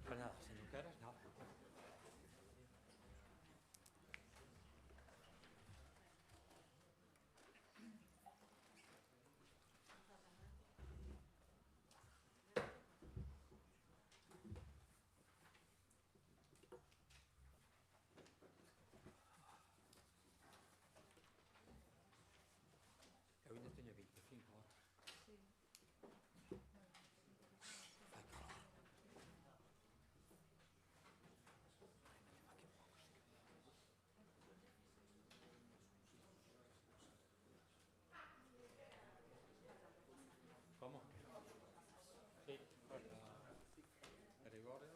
Pues nada, si no quieres, nada. Eu ainda teño 25 horas. Fai calor. Como? Sí, para Gregorio.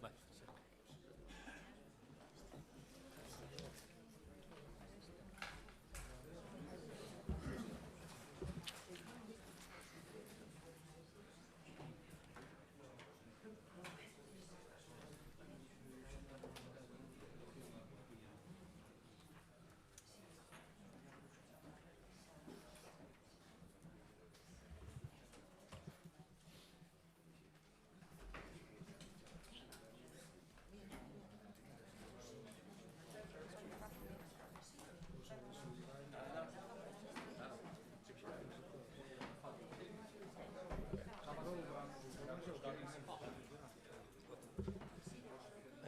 Vale, sí.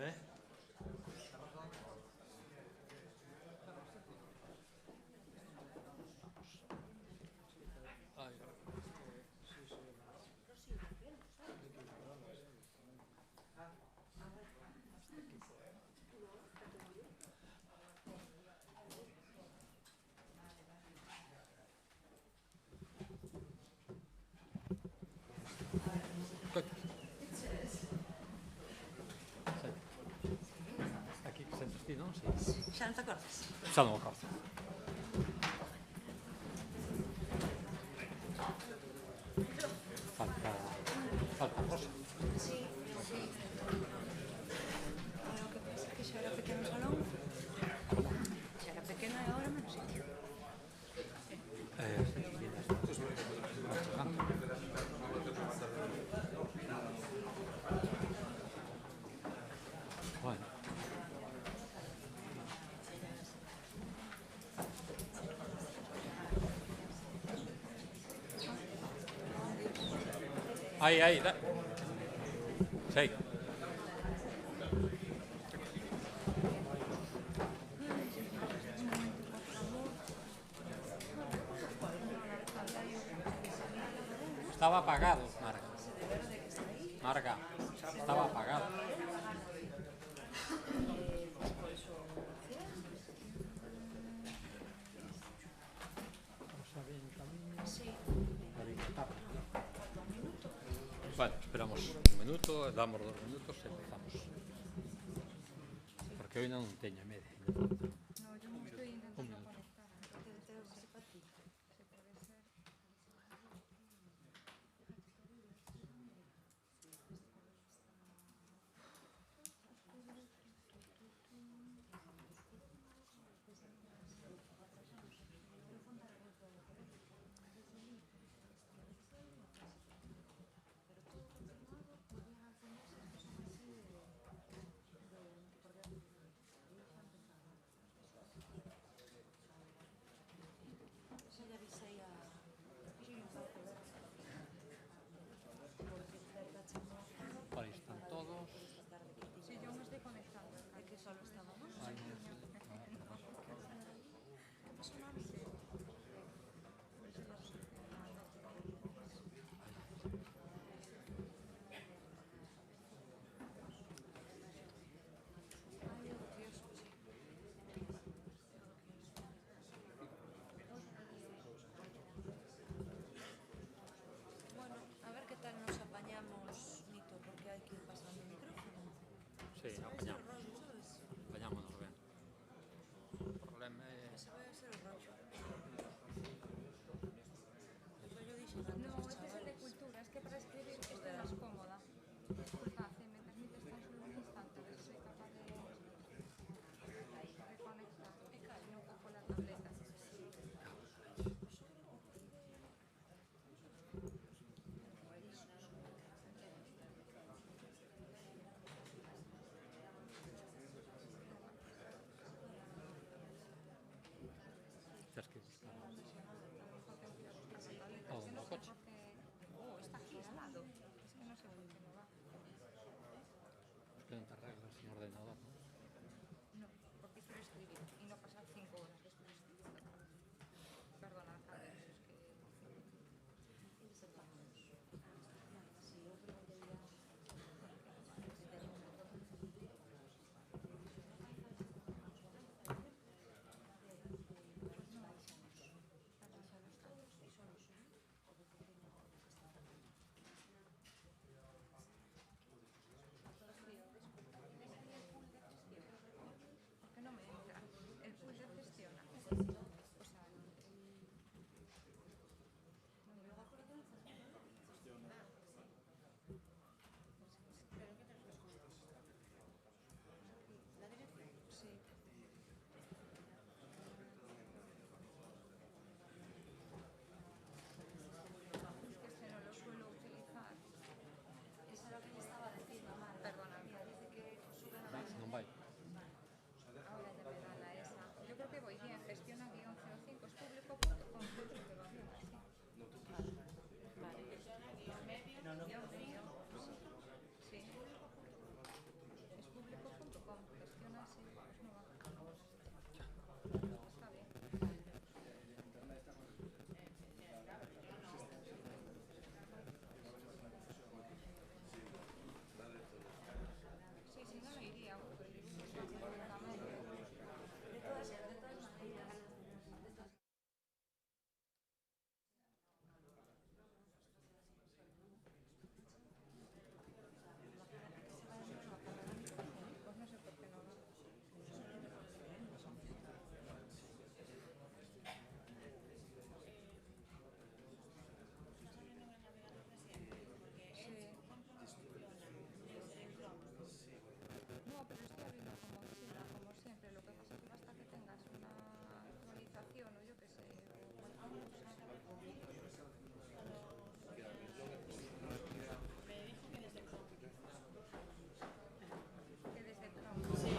¿Eh? Ay. Aquí que sentes ti, non? Sí. Xa non te acordas? Xa non o acordo. Falta Rosa. Sí, sí. Ahora o que pasa é que xa era pequeno o salón. Xa era pequeno e agora menos sitio. Sí, mira, vas chegando. Bueno. Aí, da. Sei. Estaba apagado, Marga. Marga, estaba apagado. Bueno, esperamos un minuto, damos 2 minutos e empezamos. Porque hoy non teño media. No, yo me estoy intentando conectar. Entonces tengo que ser para ti. Se puede ser. sé por qué no va. Pues plantar reglas sin ordenador, ¿no? No, porque quiero escribir y no pasar 5 horas después. Perdona, Carlos, es que... ¿Por qué no me entra? El pool de gestión. O sea, sí. Es que este no lo suelo utilizar. Eso es lo que me estaba diciendo, Mar. Perdona. Dice que suben a Non vai. Ahora ya me da la esa. Yo creo que voy bien. Gestiona guión 05 es público.com. Creo que va bien así. Vale. Guión medio. Sí. Es público.com. Gestiona así. Pues no va. Está bien. Sí, si no, no iría. De todas maneras. Pues no sé por qué no va. No, pero estoy abriendo como China, como siempre. Lo que pasa es que basta que tengas una actualización o yo qué sé, o cualquier cosa. Me dijo que desde Chrome. Que desde Chrome. Sí.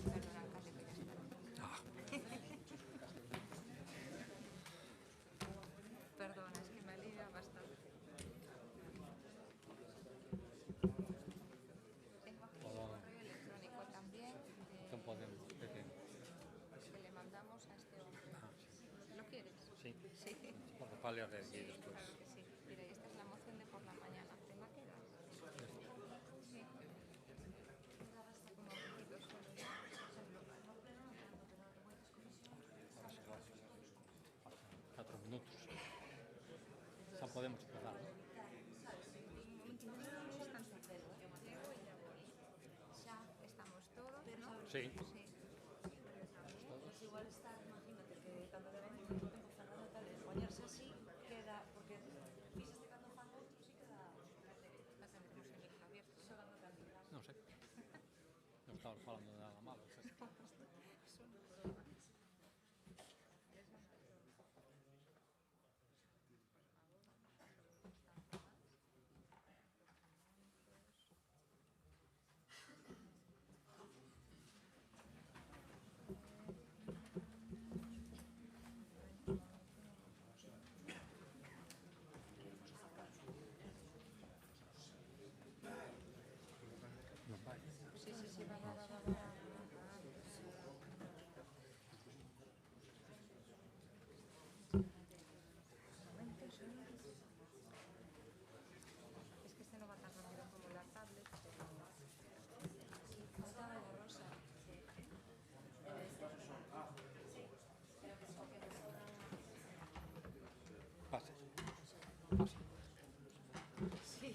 Perdona, Cali, que ya está. Perdona, es que me alivia bastante. Tengo aquí un correo electrónico también Entón podemos. que le mandamos a este hombre. ¿Lo quieres? Sí. Sí. Porque para leer aquí despois. Claro que sí. Mira, y esta es la moción de por la mañana. ¿Te la quedas? Sí. Un momentito solo. 4 minutos. Xa podemos empezar. Un momentito, un instante. Llego y ya voy. Ya estamos todos, ¿no? Sí. Sí. Pues igual está, imagínate que cando le ven o tempo cerrado tal, poñerse así queda, porque fíxate cando fan outros e queda La tendremos en el abierto. xogando tranquila. Non sei. Non estamos falando de nada malo. Eso no es broma. Non vai. Sí, sí, sí, va. Es que este no va tan rápido como la tablet, pero... Faltaba la rosa. Pase. Pase. Sí.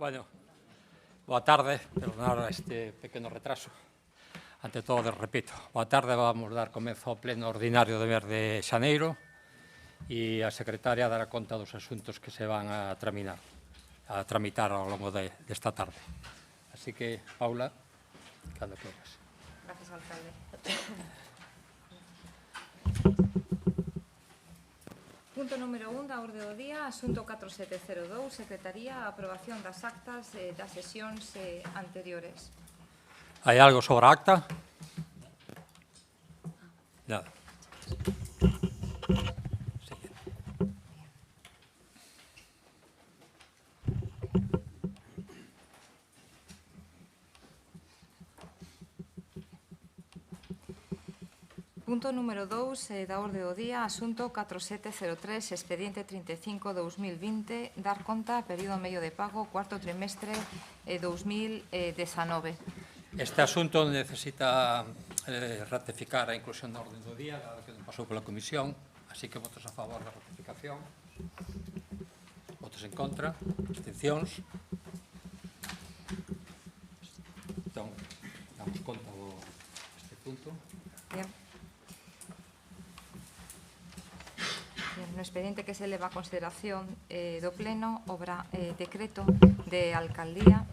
Bueno, boa tarde, perdonar este pequeno retraso. Ante todo, repito, boa tarde, vamos dar comezo ao pleno ordinario do mes de xaneiro e a secretaria dará conta dos asuntos que se van a tramitar ao longo desta tarde. Así que, Paula, cando queras. Gracias, alcalde. Punto número 1 da orde do día, asunto 4702, Secretaría, a aprobación das actas das sesións anteriores. Hai algo sobre a acta? Nada. Punto número 2 da orde do día, asunto 4703, expediente 35-2020, dar conta, período medio de pago, cuarto trimestre 2019. Este asunto necesita ratificar a inclusión da orde do día, dado que non pasou pola comisión, así que votos a favor da ratificación, votos en contra, abstencións. Entón, damos conta deste punto. Bien. No expediente que se leva a consideración do Pleno, obra decreto de alcaldía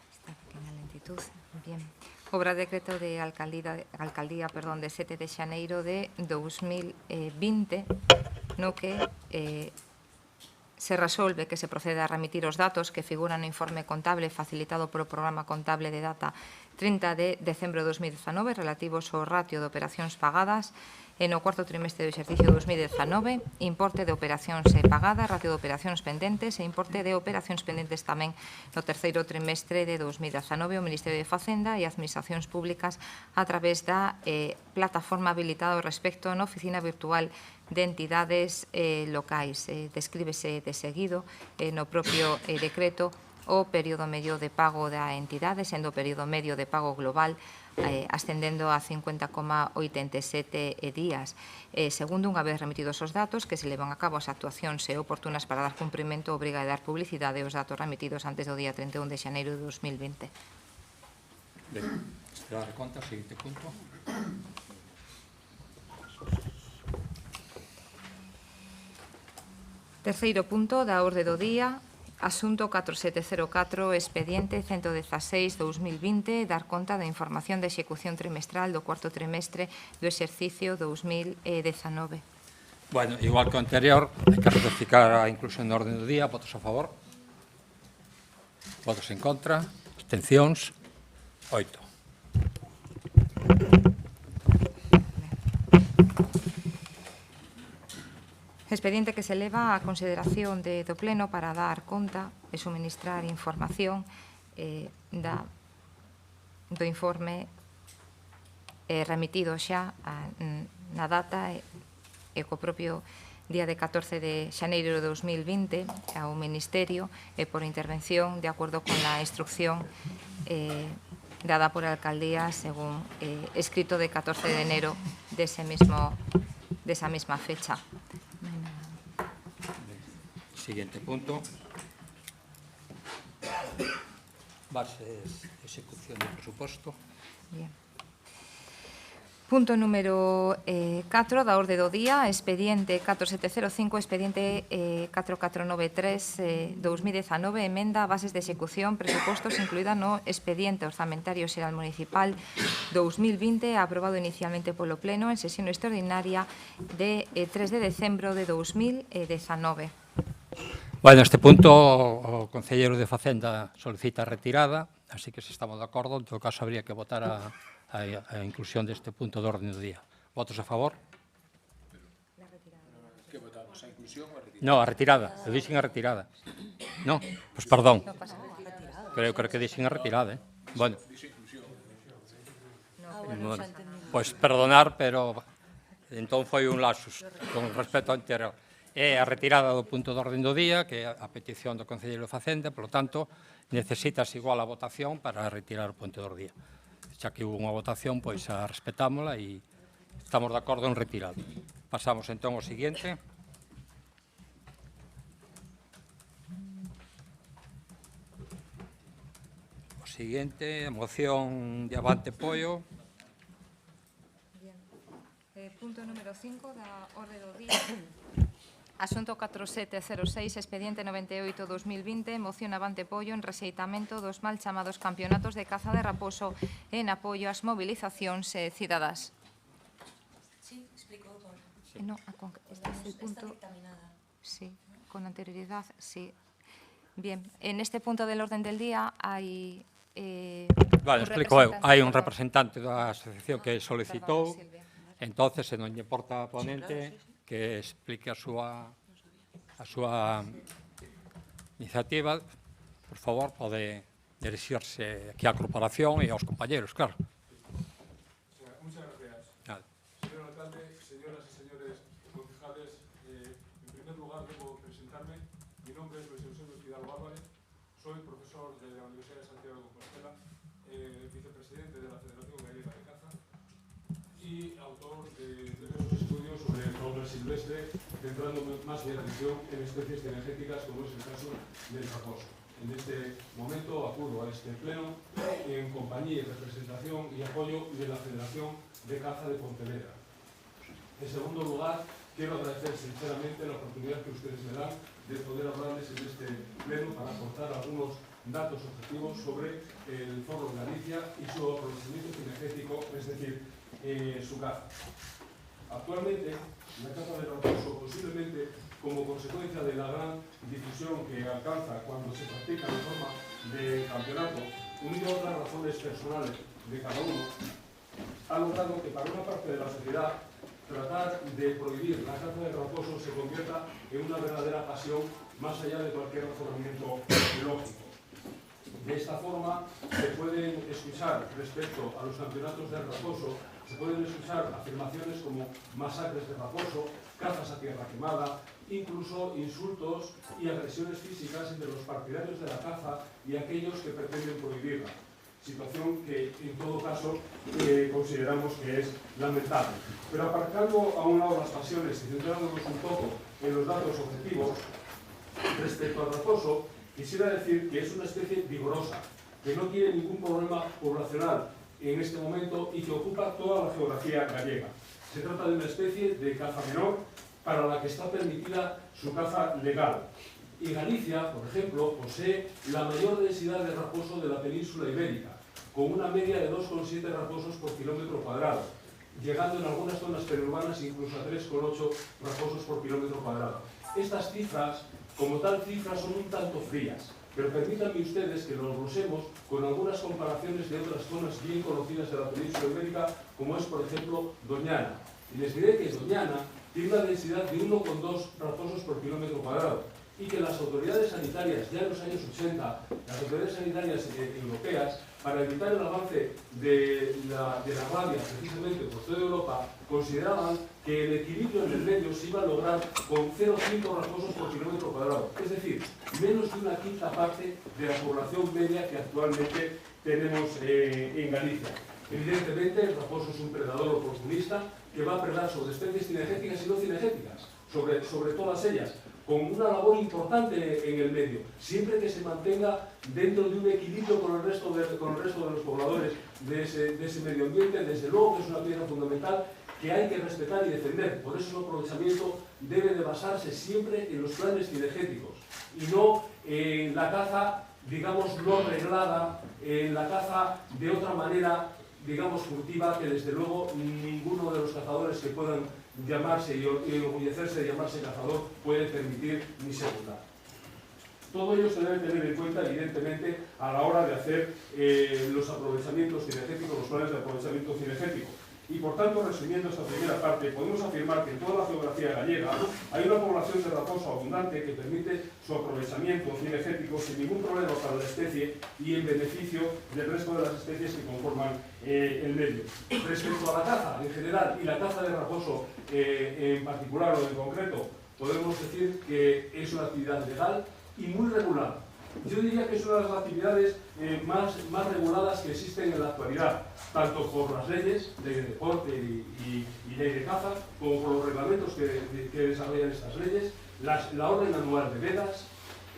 esta pequena lentitud. Bien. Obra decreto de alcaldía de 7 de xaneiro de 2020, no que se resolve que se procede a remitir os datos que figuran no informe contable facilitado polo programa contable de data 30 de decembro de 2019 relativos ao ratio de operacións pagadas no cuarto trimestre do exercicio 2019, importe de operacións pagadas, ratio de operacións pendentes e importe de operacións pendentes tamén no terceiro trimestre de 2019. O Ministerio de Facenda e Administracións Públicas a través da plataforma habilitada ao respecto na oficina virtual de entidades locais. Descríbese de seguido no propio decreto o período medio de pago da entidade, sendo o período medio de pago global ascendendo a 50,87 días. Segundo, unha vez remitidos os datos, que se levan a cabo as actuacións oportunas para dar cumprimento, obriga a dar publicidade aos datos remitidos antes do día 31 de xaneiro de 2020. Ben, esperar a conta, seguinte punto. Terceiro punto da orde do día, asunto 4704, expediente 116-2020, dar conta da información de execución trimestral do cuarto trimestre do exercicio 2019. Bueno, igual que o anterior, hai que ratificar a inclusión da orde do día. Votos a favor? Votos en contra? Abstencións? 8. Expediente que se leva a consideración do Pleno para dar conta e suministrar información do informe remitido xa na data e co propio día de 14 de xaneiro de 2020 ao Ministerio por intervención de acordo con la instrucción dada por a alcaldía según escrito de 14 de enero desa mesma fecha. Siguiente punto. Bases de ejecución do presuposto. Bien. Punto número 4 da orde do día, expediente 4705, expediente 4493, 2019, emenda a bases de execución, presupostos incluída no expediente orzamentario xeral municipal 2020, aprobado inicialmente polo Pleno en sesión extraordinaria de 3 de decembro de 2019. Bueno, este punto o concelleiro de Facenda solicita retirada, así que se estamos de acordo, en todo caso habría que votar a inclusión deste punto do orden do día. Votos a favor? Que votamos? A inclusión ou a retirada? No, a retirada. Eu dixen a retirada. No, pois perdón. Creo que dixen a retirada, Bueno. Pois perdonar, pero entón foi un lapsus con respecto ao anterior. É a retirada do punto de orden do día, que é a petición do Concelleiro de Facenda, por lo tanto, necesitas igual a votación para retirar o punto do día. xa que hubo unha votación, pois a respetámola e estamos de acordo en retirado. Pasamos entón ao seguinte. O seguinte, moción de Avante Pollo. Bien. Punto número 5 da orde do día. Asunto 4706, expediente 98-2020, moción Avante Pollo en rexeitamento dos mal chamados campeonatos de caza de raposo en apoio ás mobilizacións cidadás. Sí, explico todo. No, este es el punto. Está dictaminada. Sí, con anterioridad, sí. Bien, en este punto del orden del día hai... Vale, explico eu. Hai un representante da asociación que solicitou, Silvia. entonces, se non lle importa a ponente, que explique a súa iniciativa, por favor, pode dirixirse aquí á corporación e aos compañeros, claro. Muchas gracias. Vale. Señor alcalde, señoras y señores concejales, en primer lugar debo presentarme. Mi nombre es Luis Eusebio Fidalgo Álvarez, soy profesor de la Universidad de Santiago de Compostela, vicepresidente de la Federación Gallega de Caza y autor de diversos estudios sobre fauna silvestre, centrándome más bien atención en especies cinegéticas, como es el caso del raposo. En este momento acudo a este pleno en compañía, representación y apoyo de la Federación de Caza de Pontevedra. En segundo lugar, quiero agradecer sinceramente la oportunidad que ustedes me dan de poder hablarles en este pleno para aportar algunos datos objetivos sobre el foro de Galicia y su aprovechamiento cinegético, es decir, su caza. Actualmente, la caza del raposo, posiblemente como consecuencia de la gran difusión que alcanza cuando se practica de forma de campeonato, unido a otras razones personales de cada uno, ha logrado que para una parte de la sociedad tratar de prohibir la caza del raposo se convierta en una verdadera pasión más allá de cualquier razonamiento lógico. De esta forma se pueden escuchar respecto a los campeonatos del raposo, se pueden escuchar afirmaciones como masacres de raposo, cazas a tierra quemada, incluso insultos y agresiones físicas entre los partidarios de la caza y aquellos que pretenden prohibirla. Situación que, en todo caso, consideramos que es lamentable. Pero aparcando a un lado las pasiones y centrándonos un poco en los datos objetivos, respecto al raposo, quisiera decir que es una especie vigorosa, que no tiene ningún problema poblacional en este momento y que ocupa toda la geografía gallega. Se trata de una especie de caza menor para la que está permitida su caza legal. Y Galicia, por ejemplo, posee la mayor densidad de raposo de la península ibérica, con una media de 2,7 raposos por kilómetro cuadrado, llegando en algunas zonas periurbanas incluso a 3,8 raposos por kilómetro cuadrado. Estas cifras, como tal cifras, son un tanto frías, pero permítanme ustedes que los glosemos con algunas comparaciones de otras zonas bien conocidas de la península ibérica, como es, por ejemplo, Doñana. Y les diré que Doñana tiene una densidad de 1,2 raposos por kilómetro cuadrado, y que las autoridades sanitarias, ya en los años 80, las autoridades sanitarias europeas, para evitar el avance de la rabia precisamente por toda Europa, consideraban que el equilibrio en el medio se iba a lograr con 0,5 raposos por kilómetro cuadrado, es decir, menos de una quinta parte de la población media que actualmente tenemos en Galicia. Evidentemente, el raposo es un predador oportunista que va a predar sobre especies cinegéticas y no cinegéticas, sobre todas ellas, con una labor importante en el medio, siempre que se mantenga dentro de un equilibrio con el resto de los pobladores de ese medio ambiente. Desde luego que es una pieza fundamental que hay que respetar y defender. Por eso el aprovechamiento debe de basarse siempre en los planes cinegéticos y no en la caza, digamos, no reglada, en la caza de otra manera, digamos, furtiva, que desde luego ninguno de los cazadores que puedan llamarse y enorgullecerse de llamarse cazador puede permitir ni secundar. Todo ello se debe tener en cuenta, evidentemente, a la hora de hacer los aprovechamientos cinegéticos, los planes de aprovechamiento cinegético. Y por tanto, resumiendo esta primera parte, podemos afirmar que en toda la geografía gallega hay una población de raposo abundante que permite su aprovechamiento cinegético sin ningún problema para la especie y en beneficio del resto de las especies que conforman el medio. Respecto a la caza en general y la caza de raposo en particular o en concreto, podemos decir que es una actividad legal y muy regulada. Yo diría que es una de las actividades más reguladas que existen en la actualidad, tanto por las leyes de deporte y ley de caza, como por los reglamentos que desarrollan estas leyes, la orden anual de vedas,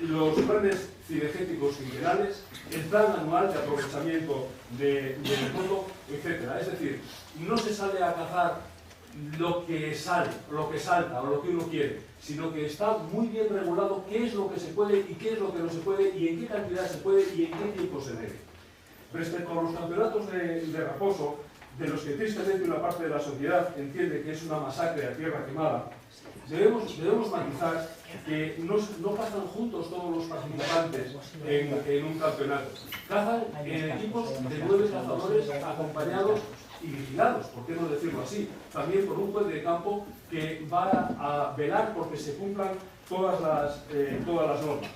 los planes cinegéticos quinquenales, el plan anual de aprovechamiento del fondo, etc. Es decir, no se sale a cazar lo que sale, lo que salta o lo que uno quiere, sino que está muy bien regulado qué es lo que se puede y qué es lo que no se puede y en qué cantidad se puede y en qué tiempo se debe. Respecto a los campeonatos de raposo, de los que tristemente una parte de la sociedad entiende que es una masacre a tierra quemada, debemos matizar que no cazan juntos todos los participantes en un campeonato. Cazan en equipos de 9 cazadores acompañados y vigilados, por qué no decirlo así, también por un juez de campo que va a velar porque se cumplan todas las normas.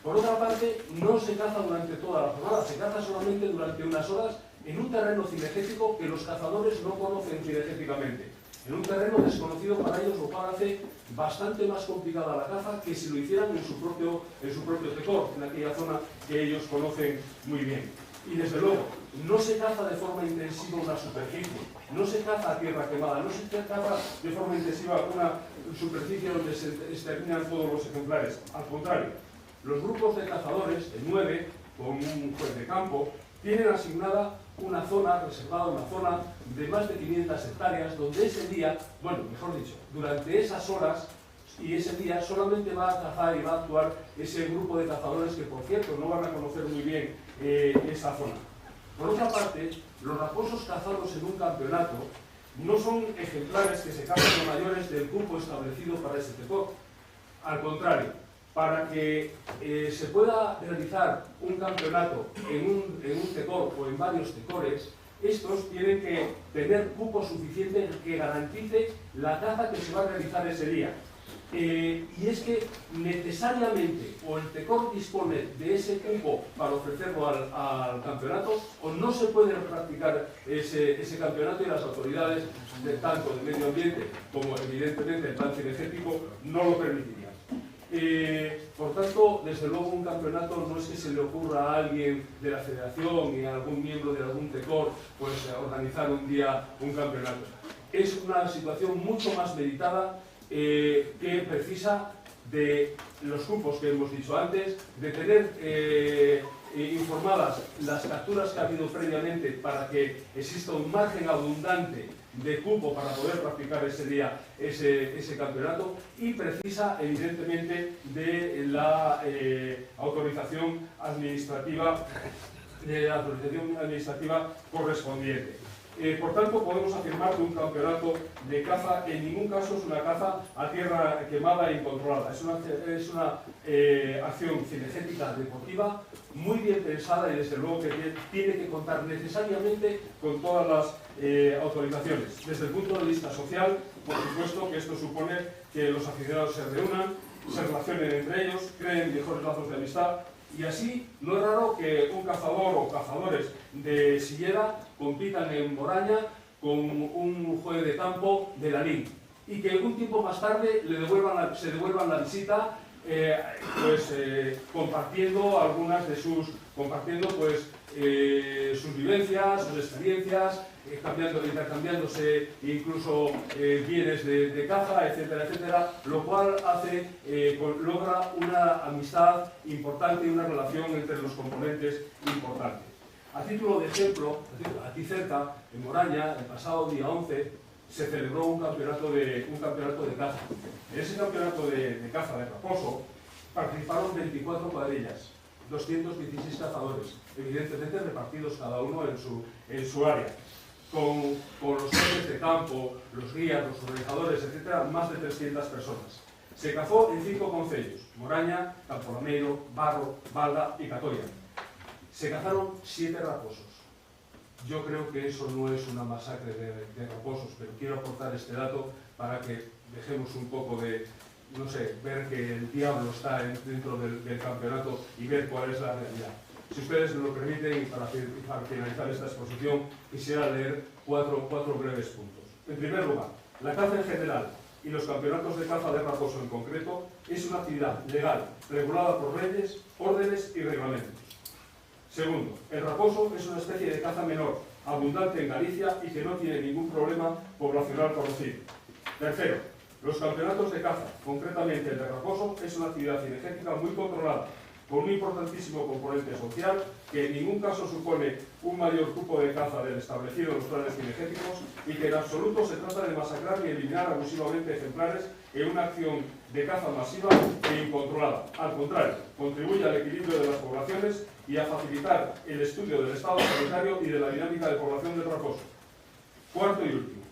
Por otra parte, no se caza durante toda la jornada, se caza solamente durante unas horas en un terreno cinegético que los cazadores no conocen cinegéticamente, en un terreno desconocido para ellos, lo cual hace bastante más complicada la caza que si lo hicieran en su propio tecor, en aquella zona que ellos conocen muy bien. Y desde luego, no se caza de forma intensiva una superficie, no se caza a tierra quemada, no se caza de forma intensiva una superficie donde se exterminan todos los ejemplares. Al contrario, los grupos de cazadores, de 9, con un juez de campo, tienen asignada una zona, reservada una zona de más de 500 hectáreas, donde ese día, bueno, mejor dicho, durante esas horas y ese día solamente va a cazar y va a actuar ese grupo de cazadores que, por cierto, no van a conocer muy bien esa zona. Por otra parte, los raposos cazados en un campeonato no son ejemplares que se cazan de mayores del cupo establecido para ese tecor. Al contrario, para que se pueda realizar un campeonato en un tecor o en varios tecores, estos tienen que tener cupo suficiente que garantice la caza que se va a realizar ese día. Y es que necesariamente o el tecor dispone de ese cupo para ofrecerlo al campeonato, o no se puede practicar ese campeonato, y las autoridades tanto de medio ambiente como evidentemente el plan cinegético no lo permitirían. Por tanto, desde luego un campeonato no es que se le ocurra a alguien de la federación y a algún miembro de algún tecor pues organizar un día un campeonato. Es una situación mucho más meditada que precisa de los cupos que hemos dicho antes, de tener informadas las capturas que ha habido previamente para que exista un margen abundante de cupo para poder practicar ese día ese campeonato, y precisa evidentemente de la autorización administrativa correspondiente. Por tanto, podemos afirmar que un campeonato de caza en ningún caso es una caza a tierra quemada e incontrolada. Es una acción cinegética deportiva muy bien pensada y desde luego que tiene que contar necesariamente con todas las autorizaciones. Desde el punto de vista social, por supuesto que esto supone que los aficionados se reúnan, se relacionen entre ellos, creen mejores lazos de amistad. Y así, no es raro que un cazador o cazadores de Silleda compitan en Moraña con un juez de campo de Lalín, y que un tiempo más tarde se devuelvan la visita compartiendo sus vivencias, sus experiencias, intercambiándose incluso bienes de caza, etcétera, etcétera, lo cual logra una amistad importante y una relación entre los componentes importantes. A título de ejemplo, aquí cerca, en Moraña, el pasado día 11, se celebró un campeonato de caza. En ese campeonato de caza de raposo participaron 24 cuadrillas, 216 cazadores, evidentemente repartidos cada uno en su área, con los jefes de campo, los guías, los organizadores, etcétera, más de 300 personas. Se cazó en 5 concellos: Moraña, Campolameiro, Barro, Balda y Catoia. Se cazaron 7 raposos. Yo creo que eso no es una masacre de raposos, pero quiero aportar este dato para que dejemos un poco de, no sé, ver que el diablo está dentro del campeonato y ver cuál es la realidad. Si ustedes me lo permiten, y para finalizar esta exposición, quisiera leer cuatro breves puntos. En primer lugar, la caza en general y los campeonatos de caza de raposo en concreto es una actividad legal, regulada por leyes, órdenes y reglamentos. Segundo, el raposo es una especie de caza menor, abundante en Galicia y que no tiene ningún problema poblacional conocido. Tercero, los campeonatos de caza, concretamente el de raposo, es una actividad cinegética muy controlada, con un importantísimo componente social que en ningún caso supone un mayor cupo de caza del establecido en los planes cinegéticos y que en absoluto se trata de masacrar ni eliminar abusivamente ejemplares en una acción de caza masiva e incontrolada. Al contrario, contribuye al equilibrio de las poblaciones y a facilitar el estudio del estado sanitario y de la dinámica de población del raposo. Cuarto y último.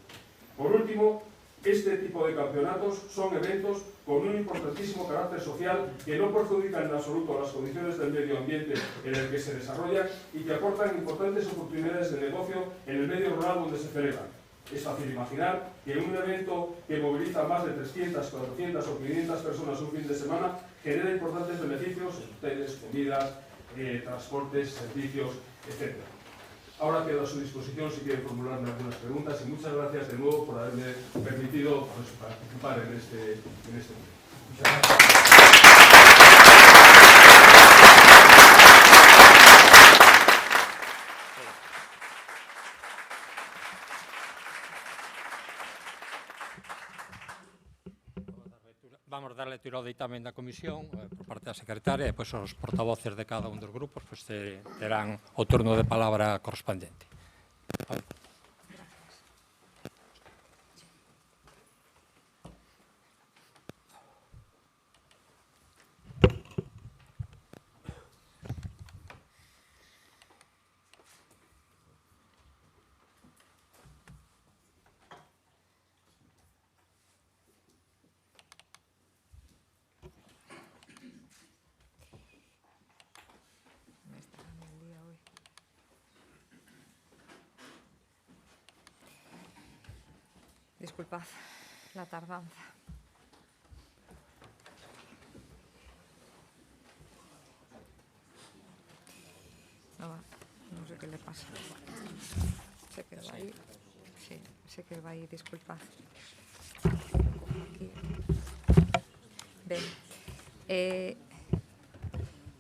Por último, este tipo de campeonatos son eventos con un importantísimo carácter social que no perjudican en absoluto las condiciones del medio ambiente en el que se desarrollan y que aportan importantes oportunidades de negocio en el medio rural donde se celebran. Es fácil imaginar que un evento que moviliza más de 300, 400 o 500 personas un fin de semana genera importantes beneficios en hoteles, comidas, transportes, servicios, etc. Ahora quedo a su disposición si quieren formularme algunas preguntas y muchas gracias de nuevo por haberme permitido participar en este momento. Muchas gracias. Vamos a dar lectura ao ditame da comisión por parte da secretaria e depois os portavoces de cada un dos grupos terán o turno de palabra correspondente. Disculpad la tardanza. No sé qué le pasa. Se quedó ahí. Sí, se quedó ahí, disculpad. Ben.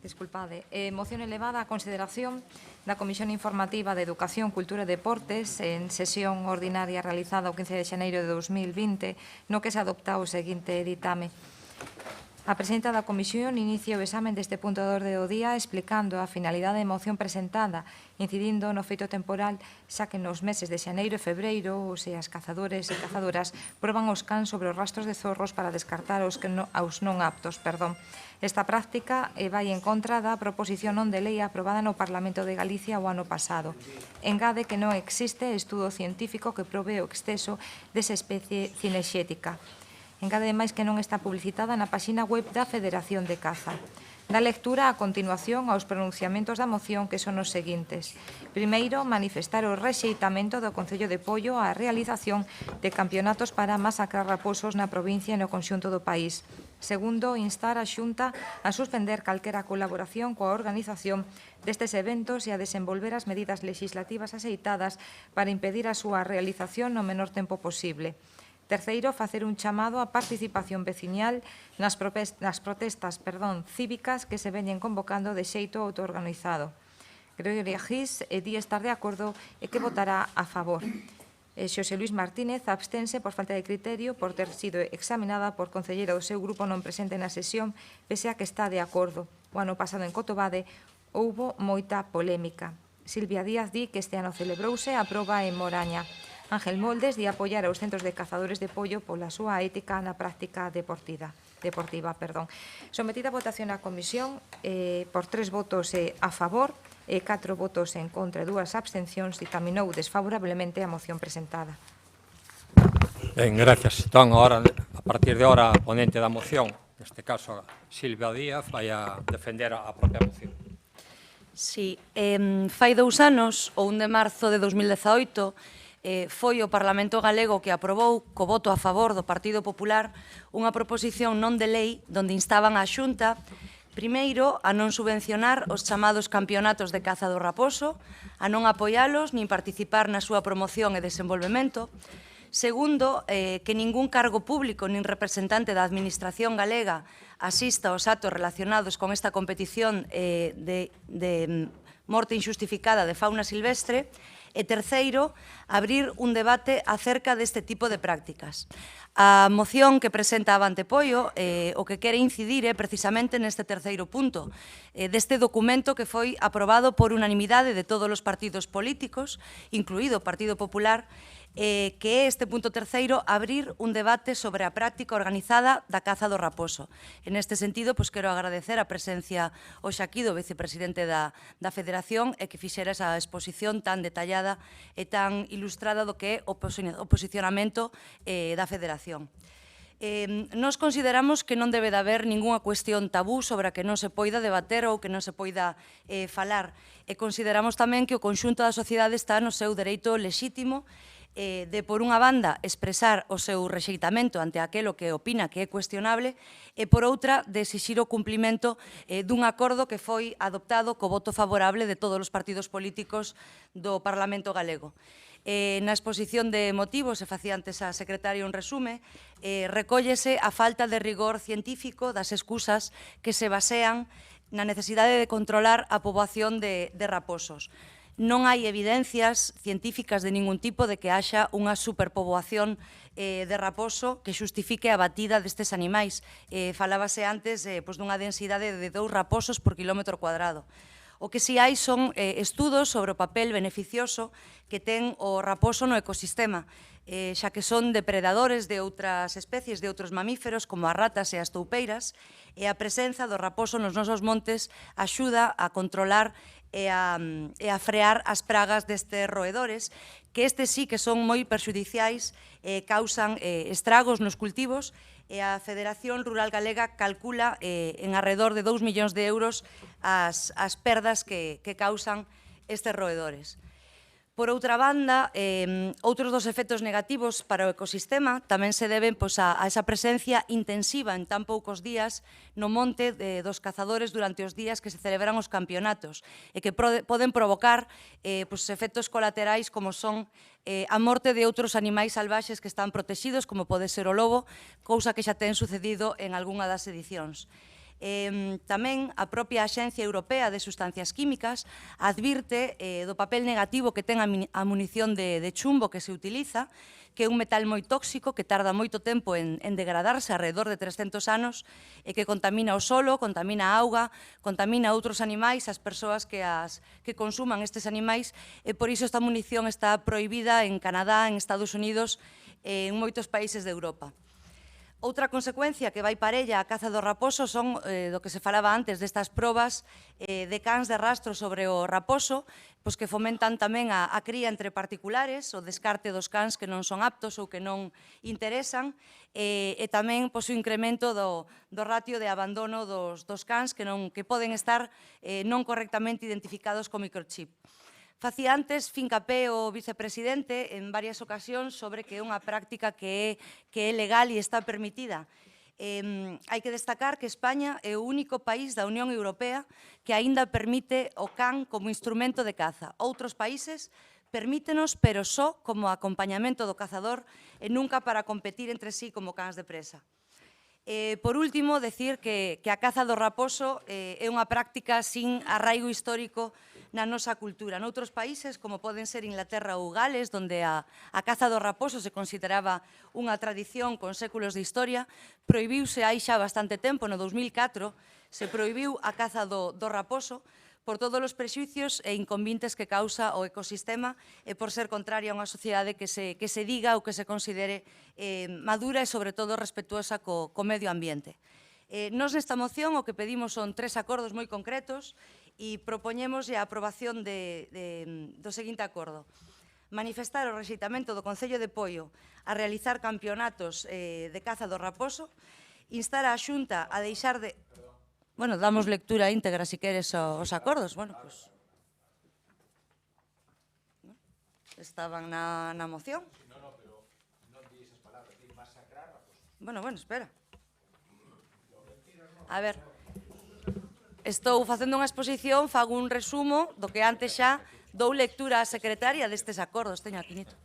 Disculpade. Moción elevada a consideración da Comisión Informativa de Educación, Cultura e Deportes en sesión ordinaria realizada o 15 de xaneiro de 2020, no que se adopta o seguinte ditame. A presidenta da Comisión inicia o examen deste punto de orde do día explicando a finalidade da moción presentada, incidindo no feito temporal, xa que nos meses de xaneiro e febreiro, os cazadores e cazadoras proban os cans sobre os rastros de zorros para descartar aos non aptos. Esta práctica vai en contra da proposición non de lei aprobada no Parlamento de Galicia o ano pasado. Engade que non existe estudo científico que probe o exceso desa especie cinexética. Engade ademais que non está publicitada na páxina web da Federación de Caza. Da lectura a continuación aos pronunciamentos da moción que son os seguintes. Primeiro, manifestar o rexeitamento do Concello de Poio á realización de campeonatos para masacrar raposos na provincia e no conxunto do país. Segundo, instar a Xunta a suspender calquera colaboración coa organización destes eventos e a desenvolver as medidas legislativas axeitadas para impedir a súa realización no menor tempo posible. Terceiro, facer un chamado á participación veciñal nas protestas cívicas que se veñen convocando de xeito autoorganizado. Gregoria Gis di estar de acordo e que votará a favor. Xosé Luis Martínez abstense por falta de criterio por ter sido examinada por concelleira do seu grupo non presente na sesión, pese a que está de acordo. O ano pasado en Cotobade houbo moita polémica. Silvia Díaz di que este ano celebrouse a proba en Moraña. Ángel Moldes di apoiar aos centros de cazadores de pollo pola súa ética na práctica deportiva. Sometida a votación á comisión por 3 votos a favor e 4 votos en contra e 2 abstencións, dictaminou desfavorablemente a moción presentada. Ben, gracias. Entón, ahora, a partir de ahora, a ponente da moción, neste caso Silvia Díaz, vai a defender a propia moción. Sí, fai 2 anos, o 1 de marzo de 2018, foi o Parlamento Galego que aprobou, co voto a favor do Partido Popular, unha proposición non de lei donde instaban a Xunta, primeiro, a non subvencionar os chamados campeonatos de caza do raposo, a non apoialos nin participar na súa promoción e desenvolvemento, Segundo, que ningún cargo público nin representante da Administración galega asista aos actos relacionados con esta competición de morte injustificada de fauna silvestre. E terceiro, abrir un debate acerca deste tipo de prácticas. A moción que presenta Avante Poio o que quere incidir é precisamente neste terceiro punto deste documento que foi aprobado por unanimidade de todos os partidos políticos, incluído o Partido Popular, que é este punto terceiro, abrir un debate sobre a práctica organizada da caza do raposo. En este sentido, quero agradecer a presencia hoxe aquí do vicepresidente da Federación e que fixera esa exposición tan detallada e tan ilustrada do que é o posicionamento da Federación. Nos consideramos que non debe de haber ningunha cuestión tabú sobre a que non se poida debater ou que non se poida falar. E consideramos tamén que o conxunto da sociedade está no seu dereito lexítimo de, por unha banda, expresar o seu rexeitamento ante aquelo que opina que é cuestionable e, por outra, de exixir o cumplimento dun acordo que foi adoptado co voto favorable de todos os partidos políticos do Parlamento galego. Na exposición de motivos, e facía antes a secretaria un resume, recóllese a falta de rigor científico das excusas que se basean na necesidade de controlar a poboación de raposos. Non hai evidencias científicas de ningún tipo de que haxa unha superpoboación de raposo que xustifique a batida destes animais. Falábase antes dunha densidade de 2 raposos por quilómetro cuadrado. O que si hai son estudos sobre o papel beneficioso que ten o raposo no ecosistema, xa que son depredadores de outras especies, de outros mamíferos, como as ratas e as toupeiras, e a presenza do raposo nos nosos montes axuda a controlar e a frear as pragas destes roedores, que estes sí que son moi perxudiciais, causan estragos nos cultivos, e a Federación Rural Galega calcula en arredor de 2 millóns de euros as perdas que causan estes roedores. Por outra banda, outros dos efectos negativos para o ecosistema tamén se deben a esa presencia intensiva en tan poucos días no monte dos cazadores durante os días que se celebran os campeonatos e que poden provocar efectos colaterais como son a morte de outros animais salvaxes que están protexidos, como pode ser o lobo, cousa que xa ten sucedido en algunha das edicións. Tamén a propia Axencia Europea de Sustancias Químicas advirte do papel negativo que ten a munición de chumbo que se utiliza, que é un metal moi tóxico que tarda moito tempo en degradarse, alrededor de 300 anos, e que contamina o solo, contamina a auga, contamina outros animais, as persoas que consuman estes animais, e por iso esta munición está prohibida en Canadá, en Estados Unidos e en moitos países de Europa. Outra consecuencia que vai parella a caza do raposo son do que se falaba antes destas probas de cans de rastro sobre o raposo, que fomentan tamén a cría entre particulares, o descarte dos cans que non son aptos ou que non interesan, e tamén o incremento do ratio de abandono dos cans que poden estar non correctamente identificados co microchip. Facía antes fincapé o vicepresidente en varias ocasións sobre que é unha práctica que é legal e está permitida. Hai que destacar que España é o único país da Unión Europea que aínda permite o can como instrumento de caza. Outros países permítenos, pero só como acompañamento do cazador e nunca para competir entre sí como cans de presa. Por último, decir que a caza do raposo é unha práctica sin arraigo histórico na nosa cultura. Noutros países, como poden ser Inglaterra ou Gales, onde a caza do raposo se consideraba unha tradición con séculos de historia, prohibiuse hai xa bastante tempo, no 2004, se prohibiu a caza do raposo por todos os prexuicios e inconvenientes que causa o ecosistema e por ser contraria a unha sociedade que se diga ou que se considere madura e, sobre todo, respetuosa co medio ambiente. Nos nesta moción o que pedimos son 3 acordos moi concretos e propoñemos a aprobación do seguinte acordo. Manifestar o rexeitamento do Concello de Poio a realizar campeonatos de caza do raposo, instar a Xunta a deixar de... Bueno, damos lectura íntegra, se queres, aos acordos. Bueno, pois... Estaban na moción. No, pero non di esas palabras, di masacrar raposos. Bueno, espera. A ver, estou facendo unha exposición, fago un resumo do que antes xa dou lectura á secretaria destes acordos. Teño aquí, Nito.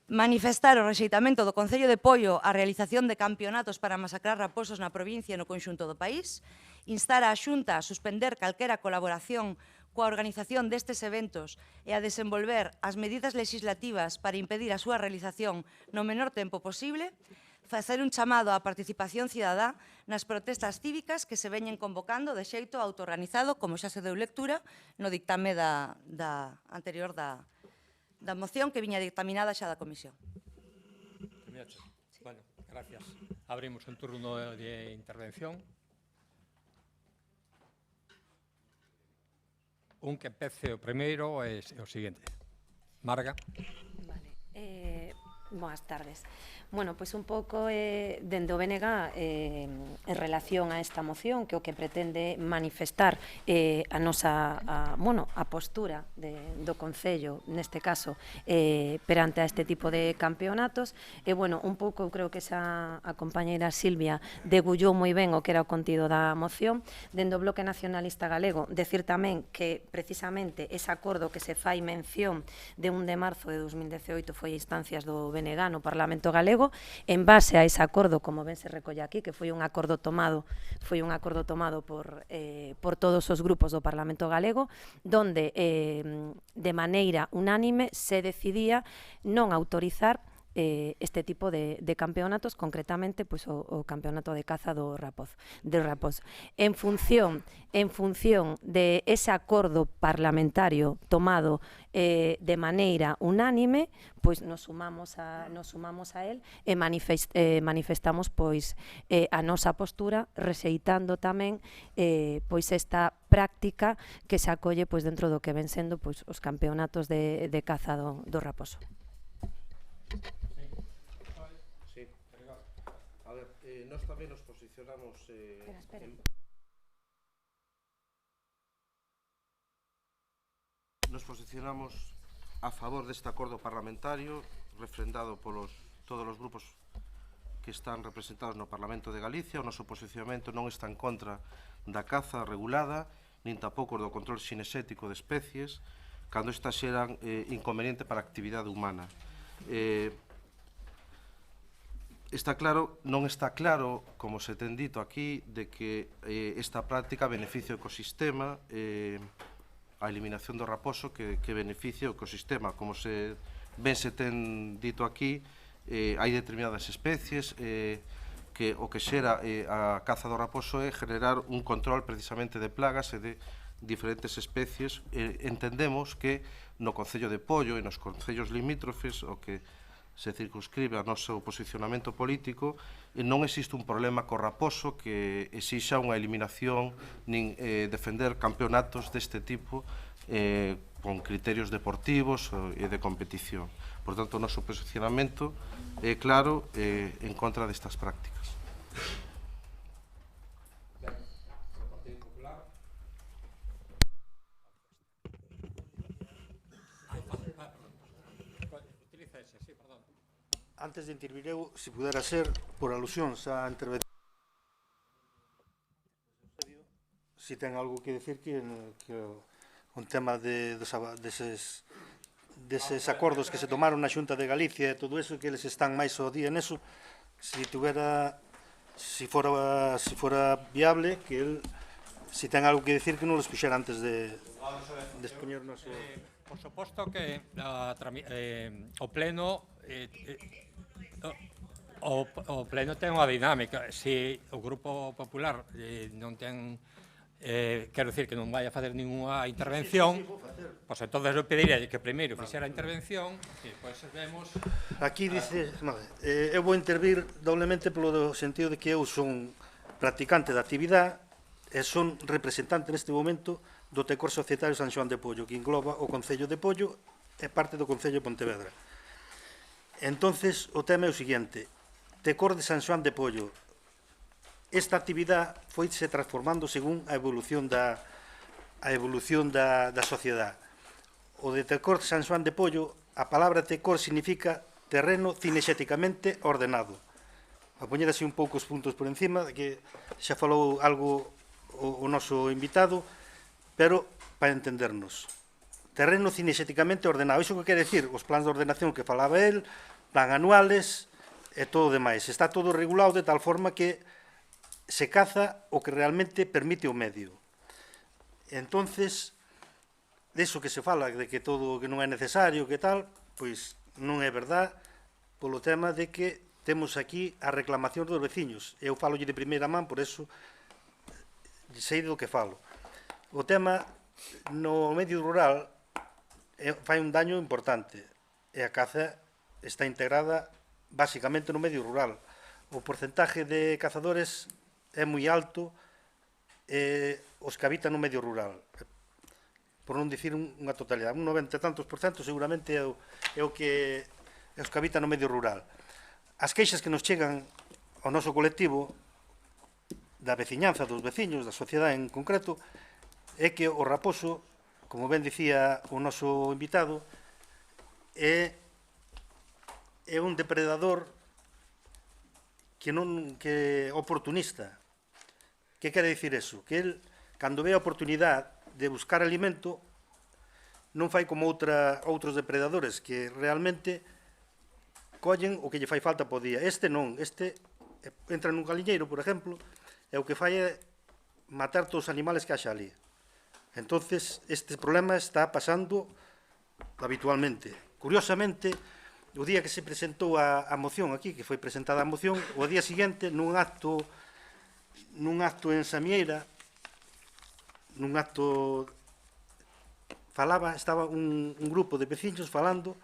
manifestar o rexeitamento do Concello de Poio á realización de campeonatos para masacrar raposos na provincia e no conxunto do país, instar a Xunta a suspender calquera colaboración coa organización destes eventos e a desenvolver as medidas legislativas para impedir a súa realización no menor tempo posible, facer un chamado á participación cidadá nas protestas cívicas que se veñen convocando de xeito autoorganizado, como xa se deu lectura no dictame anterior da moción que viña dictaminada xa da Comisión. Bueno, gracias. Abrimos un turno de intervención. Un que empece o primeiro é o seguinte. Marga. Vale. Boas tardes. Bueno, pois un pouco dende o BNG en relación a esta moción que o que pretende manifestar a nosa a postura do Concello, neste caso, perante a este tipo de campeonatos. E, bueno, un pouco eu creo que xa a compañeira Silvia degullou moi ben o que era o contido da moción. Dende o Bloque Nacionalista Galego, decir tamén que precisamente ese acordo que se fai mención de 1 de marzo de 2018 foi a instancias do BNG no Parlamento Galego. En base a ese acordo, como ben se recolle aquí, que foi un acordo tomado por todos os grupos do Parlamento Galego, donde de maneira unánime se decidía non autorizar este tipo de campeonatos, concretamente pois, o campeonato de caza do raposo. En función de ese acordo parlamentario tomado de maneira unánime, pois nos sumamos a él e manifestamos pois a nosa postura, rexeitando tamén pois esta práctica que se acolle pois dentro do que ven sendo pois os campeonatos de caza do raposo. A ver, nós tamén nos posicionamos nos posicionamos a favor deste acordo parlamentario refrendado polos todos os grupos que están representados no Parlamento de Galicia. O noso posicionamento non está en contra da caza regulada, nin tampouco do control xinexético de especies, cando estas xeran inconveniente para a actividade humana. Non está claro, como se ten dito aquí, de que esta práctica beneficia o ecosistema, a eliminación do raposo que beneficia o ecosistema. Como ben se ten dito aquí, hai determinadas especies que o que xera a caza do raposo é generar un control precisamente de plagas e de diferentes especies. Entendemos que no Concello de Poio e nos concellos limítrofes o que se circunscribe ao noso posicionamento político, non existe un problema co raposo que exixa unha eliminación nin defender campeonatos deste tipo con criterios deportivos e de competición. Por tanto, o noso posicionamento é claro en contra destas prácticas. Antes de intervir eu, se pudera ser, por alusións á intervención, se ten algo que decir que un tema deses acordos que se tomaron na Xunta de Galicia e todo eso, que eles están máis ao día neso, se fora viable, que el, se ten algo que decir, que non los puxera antes de expoñernos Por suposto que o Pleno o Pleno ten unha dinámica. Se o Grupo Popular non ten, quero dicir que non vai a facer ninguna intervención, pois entonces eu pediría que primeiro fixera a intervención e depois vemos... Aquí dice, eu vou intervir doblemente polo sentido de que eu son practicante da actividade e son representante neste momento do Tecor Societario San Xoán de Poio, que engloba o Concello de Poio e parte do Concello de Pontevedra. Entonces, o tema é o seguinte: Tecor de San Xoán de Poio. Esta actividade foise transformando según a evolución da sociedade. O de Tecor de San Xoán de Poio, a palabra Tecor significa terreno cinexéticamente ordenado. A poñer así un pouco os puntos por encima, que xa falou algo o noso invitado, pero para entendernos. Terreno cinexéticamente ordenado. Iso que quere decir? Os plans de ordenación que falaba el, plan anuales e todo demais. Está todo regulado de tal forma que se caza o que realmente permite o medio. Entonces, deso que se fala, de que todo que non é necesario, que tal, pois non é verdad, polo tema de que temos aquí a reclamación dos veciños. Eu falo de primeira man, por eso sei do que falo. O tema no medio rural fai un daño importante e a caza está integrada basicamente no medio rural. O porcentaje de cazadores é moi alto os que habitan no medio rural, por non dicir unha totalidade, un 90 e tantos % seguramente é o que os que habitan no medio rural. As queixas que nos chegan ao noso colectivo da veciñanza, dos veciños, da sociedade en concreto, é que o raposo, como ben dicía o noso invitado, é un depredador que oportunista. Que quere dicir eso? Que el, cando ve a oportunidade de buscar alimento, non fai como outros depredadores, que realmente collen o que lle fai falta po día. Este non, este entra nun galiñeiro, por exemplo, e o que fai é matar todos os animales que haxa ali. Entonces, este problema está pasando habitualmente. Curiosamente, o día que se presentou a moción aquí, que foi presentada a moción, o día seguinte, nun acto en Samieira, estaba un grupo de veciños falando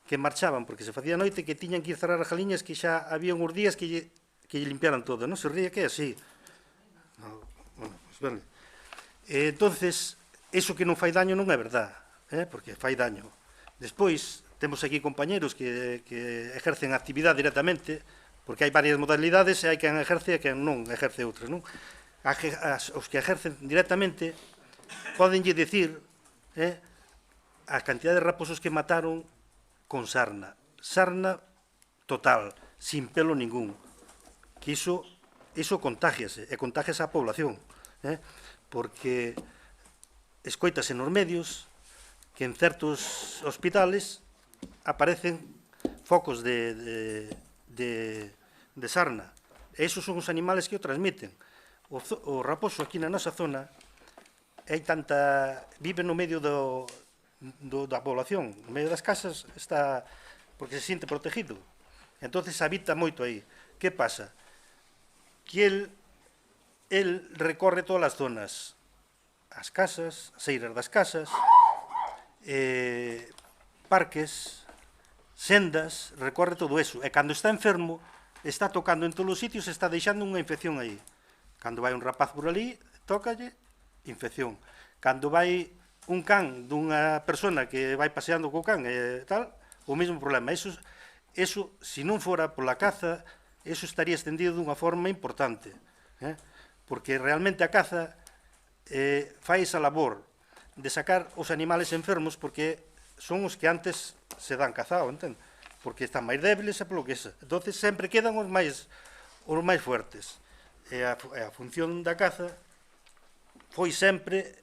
que marchaban, porque se facía noite, que tiñan que ir cerrar as galiñas, que xa había uns días que lle limpiaran todo. Non se ría que é así. Bueno, pues vale. Entonces, eso que non fai daño non é verdad, porque fai daño. Despois, temos aquí compañeros que ejercen actividade directamente, porque hai varias modalidades e hai quen ejerce e quen non ejerce outras, non? Os que ejercen directamente podenlle dicir a cantidad de raposos que mataron con sarna total, sin pelo ningún, que iso contágiase, e contágiase a población, porque escoítase nos medios que en certos hospitales aparecen focos de sarna. E esos son os animales que o transmiten. O raposo aquí na nosa zona vive no medio da población, no medio das casas, está porque se siente protegido. Entonces habita moito aí. Que pasa? Que el recorre todas as zonas, as casas, as eiras das casas, parques, sendas, recorre todo eso. E cando está enfermo, está tocando en todos os sitios, está deixando unha infección aí. Cando vai un rapaz por ali, tócalle, infección. Cando vai un can dunha persona que vai paseando co can e tal, o mesmo problema. Eso, se non fora pola caza, eso estaría extendido dunha forma importante. Porque realmente a caza fai esa labor de sacar os animales enfermos, porque son os que antes se dan cazado, entende? Porque están máis débiles e polo que xa. Entón, sempre quedan os máis fuertes. E a función da caza foi sempre,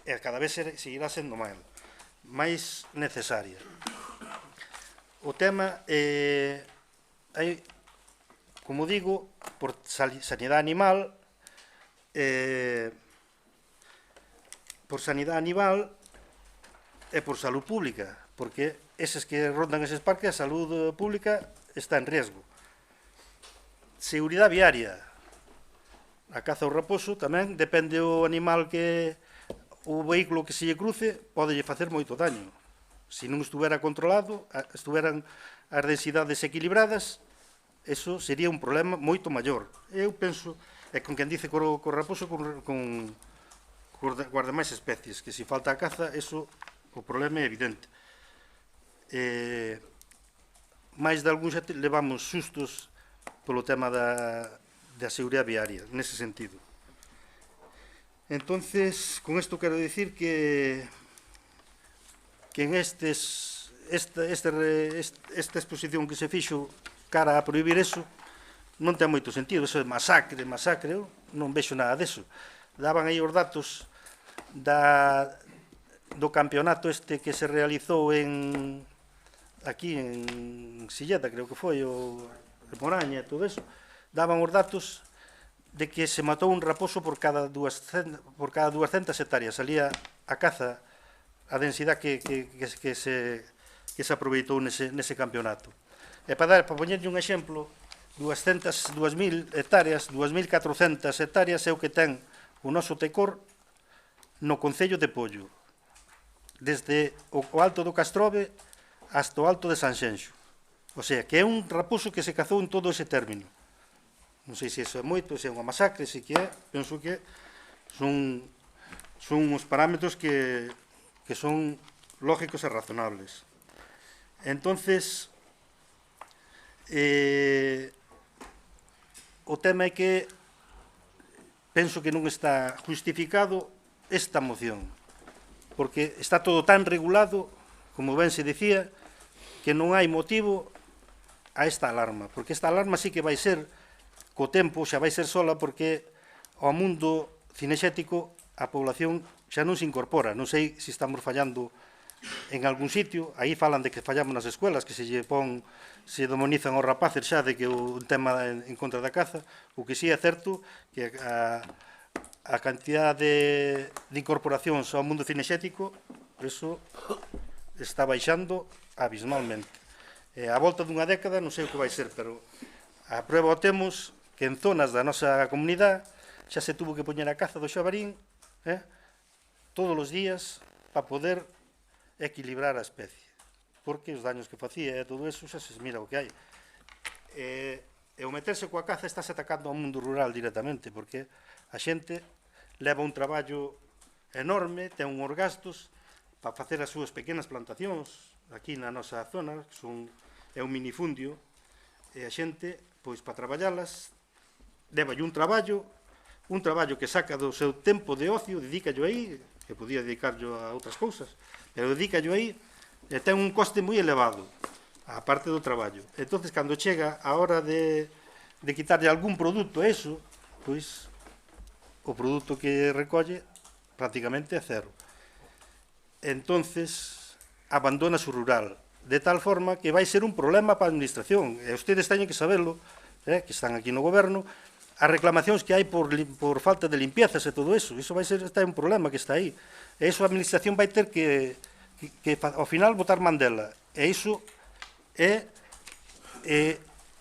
e cada vez seguirá sendo máis necesaria. O tema, como digo, por sanidade animal, e por salud pública, porque eses que rondan eses parques, a salud pública está en riesgo. Seguridade viaria. A caza ao raposo tamén depende o animal o vehículo que se lle cruce, pode lle facer moito daño. Se non estuvera controlado, estuveran as densidades equilibradas, eso sería un problema moito maior. Eu penso, e con quen dice co raposo, con guardamais especies, que se falta a caza, eso, o problema é evidente. Mais de algúns levamos sustos polo tema da seguridade viaria, nese sentido. Entonces, con isto quero dicir que en esta exposición que se fixo cara a prohibir eso, non ten moito sentido, eso é masacre, eu non vexo nada deso. Daban aí os datos do campeonato este que se realizou aquí en Silleta, creo que foi, ou en Moraña, todo eso, daban os datos de que se matou un raposo por cada 200 hectáreas. Salía a caza a densidade que se aproveitou nese campeonato. E para poñerlle un exemplo, 2.000 hectáreas, 2.400 hectáreas é o que ten o noso Tecor no Concello de Pollo, desde o Alto do Castrove hasta o Alto de Sanxenxo. O sea, que é un raposo que se cazou en todo ese término. Non sei se iso é moito, se é unha masacre, se que é, penso que son os parámetros que son lógicos e razonables. Entonces, o tema é que penso que non está justificado esta moción, porque está todo tan regulado, como ben se dicía, que non hai motivo a esta alarma, porque esta alarma sí que vai ser, co tempo, xa vai ser sola, porque ao mundo cinexético a población xa non se incorpora. Non sei se estamos fallando en algún sitio, aí falan de que fallamos nas escuelas, que se demonizan os rapaces xa de que o tema en contra da caza. O que sí é certo que a cantidad de incorporacións ao mundo cinexético, eso está baixando abismalmente. A volta dunha década non sei o que vai ser, pero a prueba o temos que en zonas da nosa comunidade xa se tuvo que poñer a caza do xabarín todos os días para poder equilibrar a especie, porque os daños que facía e todo eso xa se mira o que hai. E o meterse coa caza estáse atacando ao mundo rural directamente, porque a xente leva un traballo enorme, ten unhos gastos para facer as súas pequenas plantacións aquí na nosa zona, que é un minifundio, e a xente, pois, para traballalas, levalle un traballo que saca do seu tempo de ocio, dedícallo aí, que podía dedicarlo a outras cousas, pero dedícallo aí, e ten un coste moi elevado, a parte do traballo. Entón, cando chega a hora de quitarlle algún produto a eso, pois, o produto que recolle prácticamente é cero. Entón, abandona o rural, de tal forma que vai ser un problema para a administración, e ustedes teñen que saberlo, que están aquí no goberno, as reclamacións que hai por falta de limpiezas e todo eso vai ser un problema que está aí. E iso a administración vai ter que ao final botar mandela. E iso é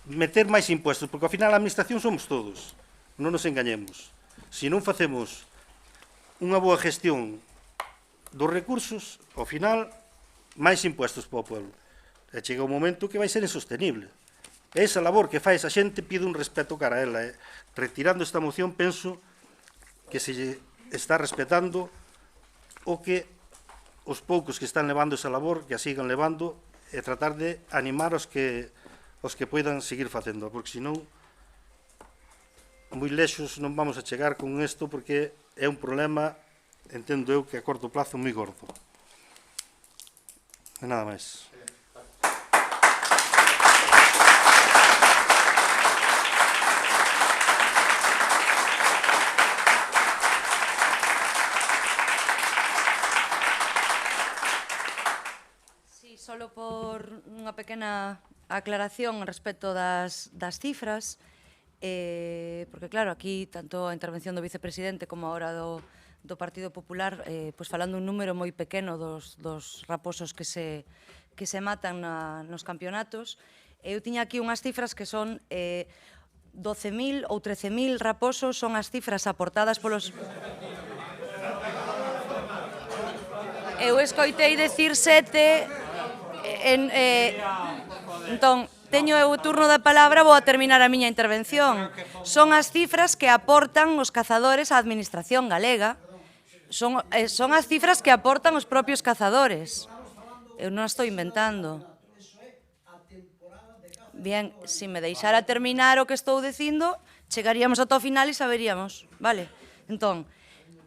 meter máis impuestos, porque ao final a administración somos todos, non nos engañemos. Se non facemos unha boa gestión dos recursos, ao final, máis impuestos para o pueblo. E chega un momento que vai ser insostenible. E esa labor que fai esa xente pide un respeto cara a ela. Retirando esta moción, penso que se está respetando o que os poucos que están levando esa labor, que a sigan levando, e tratar de animar os que poidan seguir facendo, porque senón moi lexos non vamos a chegar con isto, porque é un problema, entendo eu, que a corto plazo moi gordo. E nada máis. Solo por unha pequena aclaración respecto das cifras, porque claro, aquí tanto a intervención do vicepresidente como agora do Partido Popular, pois falando un número moi pequeno dos raposos que se matan nos campeonatos. Eu tiña aquí unhas cifras que son 12.000 ou 13.000 raposos, son as cifras aportadas polos... Eu escoitei decir 7... Entón, teño eu o turno da palabra, vou a terminar a miña intervención. Son as cifras que aportan os cazadores á administración galega. Son as cifras que aportan os propios cazadores. Eu non estou inventando. Bien, se me deixara terminar o que estou dicindo, chegaríamos ata o final e saberíamos. Vale? Entón,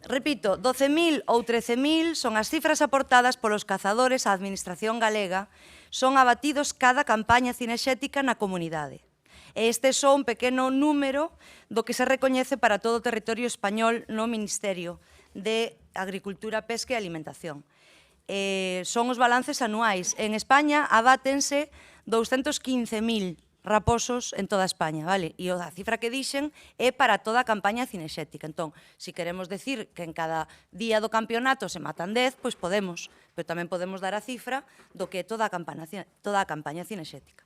repito, 12.000 ou 13.000 son as cifras aportadas polos cazadores á administración galega, son abatidos cada campaña cinexética na comunidade. E este é só un pequeno número do que se recoñece para todo o territorio español no Ministerio de Agricultura, Pesca e Alimentación. son os balances anuais. En España abátense 215.000 raposos en toda España, vale? E a cifra que dixen é para toda a campaña cinexética. Entón, se queremos decir que en cada día do campeonato se matan 10, pois podemos, pero tamén podemos dar a cifra do que é toda a campaña cinexética.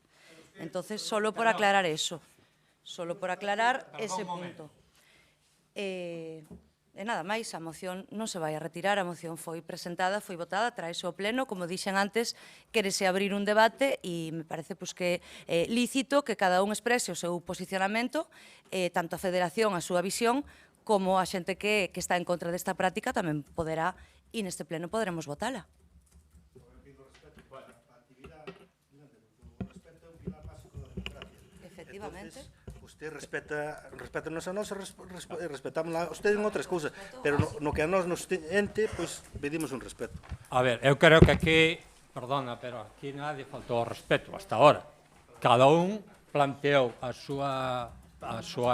Entonces, solo por aclarar eso, solo por aclarar ese punto. E nada máis, a moción non se vai a retirar, a moción foi presentada, foi votada, traese ao pleno, como dixen antes, quérese abrir un debate e me parece que é lícito que cada un exprese o seu posicionamento, tanto a Federación a súa visión, como a xente que está en contra desta práctica tamén poderá, e neste pleno poderemos votala. Efectivamente. Usted respétanos a nós e respetamos a usted en outras cousas, pero no que a nós nos ente, pois pedimos un respeto. A ver, eu creo que aquí, perdona, pero aquí nadie faltou ao respeto hasta ahora. Cada un planteou a súa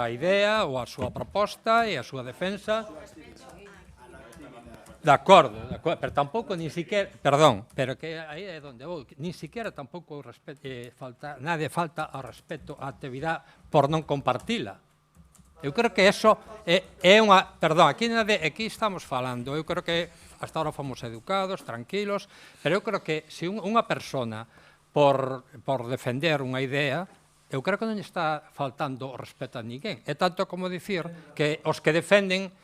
idea ou a súa proposta e a súa defensa. De acordo, pero tampouco ni siquiera, perdón, pero que aí é onde vou, ni siquiera tampouco nadie falta ao respeto á actividade por non compartila. Eu creo que eso é unha, perdón, aquí estamos falando, eu creo que hasta ahora fomos educados, tranquilos, pero eu creo que se unha persona por defender unha idea, eu creo que non está faltando o respeto a ninguén. É tanto como dicir que os que defenden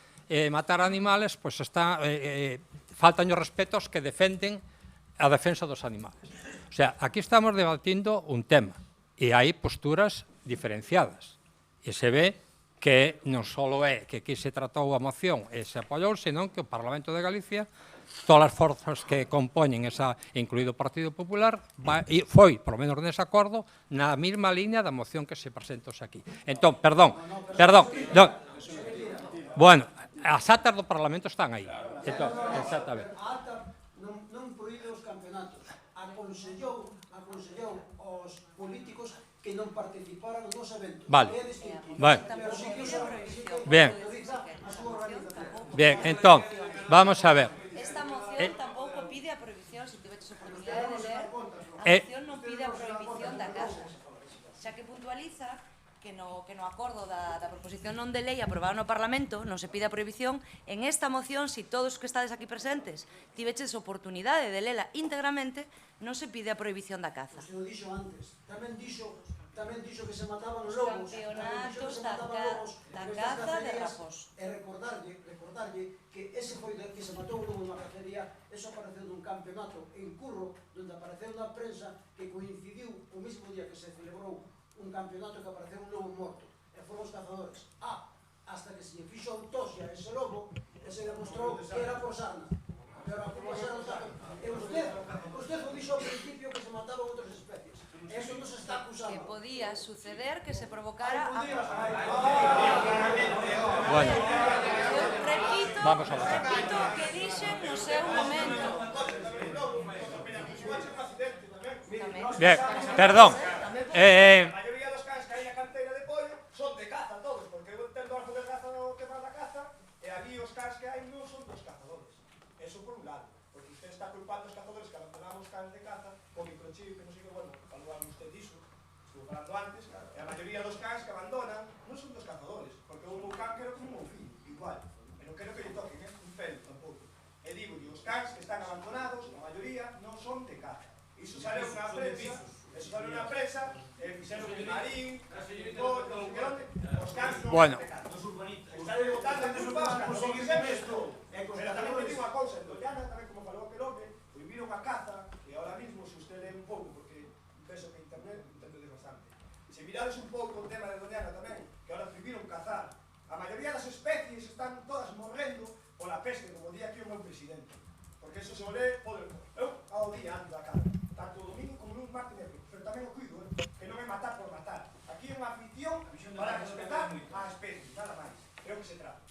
matar animales, pois faltan os respetos que defenden a defensa dos animales. O sea, aquí estamos debatindo un tema e hai posturas diferenciadas. E se ve que non só é que aquí se tratou a moción e se apoiou, senón que o Parlamento de Galicia, todas as forzas que compoñen esa, incluído o Partido Popular, foi, por lo menos nese acordo, na mesma línea da moción que se presentou aquí. Entón, perdón, bueno, as actas do Parlamento están aí. Entón, exactamente. A acta non proíbe os campeonatos. Aconsellou aos políticos que non participaran nos eventos. Vale. Vale. Bien, entón, vamos a ver. Esta moción tampouco pide a prohibición, se tiveches oportunidade de ler, a moción non pide a prohibición da caza, xa que puntualiza que no acordo da proposición non de lei aprobada no Parlamento non se pide a prohibición. En esta moción, se todos que estades aquí presentes tiveches oportunidade de lela íntegramente, non se pide a prohibición da caza. O dixo antes, tamén dixo que se mataban os lobos, campeonatos da caza de rapos. E recordarlle que ese foi que se matou un lobo nunha cacería, eso apareceu nun campeonato en Curro, onde apareceu na prensa que coincidiu o mesmo día que se celebrou un campeonato que apareceu un lobo morto, e foron os cazadores. Hasta que se lle fixo autopsia a ese lobo, e se demostrou que era por sarna. Pero a culpa era o cazador. E usted o dixo ao principio que se mataban outras especies. Eso non se está acusando. Que podía suceder que se provocara a... Bueno, repito que dixen no seu momento. Bien, perdón. Bueno. Se mirades un pouco o tema de Doñana tamén, que ahora prohibiron cazar, a maioría das especies están todas morrendo pola peste, como día aquí o meu presidente. Porque eso se o lee, eu ao día ando a caza, tanto o domingo como lunes, martes e miércoles, pero tamén o cuido, que non é matar por matar. Aquí é unha afición para respetar a especie, nada máis. Creo que se trata.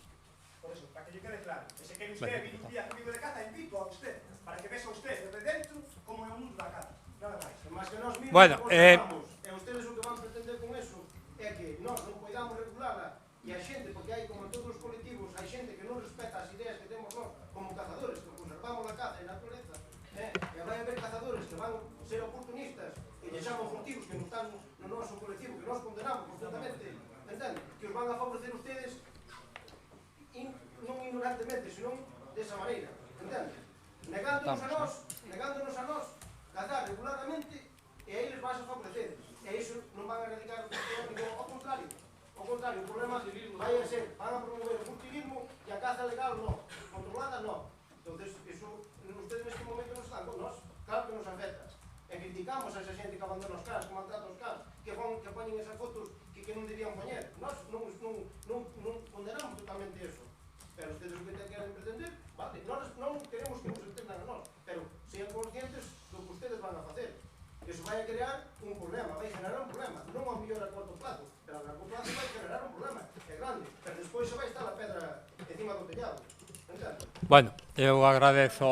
Por eso, para que lle quede claro, que se quere usted vir un día comigo de caza, invito a usted, para que vexa usted desde dentro como é o mundo da caza. Nada máis. Mas que nos miren, bueno, e ustedes o que van pretender con eso é que nós non podamos regularla e a xente, porque hai como en todos os colectivos, hai xente que non respeta as ideas que temos nós como cazadores, que conservamos a caza e a natureza, están no noso colectivo, que nos condenamos constantemente, entende? Que os van a favorecer ustedes non ignorantemente, senón desa maneira, entende? Negándonos a nós, cazar regularmente, e aí les vas a favorecer. E iso non van a erradicar o problema, ao contrario, o problema vai a ser, van a promover o cultivismo e a caza legal non, controlada non. Entonces, iso, ustedes neste momento non están con nós, claro que nos afecta. E criticamos a esa xente que abandona os cans, que maltrata os cans, que poñen esas fotos que non debían poñer. Nós non condenamos totalmente eso. Pero ustedes o que queren pretender, vale, non queremos que nos entendan a nós, pero sean conscientes do que ustedes van a facer. Eso vai a crear un problema, vai a generar un problema, non a mellor a corto plazo, pero a largo plazo vai a generar un problema, é grande, pero despois se vai estar a pedra encima do tellado. Bueno, eu agradezo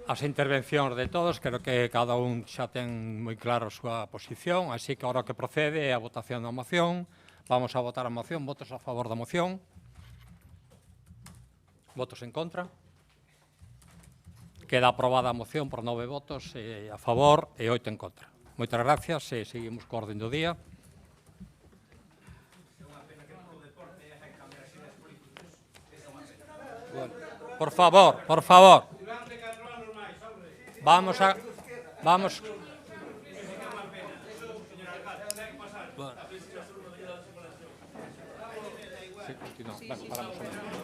as intervencións de todos, creo que cada un xa ten moi claro a súa posición, así que agora que procede é a votación da moción. Vamos a votar a moción, votos a favor da moción. Votos en contra. Queda aprobada a moción por 9 votos a favor e 8 en contra. Moitas gracias e seguimos co orden do día. Bueno, por favor. Vamos. Bueno. Sí, continuamos. Bueno, paramos un momento.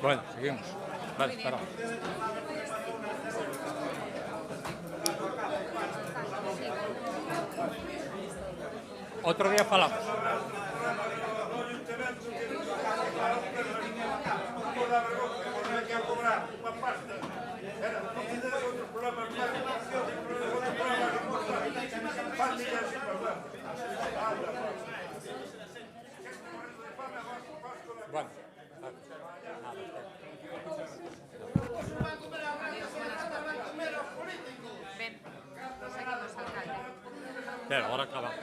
Bueno, seguimos. Vale, espera. Otro día falamos. Bueno. Ben, seguimos, alcalde. Pero ahora acabamos.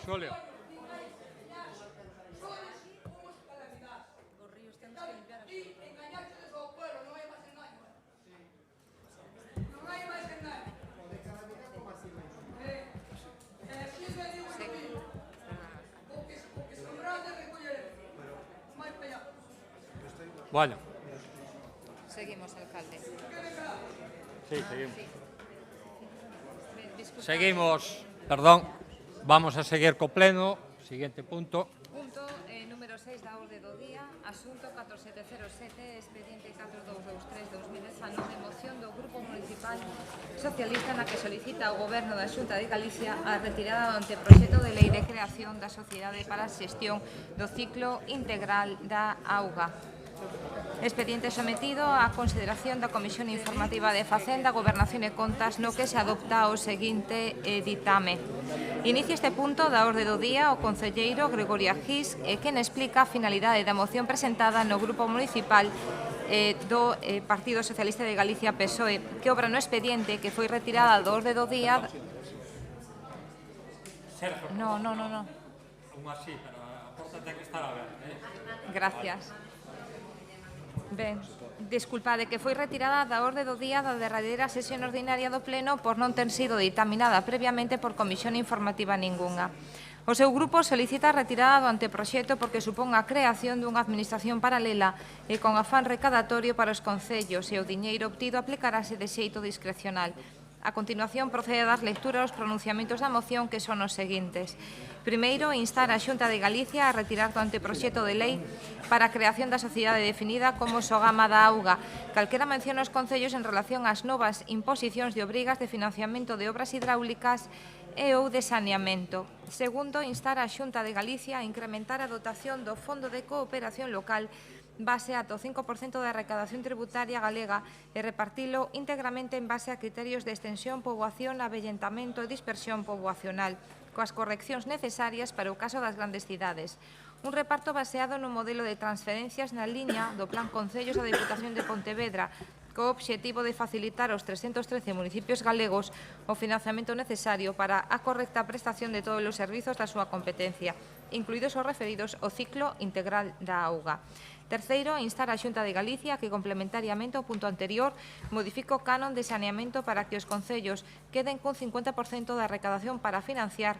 Xolio. Bueno. Seguimos, alcalde. Sí, seguimos. Disculpa. Seguimos, perdón, vamos a seguir co pleno. Siguiente punto. Punto número 6 da orde do día, asunto 4707, expediente 4223-2019, moción do Grupo Municipal Socialista na que solicita ao Goberno da Xunta de Galicia a retirada do anteproxecto de lei de creación da Sociedade para a Xestión do Ciclo Integral da Auga. Expediente sometido á consideración da Comisión Informativa de Facenda, Gobernación e Contas, no que se adopta o seguinte ditame. Inicia este punto da orde do día o concelleiro Gregorio Agís, quen explica a finalidade da moción presentada no Grupo Municipal do Partido Socialista de Galicia PSOE, que obra no expediente que foi retirada do orde do día. No. Un así, pero a porta ten que estar aberta. Gracias. Ben, disculpade, que foi retirada da orde do día da derradeira sesión ordinaria do Pleno por non ter sido ditaminada previamente por comisión informativa ningunha. O seu grupo solicita a retirada do anteproxecto porque supón a creación dunha administración paralela e con afán recadatorio para os concellos e o diñeiro obtido aplicarase de xeito discrecional. A continuación, procede a dar lectura aos pronunciamentos da moción, que son os seguintes. Primeiro, instar a Xunta de Galicia a retirar do anteproxecto de lei para a creación da sociedade definida como Sogama da Auga, calquera mención aos concellos en relación ás novas imposicións de obrigas de financiamento de obras hidráulicas e ou de saneamento. Segundo, instar a Xunta de Galicia a incrementar a dotación do Fondo de Cooperación Local base ata o 5% da recadación tributaria galega e repartilo íntegramente en base a criterios de extensión, poboación, avellentamento e dispersión poboacional, coas correccións necesarias para o caso das grandes cidades. Un reparto baseado no modelo de transferencias na liña do Plan Concellos da Deputación de Pontevedra, co obxectivo de facilitar aos 313 municipios galegos o financiamento necesario para a correcta prestación de todos os servizos da súa competencia, incluídos os referidos ao ciclo integral da auga. Terceiro, instar a Xunta de Galicia que, complementariamente ao punto anterior, modifique o canon de saneamento para que os concellos queden cun 50% da recadación para financiar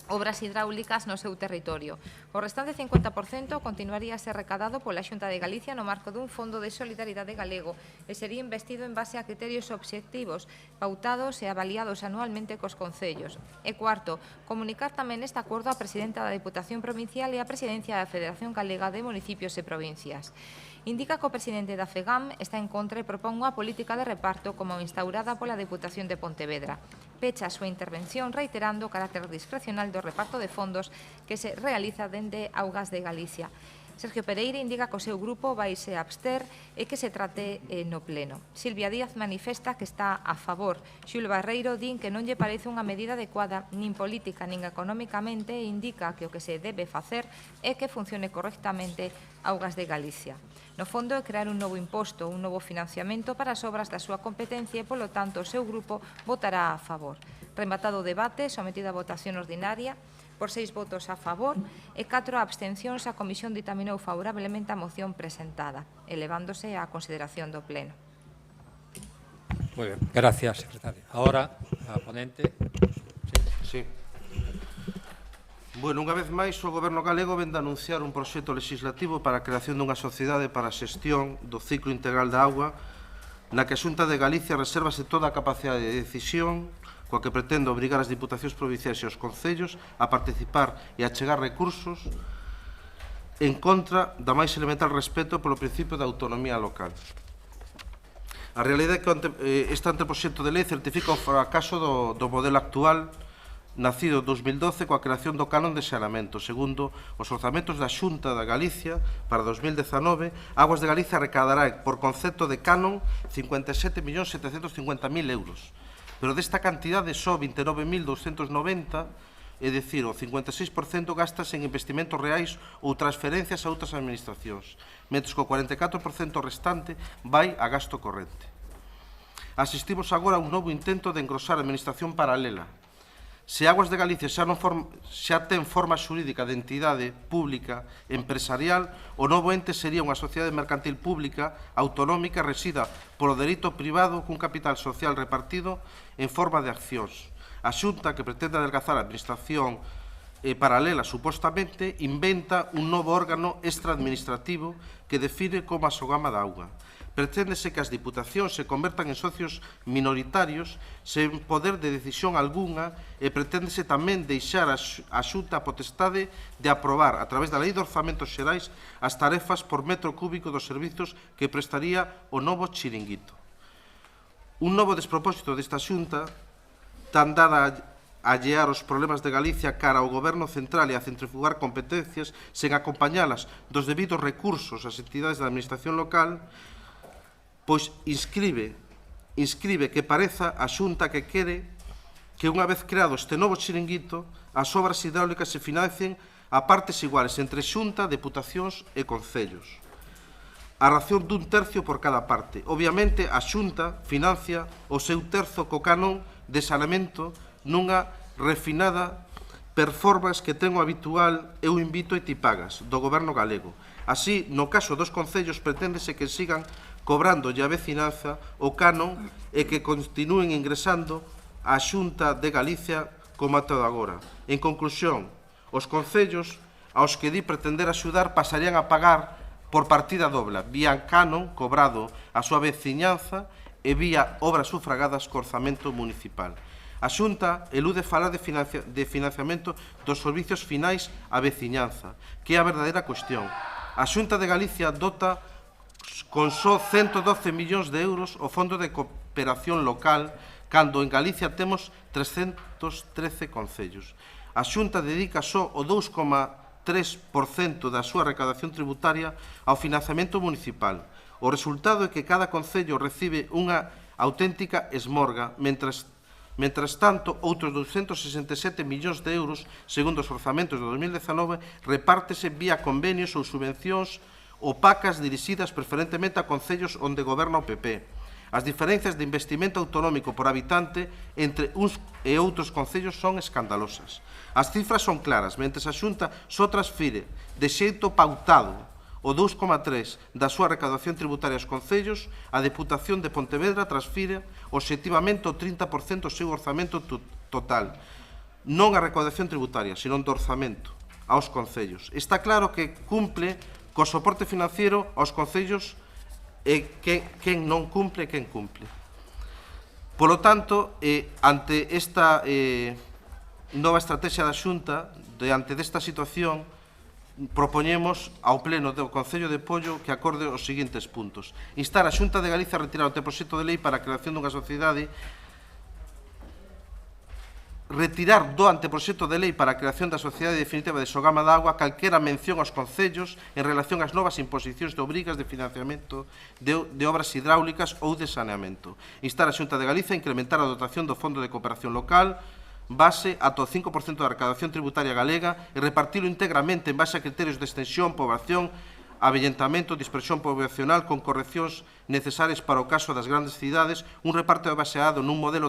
obras hidráulicas no seu territorio. O restante 50% continuaría a ser recadado pola Xunta de Galicia no marco dun Fondo de Solidaridade galego e sería investido en base a criterios obxectivos pautados e avaliados anualmente cos concellos. E cuarto, comunicar tamén este acordo á Presidenta da Deputación Provincial e á Presidencia da Federación Galega de Municipios e Provincias. Indica que o presidente da FEGAM está en contra e propón unha política de reparto como instaurada pola Deputación de Pontevedra. Pecha a súa intervención reiterando o carácter discrecional do reparto de fondos que se realiza dende Augas de Galicia. Sergio Pereira indica que o seu grupo vaise abster e que se trate no pleno. Silvia Díaz manifesta que está a favor. Xulio Barreiro din que non lle parece unha medida adecuada nin política nin económicamente e indica que o que se debe facer é que funcione correctamente Augas de Galicia. No fondo, é crear un novo imposto, un novo financiamento para as obras da súa competencia e, polo tanto, o seu grupo votará a favor. Rematado o debate, sometido a votación ordinaria, por 6 votos a favor e 4 abstencións, a Comisión ditaminou favorablemente a moción presentada, elevándose á consideración do Pleno. Muy bien, gracias, secretaria. Ahora, a ponente. Sí. Bueno, unha vez máis, o Goberno galego vén de anunciar un proxecto legislativo para a creación dunha sociedade para a xestión do ciclo integral da auga, na que a Xunta de Galicia resérvase toda a capacidade de decisión, coa que pretende obrigar as diputacións provinciais e os concellos a participar e a chegar recursos en contra da máis elemental respeto polo principio da autonomía local. A realidade é que este anteproxecto de lei certifica o fracaso do modelo actual nacido en 2012 coa creación do canon de saneamento. Segundo os orzamentos da Xunta da Galicia para 2019, Augas de Galicia recadará por concepto de canon 57.750.000 euros. Pero desta cantidade só 29.290, é dicir, o 56% gastas en investimentos reais ou transferencias a outras administracións, mentres que o 44% restante vai a gasto corrente. Asistimos agora a un novo intento de engrosar a administración paralela. Se Augas de Galicia xa ten forma xurídica de entidade pública empresarial, o novo ente sería unha sociedade mercantil pública autonómica resida polo dereito privado cun capital social repartido en forma de accións. A Xunta, que pretende adelgazar a administración paralela supostamente, inventa un novo órgano extraadministrativo que define como a Sogama da Auga. Preténdese que as diputacións se convertan en socios minoritarios sen poder de decisión algunha e preténdese tamén deixar a Xunta a potestade de aprobar a través da Lei de Orzamentos Xerais as tarefas por metro cúbico dos servizos que prestaría o novo chiringuito. Un novo despropósito desta Xunta, tan dada a allear os problemas de Galicia cara ao Goberno central e a centrifugar competencias sen acompañalas dos debidos recursos ás entidades da administración local, pois inscribe que pareza a Xunta que quere que, unha vez creado este novo chiringuito, as obras hidráulicas se financien a partes iguales entre Xunta, Deputacións e Concellos. A ración dun tercio por cada parte. Obviamente, a Xunta financia o seu terzo co canon de saneamento nunha refinada performance que ten o habitual eu invito e ti pagas do Goberno galego. Así, no caso dos concellos, preténdese que sigan cobrando a vecinanza o canon e que continúen ingresando á Xunta de Galicia como até agora. En conclusión, os concellos aos que di pretender axudar pasarían a pagar por partida doble, vía canon cobrado a súa veciñanza e vía obras sufragadas co orzamento municipal. A Xunta elude falar de financiamento dos servizos finais á veciñanza, que é a verdadeira cuestión. A Xunta de Galicia dota con só 112 millóns de euros o Fondo de Cooperación Local, cando en Galicia temos 313 concellos. A Xunta dedica só o 2,3% da súa recaudación tributaria ao financiamento municipal. O resultado é que cada concello recibe unha auténtica esmorga, Mentras tanto, outros 267 millóns de euros, segundo os orzamentos de 2019, repártese vía convenios ou subvencións opacas dirixidas preferentemente a concellos onde goberna o PP. As diferencias de investimento autonómico por habitante entre uns e outros concellos son escandalosas. As cifras son claras, mentres a Xunta só transfire de xeito pautado o 2,3% da súa recaudación tributaria aos concellos, a Deputación de Pontevedra transfire obxectivamente o 30% do seu orzamento total, non a recaudación tributaria, sino do orzamento aos concellos. Está claro que cumple co soporte financiero aos concellos e quen non cumple, quen cumple. Polo tanto, ante esta nova estrategia da Xunta, diante desta situación, propoñemos ao Pleno do Concello de Pollo que acorde os seguintes puntos. Instar a Xunta de Galicia a retirar o anteproxecto de lei para a creación dunha sociedade retirar do anteproxecto de lei para a creación da Sociedade Definitiva de Sogama da Agua calquera mención aos concellos en relación ás novas imposicións de obrigas de financiamento de obras hidráulicas ou de saneamento. Instar a Xunta de Galicia a incrementar a dotación do Fondo de Cooperación Local base ata o 5% da recaudación tributaria galega e repartilo íntegramente en base a criterios de extensión, poboación, avellentamento, dispersión poblacional con correccións necesarias para o caso das grandes cidades, un reparto baseado nun modelo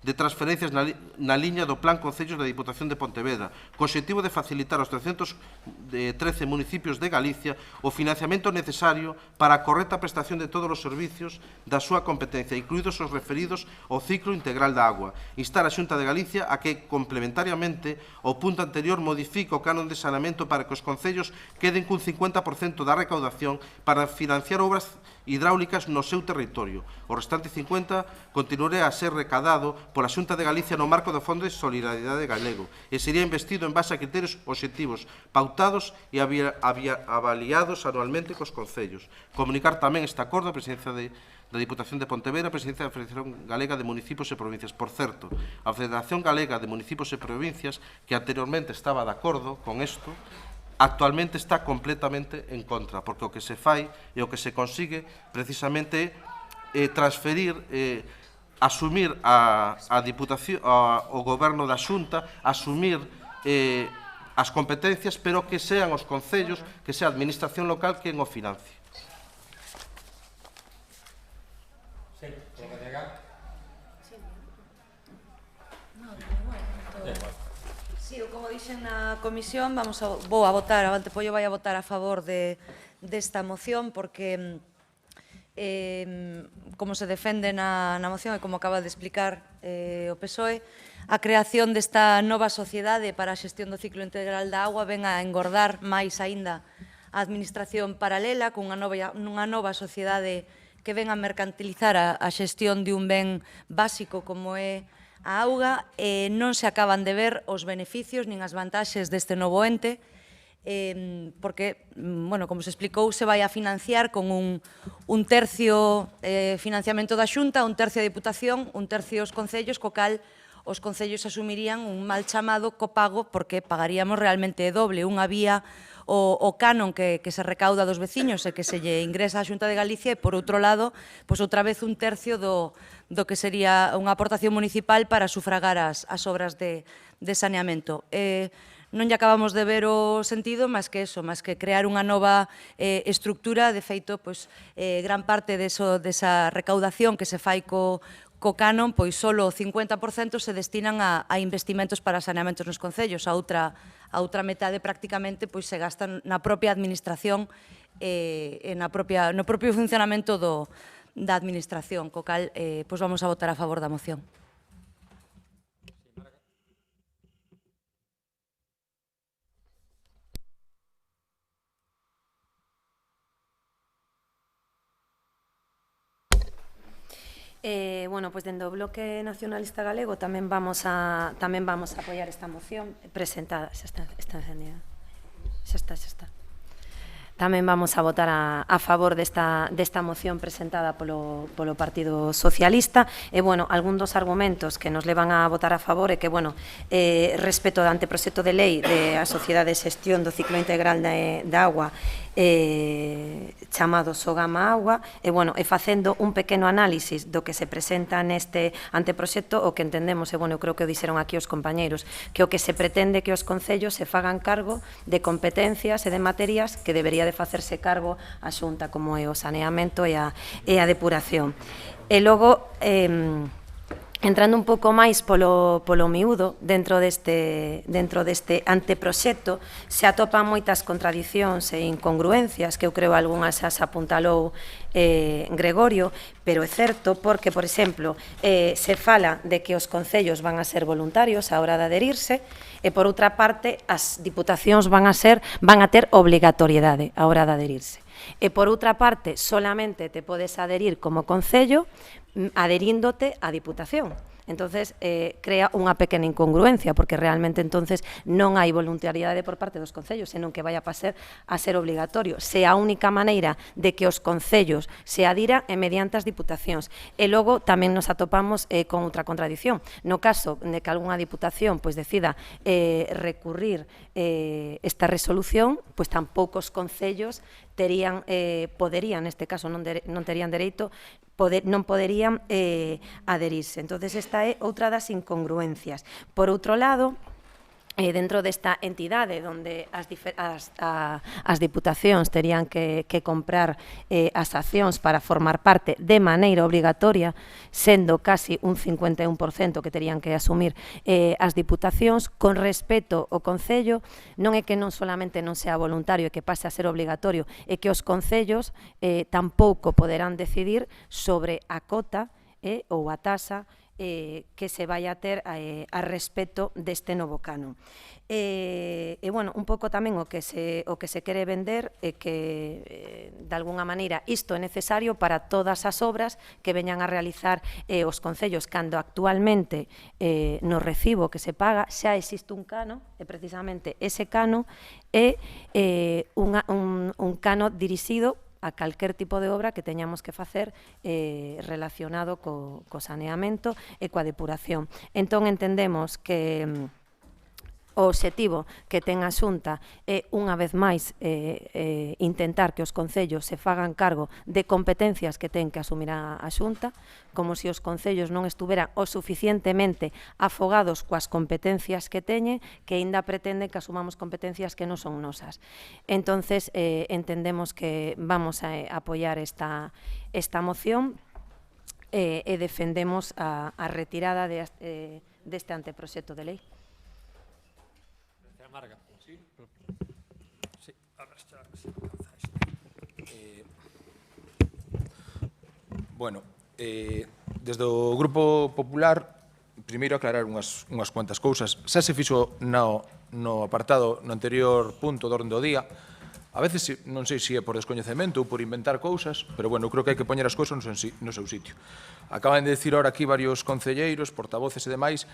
de transferencias na liña do Plan Concellos da Diputación de Pontevedra, co obxectivo de facilitar aos 313 municipios de Galicia o financiamento necesario para a correcta prestación de todos os servicios da súa competencia, incluídos os referidos ao ciclo integral da agua. Instar a Xunta de Galicia a que, complementariamente, o punto anterior modifique o canon de saneamento para que os concellos queden cun 50% da recaudación para financiar obras hidráulicas no seu territorio. O restante 50% continuará a ser recadado pola Xunta de Galicia no marco do Fondo de Solidaridade Galego e sería investido en base a criterios obxectivos pautados e avaliados anualmente cos concellos. Comunicar tamén este acordo a Presidencia da Diputación de Pontevedra, a Presidencia da Federación Galega de Municipios e Provincias. Por certo, a Federación Galega de Municipios e Provincias, que anteriormente estaba de acordo con isto, actualmente está completamente en contra, porque o que se fai e o que se consigue precisamente é transferir, asumir a Diputación, o Goberno da Xunta, asumir as competencias, pero que sean os concellos, que sea a administración local quen o financie. Sí, como dixen na comisión, vou a votar, a Antepollo vai a votar a favor desta moción, porque, como se defende na moción e como acaba de explicar o PSOE, a creación desta nova sociedade para a xestión do ciclo integral da agua ven a engordar máis aínda a administración paralela cunha nova sociedade que ven a mercantilizar a xestión de un ben básico como é a auga, non se acaban de ver os beneficios nin as vantaxes deste novo ente, porque, como se explicou, se vai a financiar con un tercio financiamento da Xunta, un tercio a Diputación, un tercio os concellos, co cal os concellos asumirían un mal chamado copago porque pagaríamos realmente doble. Unha vía o canon que se recauda dos veciños e que se lle ingresa á Xunta de Galicia e, por outro lado, outra vez un tercio do que sería unha aportación municipal para sufragar as obras de saneamento. Non lle acabamos de ver o sentido máis que crear unha nova estructura. De feito, gran parte desa recaudación que se fai co canon, solo o 50% se destinan a investimentos para saneamentos nos concellos. A outra metade prácticamente se gasta na propia administración e no propio funcionamento da administración, co cal vamos a votar a favor da moción. Bueno, pues dende o Bloque Nacionalista Galego tamén vamos a apoiar esta moción presentada. Xa está encendida. Xa está. Tamén vamos a votar a favor desta moción presentada polo Partido Socialista. E, bueno, algún dos argumentos que nos levan a votar a favor é que, bueno, respecto do anteproxecto de lei da Sociedade de Xestión do Ciclo Integral da Agua, chamado Sogama Agua, e, bueno, facendo un pequeno análisis do que se presenta neste anteproxecto, o que entendemos, e, bueno, eu creo que o dixeron aquí os compañeiros, que o que se pretende que os concellos se fagan cargo de competencias e de materias que debería de facerse cargo a Xunta, como é o saneamento e a depuración. E logo, entrando un pouco máis polo miúdo, dentro deste anteproxecto, se atopan moitas contradicións e incongruencias, que eu creo algunhas as apuntalou Gregorio, pero é certo porque, por exemplo, se fala de que os concellos van a ser voluntarios á hora de adherirse, e, por outra parte, as diputacións van a ter obrigatoriedade á hora de adherirse. E, por outra parte, solamente te podes adherir como concello adheríndote á diputación. Entonces, crea unha pequena incongruencia, porque realmente entonces non hai voluntariedade por parte dos concellos, senón que vai a pasar a ser obligatorio. Se a única maneira de que os concellos se adhiran é mediante as diputacións. E logo tamén nos atopamos con outra contradición. No caso de que algunha diputación decida recurrir esta resolución, pois tampouco os concellos poderían, neste caso non terían dereito, non poderían adherirse. Entonces, esta é outra das incongruencias. Por outro lado, dentro desta entidade onde as diputacións terían que comprar as accións para formar parte de maneira obrigatoria, sendo casi un 51% que terían que asumir as diputacións, con respecto ao Concello, non é que non solamente non sea voluntario e que pase a ser obligatorio, é que os concellos tampouco poderán decidir sobre a cota ou a taxa que se vai a ter a respecto deste novo canon. E, bueno, un pouco tamén o que se quere vender é que, de alguna maneira, isto é necesario para todas as obras que veñan a realizar os concellos, cando actualmente no recibo que se paga xa existe un cano, e precisamente ese cano é un cano dirixido a calquer tipo de obra que teñamos que facer relacionado co saneamento e coa depuración. Entón, entendemos que o obxectivo que ten a Xunta é, unha vez máis, intentar que os concellos se fagan cargo de competencias que ten que asumir a Xunta, como se os concellos non estuveran o suficientemente afogados coas competencias que teñen, que aínda pretenden que asumamos competencias que non son nosas. Entonces, entendemos que vamos a apoiar esta moción e defendemos a retirada deste anteproxecto de lei. Marga. Sí. Sí. Ahora está. Bueno, desde o Grupo Popular, primeiro aclarar unhas cuantas cousas. Xa se fixo no apartado, no anterior punto do orden do día. A veces, non sei se é por descoñecemento ou por inventar cousas, pero, bueno, creo que hai que poñer as cousas no seu sitio. Acaban de decir ahora aquí varios concelleiros, portavoces e demais,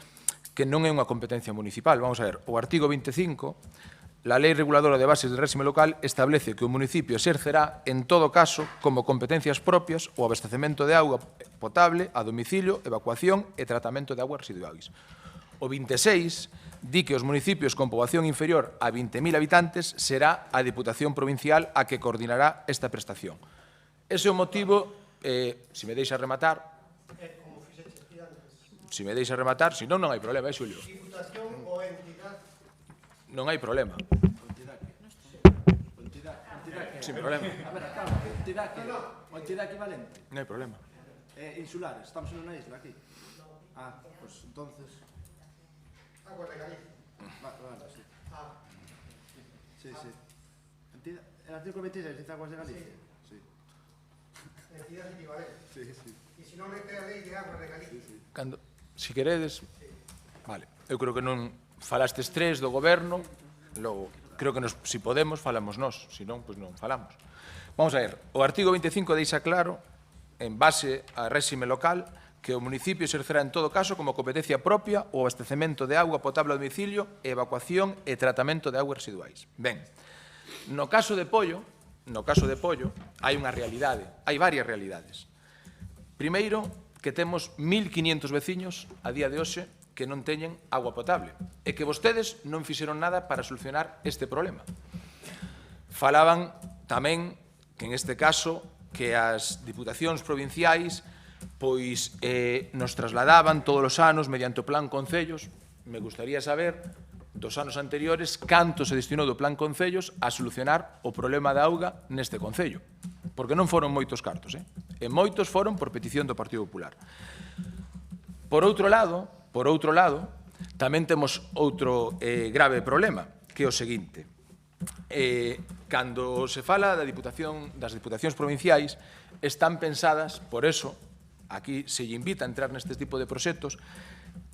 que non é unha competencia municipal. Vamos a ver, o artigo 25, la Lei Reguladora de Bases del Réxime Local establece que o municipio exercerá, en todo caso, como competencias propias o abastecemento de auga potable a domicilio, evacuación e tratamento de aguas residuais. O 26 di que os municipios con poboación inferior a 20.000 habitantes será a Diputación Provincial a que coordinará esta prestación. Ese é o motivo, se me deixa rematar, se non, non hai problema, Xulio? Diputación ou entidade? Non hai problema. Sin problema. A ver, calma, entidade equivalente. Non hai problema. Insulares, estamos en unha isla aquí. Pues entonces... Agua de Galicia. Vale, sí. Sí. El artículo 26 dice aguas de Galicia. Sí. Entidade equivalente. Sí. E se non mete a lei de agua de Galicia? Cando, se queredes, vale, eu creo que non falastes tres do goberno, logo, creo que se podemos, falamos nós, se non, pois non falamos. Vamos a ver, o artigo 25 deixa claro en base ao réxime local, que o municipio exercerá en todo caso como competencia propia o abastecemento de auga potable a domicilio, evacuación e tratamento de augas residuais. Ben, no caso de Pollo, hai unha realidade, hai varias realidades. Primeiro, que temos 1.500 veciños a día de hoxe que non teñen agua potable e que vostedes non fixeron nada para solucionar este problema. Falaban tamén que en este caso que as diputacións provinciais pois nos trasladaban todos os anos mediante o plan concellos. Me gustaría saber dos anos anteriores canto se destinou do plan concellos a solucionar o problema da auga neste concello, porque non foron moitos cartos, e moitos foron por petición do Partido Popular. Por outro lado, tamén temos outro grave problema, que é o seguinte. Cando se fala das diputacións provinciais, están pensadas, por eso, aquí se lle invita a entrar neste tipo de proxectos,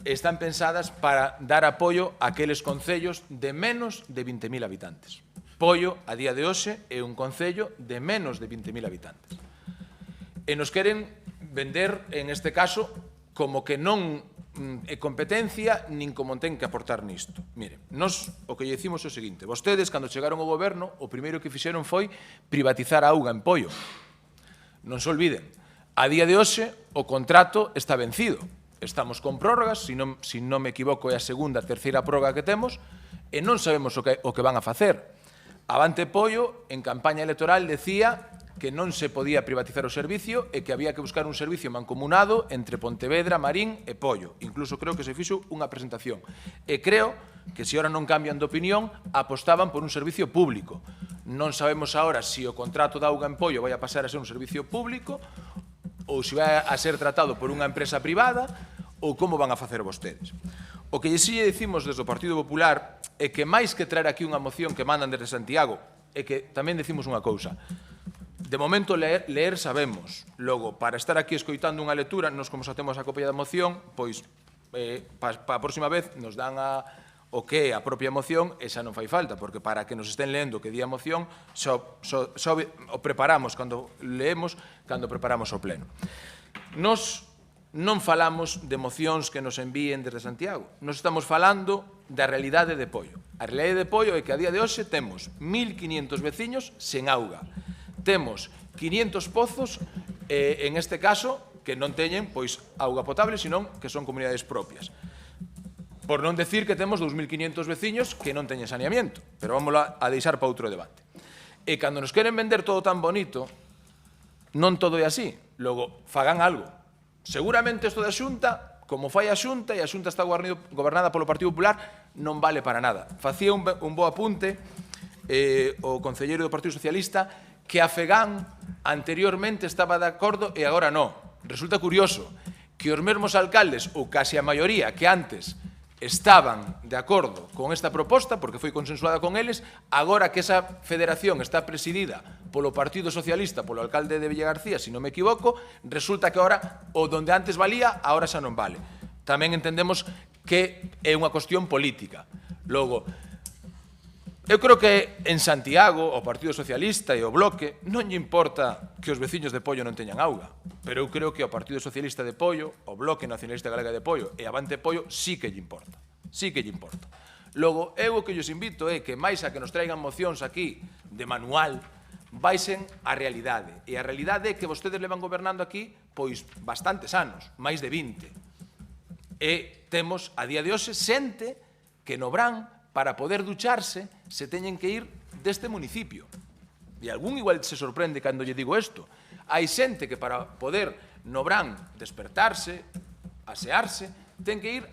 están pensadas para dar apoio a aqueles concellos de menos de 20.000 habitantes. Pollo, a día de hoxe, é un concello de menos de 20.000 habitantes. E nos queren vender, en este caso, como que non é competencia nin como ten que aportar nisto. Mire, nos o que lle dicimos é o seguinte: vostedes, cando chegaron ao goberno, o primeiro que fixeron foi privatizar a auga en Pollo. Non se olviden, a día de hoxe o contrato está vencido. Estamos con prórrogas, se non me equivoco é a segunda, terceira prórroga que temos, e non sabemos o que van a facer. Avante Pollo, en campaña electoral, decía que non se podía privatizar o servicio e que había que buscar un servicio mancomunado entre Pontevedra, Marín e Pollo. Incluso creo que se fixo unha presentación. E creo que, se ahora non cambian de opinión, apostaban por un servicio público. Non sabemos agora se o contrato de auga en Pollo vai a pasar a ser un servicio público ou se vai a ser tratado por unha empresa privada ou como van a facer vostedes. O que si lle dicimos desde o Partido Popular é que máis que traer aquí unha moción que mandan desde Santiago, é que tamén decimos unha cousa. De momento leer sabemos. Logo, para estar aquí escoitando unha lectura, nos como xa temos a copia da moción, pois para a próxima vez nos dan o que é a propia moción e xa non fai falta, porque para que nos estén lendo que di a moción, só o preparamos cando leemos, cando preparamos o pleno. Nos non falamos de mocións que nos envíen desde Santiago. Nos estamos falando da realidade de Pollo. A realidade de Pollo é que a día de hoxe temos 1.500 veciños sen auga. Temos 500 pozos, en este caso, que non teñen pois auga potable, senón que son comunidades propias. Por non decir que temos 2.500 veciños que non teñen saneamiento, pero vamos a deixar para outro debate. E cando nos queren vender todo tan bonito, non todo é así. Logo, fagan algo. Seguramente isto da Xunta, como fai a Xunta, e a Xunta está gobernada polo Partido Popular, non vale para nada. Facía un bo apunte o concelleiro do Partido Socialista que a FEGAN anteriormente estaba de acordo e agora non. Resulta curioso que os mesmos alcaldes, ou case a maioría, que antes estaban de acordo con esta proposta, porque foi consensuada con eles, agora que esa federación está presidida polo Partido Socialista, polo alcalde de Villagarcía, se non me equivoco, resulta que agora, o donde antes valía, agora xa non vale. Tamén entendemos que é unha cuestión política. Logo, eu creo que en Santiago o Partido Socialista e o Bloque non lle importa que os veciños de Pollo non teñan auga, pero eu creo que o Partido Socialista de Pollo, o Bloque Nacionalista Galega de Pollo e Avante Pollo sí que lle importa. Sí que lle importa. Logo, eu o que lles invito é que máis a que nos traigan mocións aquí de manual, vaisen a realidade. E a realidade é que vostedes levan gobernando aquí pois bastantes anos, máis de 20. E temos a día de hoxe xente que no Brán, para poder ducharse, se teñen que ir deste municipio. E algún igual se sorprende cando lle digo isto. Hai xente que para poder no Brán despertarse, asearse, ten que ir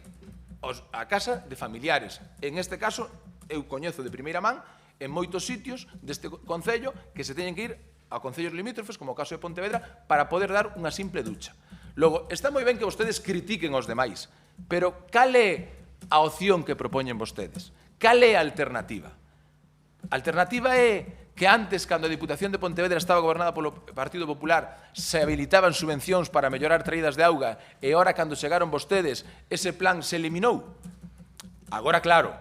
a casa de familiares. En este caso, eu coñezo de primeira man en moitos sitios deste concello que se teñen que ir a concellos limítrofes, como o caso de Pontevedra, para poder dar unha simple ducha. Logo, está moi ben que vostedes critiquen aos demais, pero cal é a opción que propoñen vostedes? Cal é a alternativa? A alternativa é que antes, cando a Diputación de Pontevedra estaba gobernada polo Partido Popular, se habilitaban subvencións para mellorar traídas de auga e ahora, cando chegaron vostedes, ese plan se eliminou. Agora, claro,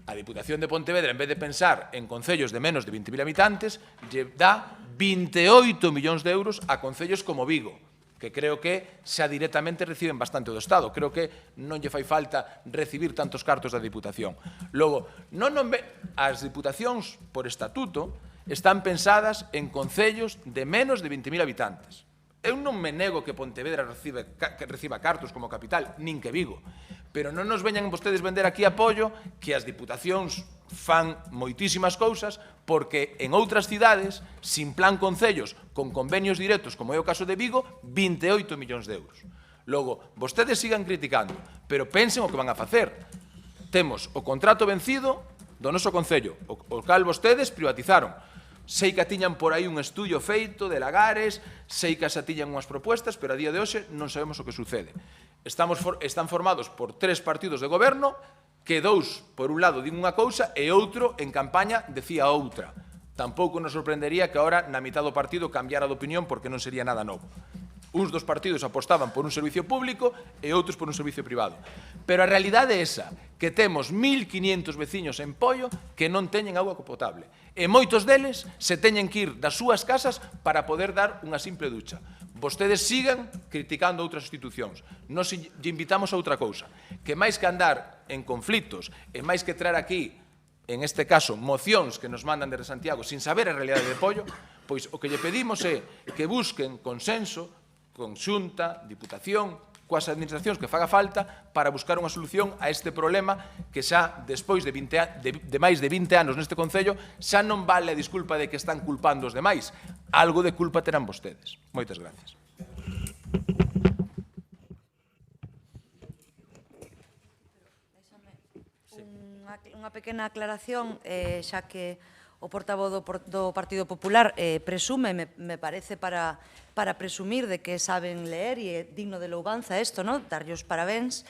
a Diputación de Pontevedra, en vez de pensar en concellos de menos de 20.000 habitantes, lle dá 28 millóns de euros a concellos como Vigo, que creo que xa directamente reciben bastante do Estado. Creo que non lle fai falta recibir tantos cartos da Diputación. Logo, as Diputacións, por estatuto, están pensadas en concellos de menos de 20.000 habitantes. Eu non me nego que Pontevedra reciba cartos como capital, nin que Vigo, pero non nos veñan vostedes vender aquí apoio que as Diputacións fan moitísimas cousas porque en outras cidades, sin plan concellos, con convenios directos, como é o caso de Vigo, 28 millóns de euros. Logo, vostedes sigan criticando, pero pensen o que van a facer. Temos o contrato vencido do noso concello, o cal vostedes privatizaron. Sei que tiñan por aí un estudio feito de Lagares, sei que xa tiñan unhas propuestas, pero a día de hoxe non sabemos o que sucede. Están formados por 3 partidos de goberno, que 2, por un lado, din unha cousa e outro, en campaña, decía outra. Tampouco nos sorprendería que ahora, na mitad do partido, cambiara de opinión porque non sería nada novo. Uns dos partidos apostaban por un servicio público e outros por un servicio privado. Pero a realidade é esa, que temos 1.500 veciños en Poio que non teñen auga potable. E moitos deles se teñen que ir das súas casas para poder dar unha simple ducha. Vostedes sigan criticando outras institucións. Nos lle invitamos a outra cousa, que máis que andar en conflitos e máis que traer aquí, en este caso, mocións que nos mandan desde Santiago sin saber a realidade de Poio, pois o que lle pedimos é que busquen consenso con Xunta, Diputación, coas administracións que faga falta para buscar unha solución a este problema que xa, despois de máis de 20 anos neste Concello, xa non vale a disculpa de que están culpando os demais. Algo de culpa terán vostedes. Moitas gracias. Unha pequena aclaración, xa que o portavoz do Partido Popular presume, me parece, para presumir de que saben ler, e é digno de louvanza isto, darlle os parabéns,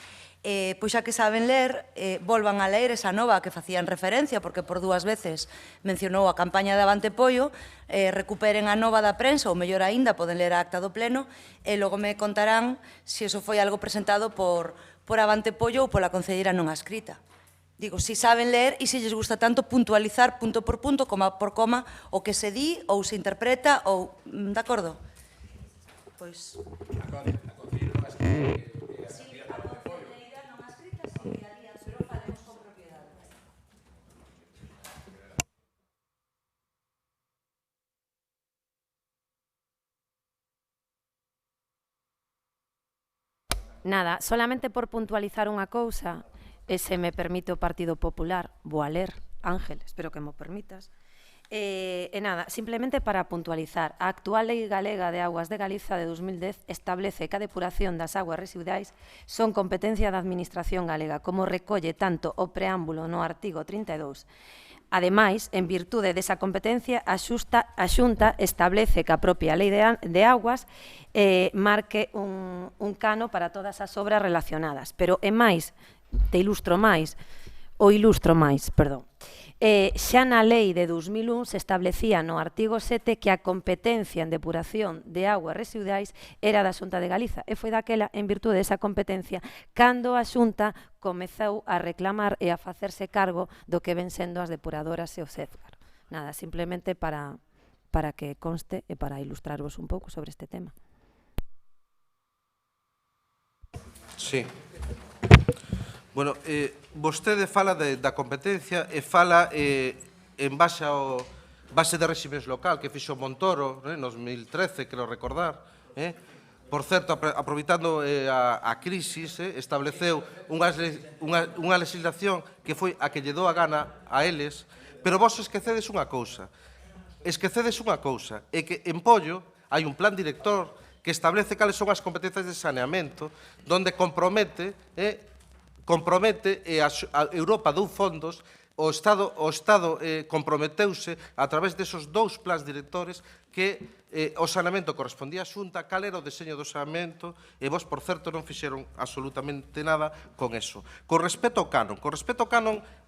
pois xa que saben ler, volvan a ler esa nova que facían referencia, porque por 2 veces mencionou a campaña de Avante Poio, recuperen a nova da prensa, ou mellor aínda, poden ler a acta do pleno, e logo me contarán se iso foi algo presentado por Avante Poio ou pola concelleira non adscrita. Digo, si saben ler e se lles gusta tanto puntualizar punto por punto, coma por coma, o que se di ou se interpreta ou... De acordo? Pois... Nada, solamente por puntualizar unha cousa, e se me permite o Partido Popular, vou a ler, Ángel, espero que me permitas. E nada, simplemente para puntualizar, a actual Lei Galega de Augas de Galiza de 2010 establece que a depuración das augas residuais son competencia da Administración galega, como recolle tanto o preámbulo no artigo 32. Ademais, en virtude desa competencia, a Xunta establece que a propia Lei de Augas marque un cano para todas as obras relacionadas. Pero, é máis, ilustro máis, xa na Lei de 2001 se establecía no artigo 7 que a competencia en depuración de augas residuais era da Xunta de Galiza, e foi daquela, en virtude desa competencia, cando a Xunta comezou a reclamar e a facerse cargo do que ven sendo as depuradoras e o Cefgar. Nada, simplemente para que conste e para ilustrarvos un pouco sobre este tema. Sí. Bueno, vostede fala da competencia e fala en base de réximes local que fixo Montoro en 2013, quero recordar. Por certo, aproveitando a crisis, estableceu unha legislación que foi a que lle dou a gana a eles, pero vos esquecedes unha cousa. É que en Pollo hai un plan director que establece cales son as competencias de saneamento, donde compromete e a Europa dou fondos, o Estado comprometeuse a través desos 2 plans directores que o saneamento correspondía a Xunta, cal era o deseño do saneamento, e vos, por certo, non fixeron absolutamente nada con eso. Con respecto ao canon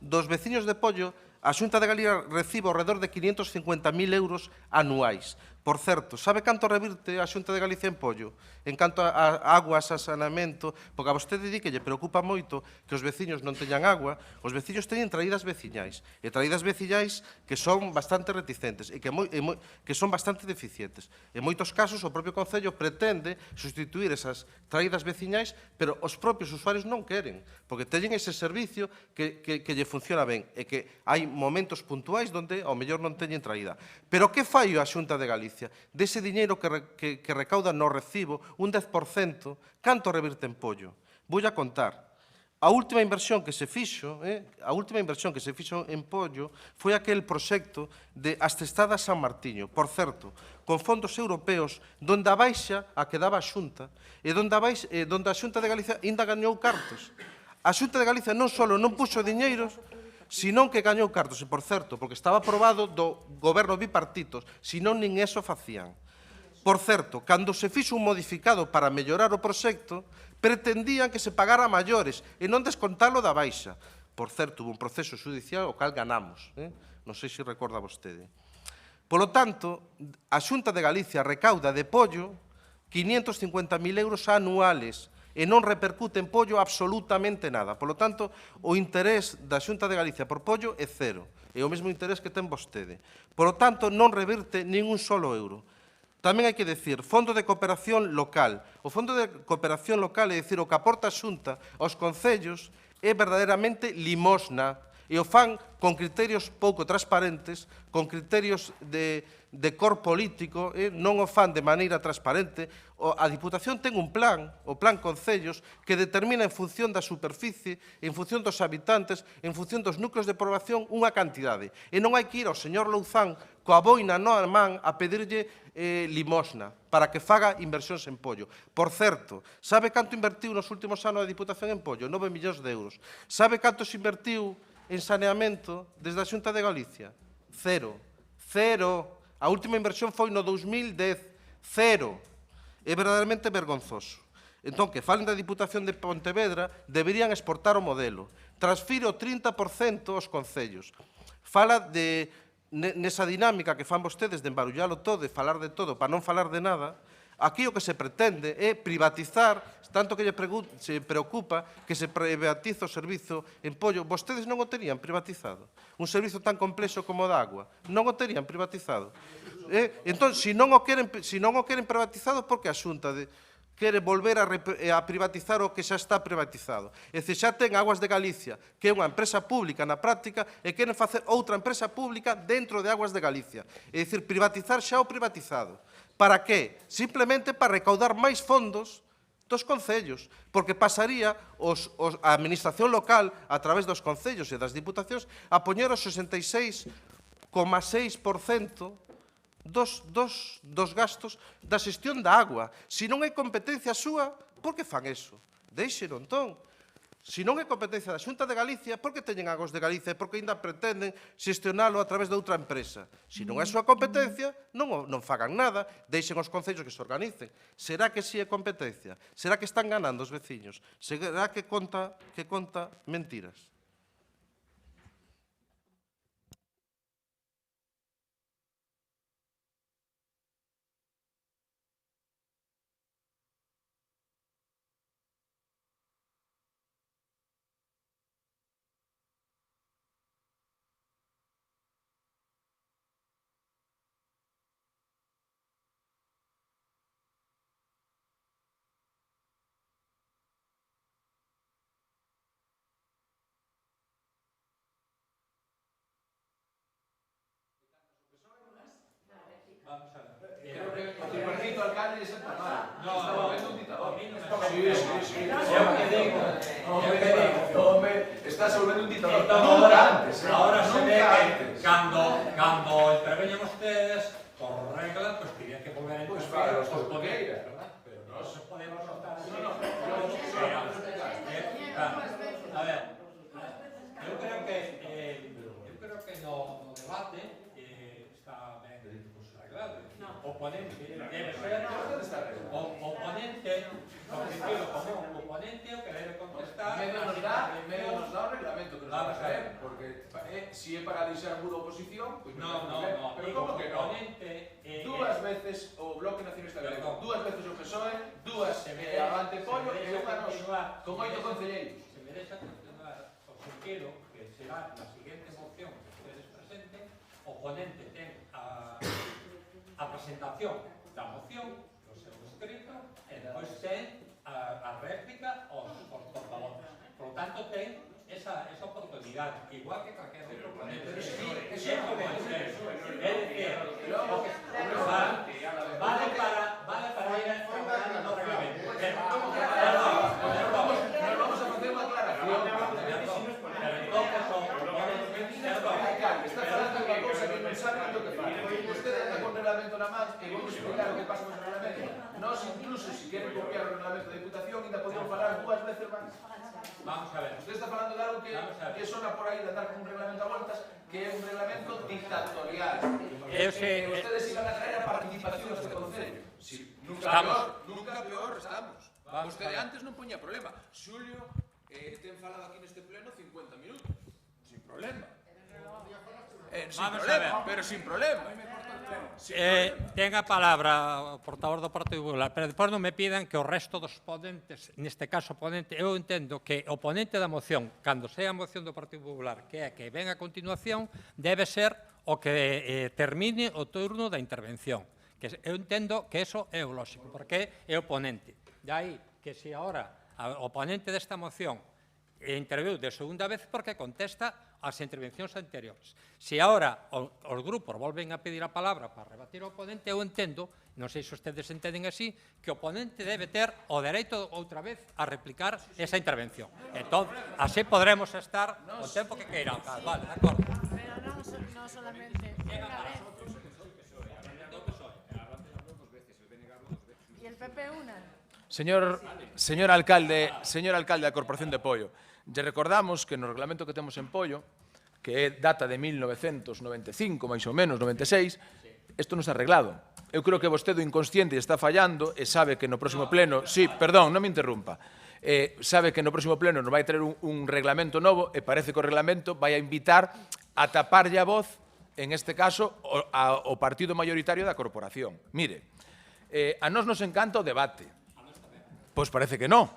dos veciños de Pollo, a Xunta de Galicia recibe ao redor de 550.000 euros anuais. Por certo, sabe canto revirte a Xunta de Galicia en Pollo? En canto a aguas, a saneamento, porque a vostede di que lle preocupa moito que os veciños non teñan agua, os veciños teñen traídas veciñais, e traídas veciñais que son bastante reticentes e que son bastante deficientes. En moitos casos, o propio Concello pretende sustituir esas traídas veciñais, pero os propios usuarios non queren, porque teñen ese servicio que lle funciona ben e que hai momentos puntuais onde ao mellor non teñen traída. Pero que fai a Xunta de Galicia? Dese diñeiro que recauda no recibo, un 10%, canto revirte en Pollo? Vou a contar. A última inversión que se fixo en Pollo foi aquel proxecto de As Testadas San Martiño, por certo, con fondos europeos, donde a baixa a que daba a Xunta, e donde a Xunta de Galicia ainda gañou cartos. A Xunta de Galicia non só non puxo diñeiros, senón que gañou cartos, e por certo, porque estaba aprobado do goberno bipartitos, senón nin eso facían. Por certo, cando se fixo un modificado para mellorar o proxecto, pretendían que se pagara a maiores e non descontalo da baixa. Por certo, hubo un proceso judicial o cal ganamos, non sei se recorda vostede. Polo tanto, a Xunta de Galicia recauda de Pollo 550.000 euros anuales, e non repercute en Pollo absolutamente nada. Por lo tanto, o interés da Xunta de Galicia por Pollo é cero. É o mesmo interés que ten vostede. Por lo tanto, non reverte nin un solo euro. Tamén hai que decir, Fondo de Cooperación Local. O Fondo de Cooperación Local, é dicir, o que aporta a Xunta aos concellos, é verdadeiramente limosna, e o fan con criterios pouco transparentes, con criterios de cor político, non o fan de maneira transparente. A Diputación ten un plan, o Plan Concellos, que determina en función da superficie, en función dos habitantes, en función dos núcleos de población, unha cantidade. E non hai que ir ao señor Louzán coa boina na man a pedirlle limosna para que faga inversións en Pollo. Por certo, sabe canto invertiu nos últimos anos a Diputación en Pollo? 9 millóns de euros. Sabe canto se invertiu en saneamento desde a Xunta de Galicia? Cero. A última inversión foi no 2010. Cero. É verdadeiramente vergonzoso. Entón, que falen da Diputación de Pontevedra, deberían exportar o modelo. Transfire o 30% aos concellos. Fala nesa dinámica que fan vostedes de embarullalo todo e falar de todo para non falar de nada. Aquí o que se pretende é privatizar, tanto que se preocupa que se privatiza o servizo en Pollo. Vostedes non o terían privatizado. Un servizo tan complexo como o da agua. Non o terían privatizado. Entón, se non o queren privatizado, por que a Xunta quere volver a privatizar o que xa está privatizado? É dicir, xa ten Aguas de Galicia, que é unha empresa pública na práctica, e queren facer outra empresa pública dentro de Aguas de Galicia. É dicir, privatizar xa o privatizado. Para que? Simplemente para recaudar máis fondos dos concellos, porque pasaría a administración local, a través dos concellos e das diputacións, a poñer o 66,6% dos gastos da xestión da agua. Se non é competencia súa, por que fan eso? Deixen, entón. Se non é competencia da Xunta de Galicia, por que teñen Aguas de Galicia e por que ainda pretenden xestionalo a través de outra empresa? Se non é súa competencia, non fagan nada, deixen os concellos que se organicen. Será que si é competencia? Será que están ganando os veciños? Será que conta mentiras? Tripartito alcalde de Santa Mar. Estaba vendo un ditador. Estás volvendo un ditador. Nunca antes. Ahora se ve que cando interveñen ustedes, por regla, pues tenían que volver a intervenir los poderes, ¿verdad? Pero no se podemos estar así. A ver, yo creo que no debate está ben arreglado. O ponente debe ser o ponente, como o que debe contestar Primeiro nos dá o reglamento que nos Vamos a ver. porque si é para deixar muda oposición, pois No. pero como que non? Dúas veces o Bloque Nacionalista Galego, dúas veces o PSOE, dúas Avante Pollo e unha nos, con 8 concelleiros. Se me deixa continuar, o sugiero que será na seguinte moción que ustedes presenten, o ponente ten a presentación da moción, o seu escrito, e depois ten a réplica aos portavoces. Por lo tanto, ten esa oportunidade, igual que calquer outro ponente. Vale para ir no reglamento. Nos vamos a facer unha aclaración. Pero entonces, Está falando unha cousa que non sabe o que fala. Vostede anda con reglamento na man e vamos explicar o que pasa con o reglamento. Nós, incluso, se queren copiar o reglamento da Diputación, ainda podemos falar dúas veces máis. vamos a ver. Usted está falando de algo que sona por aí de andar con un reglamento a vueltas, que é un reglamento dictatorial. Ustedes iban a traer a participación a este Concello. Nunca peor estamos. Vostede antes non poñía problema. Xulio ten falado aquí neste pleno 50 minutos. Sin problema. Pero sin problema. Ten a palabra o portavoz do Partido Popular, pero depois non me pidan que o resto dos ponentes, neste caso ponente, eu entendo que o ponente da moción, cando sea a moción do Partido Popular, que é que ven a continuación, debe ser o que termine o turno da intervención. Que eu entendo que eso é o lógico, porque é o ponente. De aí que se agora o ponente desta moción interviu de segunda vez porque contesta as intervencións anteriores. Se agora os grupos volven a pedir a palabra para rebatir o ponente, eu entendo, non sei se ustedes entenden así, que o ponente debe ter o dereito outra vez a replicar esa intervención. Entón, así podremos estar o tempo que queiramos. Vale, de acordo. Pero non solamente unha vez. E el PP una. Señor alcalde da Corporación de Pollo, lle recordamos que no reglamento que temos en Pollo, que data de 1995, máis ou menos, 96, isto non está arreglado. Eu creo que vostede inconsciente está fallando e sabe que no próximo pleno... Sí, perdón, non me interrumpa. Sabe que no próximo pleno nos vai traer un reglamento novo e parece que o reglamento vai a invitar a taparlle a voz, en este caso, ao partido mayoritario da corporación. Mire, a nós nos encanta o debate. Pois parece que non.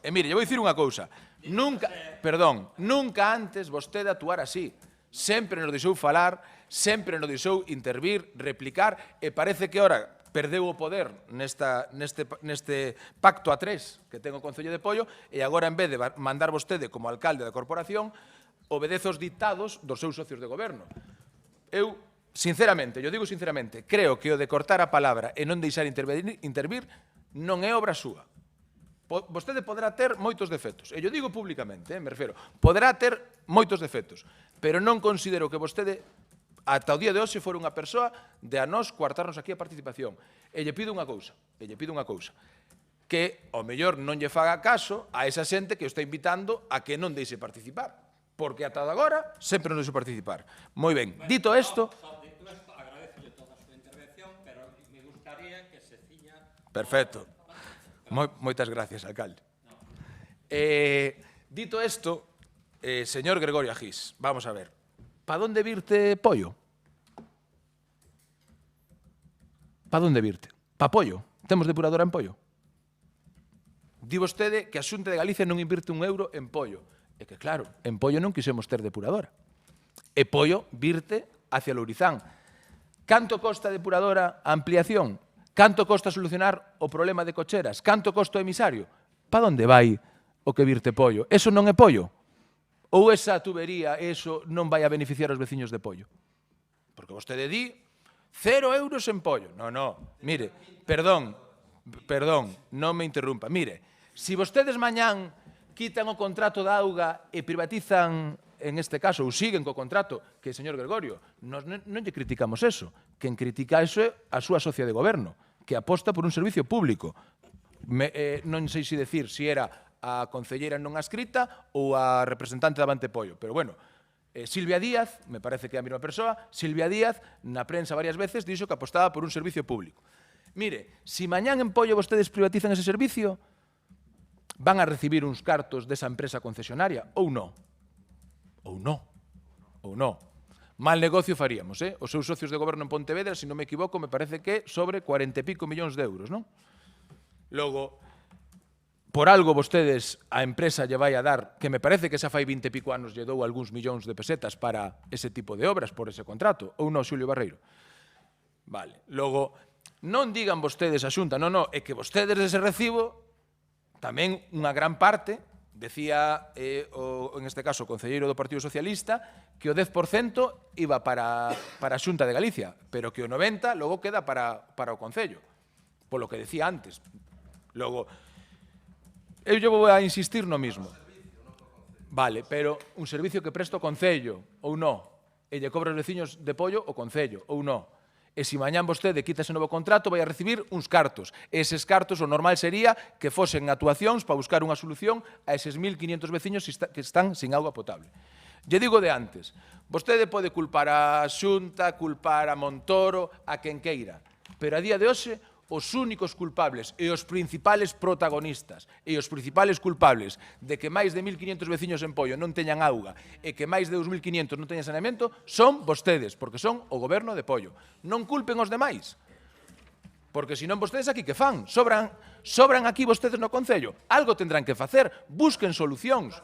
E mire, eu vou dicir unha cousa. Nunca antes vostede actuar así. Sempre nos deixou falar, sempre nos deixou intervir, replicar, e parece que ora perdeu o poder neste pacto a tres que ten o Concello de Pollo, e agora, en vez de mandar vostede como alcalde da corporación, obedece os dictados dos seus socios de goberno. Eu, sinceramente, creo que o de cortar a palabra e non deixar intervir non é obra súa. Vostede poderá ter moitos defectos, e yo digo públicamente, me refiro, poderá ter moitos defectos, pero non considero que vostede, ata o día de hoxe, fora unha persoa de a nós coartarnos aquí a participación. E lle pido unha cousa, que ao mellor non lle faga caso a esa xente que o está invitando a que non deixe participar, porque ata agora sempre non deixe participar. Moi ben, dito isto... Agradecele toda a súa intervención, pero me gustaría que se ciña... Perfecto. Moitas gracias, alcalde. Dito isto, señor Gregorio Agís, vamos a ver, pa donde virte Pollo? Pa donde virte? Pa Pollo? Temos depuradora en Pollo? Di vostede que a Xunta de Galicia non invirte un euro en Pollo. E que, claro, en Pollo non quisemos ter depuradora. E Pollo virte hacia Lourizán. Canto costa a depuradora a ampliación? Canto costa solucionar o problema de cocheras? Canto costa o emisario? Pa onde vai o que virte Pollo? Eso non é Pollo? Ou esa tubería, eso non vai a beneficiar os veciños de Pollo? Porque vostede di 0 euros en Pollo. No, mire, perdón, non me interrumpa. Mire, se vostedes mañán quitan o contrato da auga e privatizan, en este caso, ou siguen co contrato, que, señor Gregorio, non lle criticamos eso. Quen critica eso é a súa socia de goberno, que aposta por un servicio público. Non sei se decir se era a concelleira non adscrita ou a representante da Avante Pollo, pero bueno, Silvia Díaz, me parece que é a mesma persoa, Silvia Díaz, na prensa varias veces, dixo que apostaba por un servicio público. Mire, se mañán en Pollo vostedes privatizan ese servicio, van a recibir uns cartos desa empresa concesionaria ou non? Ou non? Ou non? Mal negocio faríamos, Os seus socios de goberno en Pontevedra, se non me equivoco, me parece que sobre 40 e pico millóns de euros, non? Logo, por algo vostedes a empresa lle vai a dar, que me parece que xa fai 20 e pico anos lle dou algúns millóns de pesetas para ese tipo de obras, por ese contrato, ou non, Xulio Barreiro? Vale, logo, non digan vostedes a Xunta, non, é que vostedes dese recibo, tamén unha gran parte, decía, en este caso, o concelleiro do Partido Socialista, que o 10% iba para a Xunta de Galicia, pero que o 90% logo queda para o Concello, polo que decía antes. Logo, eu vou a insistir no mismo. Vale, pero un servicio que presta o Concello, ou non, e lle cobra os veciños de Pollo o Concello, ou non. E se mañán vostede quita ese novo contrato, vai a recibir uns cartos. Eses cartos, o normal sería que fosen actuacións para buscar unha solución a eses 1.500 veciños que están sin auga potable. Lle digo de antes, vostede pode culpar a Xunta, culpar a Montoro, a quen queira, pero a día de hoxe, os únicos culpables e os principales protagonistas e os principales culpables de que máis de 1.500 veciños en Pollo non teñan auga e que máis de 2.500 non teñan saneamento son vostedes, porque son o goberno de Pollo. Non culpen os demais, porque senón vostedes aquí que fan? Sobran aquí vostedes no Concello? Algo tendrán que facer, busquen solucións.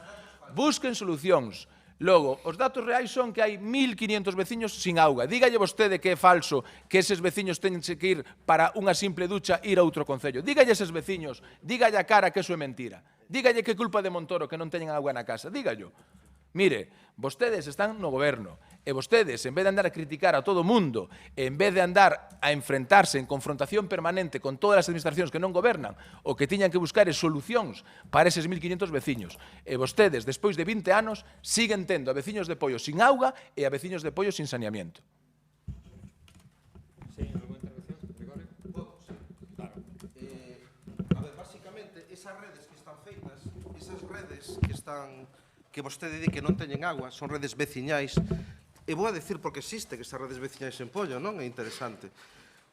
Logo, os datos reais son que hai 1.500 veciños sin auga. Dígalle vostede que é falso que eses veciños teñen que ir para unha simple ducha ir a outro concello. Dígalle a eses veciños, dígalle a cara que eso é mentira. Dígalle que é culpa de Montoro que non teñen auga na casa. Dígallo. Mire, vostedes están no goberno e vostedes, en vez de andar a criticar a todo o mundo, en vez de andar a enfrentarse en confrontación permanente con todas as administracións que non gobernan, o que tiñan que buscar é solucións para eses 1.500 veciños. E vostedes, despois de 20 anos, siguen tendo a veciños de Pollo sin auga e a veciños de Pollo sin saneamiento. A ver, basicamente, esas redes que están feitas, esas redes que vostede di que non teñen agua, son redes veciñais, e vou a decir porque existe que esas redes veciñais en Pollo, non? É interesante.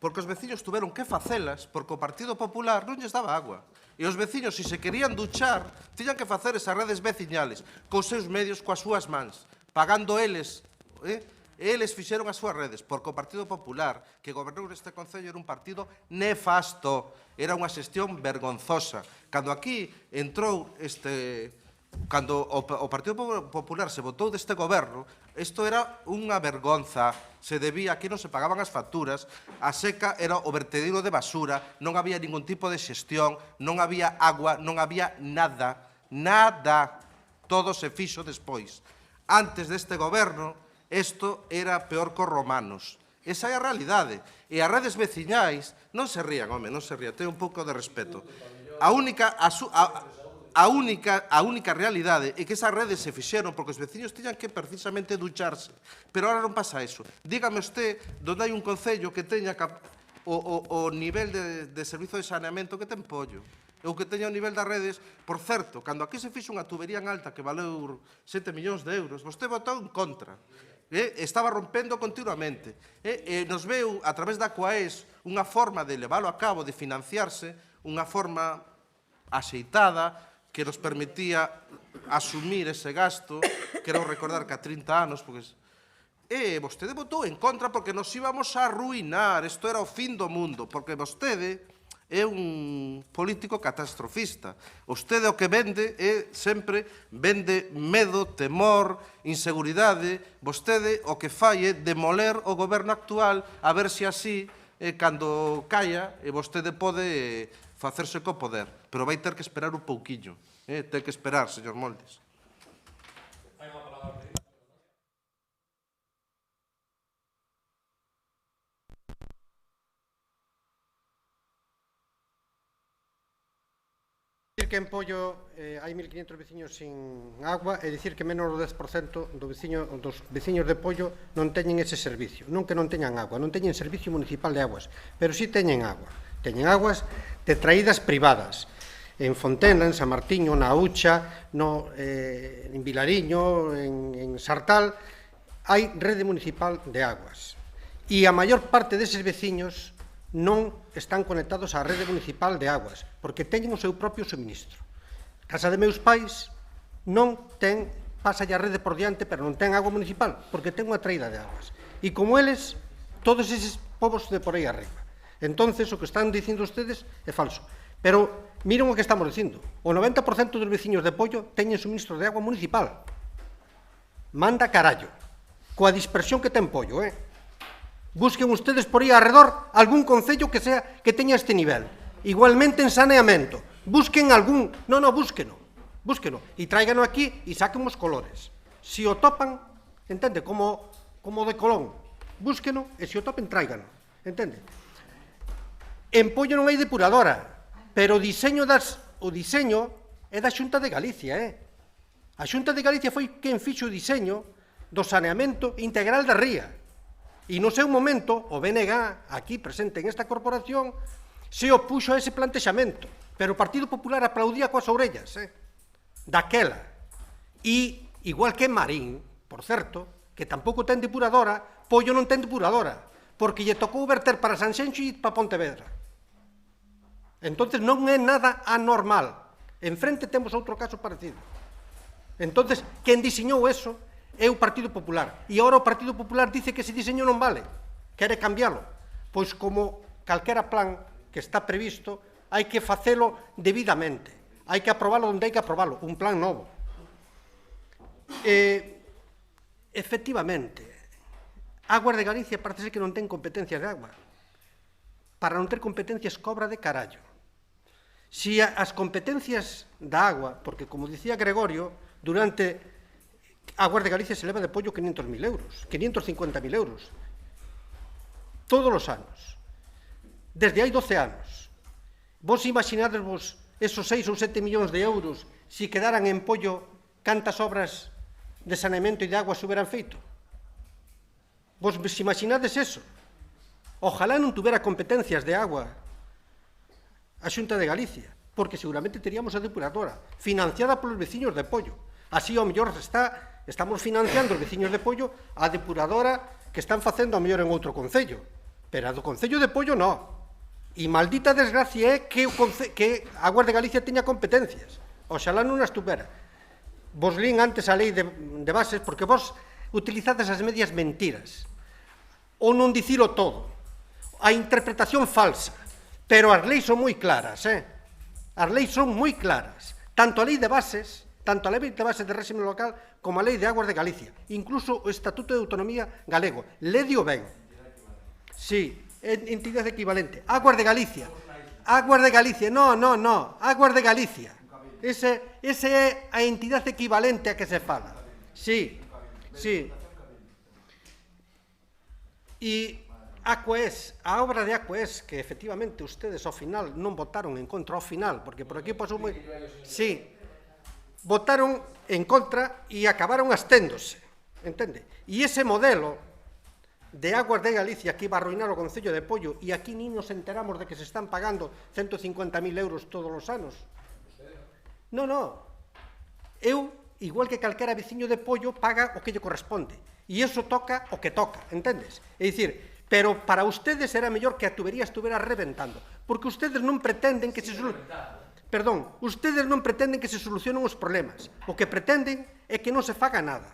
Porque os veciños tuveron que facelas porque o Partido Popular non lles daba agua. E os veciños, se se querían duchar, tiñan que facer esas redes veciñales cos seus medios, coas súas mans, pagando eles, eles fixeron as súas redes, porque o Partido Popular que gobernou neste Concello era un partido nefasto, era unha xestión vergonzosa. Cando aquí entrou cando o Partido Popular se votou deste goberno, isto era unha vergonza, se debía, aquí non se pagaban as facturas, a seca era o vertedero de basura, non había ningún tipo de xestión, non había agua, non había nada, todo se fixo despois. Antes deste goberno, isto era peor cos romanos. Esa é a realidade. E as redes veciñais, non se rían, home, non se rían, ten un pouco de respeto. A única realidade é que esas redes se fixeron porque os veciños tiñan que precisamente ducharse. Pero ahora non pasa eso. Dígame usted onde hai un concello que teña o nivel de servizo de saneamento que ten Pollo, ou que teña o nivel das redes. Por certo, cando aquí se fixo unha tubería en alta que valeu 7 millóns de euros, vostede votou en contra. Estaba rompendo continuamente. Nos veu, a través da Coaes, unha forma de leválo a cabo, de financiarse, unha forma axeitada, que nos permitía asumir ese gasto, quero recordar que a 30 anos, porque vostede votou en contra porque nos íbamos a arruinar, isto era o fin do mundo, porque vostede é un político catastrofista. Vostede o que vende sempre vende medo, temor, inseguridade. Vostede o que fai é demoler o goberno actual a ver se así, cando caia, vostede pode facerse co poder, pero vai ter que esperar un pouquiño. Ten que esperar, señor Moldes. Dicir que en Pollo hai 1.500 veciños sin agua e dicir que menos do 10% dos veciños de Pollo non teñen ese servicio. Non que non teñan agua, non teñen servicio municipal de aguas, pero sí teñen agua. Teñen aguas de traídas privadas. En Fontena, en San Martiño, na Ucha, en Vilariño, en Sartal, hai rede municipal de aguas. E a maior parte deses veciños non están conectados á rede municipal de aguas, porque teñen o seu propio suministro. Casa de meus pais non ten, pasa a rede por diante, pero non ten agua municipal, porque ten unha traída de aguas. E como eles, todos eses povos de por aí arriba. Entonces, o que están dicindo ustedes é falso. Pero miren o que estamos dicindo. O 90% dos veciños de Pollo teñen suministro de agua municipal. Manda carallo. Coa dispersión que ten Pollo, Busquen ustedes por aí alrededor algún concello que teña este nivel. Igualmente en saneamento. Busquen algún... Non, búsqueno. E tráigano aquí e saquen os colores. Se o topan, entende, como de Colón. Búsqueno e se o topen, tráigano. Entende? En Pollo non hai depuradora, pero o diseño é da Xunta de Galicia, A Xunta de Galicia foi quen fixo o diseño do saneamento integral da ría. E no seu momento, o BNG, aquí presente en esta corporación, se opuxo a ese plantexamento, pero o Partido Popular aplaudía coas orellas, daquela. E, igual que en Marín, por certo, que tampouco ten depuradora, Pollo non ten depuradora, porque lle tocou verter para Sanxenxo e para Pontevedra. Entonces non é nada anormal. Enfrente temos outro caso parecido. Entonces, quen diseñou eso é o Partido Popular. E agora o Partido Popular dice que ese diseño non vale, quere cambiálo. Pois como calquera plan que está previsto, hai que facelo debidamente. Hai que aprobalo onde hai que aprobalo, un plan novo. Efectivamente, Aguas de Galicia parece que non ten competencias de agua. Para non ter competencias cobra de carallo. Si as competencias da agua, porque como dicía Gregorio, durante Aguas de Galicia se leva de Pollo 500.000 euros, 550.000 euros, todos os anos, desde hai 12 anos. Vos imaginadesvos esos 6 ou 7 millóns de euros se quedaran en Pollo cantas obras de saneamento e de agua se hubieran feito? Vos imaginades eso? Ojalá non tuvera competencias de agua a Xunta de Galicia, porque seguramente teríamos a depuradora financiada polos veciños de Pollo. Así, ao mellor, estamos financiando os veciños de Pollo a depuradora que están facendo ao mellor en outro concello, pero a do concello de Pollo non. E maldita desgracia é que Aguas de Galicia teña competencias. Oxalá non as tuvera. Vos lín antes a lei de bases porque vos utilizades as medias mentiras, ou non dicilo todo, a interpretación falsa, pero as leis son moi claras, As leis son moi claras, tanto a lei de bases, tanto a lei de bases de réxime local como a lei de Aguas de Galicia, incluso o Estatuto de Autonomía galego. Ledio ben. Sí, entidade equivalente. Aguas de Galicia. Aguas de Galicia. No. Aguas de Galicia. Ese é a entidade equivalente a que se fala. Sí. E Aquaes, a obra de Aquaes, que efectivamente ustedes ao final non votaron en contra ao final, porque por aquí pasou moi... Sí, votaron en contra e acabaron absténdose, entende? E ese modelo de Aguas de Galicia que iba a arruinar o Concello de Pollo, e aquí ni nos enteramos de que se están pagando 150.000 euros todos os anos. Non. Eu, igual que calquera veciño de Pollo, paga o que lle corresponde. E iso toca o que toca, entendes? É dicir, pero para ustedes era mellor que a tubería estuvera reventando, porque ustedes non pretenden que se ustedes non pretenden que se solucionen os problemas. O que pretenden é que non se faga nada,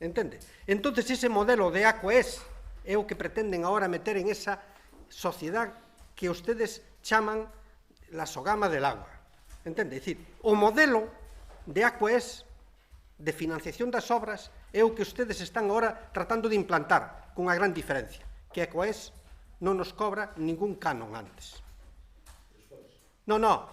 entende? Entonces ese modelo de Aquaes é o que pretenden agora meter en esa sociedade que ustedes chaman la sogama del agua, entende? É dicir, o modelo de Aquaes de financiación das obras é o que ustedes están agora tratando de implantar, con unha gran diferencia, que Aquaes non nos cobra ningún canon antes.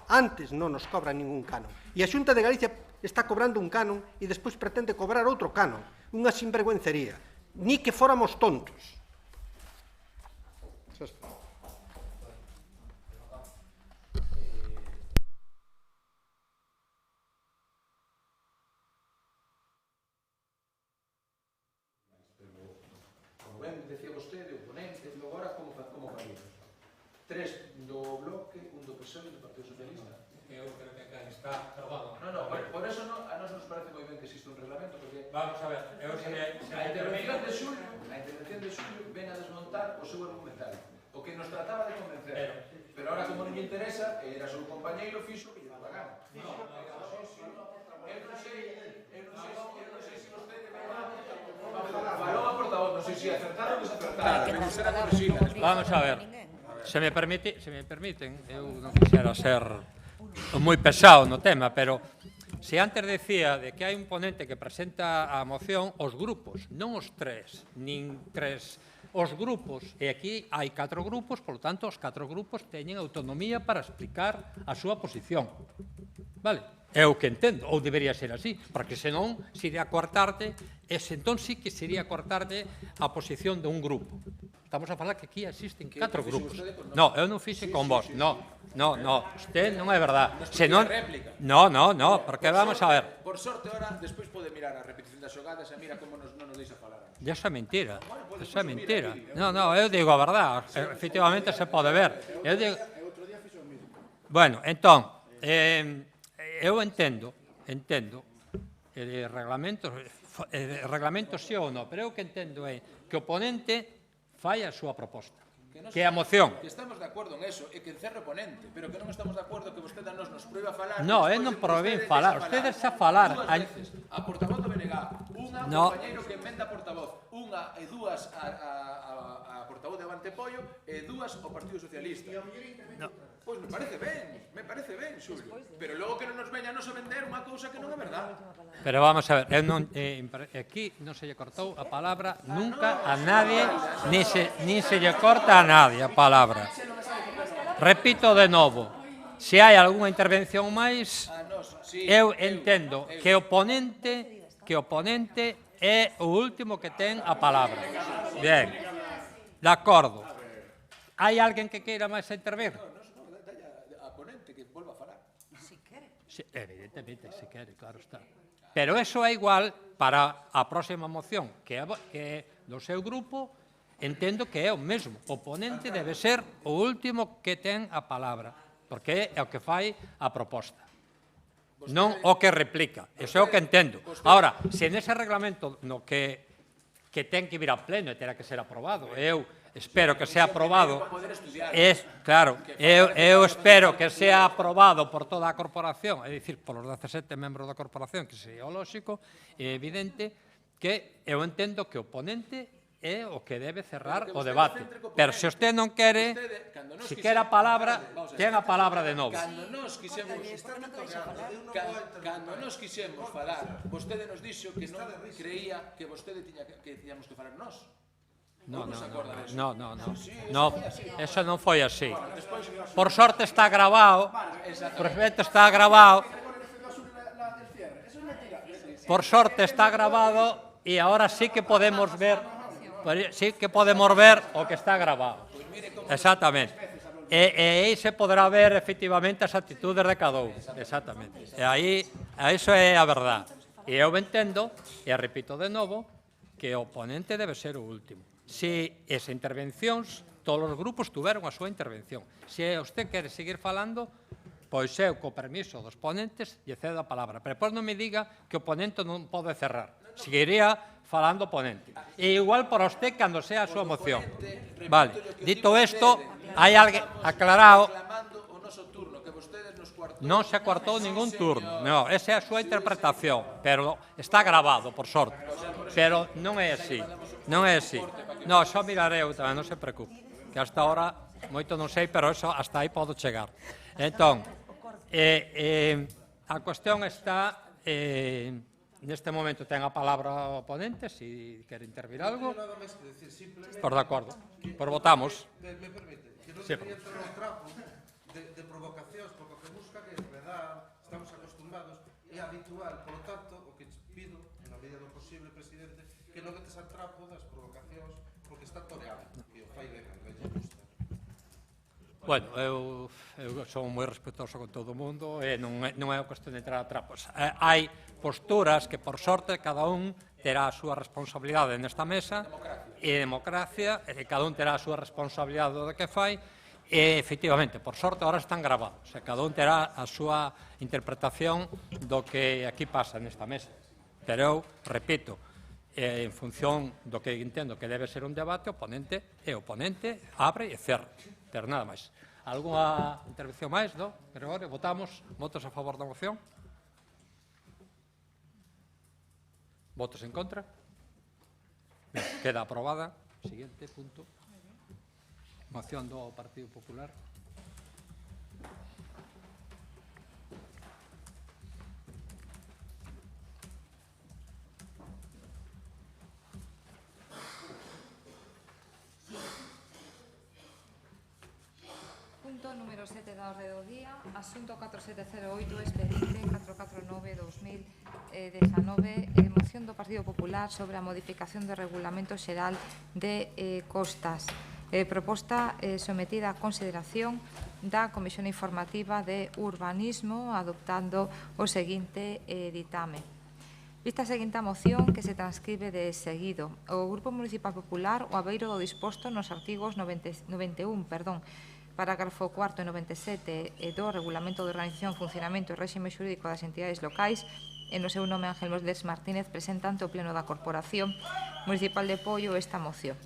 Antes non nos cobra ningún canon. E a Xunta de Galicia está cobrando un canon e despois pretende cobrar outro canon. Unha sinvergüencería. Ni que fóramos tontos. Como ben decía vostede, o ponente, agora como faríamos? 3 do Bloque, un do PSOE e do Partido Socialista. Eu creo que está aprobado. Por eso a nos parece moi ben que existe un reglamento, porque vamos a ver, a intervención de Xulio ven a desmontar o seu argumentario, o que nos trataba de convencer. Pero ahora, como non lle interesa, era o seu compañeiro fixo que lle daba gana. Vamos a ver. Se me permiten, eu non quixera ser moi pesado no tema, pero se antes decía de que hai un ponente que presenta a moción, os grupos, non os tres, nin tres, os grupos, e aquí hai 4 grupos, polo tanto, os 4 grupos teñen autonomía para explicar a súa posición. Vale? É o que entendo, ou debería ser así, porque senón sería coartarte, e entón sí que sería coartarte a posición de un grupo. Estamos a falar que aquí existen 4 grupos. No, eu non fixe con vos, no, usted non é verdad. Senón, no, porque vamos a ver. Por sorte, ahora, despois pode mirar a repetición das xogadas e mira como non nos deixa falar. Ya esa é mentira, esa é mentira. No, eu digo a verdad, efectivamente se pode ver. Eu digo... Bueno, entón, eu entendo, reglamento sí ou non, pero eu que entendo é que o ponente fai a súa proposta, que é a moción. Que estamos de acordo en eso, e que encerre o ponente, pero que non estamos de acordo que vostede a nos proíba falar. No, eu non proíben falar, ustedes xa falar. Dúas veces, a portavoz do BNG, unha compañeiro que inventa portavoz, unha e dúas a portavoz de Avante Pollo e dúas ao Partido Socialista. Pois me parece ben, Xulio. Pero logo que non nos veña a nos vender unha cousa que non é verdade. Pero vamos a ver, aquí non se lle cortou a palabra nunca a nadie, nin se lle corta a nadie a palabra. Repito de novo, se hai algunha intervención máis, eu entendo que o ponente é o último que ten a palabra. Bien, de acordo. Hai alguén que queira máis intervir? Evidentemente, se quere, claro está. Pero eso é igual para a próxima moción, que é do seu grupo, entendo que é o mesmo. O ponente debe ser o último que ten a palabra, porque é o que fai a proposta. Non o que replica. Eso é o que entendo. Ahora, se nese reglamento no que ten que vir a pleno e terá que ser aprobado, eu espero que sea aprobado, claro, eu espero que sea aprobado por toda a corporación, é dicir, por os 17 membros da corporación, que sería o lóxico, é evidente que eu entendo que o ponente é o que debe cerrar o debate. Pero se usted non quere, se quere a palabra, ten a palabra de novo. Cando nos quixemos falar, vostede nos dixo que non creía que vostede que tiñamos que falar nós. No, eso non foi así. Por sorte está grabado, por sorte está grabado e agora sí que podemos ver o que está grabado. Exactamente. E aí se poderá ver efectivamente as actitudes de cada un. Exactamente. E aí, iso é a verdade. E eu entendo, e repito de novo, que o ponente debe ser o último. Se as intervencións, todos os grupos tuveron a súa intervención. Se usted quere seguir falando, pois eu, co permiso dos ponentes, lle cedo a palabra. Pero depois non me diga que o ponente non pode cerrar. Seguiría falando o ponente. E igual para usted cando sea a súa moción. Vale, dito isto, hai alguén aclarado. Non se acuartou ningún turno. Non, esa é a súa interpretación, pero está grabado, por sorte. Pero non é así. Non é así. Non, só mirarei eu tamén, non se preocupe. Que hasta ahora, moito non sei, pero eso hasta aí podo chegar. Entón, a cuestión está, neste momento ten a palabra o ponente, se quere intervir algo. Por de acordo. Por votamos. Me permite, que non debería ter un trapo de provocacións, porque o que busca que redar, estamos acostumbrados, é habitual, por lo tanto, o que pido, na medida do posible, presidente, que non metes al trapo das provocacións, porque está toreado, que o fai de lle gusta. Bueno, eu son moi respetuoso con todo o mundo e non é cuestión de entrar a trapos. Hai posturas que, por sorte, cada un terá a súa responsabilidade nesta mesa e democracia, e cada un terá a súa responsabilidade do que fai. E, efectivamente, por sorte, ahora están gravados. Cada un terá a súa interpretación do que aquí pasa nesta mesa. Pero eu, repito, en función do que entendo que debe ser un debate, o ponente abre e cerra. Pero nada máis. Alguna intervención máis, non? Gregorio, votamos. Votos a favor da moción? Votos en contra? Queda aprobada. Siguiente punto. Moción do Partido Popular. Punto número 7 da orde do día, asunto 4708, expediente 449-2019, moción do Partido Popular sobre a modificación do Regulamento Xeral de Costas. Proposta sometida a consideración da Comisión Informativa de Urbanismo, adoptando o seguinte ditame. Vista a seguinte moción que se transcribe de seguido. O Grupo Municipal Popular, o abeiro do disposto nos artigos 91, parágrafo 4 e 97 do Regulamento de Organización, Funcionamento e Réxime Xurídico das Entidades Locais, e no seu nome Ángel Mosles Martínez, presenta ante o Pleno da Corporación Municipal de Poio esta moción.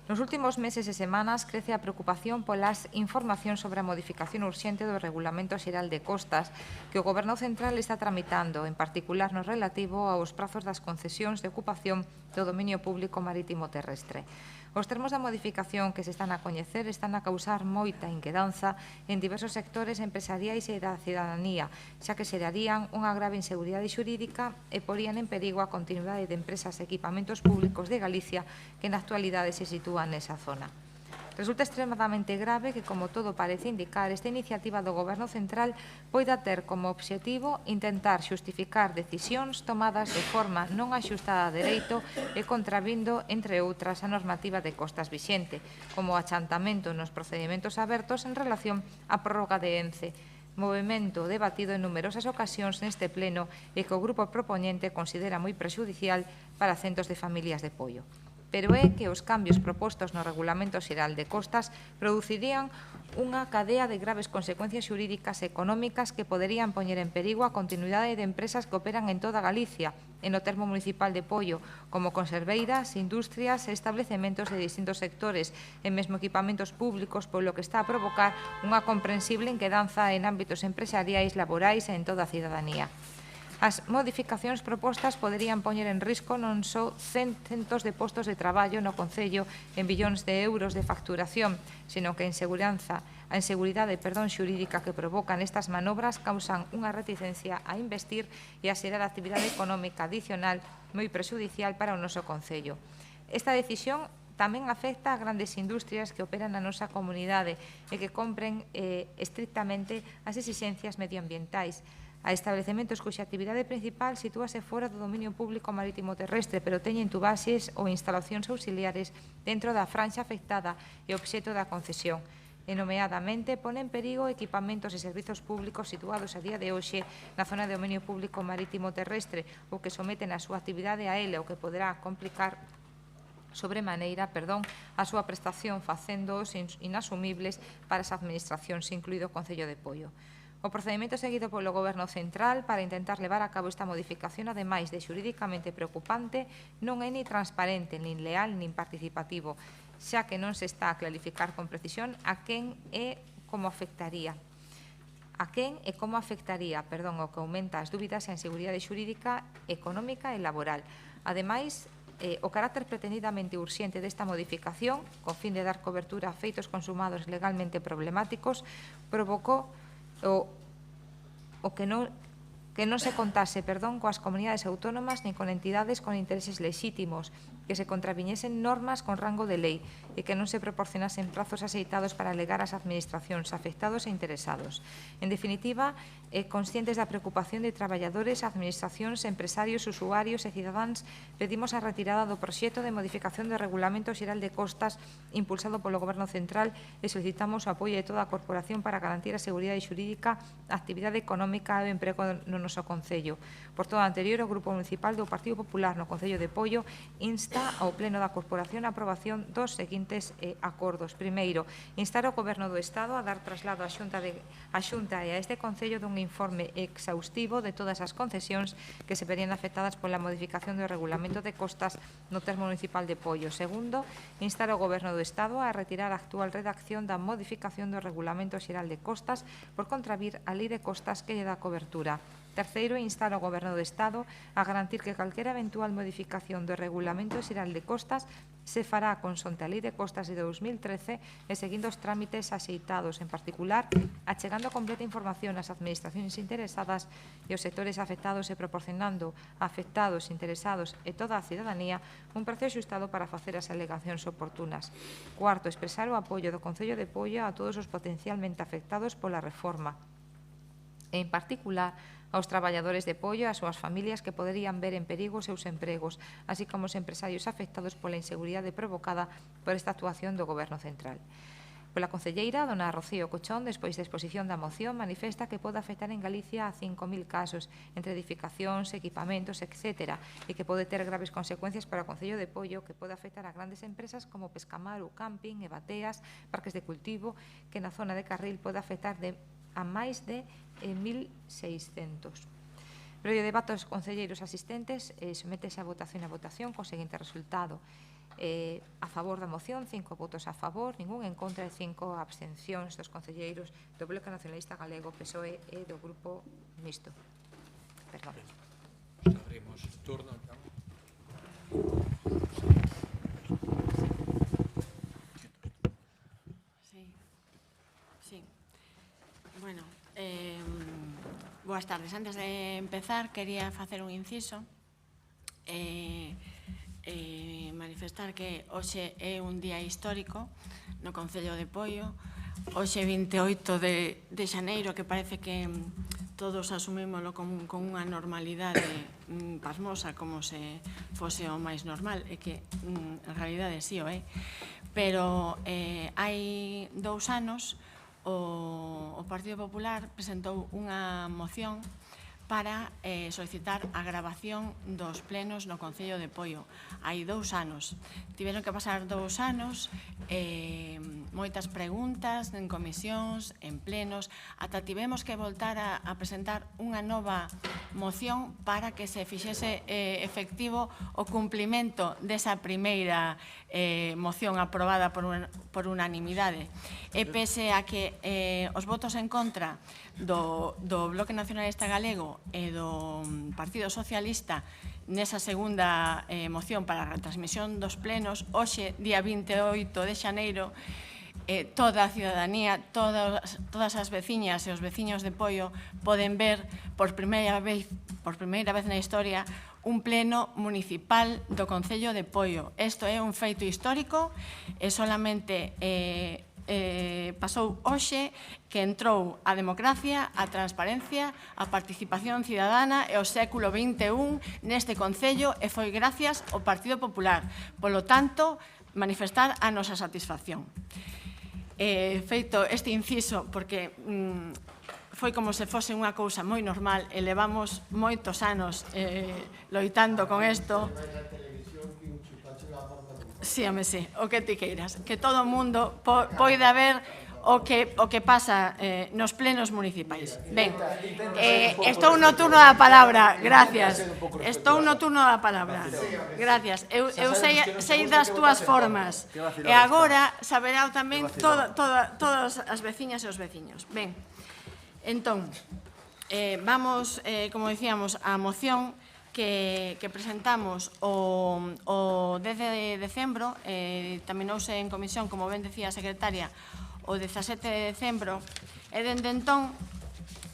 Nos últimos meses e semanas crece a preocupación polas informacións sobre a modificación urxente do Regulamento Xeral de Costas que o Goberno Central está tramitando, en particular no relativo aos prazos das concesións de ocupación do dominio público marítimo terrestre. Os termos da modificación que se están a coñecer están a causar moita inquedanza en diversos sectores empresariais e da cidadanía, xa que xerarían unha grave inseguridade xurídica e porían en perigo a continuidade de empresas e equipamentos públicos de Galicia que na actualidade se sitúan nesa zona. Resulta extremadamente grave que, como todo parece indicar, esta iniciativa do Goberno Central poida ter como obxectivo intentar xustificar decisións tomadas de forma non axustada a dereito e contravindo, entre outras, a normativa de costas vixente, como o achantamento nos procedimentos abertos en relación á prórroga de ENCE, movemento debatido en numerosas ocasións neste pleno e que o grupo propoñente considera moi prexudicial para centos de familias de Poio. Pero é que os cambios propostos no Regulamento Xeral de Costas producirían unha cadea de graves consecuencias xurídicas e económicas que poderían poñer en perigo a continuidade de empresas que operan en toda Galicia, en o termo municipal de Poio, como conserveiras, industrias e establecementos de distintos sectores e mesmo equipamentos públicos, polo que está a provocar unha comprensible inquedanza en ámbitos empresariais, laborais e en toda a cidadanía. As modificacións propostas poderían poñer en risco non só centos de postos de traballo no Concello en billóns de euros de facturación, sino que a inseguridade xurídica que provocan estas manobras causan unha reticencia a investir e a xerar actividade económica adicional moi prexudicial para o noso Concello. Esta decisión tamén afecta a grandes industrias que operan na nosa comunidade e que compren estrictamente as exixencias medioambientais, a establecementos cuxa actividade principal sitúase fora do dominio público marítimo terrestre, pero teñen tubaxes ou instalacións auxiliares dentro da franxa afectada e obxeto da concesión. E, nomeadamente, pone en perigo equipamentos e servizos públicos situados a día de hoxe na zona de dominio público marítimo terrestre ou que someten a súa actividade a ele, o que poderá complicar sobremaneira a súa prestación, facéndoos inasumibles para as administracións, incluído o Concello de Poio. O procedimento seguido polo Goberno Central para intentar levar a cabo esta modificación, ademais de xurídicamente preocupante, non é ni transparente, nin leal, nin participativo, xa que non se está a clarificar con precisión a quen e como afectaría. O que aumenta as dúbidas e a inseguridade xurídica, económica e laboral. Ademais, o carácter pretendidamente urxente desta modificación, con fin de dar cobertura a feitos consumados legalmente problemáticos, provocou que non se contase coas comunidades autónomas nin con entidades con intereses lexítimos, que se contraviñesen normas con rango de lei e que non se proporcionasen prazos axeitados para alegar as administracións afectados e interesados. En definitiva, conscientes da preocupación de traballadores, administracións, empresarios, usuarios e cidadáns, pedimos a retirada do proxecto de modificación do Regulamento Xeral de Costas impulsado polo Goberno Central e solicitamos o apoio de toda a Corporación para garantir a seguridade xurídica, a actividade económica e o emprego no noso Concello. Por todo o anterior, o Grupo Municipal do Partido Popular no Concello de Poio insta ao Pleno da Corporación a aprobación dos seguintes acordos. Primeiro, instar ao Goberno do Estado a dar traslado á Xunta e a este Concello dun informe exhaustivo de todas as concesións que se verían afectadas pola modificación do Regulamento de Costas no termo municipal de Poio. Segundo, instar ao Goberno do Estado a retirar a actual redacción da modificación do Regulamento Xeral de Costas por contravir a Lei de Costas que lle dá cobertura. Terceiro, instar ao Goberno do Estado a garantir que calquera eventual modificación do Regulamento Xeral de Costas se fará consonte a Lei de Costas de 2013 e seguindo os trámites axeitados, en particular, achegando completa información ás administracións interesadas e os sectores afectados e proporcionando a afectados, interesados e toda a cidadanía un prezo axustado para facer as alegacións oportunas. Cuarto, expresar o apoio do Concello de Poio a todos os potencialmente afectados pola reforma, e, en particular, aos traballadores de Poio e ás súas familias que poderían ver en perigo os seus empregos, así como os empresarios afectados pola inseguridade provocada por esta actuación do Goberno central. Pola concelleira, dona Rocío Cochón, despois da exposición da moción, manifesta que pode afectar en Galicia a 5.000 casos, entre edificacións, equipamentos, etc., e que pode ter graves consecuencias para o Concello de Poio, que pode afectar a grandes empresas como Pescamar, o Camping, e Bateas, parques de cultivo, que na zona de Carril pode afectar a máis de 1.600. Previo debate aos concelleiros asistentes, sométese a votación co seguinte resultado. A favor da moción, 5 votos a favor, ningún en contra e 5 abstencións dos concelleiros do Bloque Nacionalista Galego, PSOE e do Grupo Mixto. Perdón. Abrimos turno. Sí. Bueno, boas tardes. Antes de empezar, quería facer un inciso manifestar que hoxe é un día histórico no Concello de Poio. Hoxe 28 de xaneiro, que parece que todos asumímoslo con unha normalidade pasmosa, como se fose o máis normal, e que en realidade sí o é. Pero hai 2 anos o Partido Popular presentou unha moción para solicitar a gravación dos plenos no Concello de Poio. Hai 2 anos. Tiveron que pasar 2 anos, moitas preguntas en comisións, en plenos, ata tivemos que voltar a presentar unha nova moción para que se fixese efectivo o cumplimento desa primeira moción aprobada por unanimidade. E pese a que os votos en contra do Bloque Nacionalista Galego e do Partido Socialista nesa segunda moción para a retransmisión dos plenos, hoxe, día 28 de xaneiro, toda a ciudadanía, todas as veciñas e os veciños de Poio poden ver por primeira vez na historia un pleno municipal do Concello de Poio. Isto é un feito histórico e solamente pasou hoxe que entrou a democracia, a transparencia, a participación cidadana e o século XXI neste Concello, e foi gracias ao Partido Popular. Polo tanto, manifestar a nosa satisfacción. Feito este inciso, porque foi como se fose unha cousa moi normal e levamos moitos anos loitando con isto. Sí, home, sí, o que ti queiras. Que todo o mundo poida ver o que pasa nos plenos municipais. Ben, estou no turno da palabra, gracias. Estou no turno da palabra, gracias. Eu sei das túas formas. E agora saberá tamén todas as veciñas e os veciños. Ben, entón, vamos, como dicíamos, á moción que presentamos o 10 de decembro, terminouse en comisión, como ben decía a secretaria, o 17 de decembro, e dende entón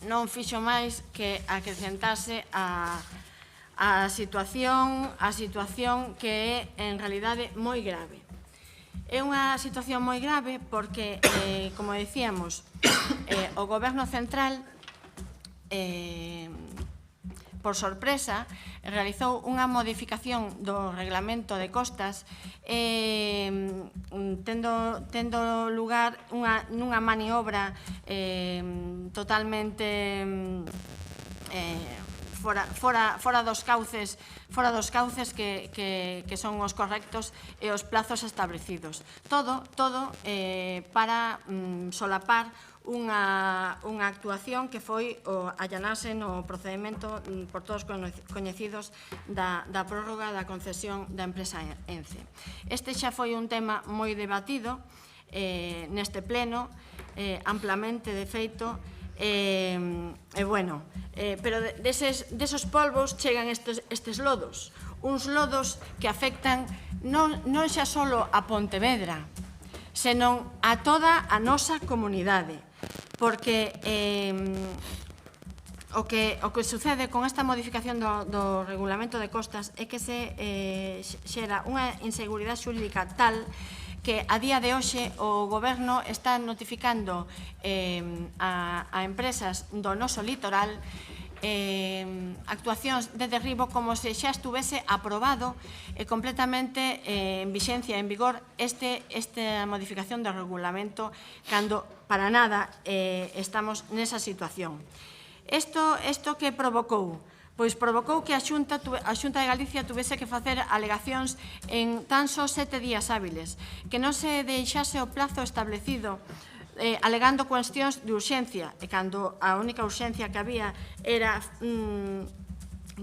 non fixo máis que acrecentarse a situación que é, en realidade, moi grave. É unha situación moi grave porque, como decíamos, o Goberno central por sorpresa, realizou unha modificación do reglamento de costas tendo lugar nunha maniobra totalmente fora dos cauces que son os correctos e os plazos establecidos. Todo para solapar unha actuación que foi o allanarse no procedimento por todos coñecidos da prórroga da concesión da empresa ENCE. Este xa foi un tema moi debatido neste pleno, amplamente de feito, Pero deses polvos chegan estes lodos, uns lodos que afectan non xa só a Pontevedra, senón a toda a nosa comunidade, porque o que sucede con esta modificación do regulamento de costas é que se xera unha inseguridade xurídica tal que a día de hoxe o Goberno está notificando a empresas do noso litoral actuacións de derribo como se xa estuvese aprobado e completamente en vixencia, en vigor esta modificación do regulamento, cando para nada estamos nesa situación. Isto que provocou? Pois provocou que a Xunta de Galicia tuvese que facer alegacións en tan só 7 días hábiles, que non se deixase o plazo establecido alegando cuestións de urxencia, e cando a única urxencia que había era,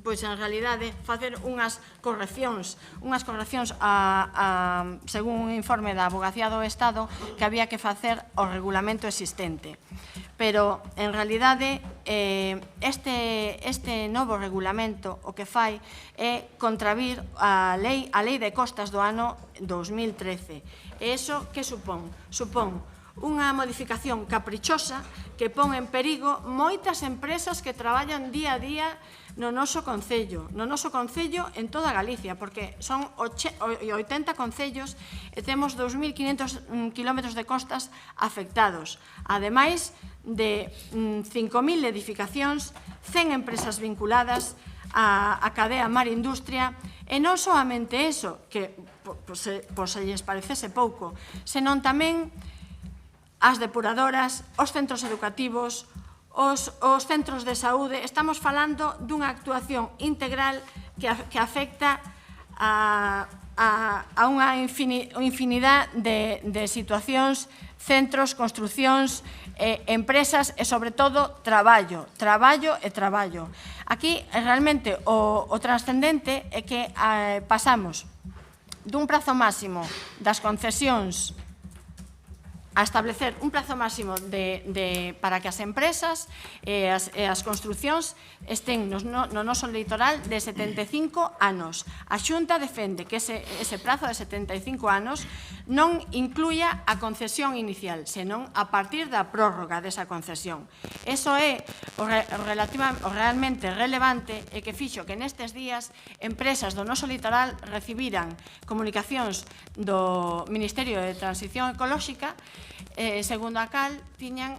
pois en realidade, facer unhas correccións según un informe da Avogacía do Estado que había que facer o regulamento existente. Pero, en realidade, este novo regulamento o que fai é contravir a lei de costas do ano 2013. E iso que supón? Supón unha modificación caprichosa que pon en perigo moitas empresas que traballan día a día no noso concello en toda Galicia, porque son 80 concellos e temos 2.500 kilómetros de costas afectados, ademais de 5.000 edificacións, 100 empresas vinculadas a cadea mar industria, e non soamente eso, que se lles parecese pouco, senón tamén as depuradoras, os centros educativos, os centros de saúde. Estamos falando dunha actuación integral que afecta a unha infinidade de situacións, centros, construcións, empresas e, sobre todo, traballo. Aquí, realmente, o trascendente é que pasamos dun prazo máximo das concesións a establecer un plazo máximo para que as empresas e as construcións estén no noso litoral de 75 anos. A Xunta defende que ese prazo de 75 anos non incluya a concesión inicial, senón a partir da prórroga desa concesión. Eso é o realmente relevante e que fixo que nestes días empresas do noso litoral recibiran comunicacións do Ministerio de Transición Ecolóxica segundo a cal tiñan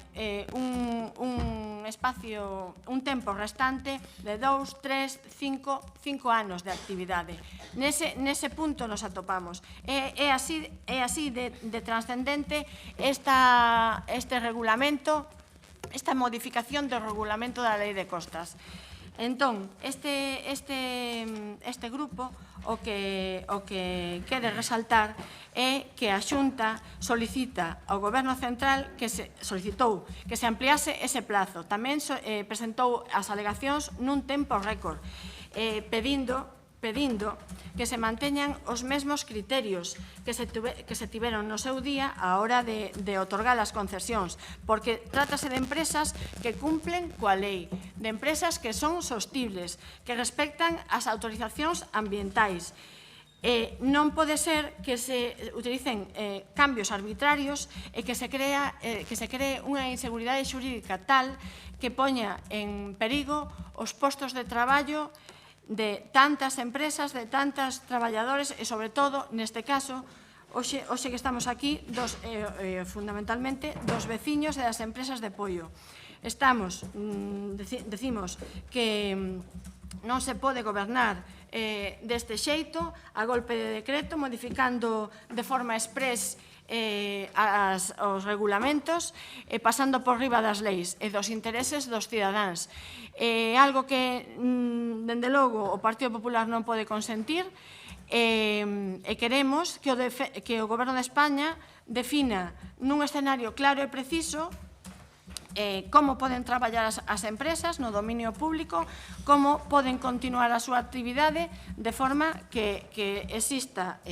un espacio, un tempo restante de 2, 3, 5 anos de actividade. Nese punto nos atopamos. É así de trascendente este regulamento, esta modificación do regulamento da Lei de Costas. Entón, este grupo o que quere resaltar é que a Xunta solicita ao Goberno Central que se ampliase ese plazo. Tamén presentou as alegacións nun tempo récord, pedindo que se manteñan os mesmos criterios que se tiveron no seu día á hora de otorgar as concesións, porque trátase de empresas que cumplen coa lei, de empresas que son sostibles, que respectan as autorizacións ambientais. Non pode ser que se utilicen cambios arbitrarios e que se cree unha inseguridade xurídica tal que poña en perigo os postos de traballo de tantas empresas, de tantos traballadores e, sobre todo, neste caso, hoxe que estamos aquí, fundamentalmente, dos veciños e das empresas de apoio. Decimos que non se pode gobernar deste xeito, a golpe de decreto, modificando de forma exprés os regulamentos, pasando por riba das leis e dos intereses dos cidadáns. É algo que, dende logo, o Partido Popular non pode consentir e queremos que o Goberno de España defina nun escenario claro e preciso como poden traballar as empresas no dominio público, como poden continuar a súa actividade de forma que exista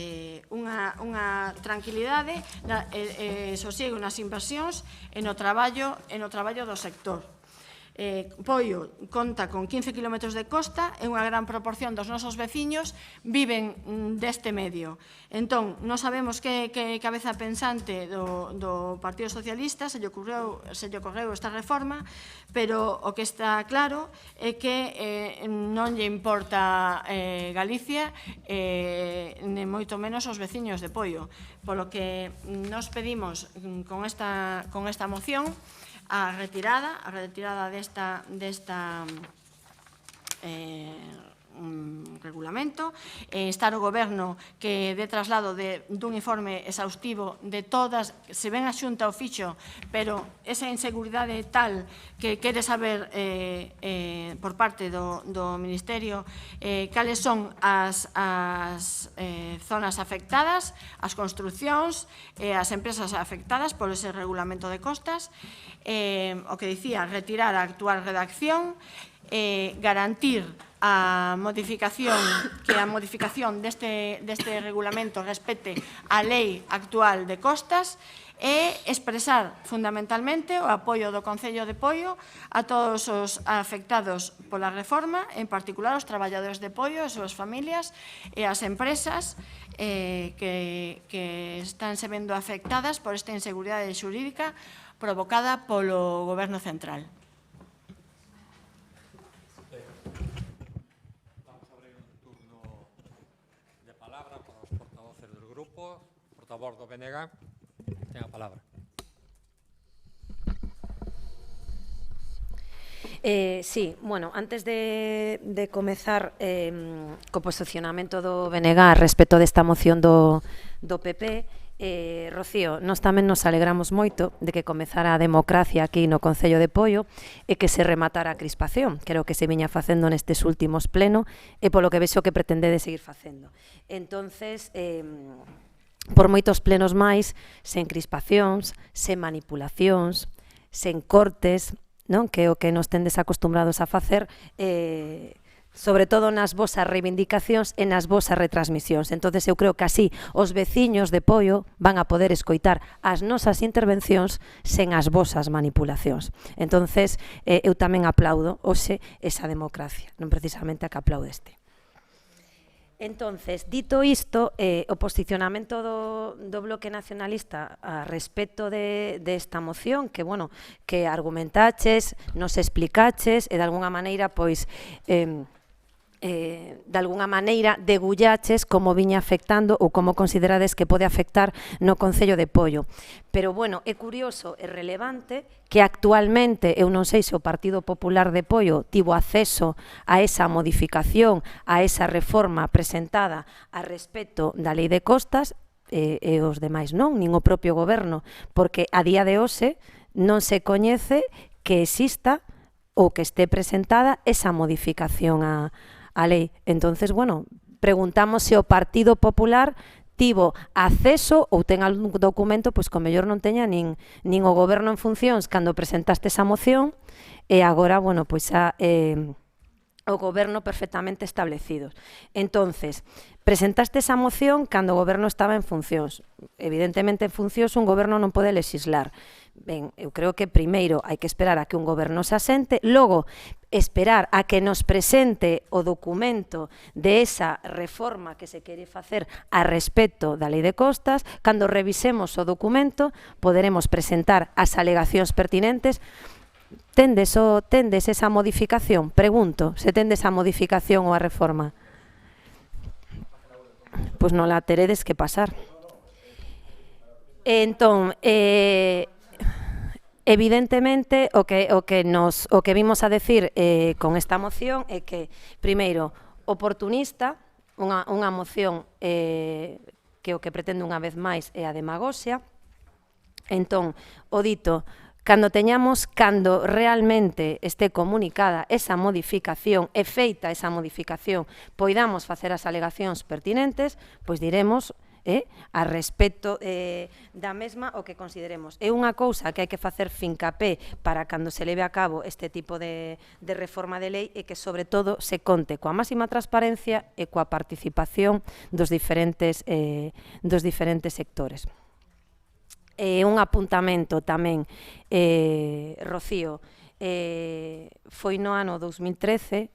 unha tranquilidade e sosiego nas inversións e no traballo do sector. Poio conta con 15 km de costa e unha gran proporción dos nosos veciños viven deste medio. Entón, non sabemos que cabeza pensante do Partido Socialista se lle ocorreu esta reforma, pero o que está claro é que non lle importa Galicia nem moito menos os veciños de Poio. Polo que nos pedimos con esta moción a retirada desta regulamento, estar o Goberno que dé traslado dun informe exhaustivo de todas, se ven a Xunta o fixo, pero esa inseguridade tal que quere saber por parte do Ministerio cales son as zonas afectadas, as construcións e as empresas afectadas por ese regulamento de costas, o que dicía, retirar a actual redacción, garantir a modificación deste regulamento respecte á lei actual de costas e expresar fundamentalmente o apoio do Concello de Poio a todos os afectados pola reforma, en particular os traballadores de Poio, as súas familias e as empresas que están se vendo afectadas por esta inseguridade xurídica provocada polo Goberno central. Portavoz do BNG, ten a palabra. Sí, bueno, antes de comezar co posicionamento do BNG respecto desta moción do PP, Rocío, nós tamén nos alegramos moito de que comezara a democracia aquí no Concello de Poio e que se rematara a crispación, que era o que se viña facendo nestes últimos pleno e polo que vexo que pretendede seguir facendo. Entonces, por moitos plenos máis, sen crispacións, sen manipulacións, sen cortes, non? Que é o que nos tendes acostumbrados a facer, sobre todo nas vosas reivindicacións e nas vosas retransmisións. Entonces eu creo que así os veciños de Poio van a poder escoitar as nosas intervencións sen as vosas manipulacións. Entonces eu tamén aplaudo hoxe esa democracia, non precisamente a que aplaudeste. Entonces, dito isto, o posicionamento do Bloque Nacionalista a respecto desta moción, que, bueno, que argumentaches, nos explicaches e, de alguna maneira, pois, de alguna maneira degullaches como viña afectando ou como considerades que pode afectar no Concello de Poio. Pero, bueno, é curioso e relevante que actualmente, eu non sei se o Partido Popular de Poio tivo acceso a esa modificación, a esa reforma presentada a respecto da Lei de Costas, e os demais non, nin o propio Goberno, porque a día de hoxe non se coñece que exista ou que este presentada esa modificación a lei. Entonces, bueno, preguntamos se o Partido Popular tivo acceso ou ten algún documento, pois que o mellor non teña nin o Goberno en funcións cando presentaste esa moción e agora, bueno, pois xa o Goberno perfectamente establecidos. Entonces, presentaste esa moción cando o Goberno estaba en funcións. Evidentemente, en funcións un Goberno non pode legislar. Ben, eu creo que primeiro hai que esperar a que un Goberno se asente, logo esperar a que nos presente o documento de esa reforma que se quere facer a respecto da Lei de Costas. Cando revisemos o documento, poderemos presentar as alegacións pertinentes. Tendes esa modificación? Pregunto, se tendes a modificación ou a reforma. Pois non la teredes que pasar. Entón, evidentemente, o que vimos a decir con esta moción é que, primeiro, oportunista, unha moción que o que pretende unha vez máis é a demagoxia. Entón, o dito, cando realmente este comunicada esa modificación e feita esa modificación, poidamos facer as alegacións pertinentes, pois diremos a respecto da mesma o que consideremos. É unha cousa que hai que facer fincapé para cando se leve a cabo este tipo de reforma de lei e que, sobre todo, se conte coa máxima transparencia e coa participación dos diferentes sectores. Un apuntamento tamén, Rocío, foi no ano 2013,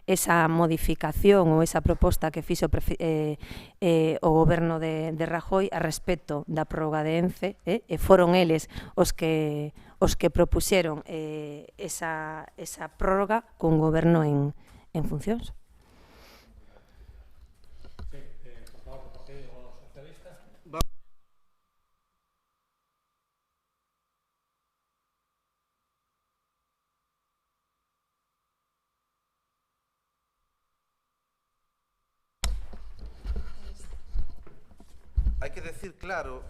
esa modificación ou esa proposta que fixo o goberno de Rajoy a respecto da prórroga de ENCE, e foron eles os que propuxeron esa prórroga cun goberno en funcións. Hai que decir claro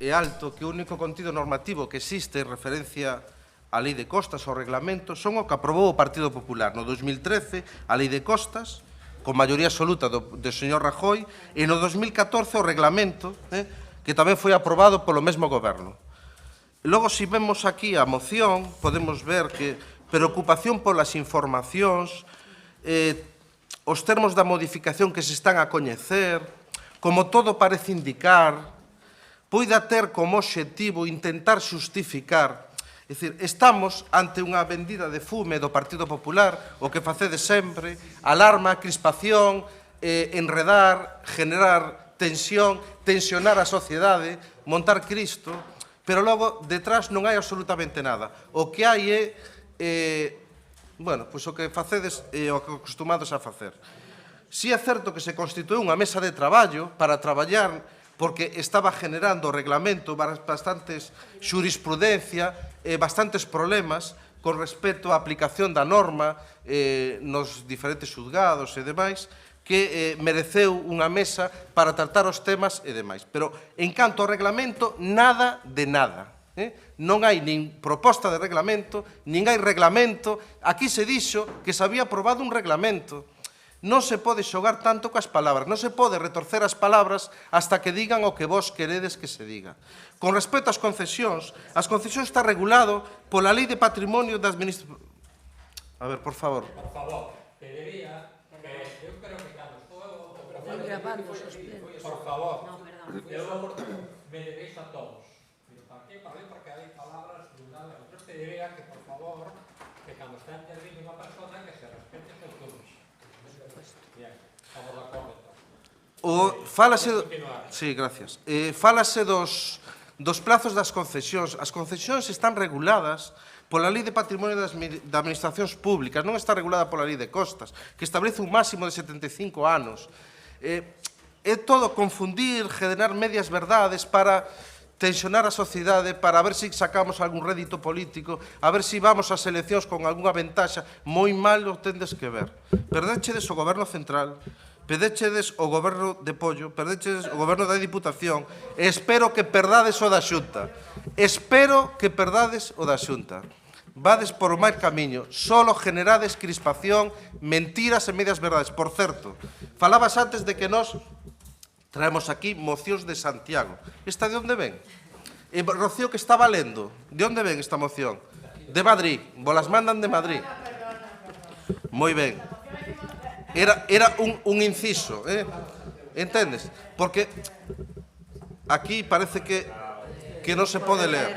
e alto que o único contido normativo que existe en referencia á Lei de Costas ou reglamento son o que aprobou o Partido Popular no 2013, a Lei de Costas, con maioría absoluta do señor Rajoy, e no 2014 o reglamento, que tamén foi aprobado polo mesmo goberno. Logo, se vemos aquí a moción, podemos ver que preocupación polas informacións, os termos da modificación que se están a coñecer, como todo parece indicar, poida ter como obxectivo intentar xustificar. É dicir, estamos ante unha vendida de fume do Partido Popular, o que facede sempre, alarma, crispación, enredar, generar tensión, tensionar a sociedade, montar Cristo, pero logo detrás non hai absolutamente nada. O que hai é, bueno, pois o que facedes e o que acostumados a facer. Si é certo que se constituíu unha mesa de traballo para traballar porque estaba generando o reglamento bastantes xurisprudencia e bastantes problemas con respecto á aplicación da norma nos diferentes xulgados e demais, que mereceu unha mesa para tratar os temas e demais. Pero, en canto ao reglamento, nada de nada. Non hai nin proposta de reglamento, nin hai reglamento. Aquí se dixo que se había aprobado un reglamento. Non se pode xogar tanto coas palabras, non se pode retorcer as palabras hasta que digan o que vos queredes que se diga. Con respecto ás concesións está regulado pola Lei de Patrimonio da Administración... A ver, por favor. Por favor, pediría que eu creo que cando estou... Por favor, eu me dirijo a todos. Para aquí, para mí, porque hai palabras de un lado e outro. Pediría que, por favor, que cando está intervindo unha persona que se respete os seus turnos. Sí, gracias. Fálase dos plazos das concesións. As concesións están reguladas pola Lei de Patrimonio das Administracións Públicas, non está regulada pola Lei de Costas, que establece un máximo de 75 anos. É todo confundir, generar medias verdades para tensionar a sociedade, para ver se sacamos algún rédito político, a ver se vamos ás eleccións con algunha ventaxa. Moi mal o tendes que ver. Perdéchedes o goberno central, perdéchedes o goberno de Pollo, perdéchedes o goberno da Diputación, e espero que perdades o da Xunta. Espero que perdades o da Xunta. Vades por o mal camiño, solo generades crispación, mentiras e medias verdades. Por certo, falabas antes de que nós traemos aquí mocións de Santiago. Esta de onde ven? Rocío, que estaba lendo, de onde ven esta moción? De Madrid, volas mandan de Madrid. Moi ben. Era un inciso, entendes? Porque aquí parece que non se pode ler.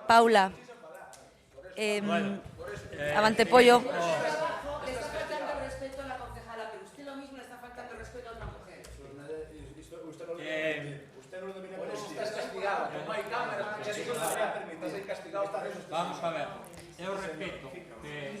Paula, avante Pollo. Le está faltando respeto a la concejala, pero usted lo mismo le está faltando respeto a otra mujer. Usted no lo debería permitir. Estás castigado. Como hay cámaras, usted no debería permitir ser castigado. Vamos a ver. Eu repito que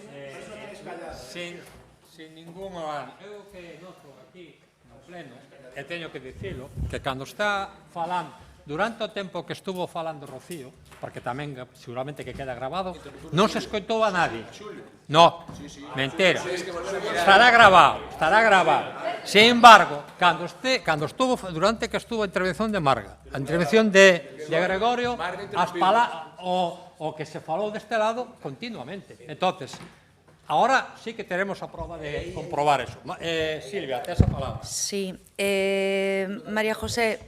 sin ningún avance. Eu que noto aquí no pleno, e teño que dicilo, que cando está falando, durante o tempo que estuvo falando Rocío, porque tamén seguramente que queda grabado, non se escoitou a nadie. No, mentira. Estará grabado, estará grabado. Sin embargo, cando estuvo, durante que estuvo a intervención de Marga, a intervención de Gregorio, as palabras, o que se falou deste lado continuamente. Entonces, ahora sí que tenemos a prova de comprobar eso. Silvia, tes a palabra. Sí. María José,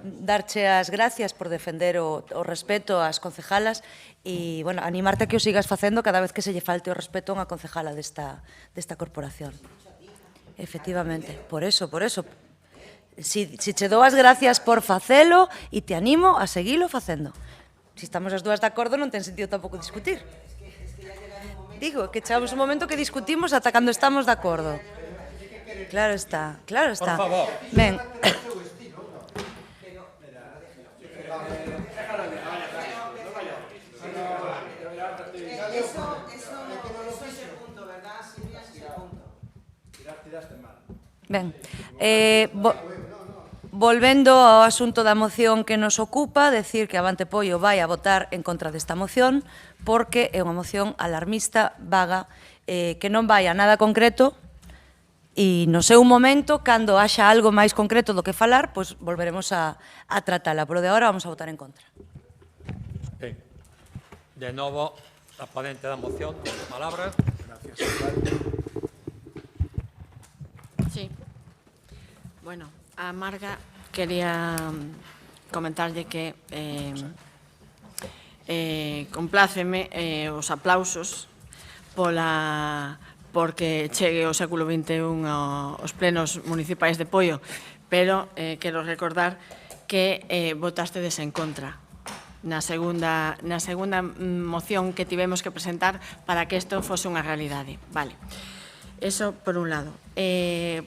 darche as gracias por defender o respeto ás concejalas e, bueno, animarte a que o sigas facendo cada vez que se lle falte o respeto a unha concejala desta corporación. Efectivamente, por eso. Si che dou as gracias por facelo e te animo a seguilo facendo. Si estamos as dúas de acordo, non ten sentido tampouco discutir. Digo, que chegamos un momento que discutimos ata cando estamos de acordo. Claro está. Por favor. Ben. Ben, volvendo ao asunto da moción que nos ocupa, decir que Avante Poio vai a votar en contra desta moción porque é unha moción alarmista, vaga, que non vai a nada concreto e no seu momento, cando haxa algo máis concreto do que falar, pois volveremos a tratala, pero de agora vamos a votar en contra. Okay. De novo, a ponente da moción, ten a palabra. Gracias. Sí. Bueno, a Marga quería comentarlle que compláceme os aplausos porque chegue o século XXI aos plenos municipais de Poio, pero quero recordar que votastedes en contra na segunda moción que tivemos que presentar para que isto fose unha realidade. Vale. Eso por un lado.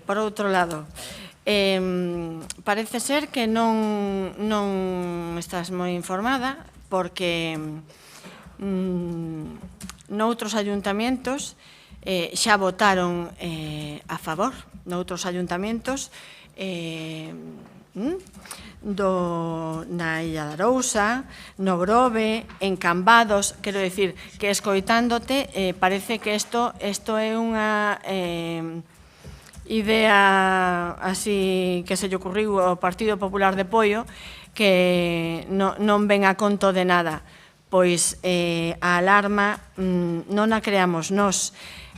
Por outro lado, parece ser que non estás moi informada porque noutros ayuntamientos xa votaron a favor, noutros ayuntamientos na Illa de Arousa, no Grove, en Cambados, quero dicir que escoitándote parece que isto é unha idea así que se lle ocurriu ao Partido Popular de Poio que non ven a conto de nada, pois a alarma non a creamos nós,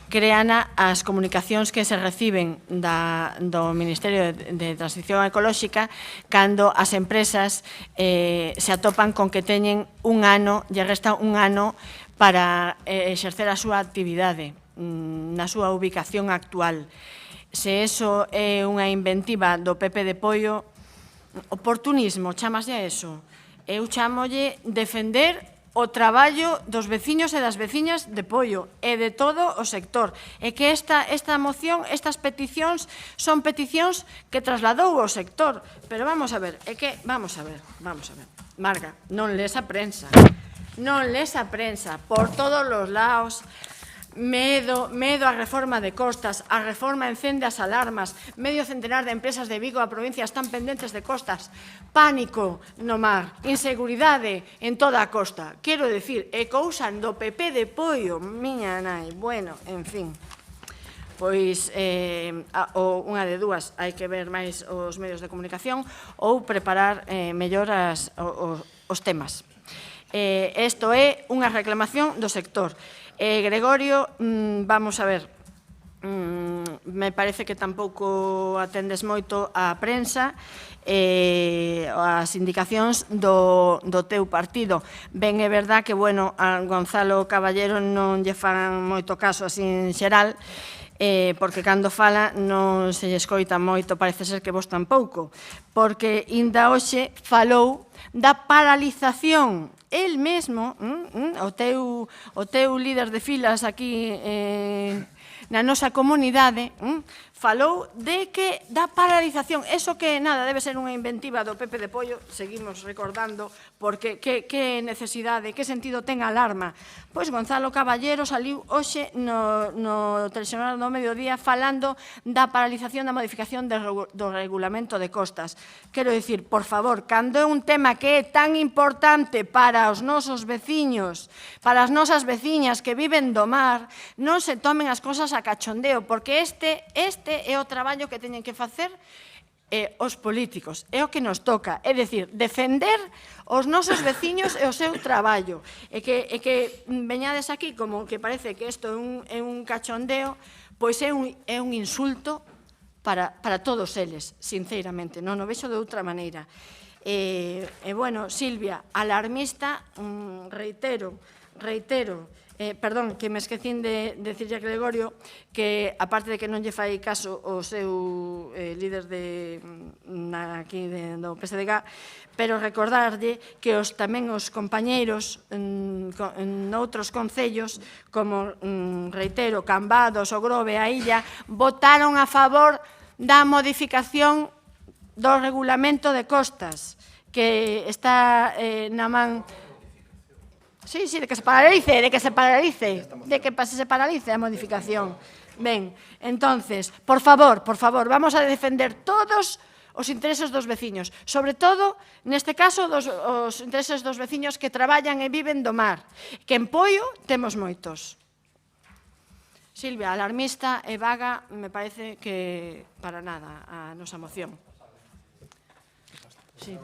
creana as comunicacións que se reciben do Ministerio de Transición Ecolóxica cando as empresas se atopan con que teñen un ano, lle resta un ano para exercer a súa actividade na súa ubicación actual. Se eso é unha inventiva do PP de Poio, oportunismo, chamaslle a eso. Eu chamolle defender o traballo dos veciños e das veciñas de Poio e de todo o sector. E que esta moción, estas peticións, son peticións que trasladou o sector. Pero vamos a ver, vamos a ver. Marga, non lees a prensa. Non lees a prensa por todos os lados. Medo á reforma de costas, a reforma encende as alarmas, medio centenar de empresas de Vigo a provincia están pendentes de costas, pánico no mar, inseguridade en toda a costa. Quero dicir, é cousa do PP de Poio, miña nai, bueno, en fin. Pois, unha de dúas, hai que ver máis os medios de comunicación ou preparar mellor os temas. Isto é unha reclamación do sector. Gregorio, vamos a ver, me parece que tampouco atendes moito á prensa as indicacións do teu partido. Ben, é verdad que, bueno, a Gonzalo Caballero non lle fan moito caso así en xeral, porque cando fala non se lle escoita moito, parece ser que vos tampouco, porque inda hoxe falou da paralización. El mesmo, o teu líder de filas aquí na nosa comunidade, falou de que da paralización. Eso que nada, debe ser unha inventiva do PP de Poio, seguimos recordando, porque que necesidade, que sentido ten a alarma. Pois Gonzalo Caballero saliu hoxe no telexornal do mediodía falando da paralización da modificación do regulamento de costas. Quero dicir, por favor, cando é un tema que é tan importante para os nosos veciños, para as nosas veciñas que viven do mar, non se tomen as cosas a cachondeo, porque este é o traballo que teñen que facer os políticos, é o que nos toca, é dicir, defender os nosos veciños e o seu traballo, e que veñades aquí como que parece que isto é un cachondeo, pois é un insulto para todos eles, sinceramente, non o vexo de outra maneira. E, bueno, Silvia, alarmista, reitero, perdón, que me esquecín de decirlle a Gregorio que, aparte de que non lle fai caso o seu líder aquí do PSDG, pero recordarlle que tamén os compañeiros noutros concellos, como, reitero, Cambados, o Grove, a Illa, votaron a favor da modificación do regulamento de costas, que está na man... Sí, de que se paralice, de que se paralice a modificación. Ben, entonces, por favor, vamos a defender todos os intereses dos veciños, sobre todo, neste caso, os intereses dos veciños que traballan e viven do mar, que en Poio temos moitos. Silvia, alarmista e vaga, me parece que para nada a nosa moción. Sí.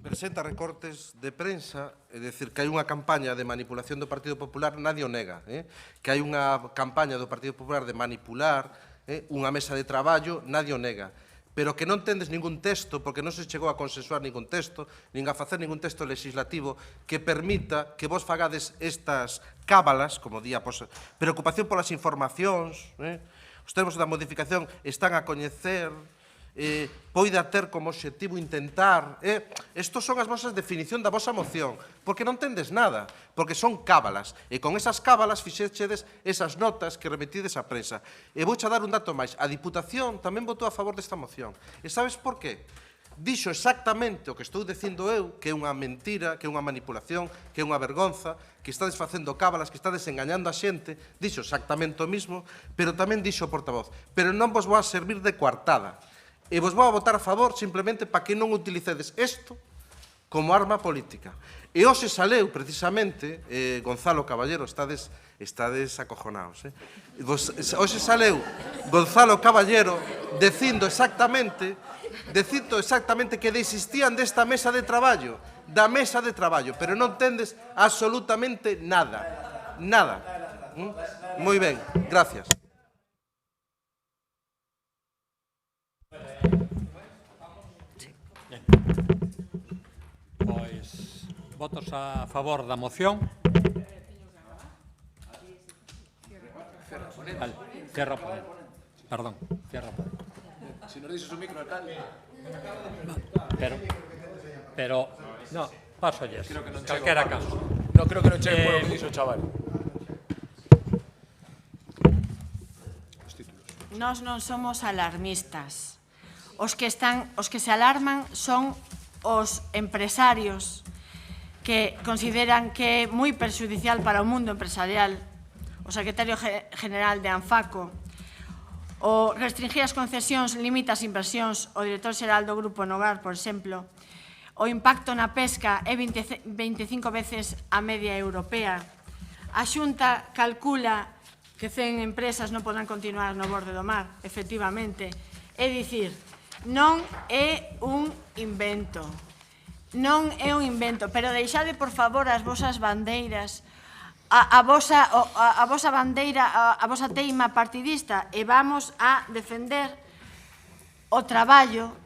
Presenta recortes de prensa, é dicir, que hai unha campaña de manipulación do Partido Popular, nadie o nega, que hai unha campaña do Partido Popular de manipular unha mesa de traballo, nadie o nega, pero que non tendes ningún texto, porque non se chegou a consensuar ningún texto, nin a facer ningún texto legislativo que permita que vos fagades estas cábalas, como di a preocupación polas informacións, os termos da modificación están a coñecer, poida ter como obxectivo intentar... Estos son as vosas definición da vosa moción, porque non tendes nada, porque son cábalas, e con esas cábalas fixechedes esas notas que remetides á prensa. E vouche dar un dato máis, a Diputación tamén votou a favor desta moción. E sabes por qué? Dixo exactamente o que estou dicindo eu, que é unha mentira, que é unha manipulación, que é unha vergonza, que estades facendo cábalas, que estades engañando a xente, dixo exactamente o mismo, pero tamén dixo o portavoz, pero non vos vou a servir de coartada. E vos vou a votar a favor simplemente para que non utilicedes isto como arma política. E hoxe saleu, precisamente, Gonzalo Caballero, estades acojonados. Hoxe saleu Gonzalo Caballero dicindo exactamente que desistían desta mesa de traballo, pero non tendes absolutamente nada. Nada. Moi ben, gracias. Pois, votos a favor da moción. Vale, cierra o ponente. Perdón, cierra o ponente. Si nos dices un micro, alcalde. Pero, no, paso yes, calquera caso. No, creo que non chego por o que dixo o chaval. Nós non somos alarmistas. Os que se alarman son os empresarios que consideran que é moi perxudicial para o mundo empresarial, o secretario general de ANFACO, o restringir as concesións limita as inversións, o director xeral do Grupo Nogar, por exemplo, o impacto na pesca é 25 veces a media europea, a Xunta calcula que 100 empresas non podrán continuar no borde do mar, efectivamente, é dicir, non é un invento. Non é un invento, pero deixade, por favor, as vosas bandeiras, a vosa bandeira, a vosa teima partidista, e vamos a defender o traballo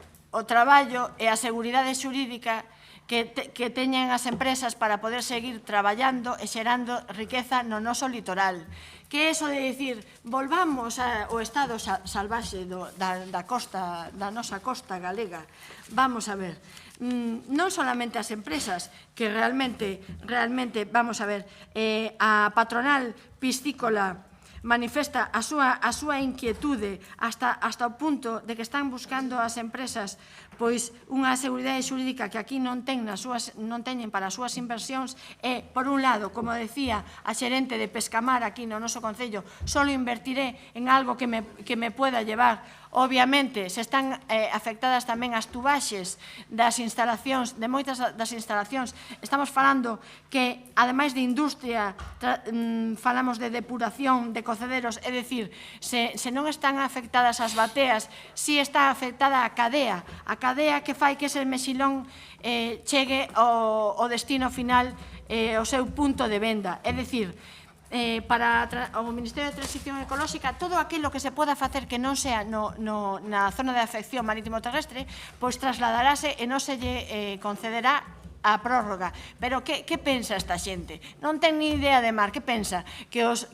e a seguridade xurídica que teñen as empresas para poder seguir traballando e xerando riqueza no noso litoral. Que é iso de dicir, volvamos ao estado salvaxe da nosa costa galega. Vamos a ver, non solamente as empresas, que realmente, vamos a ver, a patronal piscícola manifesta a súa inquietude hasta o punto de que están buscando as empresas pois unha seguridade xurídica que aquí non teñen para as súas inversións e, por un lado, como decía a xerente de Pescamar aquí no noso concello, só invertiré en algo que me pueda llevar Obviamente, se están afectadas tamén as tubaxes das instalacións, de moitas das instalacións. Estamos falando que, ademais de industria, falamos de depuración de cocederos, é dicir, se non están afectadas as bateas, si está afectada a cadea que fai que ese mexilón chegue ao destino final, ao seu punto de venda. É dicir, para o Ministerio de Transición Ecolóxica, todo aquilo que se poda facer que non sea na zona de afección marítimo terrestre, pois trasladarase e non se lle concederá a prórroga. Pero que pensa esta xente? Non ten ni idea de mar. Que pensa? Que os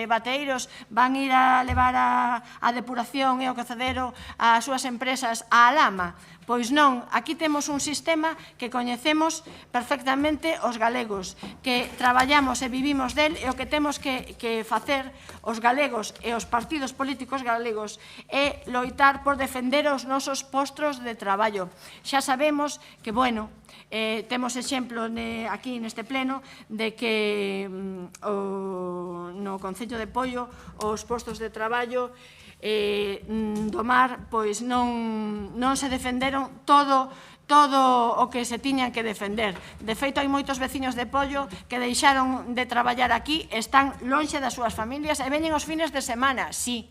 bateeiros van ir a levar a depuración e o cocedero ás súas empresas á lama? Pois non, aquí temos un sistema que coñecemos perfectamente os galegos, que traballamos e vivimos del, e o que temos que facer os galegos e os partidos políticos galegos é loitar por defender os nosos postos de traballo. Xa sabemos que, bueno, temos exemplo aquí neste pleno de que no Concello de Poio os postos de traballo do mar pois non se defenderon todo o que se tiñan que defender. De feito, hai moitos veciños de Poio que deixaron de traballar aquí, están lonxe das súas familias e veñen os fines de semana. Sí,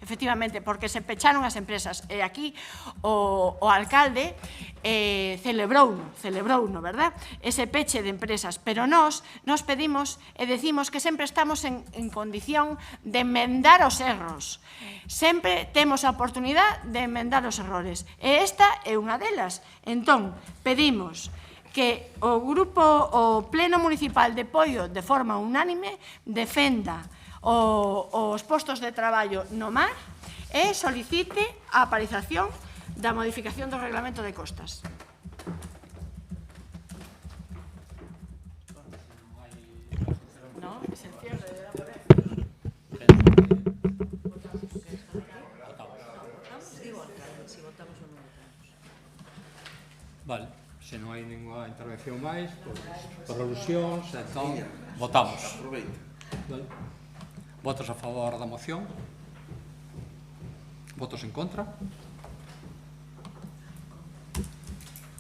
efectivamente, porque se pecharon as empresas. E aquí o alcalde celebrouno, verdad? Ese peche de empresas. Pero nos pedimos e decimos que sempre estamos en condición de enmendar os erros. Sempre temos a oportunidade de enmendar os errores. E esta é unha delas. Entón, pedimos que o Pleno Municipal de Poio, de forma unánime, defenda os postos de traballo no mar e solicite a paralización da modificación do Reglamento de Costas. Vale, se non hai ninguna intervención máis, por alusións, entón, votamos. Votos a favor da moción? Votos en contra?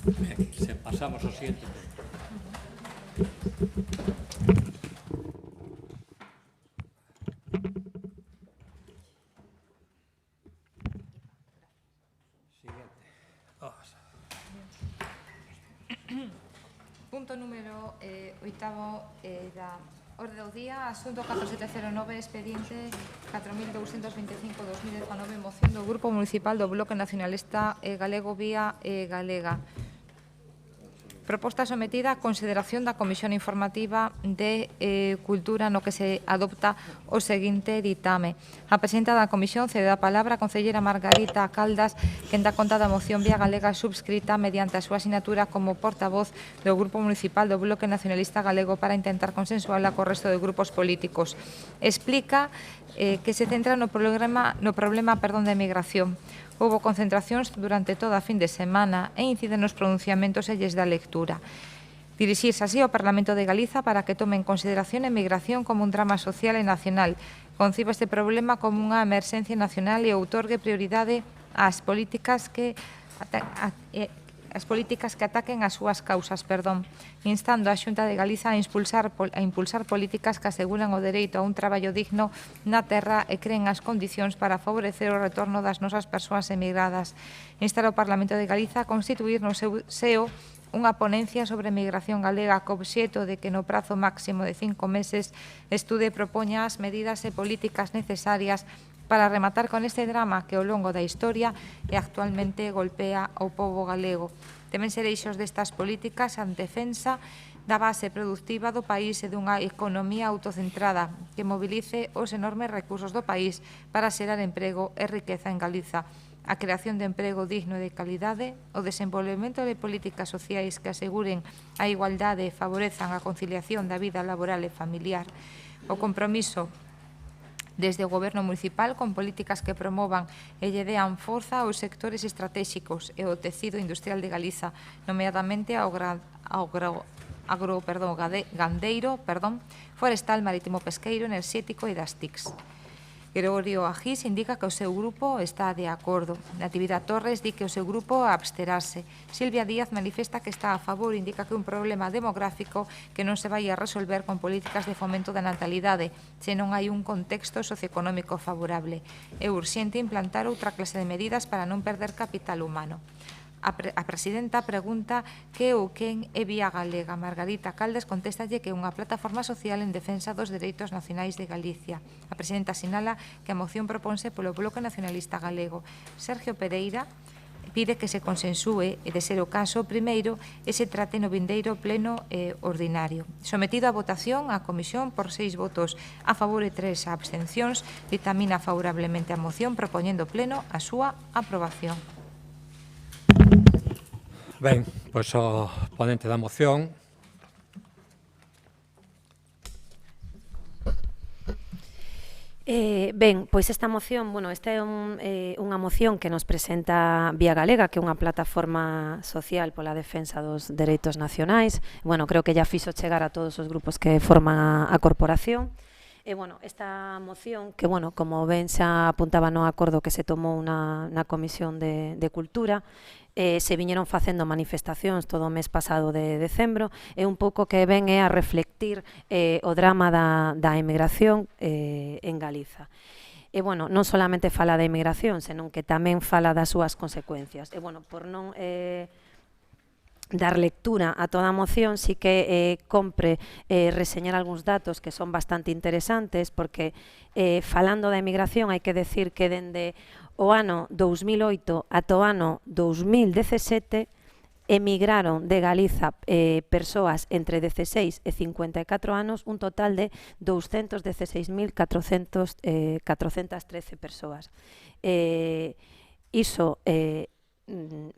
Ben, se pasamos ao siguiente. Punto número 8 da orde do día, asunto 4709, expediente 4225-2019, moción do Grupo Municipal do Bloque Nacionalista Galego vía Galega. Proposta sometida a consideración da Comisión Informativa de Cultura no que se adopta o seguinte ditame. A presidenta da Comisión cede a palabra a concelleira Margarita Caldas, quen dá conta da moción vía galega subscrita mediante a súa asinatura como portavoz do Grupo Municipal do Bloque Nacionalista Galego para intentar consensuala co resto de grupos políticos. Explica que se centra no problema de migración. Houbo concentracións durante toda a fin de semana e incide nos pronunciamentos e lles da lectura. Dirixirse así ao Parlamento de Galiza para que tome en consideración a emigración como un drama social e nacional, conciba este problema como unha emerxencia nacional e outorgue prioridade ás políticas que ataquen as súas causas, instando a Xunta de Galiza a impulsar políticas que aseguran o dereito a un traballo digno na terra e creen as condicións para favorecer o retorno das nosas persoas emigradas. Instar ao Parlamento de Galiza a constituir no seu seo unha ponencia sobre migración galega co obxeto de que no prazo máximo de 5 meses estude e propoña as medidas e políticas necesarias para rematar con este drama que ao longo da historia e actualmente golpea ao pobo galego. Temen ser eixos destas políticas en defensa da base productiva do país e dunha economía autocentrada que mobilice os enormes recursos do país para xerar emprego e riqueza en Galiza, a creación de emprego digno e de calidade, o desenvolvemento de políticas sociais que aseguren a igualdade e favorezan a conciliación da vida laboral e familiar, o compromiso desde o Goberno municipal con políticas que promovan e lle dean forza aos sectores estratéxicos e ao tecido industrial de Galiza, nomeadamente ao gandeiro, forestal, marítimo pesqueiro, enerxético e das TICs. Gregorio Agís indica que o seu grupo está de acordo. Natividad Torres di que o seu grupo absterase. Silvia Díaz manifesta que está a favor, indica que é un problema demográfico que non se vai a resolver con políticas de fomento da natalidade, se non hai un contexto socioeconómico favorable. É urxente implantar outra clase de medidas para non perder capital humano. A presidenta pregunta que ou quen é Vía Galega. Margarita Caldes contéstalle que é unha plataforma social en defensa dos dereitos nacionais de Galicia. A presidenta sinala que a moción proponse polo Bloque Nacionalista Galego. Sergio Pereira pide que se consensúe, e de ser o caso, primeiro, e se trate no vindeiro pleno ordinario. Sometido a votación a comisión por 6 votos a favor e 3 abstencións, dictamina favorablemente a moción propoñendo pleno a súa aprobación. Ben, pois o ponente da moción. Ben, pois esta moción, esta é unha moción que nos presenta Vía Galega, que é unha plataforma social pola defensa dos dereitos nacionais. Creo que ya fixo chegar a todos os grupos que forman a corporación. E, esta moción, que, como ben xa apuntaba no acordo que se tomou na Comisión de Cultura, se viñeron facendo manifestacións todo o mes pasado de decembro, e un pouco que ven é a reflectir o drama da emigración en Galiza. E, non solamente fala da emigración, senón que tamén fala das súas consecuencias. E, por non dar lectura a toda a moción, sí que compre reseñar algúns datos que son bastante interesantes, porque falando da emigración hai que decir que dende o ano 2008 ata o ano 2017 emigraron de Galiza persoas entre 16 e 54 anos, un total de 216.413 persoas. Iso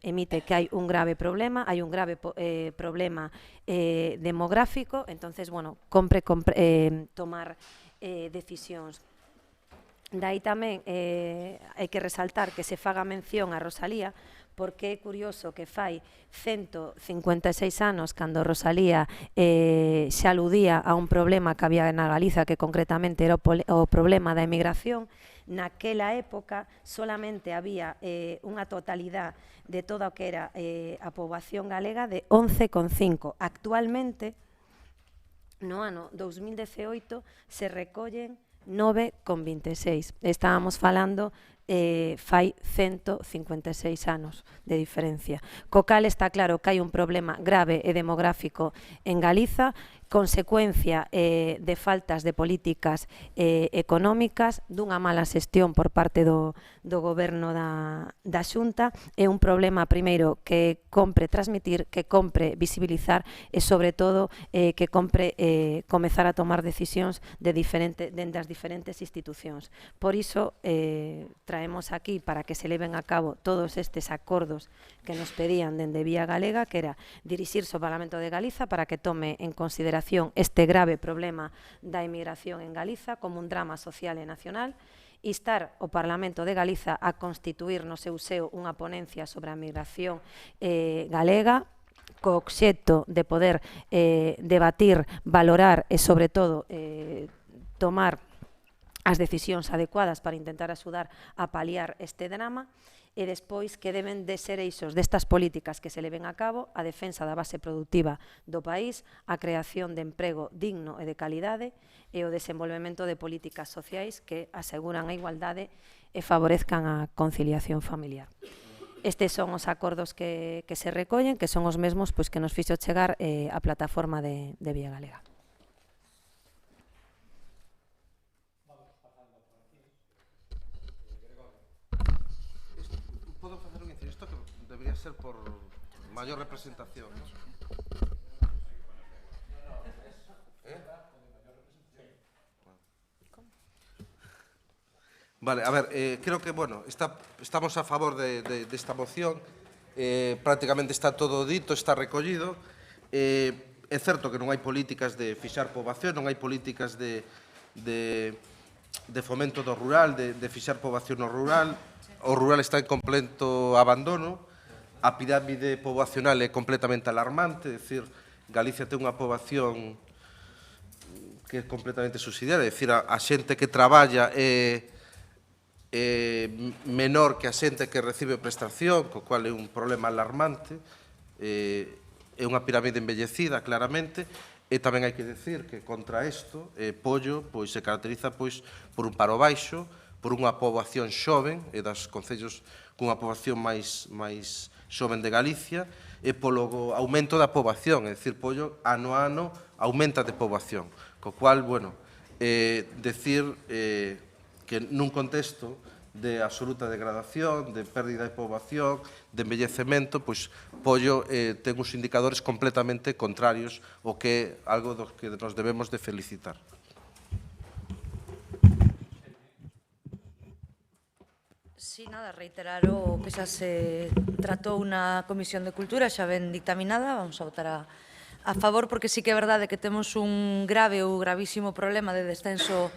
emite que hai un grave problema, problema demográfico, entonces, compre tomar decisións. Dai tamén hai que resaltar que se faga mención a Rosalía, porque é curioso que fai 156 anos, cando Rosalía se aludía a un problema que había na Galiza, que concretamente era o problema da emigración. Naquela época solamente había unha totalidade de toda o que era a poboación galega de 11,5. Actualmente, no ano 2018, se recollen 9,26. Estábamos falando fai 156 anos de diferencia. Co cal está claro que hai un problema grave e demográfico en Galiza, consecuencia de faltas de políticas económicas, dunha mala xestión por parte do goberno da Xunta, é un problema primeiro que compre transmitir, que compre visibilizar e, sobre todo, que compre comezar a tomar decisións dende as diferentes institucións. Por iso, traemos aquí para que se leven a cabo todos estes acordos que nos pedían dende Vía Galega, que era dirixirse ao Parlamento de Galiza para que tome en consideración este grave problema da emigración en Galiza como un drama social e nacional, instar o Parlamento de Galiza a constituir no seu seo unha ponencia sobre a migración galega, co obxecto de poder debatir, valorar e, sobre todo, tomar as decisións adecuadas para intentar axudar a paliar este drama, e despois que deben de ser eixos destas políticas que se leven a cabo a defensa da base productiva do país, a creación de emprego digno e de calidade e o desenvolvemento de políticas sociais que aseguran a igualdade e favorezcan a conciliación familiar. Estes son os acordos que se recollen, que son os mesmos que nos fixo chegar a plataforma de Vía Galega. Ser por mayor representación, ¿no? Vale, a ver, creo que, estamos a favor de esta moción, prácticamente está todo dito, está recollido. É certo que non hai políticas de fixar poboación, non hai políticas de fomento do rural, de fixar poboación no rural. O rural está en completo abandono. A pirámide poboacional é completamente alarmante, é dicir, Galicia ten unha poboación que é completamente subsidiaria, é dicir, a xente que traballa menor que a xente que recibe prestación, co cual é un problema alarmante, é unha pirámide envellecida, claramente, e tamén hai que decir que contra isto, Pollo se caracteriza por un paro baixo, por unha poboación xoven, e das concellos cunha poboación máis xoven de Galicia, e polo aumento da poboación, é dicir, Pollo ano a ano aumenta de poboación, co cual, decir que nun contexto de absoluta degradación, de pérdida de poboación, de envellecemento, Pollo ten uns indicadores completamente contrarios, o que é algo do que nos debemos de felicitar. Sí, nada, reiterar o que xa se tratou na Comisión de Cultura, xa ben dictaminada, vamos a votar a favor, porque sí que é verdade que temos un grave ou gravísimo problema de descenso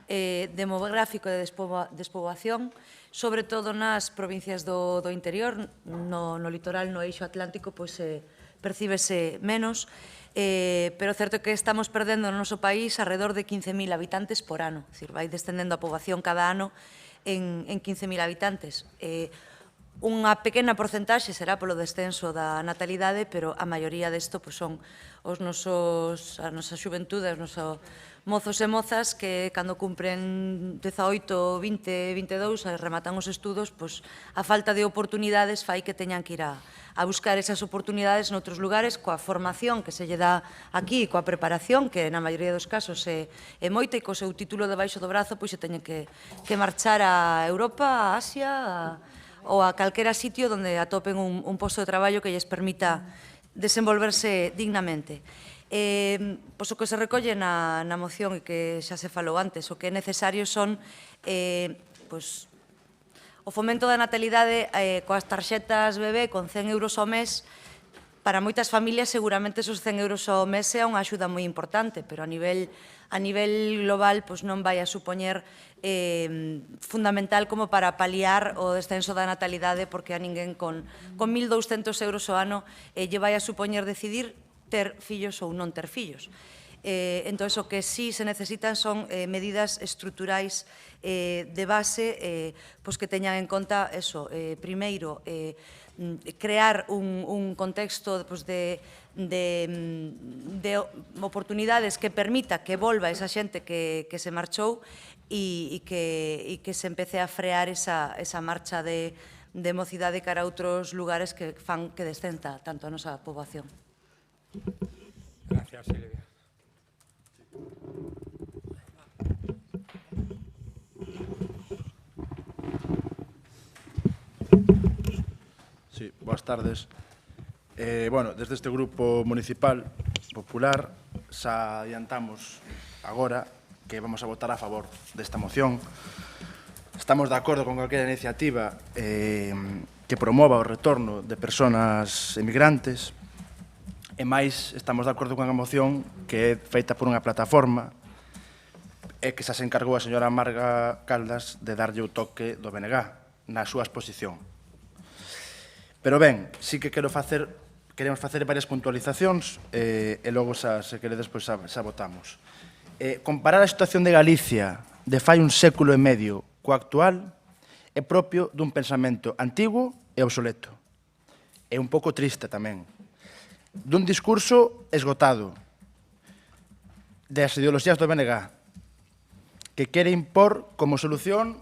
demográfico e de despoboación, sobre todo nas provincias do interior, no litoral, no eixo atlántico, percíbese menos, pero é certo que estamos perdendo no noso país alrededor de 15.000 habitantes por ano, é dicir, vai descendendo a poboación cada ano en 15.000 habitantes. Unha pequena porcentaxe será polo descenso da natalidade, pero a maioría desto son a nosa xuventude, os nosos mozos e mozas que cando cumpren 18, 20, 22 e rematan os estudos, a falta de oportunidades fai que teñan que ir a buscar esas oportunidades noutros lugares coa formación que se lle dá aquí, coa preparación, que na maioría dos casos é moita, e co seu título debaixo do brazo se teñen que marchar a Europa, a Asia, ou a calquera sitio onde atopen un posto de traballo que lles permita desenvolverse dignamente. O que se recolle na moción e que xa se falou antes, o que é necesario son o fomento da natalidade coas tarxetas bebé con 100 euros ao mes. Para moitas familias seguramente esos 100 euros ao mes é unha axuda moi importante, pero a nivel global non vai a supoñer fundamental como para paliar o descenso da natalidade, porque a ninguén con 1.200 euros ao ano lle vai a supoñer decidir ter fillos ou non ter fillos. Entón, o que sí se necesitan son medidas estruturais de base que teñan en conta, primeiro, crear un contexto de oportunidades que permita que volva esa xente que se marchou e que se empece a frear esa marcha de mocidade cara a outros lugares que fan que descenda tanto a nosa poboación. Gracias, Silvia. Sí, boas tardes. Desde este grupo municipal popular xa adiantamos agora que vamos a votar a favor desta moción. Estamos de acordo con calquera iniciativa que promova o retorno de persoas emigrantes, e máis estamos de acordo con a moción que é feita por unha plataforma e que xa se encargou a señora Marga Caldas de darlle o toque do BNG na súa exposición. Pero ben, sí que queremos facer varias puntualizacións e logo, se queredes, xa votamos. Comparar a situación de Galicia de fai un século e medio coa actual é propio dun pensamento antigo e obsoleto. É un pouco triste tamén. Dun discurso esgotado das ideoloxías do BNG que quere impor como solución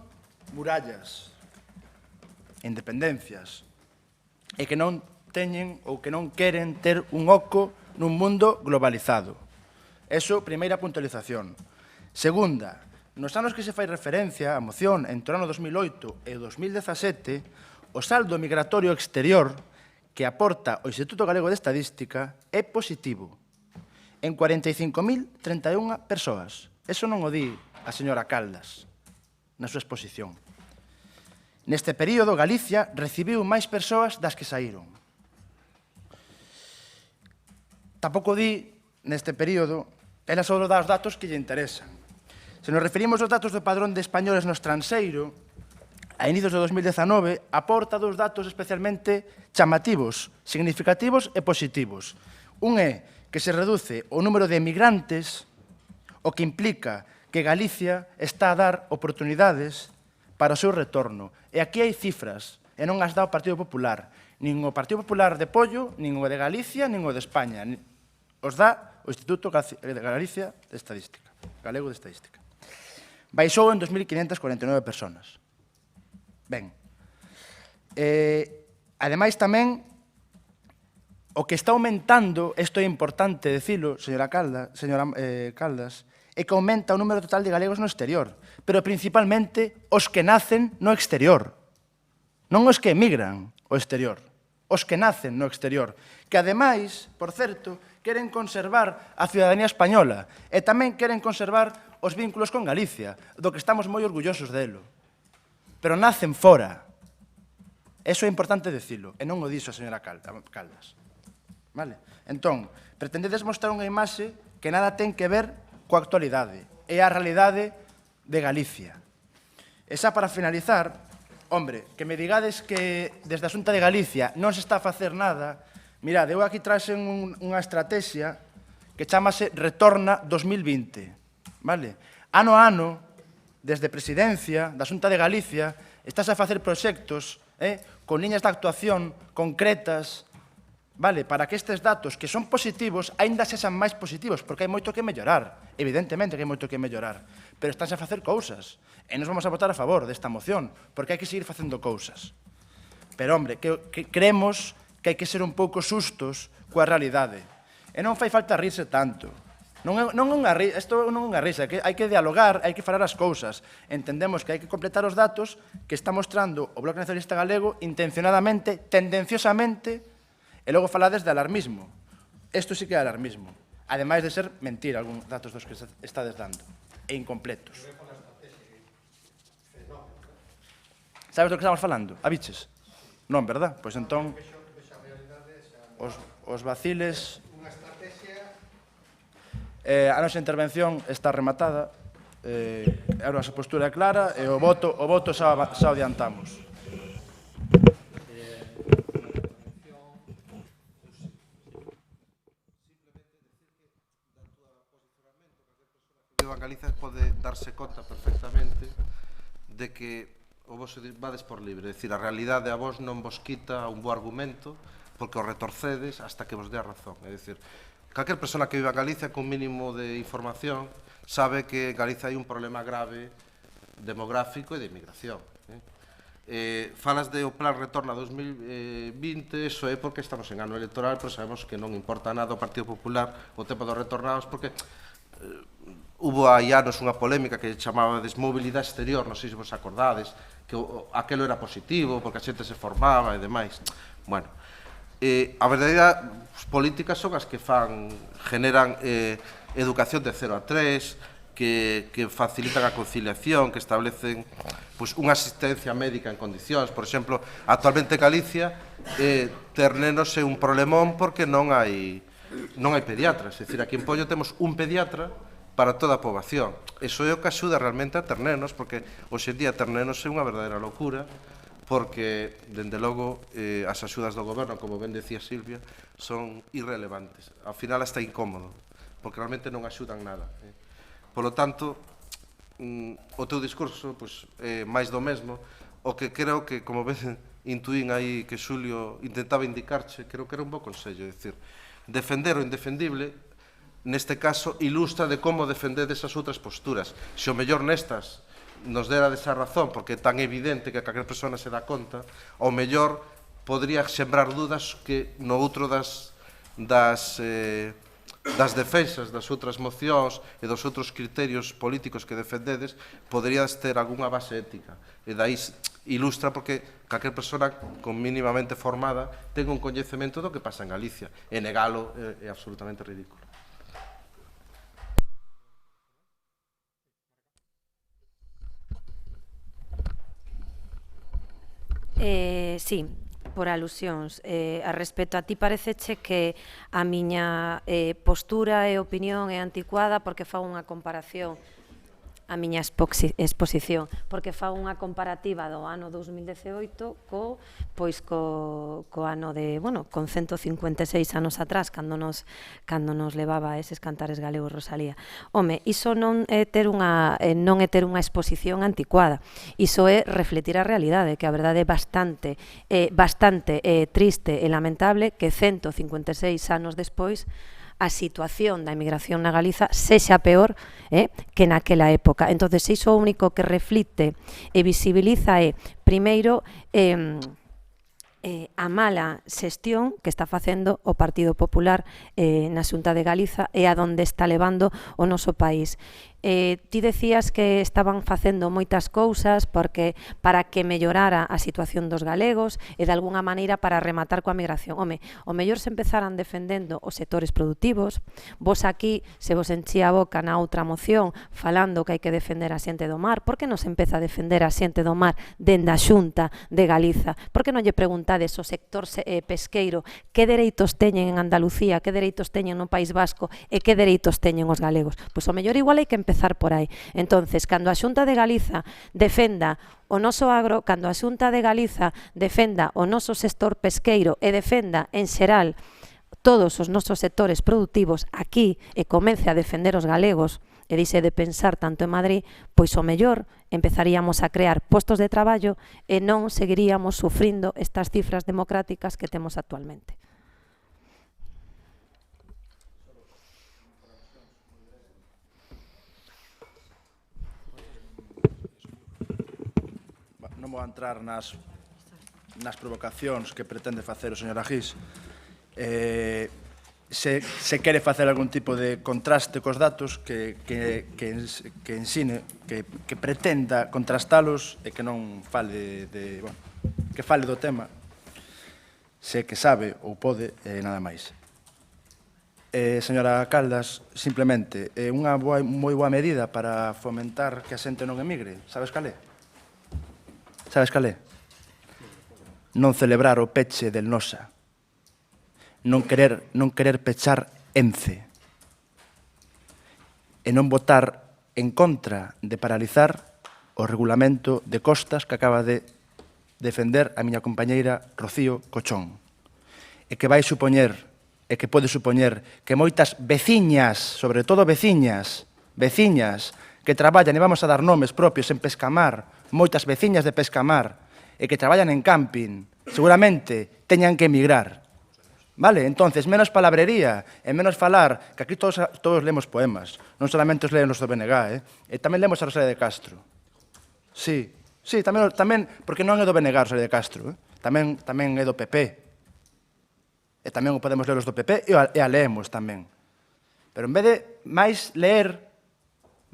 murallas, independencias, e que non teñen ou que non queren ter un oco nun mundo globalizado. Eso, primeira puntualización. Segunda, nos anos que se fai referencia a moción entre o ano 2008 e o 2017, o saldo migratorio exterior que aporta o Instituto Galego de Estadística é positivo, en 45.031 persoas. Eso non o di a señora Caldas na súa exposición. Neste período, Galicia recibiu máis persoas das que saíron. Tampouco di, neste período, ela só dá os datos que lle interesan. Se nos referimos aos datos do padrón de españoles no estranxeiro, a inicios de 2019, aporta dos datos especialmente chamativos, significativos e positivos. Un é que se reduce o número de emigrantes, o que implica que Galicia está a dar oportunidades para o seu retorno. E aquí hai cifras, e non as dá o Partido Popular. Nin o Partido Popular de Pollo, nin o de Galicia, nin o de España. Os dá o Instituto de Galicia de Estadística, Galego de Estadística. Baixou en 2.549 personas. Ben. Ademais, tamén, o que está aumentando, isto é importante decilo, señora Caldas, é que aumenta o número total de galegos no exterior, pero principalmente os que nacen no exterior. Non os que emigran ao exterior, os que nacen no exterior, que ademais, por certo, queren conservar a ciudadanía española e tamén queren conservar os vínculos con Galicia, do que estamos moi orgullosos delo. Pero nacen fora. Eso é importante dicilo, e non o dixo a señora Caldas. Vale? Entón, pretendedes mostrar unha imaxe que nada ten que ver coa actualidade, é a realidade de Galicia. E xa para finalizar, hombre, que me digades que desde a Xunta de Galicia non se está a facer nada. Mirad, eu aquí traxen unha estrategia que chamase Retorna 2020. Vale? Ano a ano, desde Presidencia da Xunta de Galicia, estás a facer proxectos con liñas de actuación concretas, vale, para que estes datos que son positivos aínda sexan máis positivos, porque hai moito que mellorar. Evidentemente que hai moito que mellorar, pero estánse a facer cousas. E nos vamos a votar a favor desta moción, porque hai que seguir facendo cousas. Pero, hombre, que creemos que hai que ser un pouco sustos coa realidade. E non fai falta rirse tanto. Isto non é unha risa, hai que dialogar, hai que falar as cousas. Entendemos que hai que completar os datos que está mostrando o Bloque Nacionalista Galego intencionadamente, tendenciosamente, e logo falades de alarmismo. Isto sí que é alarmismo. Ademais de ser mentira algúns datos dos que estades dando, e incompletos. Sabes do que estamos falando? A biches? Non, verdad? Pois entón, os vaciles... A nosa intervención está rematada, a nosa postura é clara e o voto xa adiantamos. En Galicia pode darse conta perfectamente de que o vos vades por libre, é dicir, a realidade a vos non vos quita un bo argumento porque o retorcedes hasta que vos dé a razón, é dicir, calquer persona que viva en Galicia con mínimo de información sabe que en Galicia hai un problema grave demográfico e de inmigración. Falas de o plan Retorna 2020, eso é porque estamos en ano electoral, pero sabemos que non importa nada ao Partido Popular o tempo dos retornados, porque hubo hai anos unha polémica que chamaba desmobilidade exterior, non sei se vos acordades, que aquelo era positivo porque a xente se formaba e demais. Bueno, a verdadeira políticas son as que generan educación de 0 a 3, que facilitan a conciliación, que establecen unha asistencia médica en condicións. Por exemplo, actualmente en Galicia ter nenos é un problemón porque non hai pediatras. É dicir, aquí en Pollo temos un pediatra para toda a poboación. Iso é o que axuda realmente a ter nenos, porque hoxe en día ter nenos é unha verdadeira locura, porque, dende logo, as axudas do goberno, como ben decía Silvia, son irrelevantes. Ao final, hasta incómodo, porque realmente non axudan nada. Por lo tanto, o teu discurso é máis do mesmo, o que creo que, como ben intuín aí que Xulio intentaba indicarche, creo que era un bo consello, é dicir, defender o indefendible, neste caso, ilustra de como defendedes as outras posturas. Se o mellor nestas nos dera desa razón, porque é tan evidente que calquer persona se dá conta, ao mellor podría sembrar dudas que no outro das defensas das outras mocións e dos outros criterios políticos que defendedes poderías ter algunha base ética. E daí ilustra porque calquer persona con mínimamente formada ten un coñecemento do que pasa en Galicia. E negalo é absolutamente ridículo. Sí, por alusións. A respecto a ti pareceche que a miña postura e opinión é anticuada porque fago unha comparación a miña exposición, porque fago unha comparativa do ano 2018 co ano de, bueno, con 156 anos atrás, cando nos levaba eses cantares galegos Rosalía. Home, iso non é ter unha exposición anticuada, iso é refletir a realidade, que a verdade é bastante triste e lamentable que 156 anos despois a situación da emigración na Galiza sexa peor que naquela época. Entón, iso o único que reflite e visibiliza é, primeiro, a mala xestión que está facendo o Partido Popular na Xunta de Galiza e a donde está levando o noso país. Ti decías que estaban facendo moitas cousas para que mellorara a situación dos galegos e de alguna maneira para rematar coa migración. Home, o mellor se empezaran defendendo os sectores productivos. Vos aquí, se vos enchía a boca na outra moción falando que hai que defender a xente do mar, por que non se empeza a defender a xente do mar dende a Xunta de Galiza? Por que non lle preguntades ao sector pesqueiro que dereitos teñen en Andalucía, que dereitos teñen no País Vasco e que dereitos teñen os galegos? Pois o mellor igual hai que empezar por aí. Entonces, cando a Xunta de Galiza defenda o noso agro, cando a Xunta de Galiza defenda o noso sector pesqueiro e defenda, en xeral, todos os nosos sectores productivos aquí e comece a defender os galegos e dixe de pensar tanto en Madrid, pois o mellor empezaríamos a crear postos de traballo e non seguiríamos sufrindo estas cifras democráticas que temos actualmente. Non vou entrar nas provocacións que pretende facer o señor Agís. Se quere facer algún tipo de contraste cos datos que ensine, que pretenda contrastalos e que non fale que fale do tema, se que sabe ou pode, nada máis. Señora Caldas, simplemente, unha moi boa medida para fomentar que a xente non emigre, sabes cal é? Sabes cal é? Non celebrar o peche del Nosa. Non querer pechar Ence. E non votar en contra de paralizar o regulamento de costas que acaba de defender a miña compañeira Rocío Cochón. E que vai supoñer, e que pode supoñer que moitas veciñas, sobre todo veciñas que traballan, e vamos a dar nomes propios en Pescamar, moitas veciñas de Pescamar e que traballan en camping, seguramente teñan que emigrar. Vale? Entonces, menos palabrería e menos falar, que aquí todos lemos poemas, non solamente os leen os do BNG, e tamén lemos a Rosalía de Castro. Sí, tamén, porque non é do BNG a Rosalía de Castro, tamén é do PP. E tamén o podemos ler os do PP e a leemos tamén. Pero en vez de máis ler,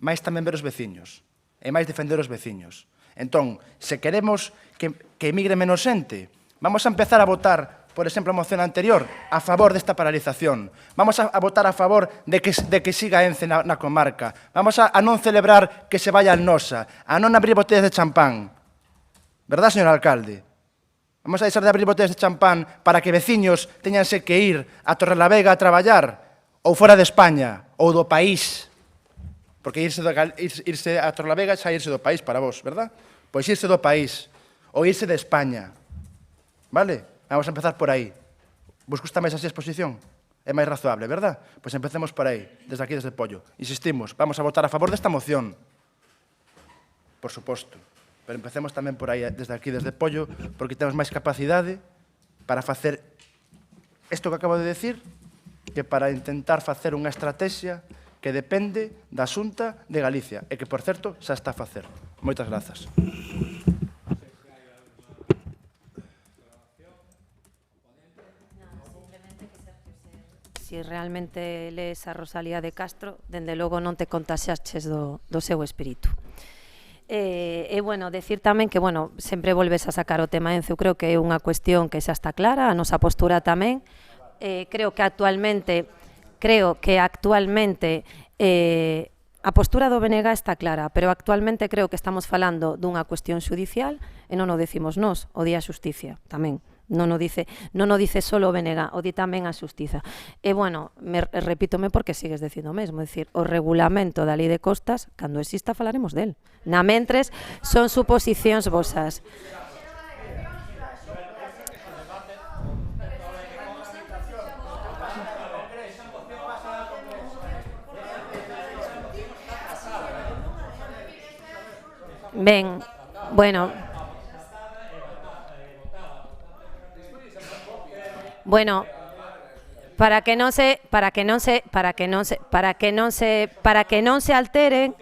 máis tamén ver os veciños, e máis defender os veciños. Entón, se queremos que emigre menos xente, vamos a empezar a votar, por exemplo, a moción anterior, a favor desta paralización. Vamos a votar a favor de que siga Ence na comarca. Vamos a non celebrar que se vaya al Nosa, a non abrir botellas de champán. Verdad, señor alcalde? Vamos a deixar de abrir botellas de champán para que veciños teñanse que ir a Torrelavega a traballar, ou fora de España, ou do país. Porque irse a Torrelavega xa irse do país para vos, verdad? Pois irse do país, ou irse de España. Vale? Vamos a empezar por aí. Vos gusta máis así a exposición? É máis razoable, verdad? Pois empecemos por aí, desde aquí, desde Pollo. Insistimos, vamos a votar a favor desta moción. Por suposto. Pero empecemos tamén por aí, desde aquí, desde Pollo, porque temos máis capacidade para facer isto que acabo de decir, que para intentar facer unha estrategia que depende da Xunta de Galicia e que, por certo, xa está a facer. Moitas grazas. Si realmente lees a Rosalía de Castro, dende logo non te contaxaches do seu espírito. E, bueno, decir tamén que, bueno, sempre volves a sacar o tema Ence, eu creo que é unha cuestión que xa está clara, a nosa postura tamén. Creo que actualmente a postura do BNG está clara, pero actualmente creo que estamos falando dunha cuestión xudicial e non o decimos nós, o di a Xusticia tamén. Non o dice solo o BNG, o di tamén a Xustiza. E, bueno, repítome porque sigues dicindo o mesmo, é dicir, o regulamento da Lei de Costas, cando exista falaremos del. Na mentres, son suposicións vosas. Ben, bueno, para que non se alteren,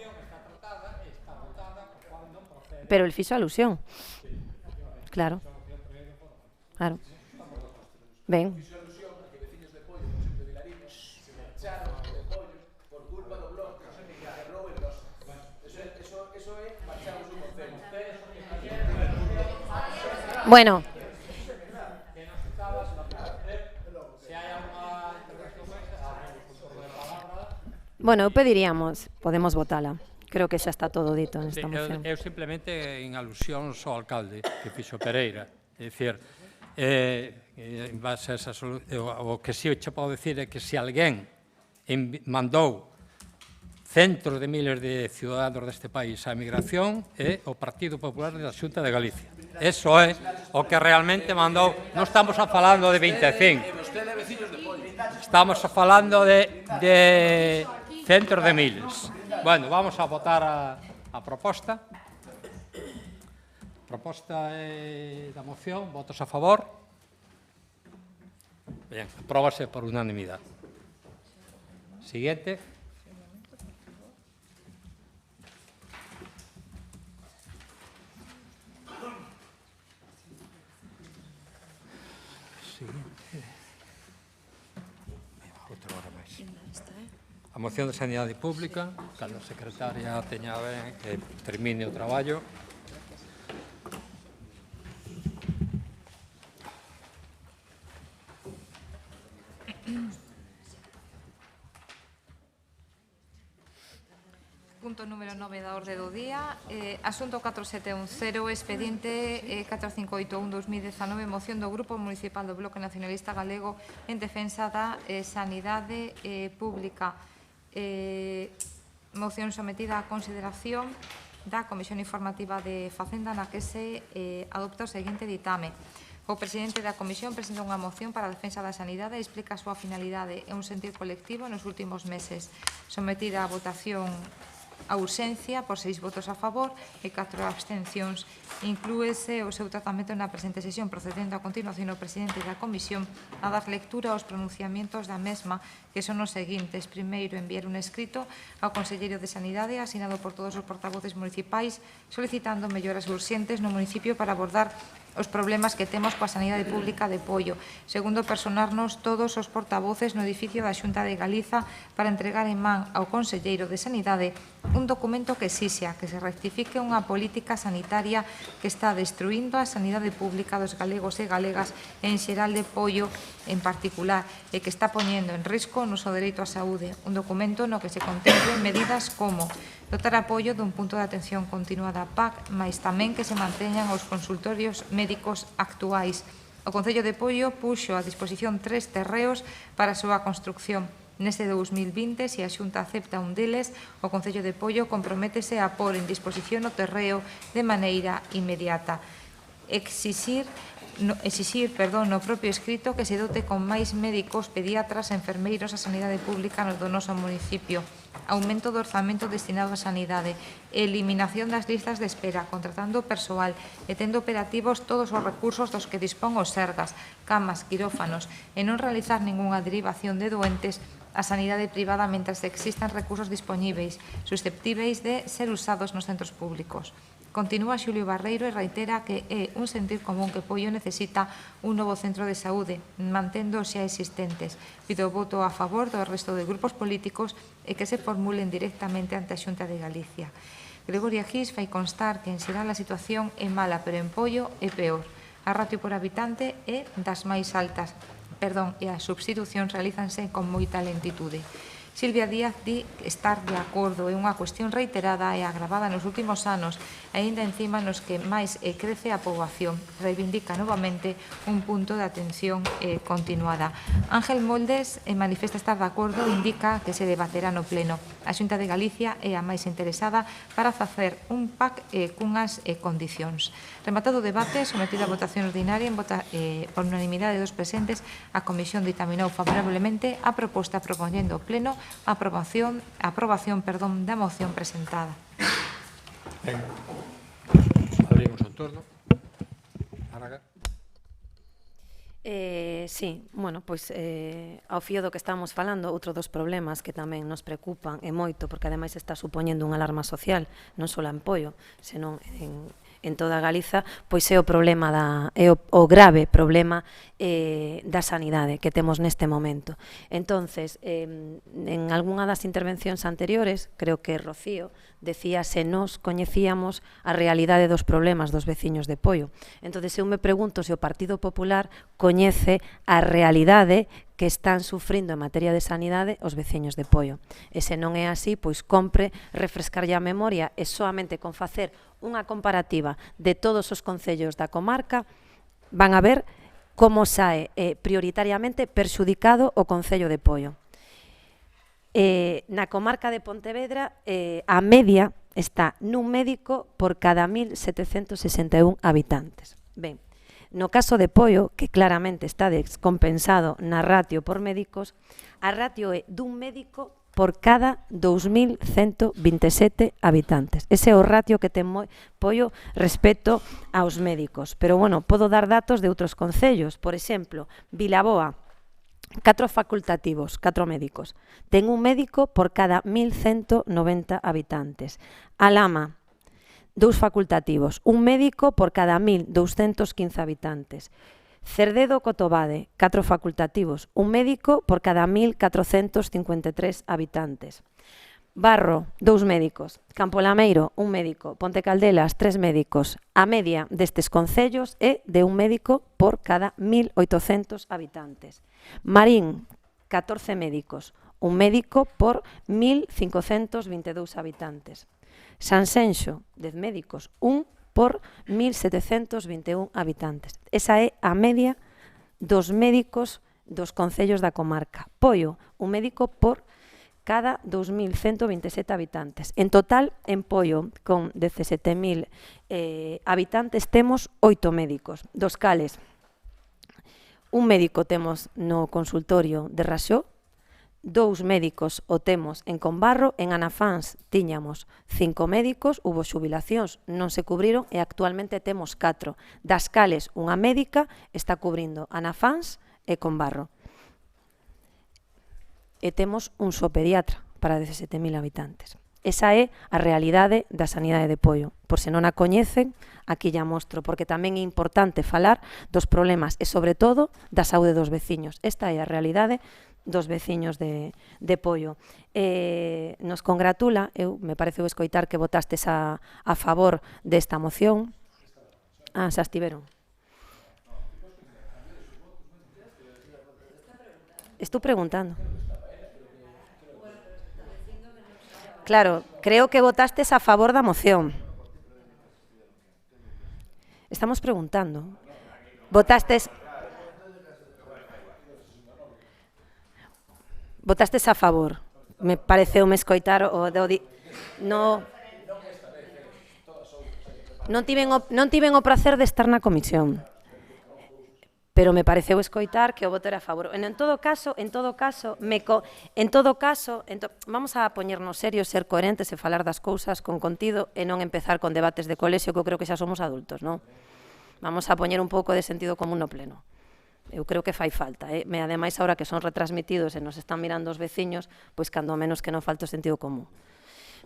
pero el fixo alusión. Claro. Claro. Ben. Bueno. Bueno, eu pediríamos, podemos votala. Creo que xa está todo dito nesta moción. Eu simplemente en alusión ao alcalde que fixo Pereira. É dicir, en base a esa o que si che podo dicir é que se alguén mandou centros de miles de ciudadanos deste país a emigración é o Partido Popular da Xunta de Galicia. Eso é o que realmente mandou. Non estamos falando de 25. Estamos falando de centros de miles. Bueno, vamos a votar a proposta. Proposta da moción. Votos a favor? Bien, apróbase por unanimidade. Siguiente. A moción de sanidade pública, cando a secretaria teña ben que termine o traballo. Punto número 9 da orde do día. Asunto 4710, expediente 4581-2019, moción do Grupo Municipal do Bloque Nacionalista Galego en defensa da sanidade pública. Moción sometida a consideración da Comisión Informativa de Facenda na que se adopta o seguinte ditame. O presidente da Comisión presenta unha moción para a defensa da sanidade e explica a súa finalidade e un sentir colectivo nos últimos meses. Sometida a votación a urxencia por 6 votos a favor e 4 abstencións. Inclúese o seu tratamento na presente sesión, procedendo a continuación o presidente da Comisión a dar lectura aos pronunciamentos da mesma, que son os seguintes. Primeiro, enviar un escrito ao Conselleiro de Sanidade, asinado por todos os portavoces municipais, solicitando melloras urxentes no municipio para abordar os problemas que temos coa sanidade pública de Poio. Segundo, personarnos todos os portavoces no edificio da Xunta de Galiza para entregar en man ao Conselleiro de Sanidade un documento que exixa que se rectifique unha política sanitaria que está destruindo a sanidade pública dos galegos e galegas en xeral de Poio en particular e que está poñendo en risco o noso dereito á saúde. Un documento no que se contemplen medidas como dotar apoio dun punto de atención continua da PAC, mais tamén que se manteñan os consultorios médicos actuais. O Concello de Poio puxo a disposición 3 terreos para a súa construcción. Neste 2020, se a Xunta acepta un deles, o Concello de Poio comprométese a pôr en disposición o terreo de maneira inmediata. Exixir no propio escrito que se dote con máis médicos, pediatras e enfermeiros a sanidade pública no do noso municipio. Aumento do orzamento destinado á sanidade, eliminación das listas de espera, contratando persoal e tendo operativos todos os recursos dos que dispón os Sergas, camas, quirófanos, e non realizar ningunha derivación de doentes a sanidade privada mentres existan recursos dispoñíveis, susceptíveis de ser usados nos centros públicos. Continúa Xulio Barreiro e reitera que é un sentir común que Poio necesita un novo centro de saúde, mantendo os xa existentes. Pido o voto a favor do resto de grupos políticos e que se formulen directamente ante a Xunta de Galicia. Gregoria Gis fai constar que en xeral a situación é mala, pero en Poio é peor. A ratio por habitante é das máis altas, e as substitucións realízanse con moita lentitude. Silvia Díaz di estar de acordo. É unha cuestión reiterada e agravada nos últimos anos, aínda encima nos que máis crece a poboación. Reivindica novamente un punto de atención continuada. Ángel Moldes manifesta estar de acordo e indica que se debaterá no Pleno. A Xunta de Galicia é a máis interesada para facer un PAC cunhas condicións. Rematado o debate, sometido a votación ordinaria por unanimidade dos presentes, a Comisión ditaminou favorablemente a proposta propoñendo ao Pleno a aprobación da moción presentada. Ben, abrimos o turno. Málaga. Sí, bueno, pois ao fío do que estamos falando, outro dos problemas que tamén nos preocupan e moito, porque ademais está supoñendo unha alarma social, non só en Poio, senón en toda Galiza, pois é o problema o grave problema da sanidade que temos neste momento. Entonces, en algunha das intervencións anteriores, creo que Rocío decía se nos coñecíamos a realidade dos problemas dos veciños de Poio. Entonces, eu me pregunto se o Partido Popular coñece a realidade que están sufrindo en materia de sanidade os veciños de Poio. E se non é así, pois compre refrescarlle a memoria e soamente con facer unha comparativa de todos os concellos da comarca van a ver como sae prioritariamente perxudicado o Concello de Poio. Na comarca de Pontevedra a media está nun médico por cada 1.761 habitantes. Ben, no caso de Poio, que claramente está descompensado na ratio por médicos, a ratio é dun médico por cada 2.127 habitantes. Ese é o ratio que ten Poio respecto aos médicos. Pero, bueno, podo dar datos de outros concellos. Por exemplo, Vilaboa, 4 facultativos, 4 médicos. Ten un médico por cada 1.190 habitantes. Alama, 2 facultativos, un médico por cada 1.215 habitantes. Cerdedo Cotobade, 4 facultativos, un médico por cada 1.453 habitantes. Barro, 2 médicos. Campolameiro, un médico. Ponte Caldelas, 3 médicos. A media destes concellos é de un médico por cada 1.800 habitantes. Marín, 14 médicos. Un médico por 1.522 habitantes. Sanxenxo, 10 médicos. Un por 1.721 habitantes. Esa é a media dos médicos dos concellos da comarca. Poio, un médico por cada 2.127 habitantes. En total, en Poio, con 17.000 habitantes, temos 8 médicos, dos cales un médico temos no consultorio de Raxó, 2 médicos o temos en Combarro, en Anafáns tiñamos 5 médicos, hubo xubilacións, non se cubriron e actualmente temos 4. Das cales unha médica está cubrindo Anafáns e Combarro. E temos un só pediatra para 17.000 habitantes. Esa é a realidade da sanidade de Poio. Por se non a coñecen, aquí ya mostro, porque tamén é importante falar dos problemas e, sobre todo, da saúde dos veciños. Esta é a realidade dos veciños de Poio. Nos congratula, me pareceu escoitar que votastes a favor desta moción. Xa estiveron. Estou preguntando. Claro, creo que votastes a favor da moción. Estamos preguntando. Votastes a favor. Me pareceu me escoitar o non tiven o placer de estar na comisión. Pero me pareceu escoitar que o voto era a favor. En todo caso, vamos a poñernos serios, ser coherentes e falar das cousas con contido e non empezar con debates de colexio, que eu creo que xa somos adultos, non? Vamos a poñer un pouco de sentido común no pleno. Eu creo que fai falta, ademais, agora que son retransmitidos e nos están mirando os veciños, pois cando menos que non falta o sentido común.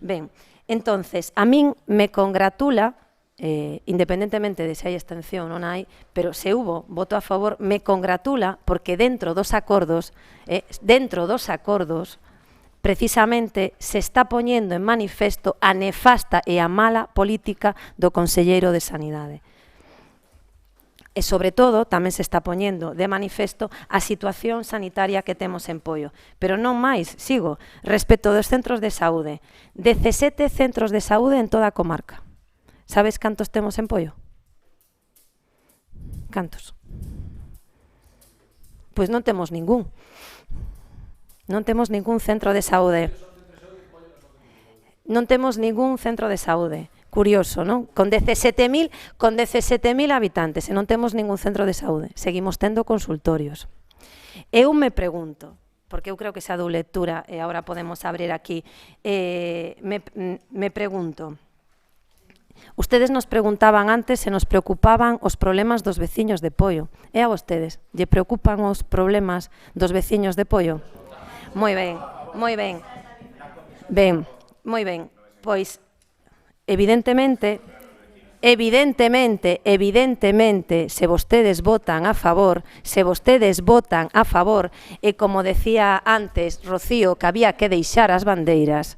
Ben, entonces, a min me congratula, independentemente de se hai abstención ou non hai, pero se hubo voto a favor, me congratula porque dentro dos acordos, precisamente se está poñendo en manifesto a nefasta e a mala política do conselleiro de Sanidade. E, sobre todo, tamén se está poñendo de manifesto a situación sanitaria que temos en Poio. Pero non máis, sigo, respecto dos centros de saúde. 17 centros de saúde en toda a comarca. Sabes cantos temos en Poio? Cantos? Pois non temos ningún. Non temos ningún centro de saúde. Non temos ningún centro de saúde. Curioso, non? Con 17.000 habitantes e non temos ningún centro de saúde. Seguimos tendo consultorios. Eu me pregunto, porque eu creo que xa dou lectura e agora podemos abrir aquí, me pregunto, ustedes nos preguntaban antes se nos preocupaban os problemas dos veciños de Poio. E a vostedes, lle preocupan os problemas dos veciños de Poio? Moi ben, moi ben. Ben, moi ben. Pois, evidentemente, se vostedes votan a favor, e como decía antes Rocío, que había que deixar as bandeiras,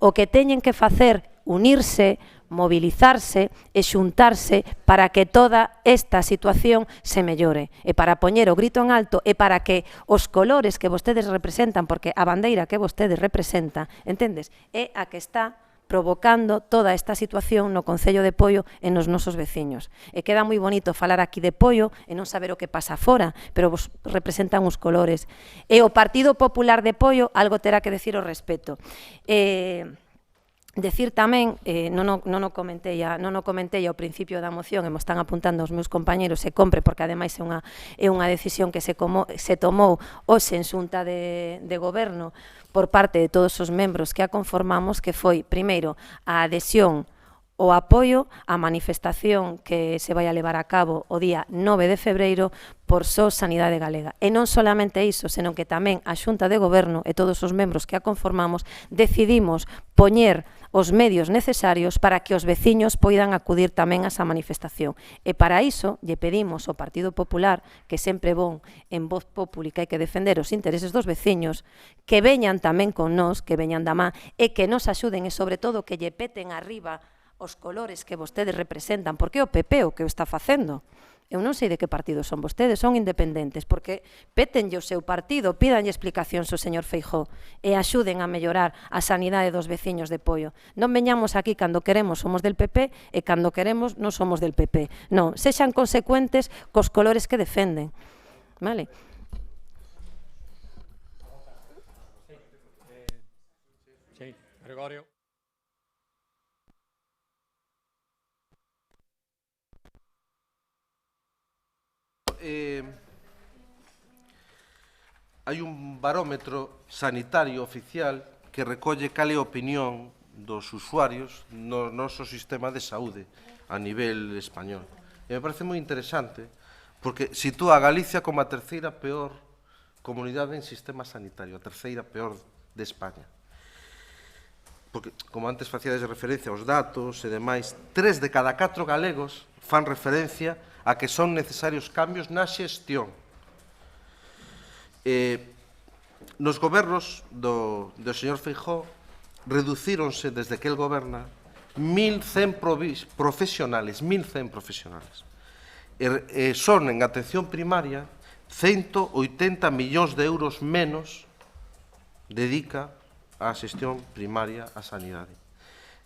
o que teñen que facer, unirse, mobilizarse e xuntarse para que toda esta situación se mellore e para poñer o grito en alto e para que os colores que vostedes representan, porque a bandeira que vostedes representan, entendes, é a que está provocando toda esta situación no Concello de Poio e nos nosos veciños. E queda moi bonito falar aquí de Poio e non saber o que pasa fora, pero vos representan os colores. E o Partido Popular de Poio algo terá que decir ao respecto. Decir tamén, non o comentei ao principio da moción, e mo están apuntando os meus compañeros, se compre, porque ademais é unha decisión que se tomou hoxe en xunta de goberno por parte de todos os membros que a conformamos, que foi, primeiro, a adhesión o apoio á manifestación que se vai a levar a cabo o día 9 de febreiro por SOS Sanidade Galega. E non solamente iso, senón que tamén a Xunta de Goberno e todos os membros que a conformamos decidimos poñer os medios necesarios para que os veciños poidan acudir tamén a esa manifestación. E para iso lle pedimos ao Partido Popular, que sempre bon en voz pública e que defender os intereses dos veciños, que veñan tamén con nós, que veñan da má, e que nos axuden e, sobre todo, que lle peten arriba os colores que vostedes representan, porque o PP o que o está facendo. Eu non sei de que partido son vostedes, son independentes, porque pétenlle o seu partido, pídanlle explicacións ao señor Feijóo e axuden a mellorar a sanidade dos veciños de Poio. Non veñamos aquí cando queremos somos del PP e cando queremos non somos del PP. Non, sexan consecuentes cos colores que defenden. Vale? Sí, Gregorio. Hai un barómetro sanitario oficial que recolle cal é a opinión dos usuarios no noso sistema de saúde a nivel español. E me parece moi interesante porque sitúa a Galicia como a terceira peor comunidade en sistema sanitario, a terceira peor de España. Porque, como antes facíades referencia aos datos e demais, 3 de cada 4 galegos fan referencia a que son necesarios cambios na xestión. Nos gobernos do señor Feijóo reducíronse desde que el goberna 1.100 profesionales, 1.100 profesionales. Son en atención primaria 180 millóns de euros menos dedica á xestión primaria á sanidade.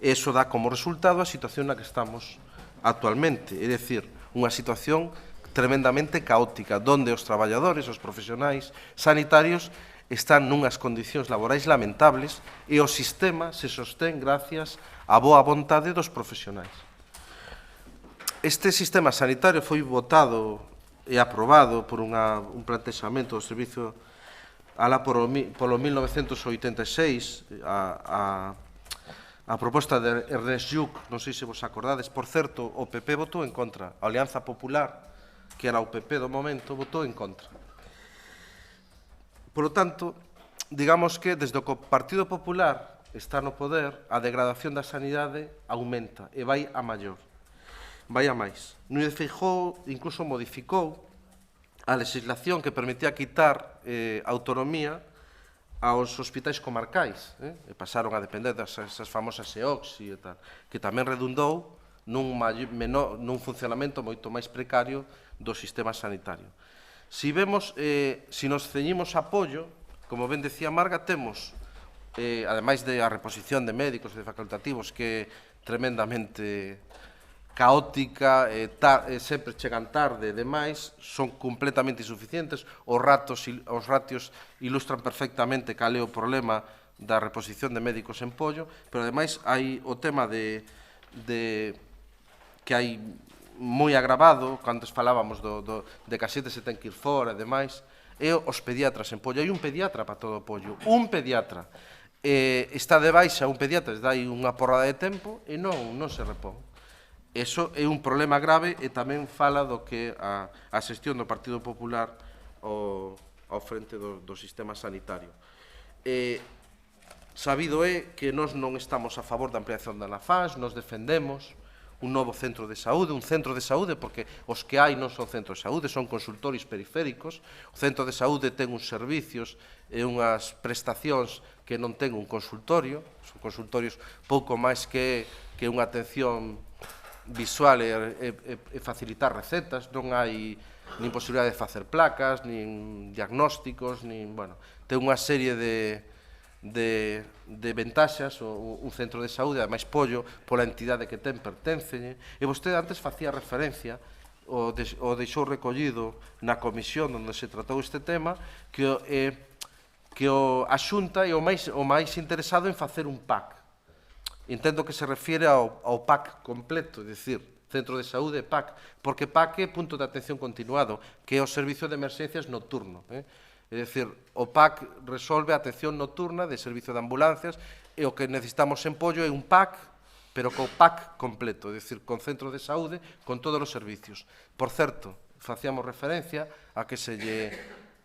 Eso dá como resultado a situación na que estamos actualmente, é dicir, unha situación tremendamente caótica, onde os traballadores, os profesionais sanitarios están nunhas condicións laborais lamentables e o sistema se sostén gracias á boa vontade dos profesionais. Este sistema sanitario foi votado e aprobado por un plantexamento do servicio alá polo 1986, a proposta de Ernest Lluch, non sei se vos acordades, por certo, o PP votou en contra, a Alianza Popular, que era o PP do momento, votou en contra. Por lo tanto, digamos que desde o Partido Popular está no poder, a degradación da sanidade aumenta e vai a maior, vai a máis. Núñez Feijóo incluso modificou a legislación que permitía quitar autonomía aos hospitais comarcais, e pasaron a depender desas famosas EOCS e tal, que tamén redundou nun funcionamento moito máis precario do sistema sanitario. Si vemos, si nos ceñimos a apoio, como ben decía Marga, temos, ademais de a reposición de médicos e de facultativos, que é tremendamente caótica, sempre chegan tarde e demais, son completamente insuficientes, os ratios ilustran perfectamente cal é o problema da reposición de médicos en pollo, pero ademais hai o tema de que hai moi agravado, cando falábamos de que a xente se ten que ir fora e demais, é os pediatras en pollo. Hai un pediatra para todo o pollo, un pediatra. Está de baixa un pediatra, dai unha porrada de tempo e non se repón. Eso é un problema grave e tamén fala do que a xestión do Partido Popular ao frente do sistema sanitario. Sabido é que nós non estamos a favor da ampliación da NAFAS, nos defendemos un novo centro de saúde, porque os que hai non son centros de saúde, son consultorios periféricos. O centro de saúde ten uns servicios e unhas prestacións que non ten un consultorio, son consultorios pouco máis que unha atención visual e facilitar recetas, non hai nin posibilidade de facer placas, nin diagnósticos, nin, bueno, ten unha serie de ventaxas un centro de saúde, ademais pollo, pola entidade que ten, perténcenlle, e vostede antes facía referencia, o deixou recollido na comisión onde se tratou este tema, que a Xunta é o máis interesado en facer un PAC. Entendo que se refiere ao PAC completo, é dicir, Centro de Saúde, PAC, porque PAC é punto de atención continuado, que é o servicio de emerxencias nocturno. É dicir, o PAC resolve a atención nocturna de servicio de ambulancias e o que necesitamos en Pollo é un PAC, pero co PAC completo, é dicir, con centro de saúde, con todos os servicios. Por certo, facíamos referencia a que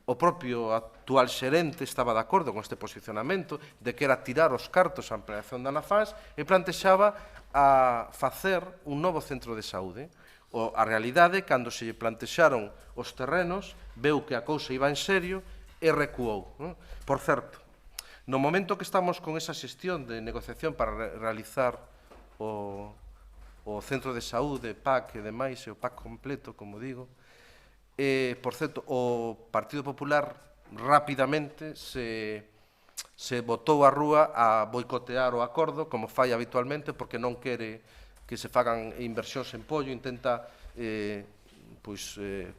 o propio actual xerente estaba de acordo con este posicionamento de que era tirar os cartos á ampliación da NAFAS e plantexaba a facer un novo centro de saúde. A realidade, cando se lle plantexaron os terrenos, veu que a cousa iba en serio e recuou. Por certo, no momento que estamos con esa xestión de negociación para realizar o centro de saúde, PAC e demais, e o PAC completo, como digo, por certo, o Partido Popular rapidamente se botou á rúa a boicotear o acordo, como fai habitualmente, porque non quere que se fagan inversións en pollo, intenta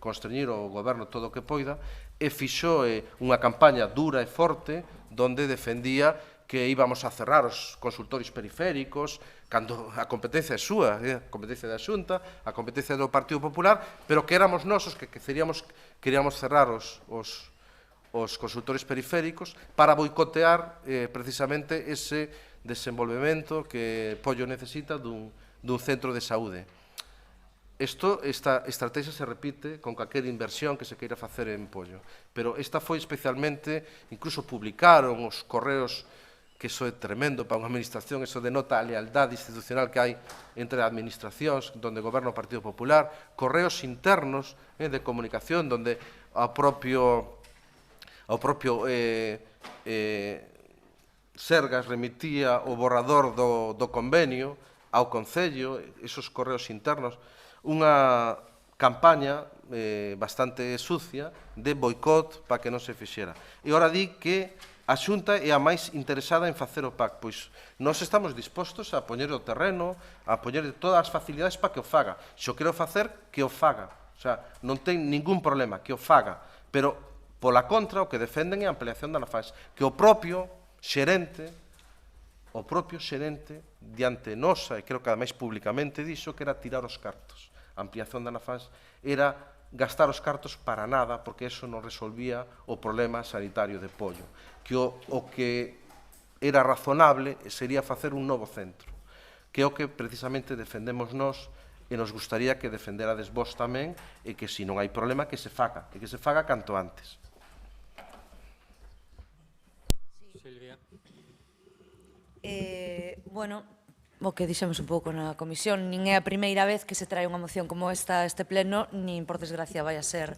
constreñir o goberno todo o que poida, e fixou unha campaña dura e forte, donde defendía que íbamos a cerrar os consultorios periféricos, cando a competencia é súa, a competencia da Xunta, a competencia do Partido Popular, pero que éramos nosos que queríamos cerrar os consultorios periféricos para boicotear precisamente ese desenvolvemento que Pollo necesita dun centro de saúde. Esta estrategia se repite con calquer inversión que se queira facer en Pollo, pero esta foi especialmente, incluso publicaron os correos, que iso é tremendo para unha administración, iso denota a lealdade institucional que hai entre administracións donde goberna o Partido Popular, correos internos de comunicación donde ao propio Sergas remitía o borrador do convenio ao Concello, esos correos internos, unha campaña bastante sucia de boicot para que non se fixera. E ora di que a Xunta é a máis interesada en facer o PAC. Pois nós estamos dispostos a poñer o terreno, a poñer todas as facilidades para que o faga. Se o quero facer, que o faga. O sea, non ten ningún problema, que o faga. Pero, pola contra, o que defenden é a ampliación da NAFAS. Que o propio xerente, diante nosa, e creo que ademais publicamente dixo, que era tirar os cartos. A ampliación da NAFAS era gastar os cartos para nada, porque eso non resolvía o problema sanitario de Pollo. Que o que era razonable sería facer un novo centro, que é o que precisamente defendemos nós e nos gustaría que defenderades vos tamén e que, se non hai problema, que se faga, e que se faga canto antes. Silvia. Bueno, o que dixemos un pouco na comisión, nin é a primeira vez que se trae unha moción como esta a este pleno, nin por desgracia vai a ser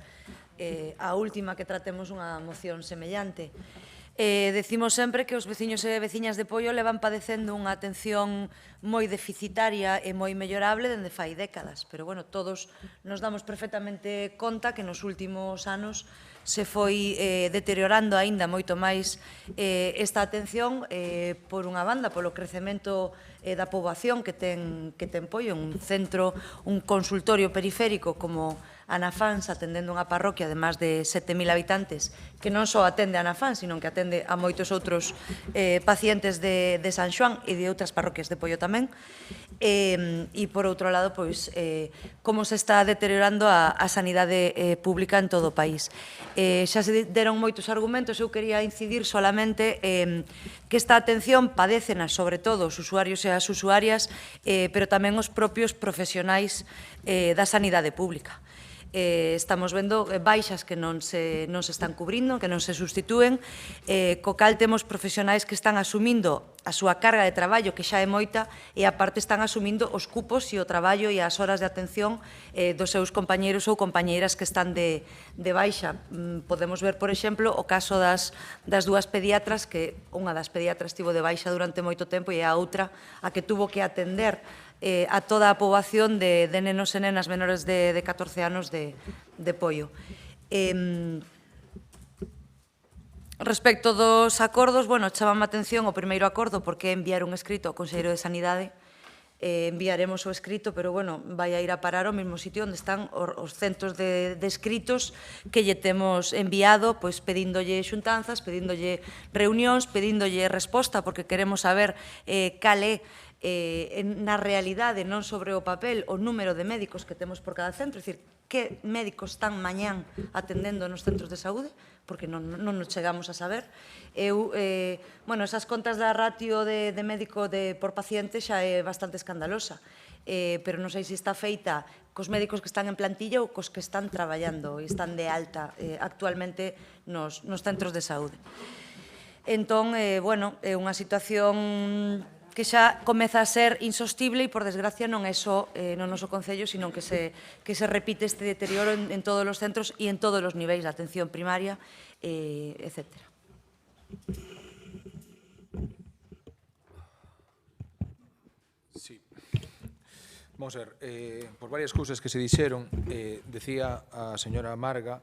a última que tratemos unha moción semellante. Decimos sempre que os veciños e veciñas de Poio levan padecendo unha atención moi deficitaria e moi mellorable dende fai décadas, pero, bueno, todos nos damos perfectamente conta que nos últimos anos se foi deteriorando aínda moito máis esta atención por unha banda, polo crecemento da poboación que ten Poio, un centro, un consultorio periférico como Anafans, atendendo unha parroquia de máis de 7.000 habitantes, que non só atende a Anafans, sino que atende a moitos outros pacientes de San Xoán e de outras parroquias de Poio tamén. E, por outro lado, pois, como se está deteriorando a sanidade pública en todo o país. Xa se deron moitos argumentos, eu quería incidir solamente que esta atención padécena, sobre todo, os usuarios e as usuarias, pero tamén os propios profesionais da sanidade pública. Estamos vendo baixas que non se están cubrindo, que non se sustitúen, co cal temos profesionais que están asumindo a súa carga de traballo, que xa é moita, e aparte están asumindo os cupos e o traballo e as horas de atención dos seus compañeiros ou compañeiras que están de baixa. Podemos ver, por exemplo, o caso das dúas pediatras, que unha das pediatras estivo de baixa durante moito tempo e a outra a que tuvo que atender a toda a poboación de nenos e nenas menores de 14 anos de Poio. Respecto dos acordos, bueno, chamame a atención o primeiro acordo porque enviar un escrito ao Conselleiro de Sanidade. Enviaremos o escrito, pero, bueno, vai a ir a parar ao mesmo sitio onde están os centros de escritos que lle temos enviado, pois pedíndolle xuntanzas, pedíndolle reunións, pedíndolle resposta, porque queremos saber cal é na realidade, non sobre o papel, o número de médicos que temos por cada centro, é dicir, que médicos están mañán atendendo nos centros de saúde, porque non nos chegamos a saber. Bueno, esas contas da ratio de médico por paciente xa é bastante escandalosa, pero non sei se está feita cos médicos que están en plantilla ou cos que están traballando e están de alta actualmente nos centros de saúde. Entón, bueno, é unha situación que xa comeza a ser insostible e, por desgracia, non é só no noso Concello, sino que se repite este deterioro en todos os centros e en todos os niveis de atención primaria, etc. Sí. Vamos a ver, por varias cousas que se dixeron, decía a señora Marga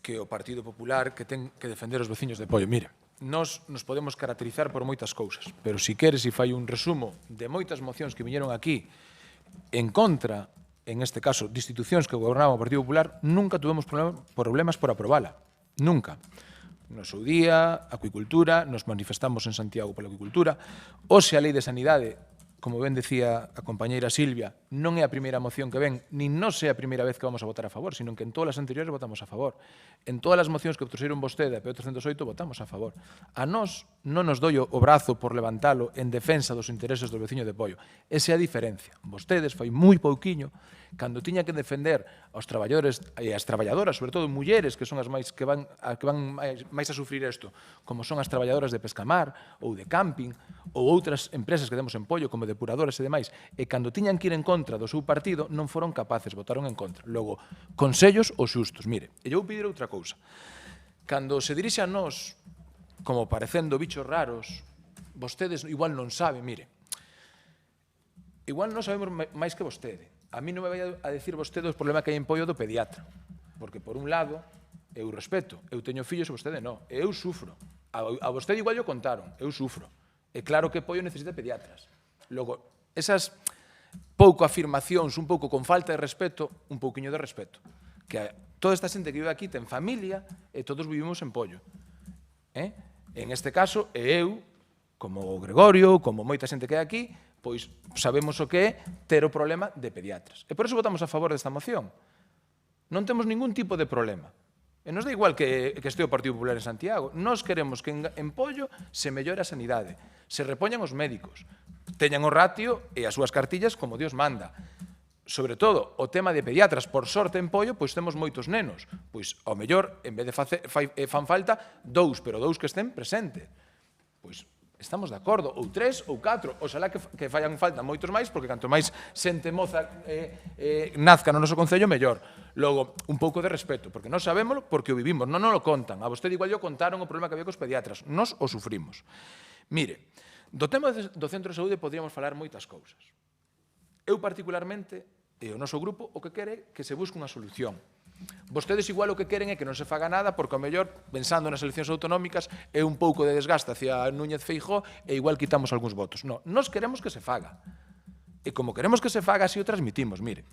que o Partido Popular que ten que defender os veciños de Poio. Mira, nos podemos caracterizar por moitas cousas, pero se queres e fai un resumo de moitas mocións que viñeron aquí en contra, en este caso, de institucións que gobernaban o Partido Popular, nunca tuvemos problemas por aprobala. Nunca. No seu día, acuicultura, nos manifestamos en Santiago pola acuicultura, hoxe a Lei de Sanidade, como ben decía a compañeira Silvia, non é a primeira moción que ven, nin non é a primeira vez que vamos a votar a favor, sino que en todas as anteriores votamos a favor. En todas as mocións que trouxeron vostede a P308 votamos a favor. A nós non nos doi o brazo por levantalo en defensa dos intereses do veciño de Poio. Esa é a diferencia. Vostedes foi moi pouquiño cando tiña que defender aos traballadores e as traballadoras, sobre todo mulleres, que son as máis que van máis a sufrir isto, como son as traballadoras de pescamar ou de camping ou outras empresas que temos en Poio, como depuradoras e demais, e cando tiñan que ir en contra do seu partido, non foron capaces, votaron en contra. Logo, consellos os xustos. Mire, e eu vou pedir outra cousa. Cando se dirixe a nós, como parecendo bichos raros, vostedes igual non saben, mire, igual non sabemos máis que vostede. A mí non me vai a decir vostede o problema que hai en Poio do pediatra, porque, por un lado, eu respeto, eu teño fillos e vostede non, e eu sufro. A vostede igual yo contaron, eu sufro. É claro que Poio necesita pediatras. Logo, esas pouco afirmacións, un pouco con falta de respeto, un pouquiño de respeto. Que toda esta xente que vive aquí ten familia e todos vivimos en Poio. En este caso, e eu, como o Gregorio, como moita xente que hai aquí, pois sabemos o que é ter o problema de pediatras. E por iso votamos a favor desta moción. Non temos ningún tipo de problema. E nos dá igual que este o Partido Popular en Santiago. Nós queremos que en Poio se mellore a sanidade, se repoñan os médicos, teñan o ratio e as súas cartillas como Dios manda. Sobre todo, o tema de pediatras, por sorte en Poio, pois temos moitos nenos. Pois, ao mellor, en vez de fan falta, 2, pero 2 que estén presentes. Pois, estamos de acordo, ou 3 ou 4, oxalá que fallan falta moitos máis, porque canto máis xente moza nazca no noso concello, mellor. Logo, un pouco de respeto, porque nós sabémolo porque o vivimos, non nos lo contan. A vostede igual yo contaron o problema que había cos pediatras, nós o sufrimos. Mire, do tema do centro de saúde podríamos falar moitas cousas. Eu particularmente, e o noso grupo, o que quere é que se busque unha solución. Vostedes igual o que queren é que non se faga nada porque, ao mellor, pensando nas eleccións autonómicas, é un pouco de desgaste hacia Núñez Feijóo e igual quitamos algúns votos. Non, nós queremos que se faga. E como queremos que se faga, así o transmitimos. Mire,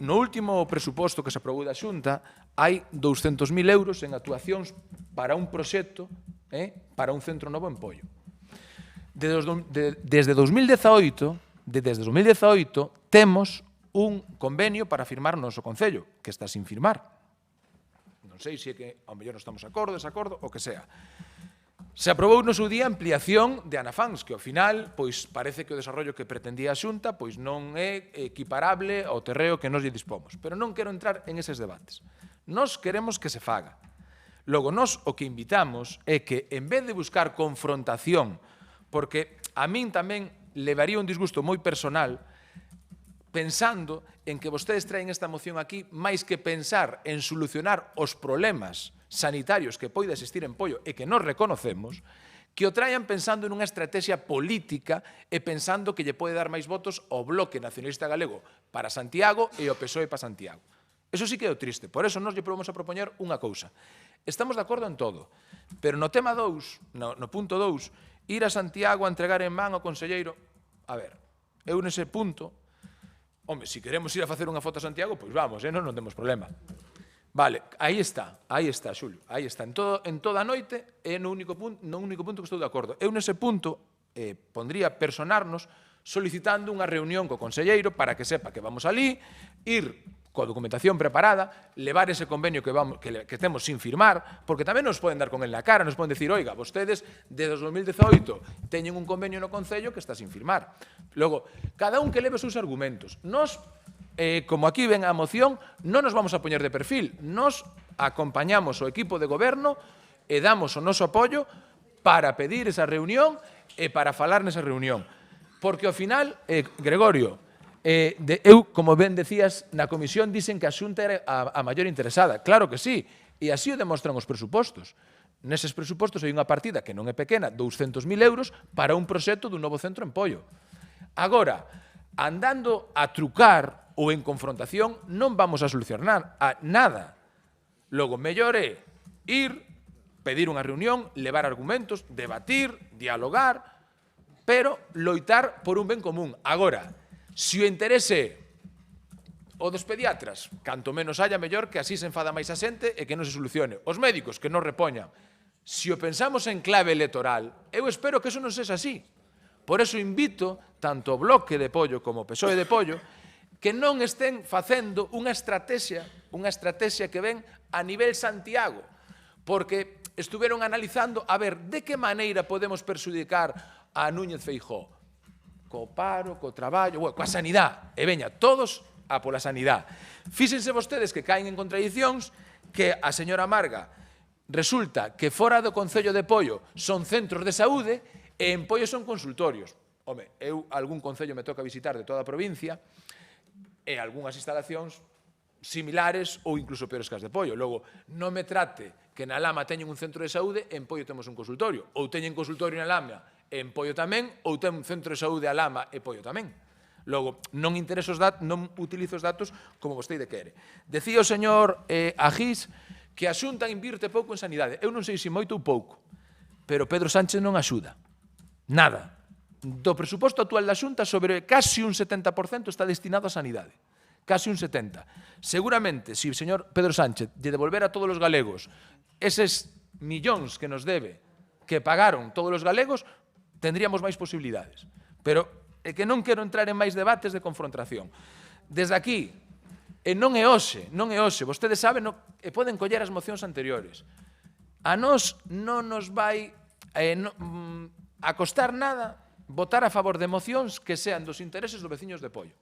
no último presuposto que se aprobou da Xunta hai 200.000 euros en actuacións para un proxecto para un centro novo en Poio. Desde 2018 temos un convenio para firmar no noso concello, que está sin firmar. Non sei se é que ao mellor non estamos acordo, desacordo, o que sea. Se aprobou no seu día ampliación de Anafans, que ao final pois parece que o desarrollo que pretendía a Xunta pois non é equiparable ao terreo que nos lle dispomos. Pero non quero entrar en eses debates. Nós queremos que se faga. Logo, nós o que invitamos é que, en vez de buscar confrontación, porque a min tamén levaría un disgusto moi personal pensando en que vostedes traen esta moción aquí máis que pensar en solucionar os problemas sanitarios que poida existir en Poio e que nos reconocemos, que o traian pensando nunha estrategia política e pensando que lle pode dar máis votos ao Bloque Nacionalista Galego para Santiago e ao PSOE para Santiago. Eso sí que é o triste. Por eso nos lle vamos a propoñer unha cousa. Estamos de acordo en todo, pero no tema 2, no punto 2, ir a Santiago a entregar en man ao conselleiro, a ver, eu nese punto, home, se queremos ir a facer unha foto a Santiago, pois vamos, non temos problema. Vale, aí está, Xulio, aí está. En toda a noite é no único punto que estou de acordo. Eu nese punto pondría personarnos solicitando unha reunión co conselleiro para que sepa que vamos ali, ir coa documentación preparada, levar ese convenio que temos sin firmar, porque tamén nos poden dar con el na cara, nos poden decir, oiga, vostedes desde 2018 teñen un convenio no Concello que está sin firmar. Logo, cada un que leve os seus argumentos. Nos, como aquí ven a moción, non nos vamos a poñer de perfil. Nos acompañamos o equipo de goberno e damos o noso apoio para pedir esa reunión e para falar nesa reunión. Porque ao final, Gregorio, eu, como ben decías, na comisión dicen que a Xunta era a maior interesada. Claro que sí, e así o demostran os presupostos. Neses presupostos hai unha partida que non é pequena, 200.000 euros, para un proxecto dun novo centro en Poio. Agora, andando a trucar ou en confrontación, non vamos a solucionar nada. Logo, mellor é ir, pedir unha reunión, levar argumentos, debatir, dialogar, pero loitar por un ben común. Agora, se o interese o dos pediatras, canto menos haya, mellor, que así se enfada máis a xente e que non se solucione. Os médicos, que non repoñan. Se o pensamos en clave electoral, eu espero que eso non sexa así. Por eso invito, tanto o Bloque de Pollo como o PSOE de Pollo, que non estén facendo unha estrategia que ven a nivel Santiago, porque estuveron analizando a ver de que maneira podemos perxudicar a Núñez Feijóo. Co paro, co traballo, coa sanidade. E veña, todos a pola sanidade. Fíxense vostedes que caen en contradicións que a señora Marga resulta que fora do Concello de Poio son centros de saúde e en Poio son consultorios. Home, eu algún concello me toca visitar de toda a provincia e algunhas instalacións similares ou incluso peores que as de Poio. Logo, non me trate que na Lama teñen un centro de saúde e en Poio temos un consultorio. Ou teñen consultorio na Lama en Poio tamén, ou ten un centro de saúde a Lama e Poio tamén. Logo, non utilizo os datos como vostede quere. Decía o señor Agís que a Xunta invirte pouco en sanidade. Eu non sei se moito ou pouco, pero Pedro Sánchez non axuda. Nada. Do presuposto actual da Xunta, sobre casi un 70% está destinado a sanidade. Casi un 70%. Seguramente, se o señor Pedro Sánchez lle devolver a todos os galegos eses millóns que nos debe, que pagaron todos os galegos, tendríamos máis posibilidades. Pero é que non quero entrar en máis debates de confrontación. Desde aquí, e non é hoxe, vostedes saben, e poden coller as mocións anteriores. A nós non nos vai a costar nada votar a favor de mocións que sean dos intereses dos veciños de Poio.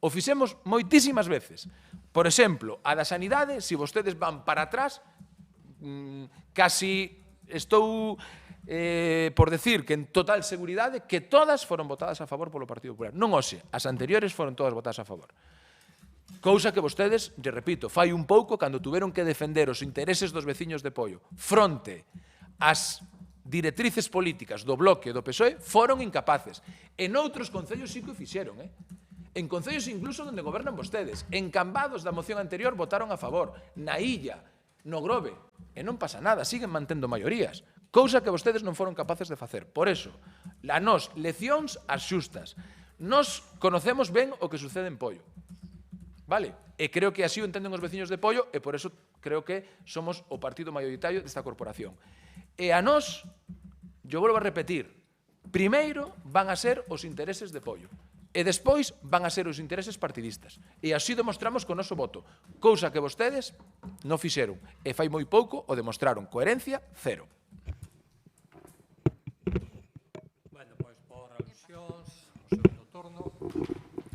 O fixemos moitísimas veces. Por exemplo, a da sanidade, se vostedes van para atrás, casi estou por decir que en total seguridade que todas foron votadas a favor polo Partido Popular. Non hoxe, as anteriores foron todas votadas a favor. Cousa que vostedes, lle repito, fai un pouco cando tuveron que defender os intereses dos veciños de Poio fronte ás directrices políticas do Bloque e do PSOE, foron incapaces. En outros concellos sí que o fixeron, En concellos incluso onde gobernan vostedes. En Cambados da moción anterior votaron a favor. Na Illa, no Grove. E non pasa nada, siguen mantendo maiorías. Cousa que vostedes non foron capaces de facer. Por eso, a nós, leccións as xustas. Nos conocemos ben o que sucede en Poio. Vale? E creo que así o entenden os veciños de Poio e por eso creo que somos o partido maioritario desta corporación. E a nós, yo volvo a repetir, primeiro van a ser os intereses de Poio e despois van a ser os intereses partidistas. E así demostramos co noso voto, cousa que vostedes non fixeron e fai moi pouco o demostraron. Coherencia, cero. Bueno, pois por alusións, o segundo turno.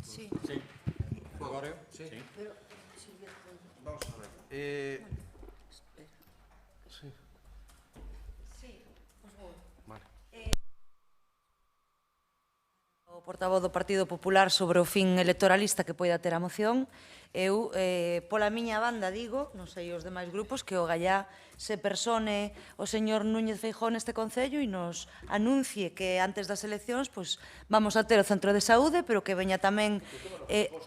Sí. Sí. Gregorio? Sí. Vamos a ver. Sí. Vale. O portavoz do Partido Popular sobre o fin electoralista que poida ter a moción. Eu, pola miña banda, digo, non sei os demais grupos, que o gallá se persone o señor Núñez Feijóo neste Concello e nos anuncie que antes das eleccións vamos a ter o centro de saúde, pero que veña tamén,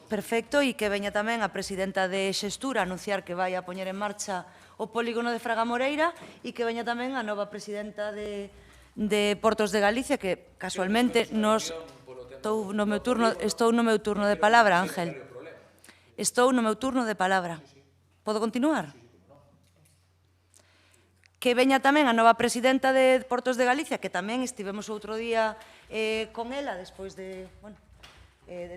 perfecto, e que veña tamén a presidenta de Xestura a anunciar que vai a poñer en marcha o polígono de Fraga Moreira e que veña tamén a nova presidenta de Portos de Galicia, que casualmente estou no meu turno de palabra, Ángel. Estou no meu turno de palabra. Podo continuar? Que veña tamén a nova presidenta de Portos de Galicia, que tamén estivemos outro día con ela, despois de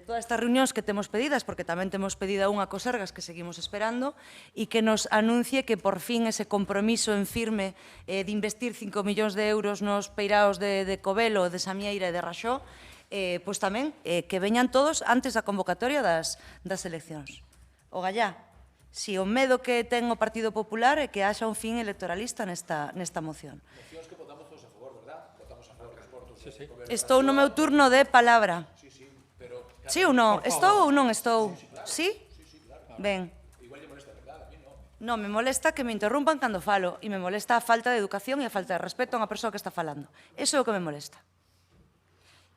todas estas reunións que temos pedidas, porque tamén temos pedida unha co Sergas que seguimos esperando, e que nos anuncie que por fin ese compromiso en firme de investir 5 millóns de euros nos peiraos de Covelo, de Samieira e de Raxó, pois tamén que veñan todos antes da convocatoria das eleccións. O gallá, si o medo que ten o Partido Popular é que haxa un fin electoralista nesta moción. Mocións que votamos todos a favor, verdad? Votamos a favor dos portos. Estou no meu turno de palabra. Sí ou non? Estou ou non estou? Sí? Ben. Igual lle molesta, verdad? A mí non. Non, me molesta que me interrumpan cando falo e me molesta a falta de educación e a falta de respeto a unha persoa que está falando. Eso é o que me molesta.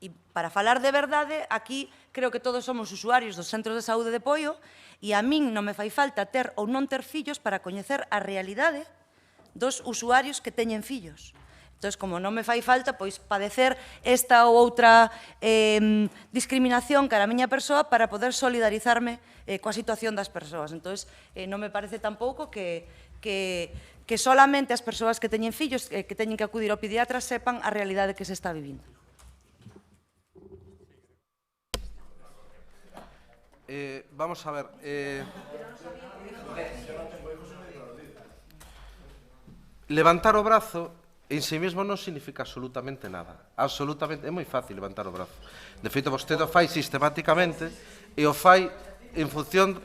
E para falar de verdade, aquí creo que todos somos usuarios dos centros de saúde de Poio e a min non me fai falta ter ou non ter fillos para coñecer a realidade dos usuarios que teñen fillos. Entón, como non me fai falta padecer esta ou outra discriminación cara a miña persoa para poder solidarizarme coa situación das persoas. Entón, non me parece tampouco que solamente as persoas que teñen fillos que teñen que acudir ao pediatra sepan a realidade que se está vivindo. Vamos a ver. Levantar o brazo en sí mesmo non significa absolutamente nada. Absolutamente, é moi fácil levantar o brazo. De feito, vostede o fai sistemáticamente e o fai en función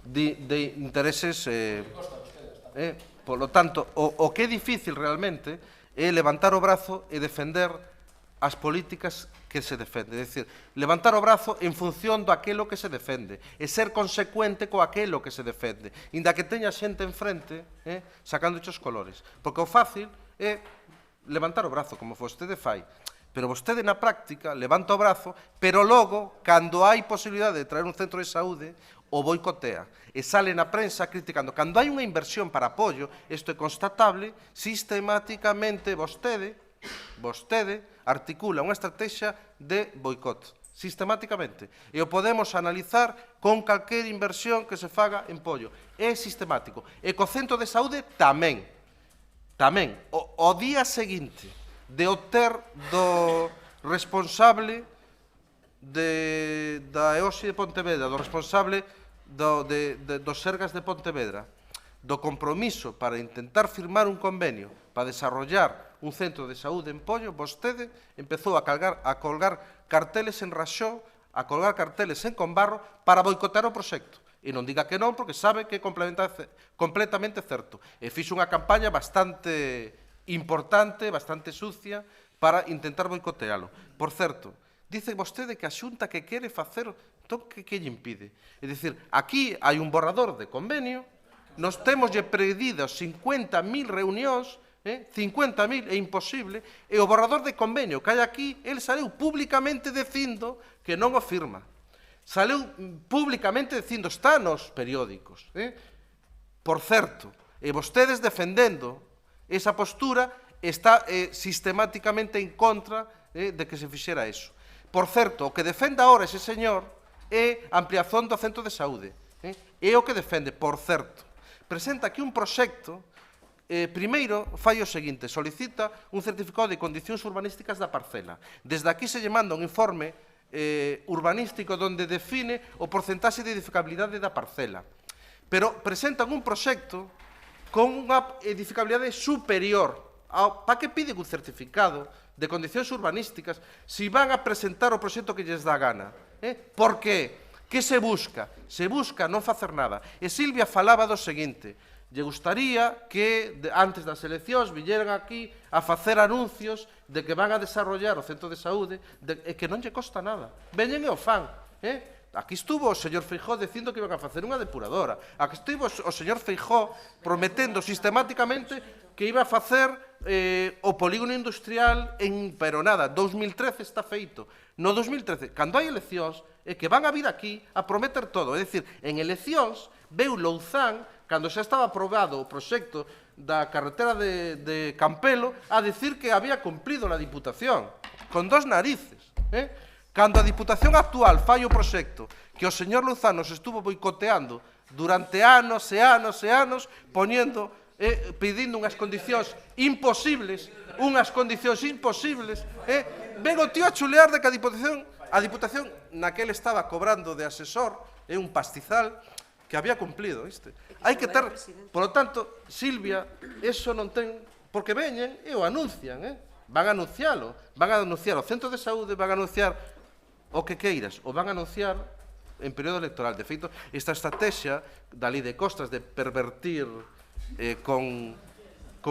de intereses. Por lo tanto, o que é difícil realmente é levantar o brazo e defender as políticas que se defende. É dicir, levantar o brazo en función do aquelo que se defende e ser consecuente co aquelo que se defende, inda que teña xente enfrente sacando os colores. Porque o fácil é levantar o brazo, como vostede fai. Pero vostede na práctica levanta o brazo, pero logo, cando hai posibilidade de traer un centro de saúde, o boicotea. E sale na prensa criticando. Cando hai unha inversión para apoio, isto é constatable, sistemáticamente vostede articula unha estrategia de boicot, sistemáticamente. E o podemos analizar con calquer inversión que se faga en Poio. É sistemático. E co centro de saúde tamén. Tamén. O día seguinte de obter do responsable da EOSI de Pontevedra, do responsable dos Sergas de Pontevedra, do compromiso para intentar firmar un convenio para desarrollar un centro de saúde en Poio, vostede empezou a colgar carteles en Raxó, a colgar carteles en Combarro para boicotar o proxecto. E non diga que non, porque sabe que é completamente certo. E fixo unha campaña bastante importante, bastante sucia, para intentar boicotealo. Por certo, dice vostede que a Xunta que quere facer, entón, que lle impide? É dicir, aquí hai un borrador de convenio, nos temos pedidas 50.000 reunións, 50.000 é imposible, e o borrador de convenio que hai aquí, el saleu públicamente dicindo que non o firma. Saleu públicamente dicindo, está nos periódicos. Por certo, e vostedes defendendo esa postura, está sistemáticamente en contra de que se fixera eso. Por certo, o que defende agora ese señor é a ampliación do centro de saúde. É o que defende, por certo. Presenta aquí un proxecto. Primeiro, fai o seguinte, solicita un certificado de condicións urbanísticas da parcela. Desde aquí se lle manda un informe urbanístico onde define o porcentaxe de edificabilidade da parcela. Pero presentan un proxecto con unha edificabilidade superior. Para que piden un certificado de condicións urbanísticas se van a presentar o proxecto que lles dá gana? Por qué? Que se busca? Se busca non facer nada. E Silvia falaba do seguinte, lle gustaría que antes das eleccións viñeran aquí a facer anuncios de que van a desarrollar o centro de saúde e que non lle costa nada. Veñen e o fan. Aquí estuvo o señor Feijóo dicindo que iban a facer unha depuradora. Aquí estuvo o señor Feijóo prometendo sistemáticamente que iba a facer o polígono industrial pero nada, 2013 está feito. No 2013, cando hai eleccións, é que van a vir aquí a prometer todo. É dicir, en eleccións veu Louzán, cando xa estaba aprobado o proxecto da carretera de Campelo, a dicir que había cumplido na Diputación, con dos narices. Cando a Diputación actual fai o proxecto que o señor Louzán nos estuvo boicoteando durante anos e anos e anos, pedindo unhas condicións imposibles, ven o tío a chulear de que a Diputación naquel estaba cobrando de asesor, un pastizal, que había cumplido, viste? Hai que ter, por lo tanto, Silvia, eso non ten, porque veñen e o anuncian, van a anuncialo o centro de saúde, van a anunciar o que queiras, o van a anunciar en período electoral. De feito, esta estrategia da lei de costas de pervertir con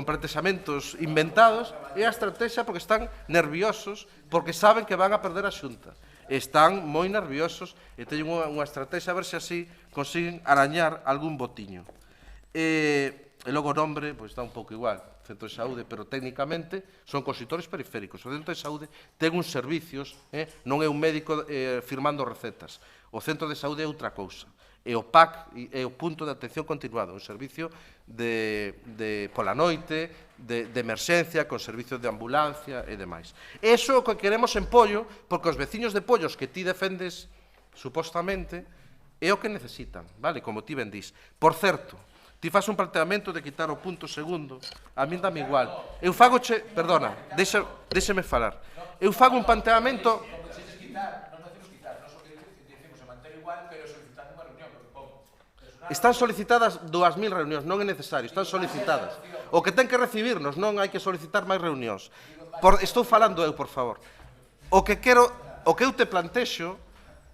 pretexamentos inventados é a estrategia porque están nerviosos, porque saben que van a perder a Xunta. Están moi nerviosos e teñen unha estrategia a ver se así consiguen arañar algún botiño. E logo o nombre dá un pouco igual, centro de saúde, pero técnicamente son consultores periféricos. O centro de saúde ten uns servicios, non é un médico firmando recetas. O centro de saúde é outra cousa. E o PAC é o punto de atención continuada, un servicio pola noite, de emerxencia, con servicio de ambulancia e demais. Eso é o que queremos en Pollo, porque os veciños de Pollos que ti defendes, supostamente, é o que necesitan, vale? Como ti ben dís. Por certo, ti faz un planteamento de quitar o punto segundo, a min dame igual. Eu fagoche, perdona, déxeme falar. Eu fago un planteamento... Están solicitadas 2.000 reunións, non é necesario, están solicitadas. O que ten que recibirnos, non hai que solicitar máis reunións. Estou falando eu, por favor. O que eu te plantexo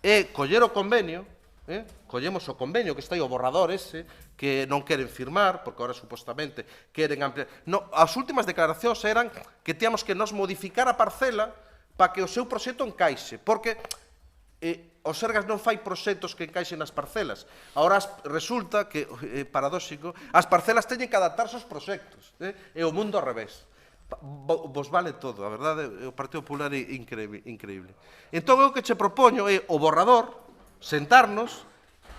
é coller o convenio, collemos o convenio que está aí o borrador ese, que non queren firmar, porque ahora supostamente queren ampliar. As últimas declaracións eran que tíamos que nos modificar a parcela para que o seu proxecto encaixe, porque o Sergas non fai proxectos que encaixen nas parcelas. Agora resulta que, paradóxico, as parcelas teñen que adaptarse aos proxectos. É o mundo ao revés. Vos vale todo, a verdade, o Partido Popular é increíble. Entón, eu que che propoño é o borrador, sentarnos,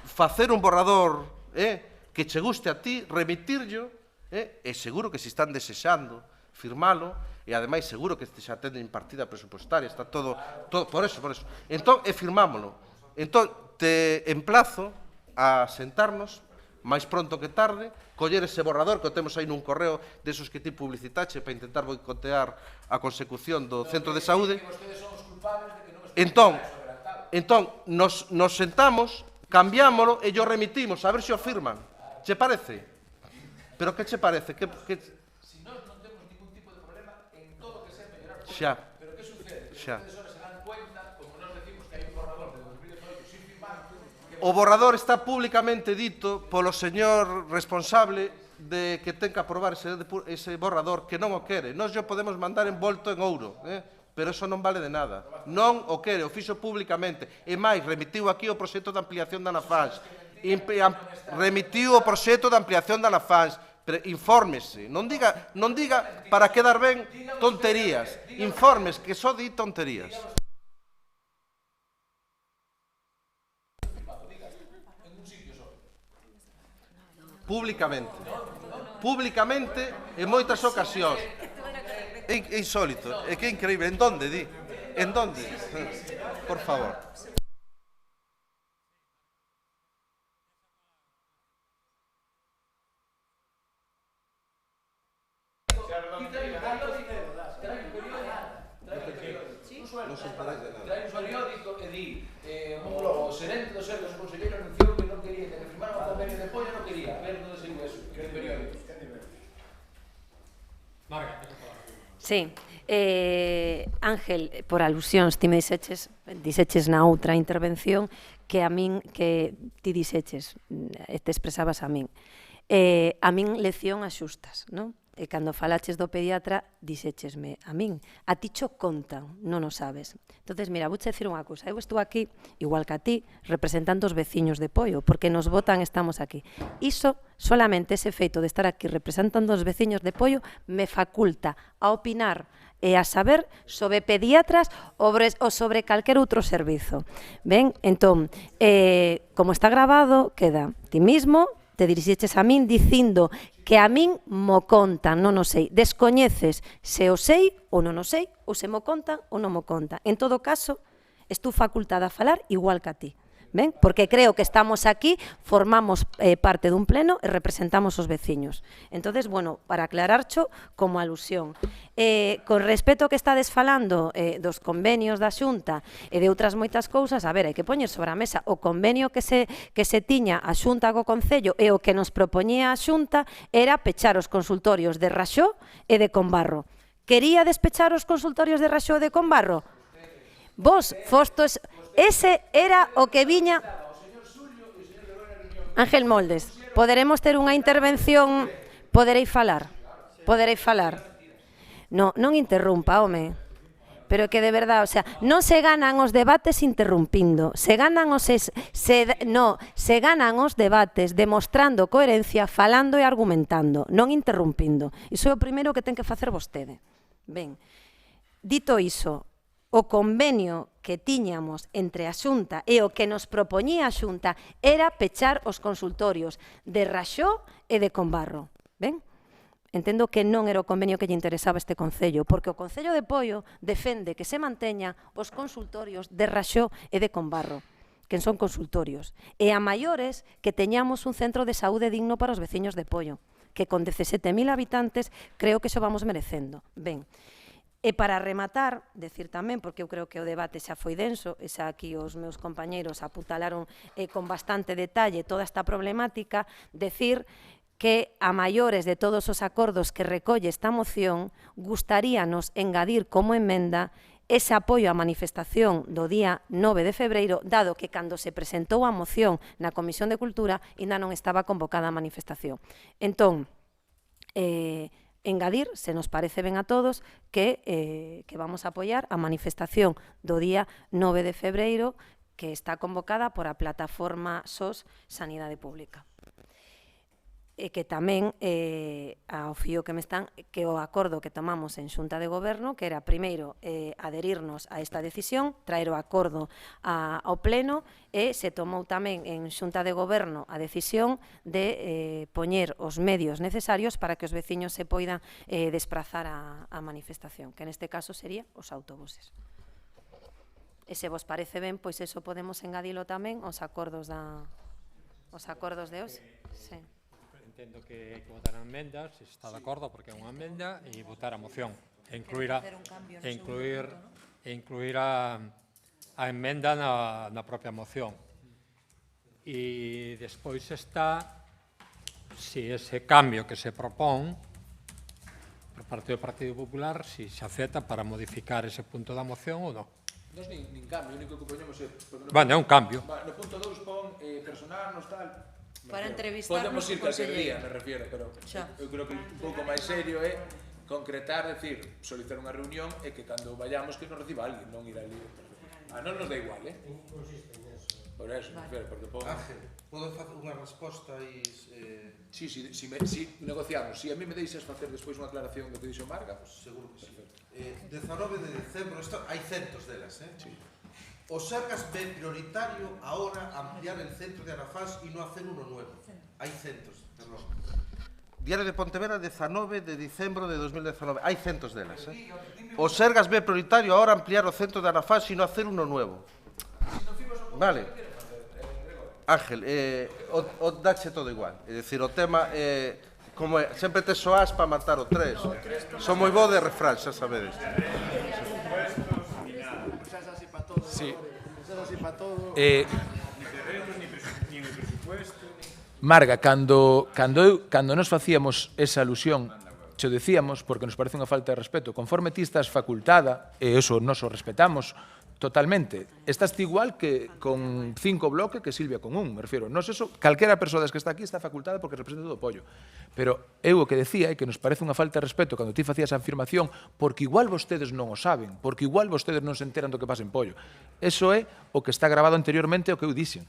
facer un borrador que che guste a ti, remitirlo, e seguro que se están desexando firmalo, e ademais seguro que xa tenen partida presupostaria, está todo, por eso. Entón, firmámolo. Entón, te emplazo a sentarnos, máis pronto que tarde, coller ese borrador que o temos aí nun correo desos que ti publicitache para intentar boicotear a consecución do centro de saúde. Entón, nos sentamos, cambiámolo e yo remitimos, a ver se o firman. Che parece? Pero que che parece? Xa. Pero que sucede? Ustedes ahora se dan cuenta, como nos decimos que hai un borrador de 2018 sin firmar... O borrador está públicamente dito polo señor responsable de que ten que aprobar ese borrador que non o quere. Nós o podemos mandar envolto en ouro, pero eso non vale de nada. Non o quere, o fixo públicamente. E máis, remitiu aquí o proxecto de ampliación da Nafans. Remitiu o proxecto de ampliación da Nafans. Infórmese. Non diga para quedar ben tonterías. Informes, que só di tonterías. Públicamente, en moitas ocasións. É insólito, é que é increíble. En donde, di? En donde? Por favor. Trae un periódico que di o xerente do Sergas Conselleiro anunciou que non quería que firmara un convenio de apoio, non quería. A ver onde saiu eso, que periódico. Marga, sí. Ángel, por alusións, ti me dixeches na outra intervención que a min, que ti dixeches, te expresabas a min. A min lección as xustas, non? E cando falaches do pediatra, dixéchesme a min. A ti cho contan, non o sabes. Entonces, mira, vouche decir unha cousa. Eu estou aquí, igual que a ti, representando os veciños de Poio, porque nos votan, estamos aquí. Iso, solamente ese feito de estar aquí representando os veciños de Poio, me faculta a opinar e a saber sobre pediatras ou sobre calquer outro servizo. Ben, entón, como está grabado, queda ti mismo, te dirixeches a min dicindo que a min mo contan, non o sei. Descoñeces se o sei ou non o sei, ou se mo contan ou non mo contan. En todo caso, estou facultada a falar igual que a ti. Ben? Porque creo que estamos aquí, formamos parte dun pleno e representamos os veciños. Entonces, bueno, para aclararcho como alusión. Con respecto ao que estades falando dos convenios da Xunta e de outras moitas cousas, a ver, hai que poñer sobre a mesa o convenio que se tiña a Xunta co Concello e o que nos propoñía a Xunta era pechar os consultorios de Raxó e de Combarro. Quería despechar os consultorios de Raxó e de Combarro? Vos fostos... Ese era o que viña... Ángel Moldes, poderemos ter unha intervención... Poderei falar? Non interrumpa, home. Pero que de verdade, o sea, non se ganan os debates interrumpindo, se ganan os debates demostrando coherencia, falando e argumentando, non interrumpindo. Iso é o primeiro que ten que facer vostede. Ben, dito iso, o convenio que tiñamos entre a Xunta e o que nos propoñía a Xunta era pechar os consultorios de Raxó e de Combarro. Ben? Entendo que non era o convenio que lle interesaba este Concello, porque o Concello de Poio defende que se manteña os consultorios de Raxó e de Combarro, que son consultorios, e a maiores que teñamos un centro de saúde digno para os veciños de Poio, que con 17.000 habitantes creo que xo vamos merecendo. Ben, e para rematar, decir tamén, porque eu creo que o debate xa foi denso, e xa aquí os meus compañeiros apuntalaron con bastante detalle toda esta problemática, decir que a maiores de todos os acordos que recolle esta moción, gustaríanos engadir como emenda ese apoio á manifestación do día 9 de febreiro, dado que cando se presentou a moción na Comisión de Cultura ainda non estaba convocada a manifestación. Entón, engadir, se nos parece ben a todos, que vamos a apoiar a manifestación do día 9 de febreiro que está convocada por a plataforma SOS Sanidade Pública. E que tamén, ao fío que me están, que o acordo que tomamos en Xunta de Goberno, que era primeiro adherirnos a esta decisión, traer o acordo ao Pleno, e se tomou tamén en Xunta de Goberno a decisión de poñer os medios necesarios para que os veciños se poidan desplazar á manifestación, que neste caso sería os autobuses. E se vos parece ben, pois eso podemos engadilo tamén aos acordos de hoxe. Sí. Entendo que hai que votar a emenda, se está de acordo, porque é unha emenda, e votar a moción. E incluir a emenda na propia moción. E despois está si ese cambio que se propón por parte do Partido Popular, si se acepta para modificar ese punto da moción ou non. Nos nin cambio, o único que poñemos é... Bueno, é un cambio. No punto 2 pon personal, nos tal... Para entrevistarnos podemos ir co calquer día, conselleiro. me refiero, pero Xa. eu creo que un pouco máis serio é concretar, decir, solicitar unha reunión e que cando vayamos que nos reciba alguén, non ir ali. A non nos dá igual, Por eso, me refiero, porque pon... Ángel, podo facer unha resposta e... Si negociamos, si a mí me deixas facer despois unha aclaración do que dixo Marga, pues, seguro que sí. 19 de decembro, hai centos delas, Sí. O Sergas ve prioritario ahora ampliar el centro de Anafás y no hacer uno nuevo. Hay centros, perdón. Diario de Pontevedra, 19 de diciembre de 2019. Hay centos delas. O Sergas ve prioritario ahora ampliar o centro de Anafás y no hacer uno nuevo. Vale. Ángel, o daxe todo igual. É dicir, o tema como é, sempre te soás para matar o tres. Son moi bo de refrán, xa sabedes. Sí. Ni presupuesto, Marga, cando nos facíamos esa alusión, che decíamos, porque nos parece unha falta de respeto, conforme ti estás facultada, e eso nos o respetamos totalmente, estás ti igual que con 5 bloques que Silvia con 1, me refiero. Nos eso, calquera persoa que está aquí está facultada porque representa todo o pollo. Pero eu o que decía é que nos parece unha falta de respeto cando ti facías a afirmación porque igual vostedes non o saben, porque igual vostedes non se enteran do que pasa en pollo. Eso é o que está grabado anteriormente o que eu dixen.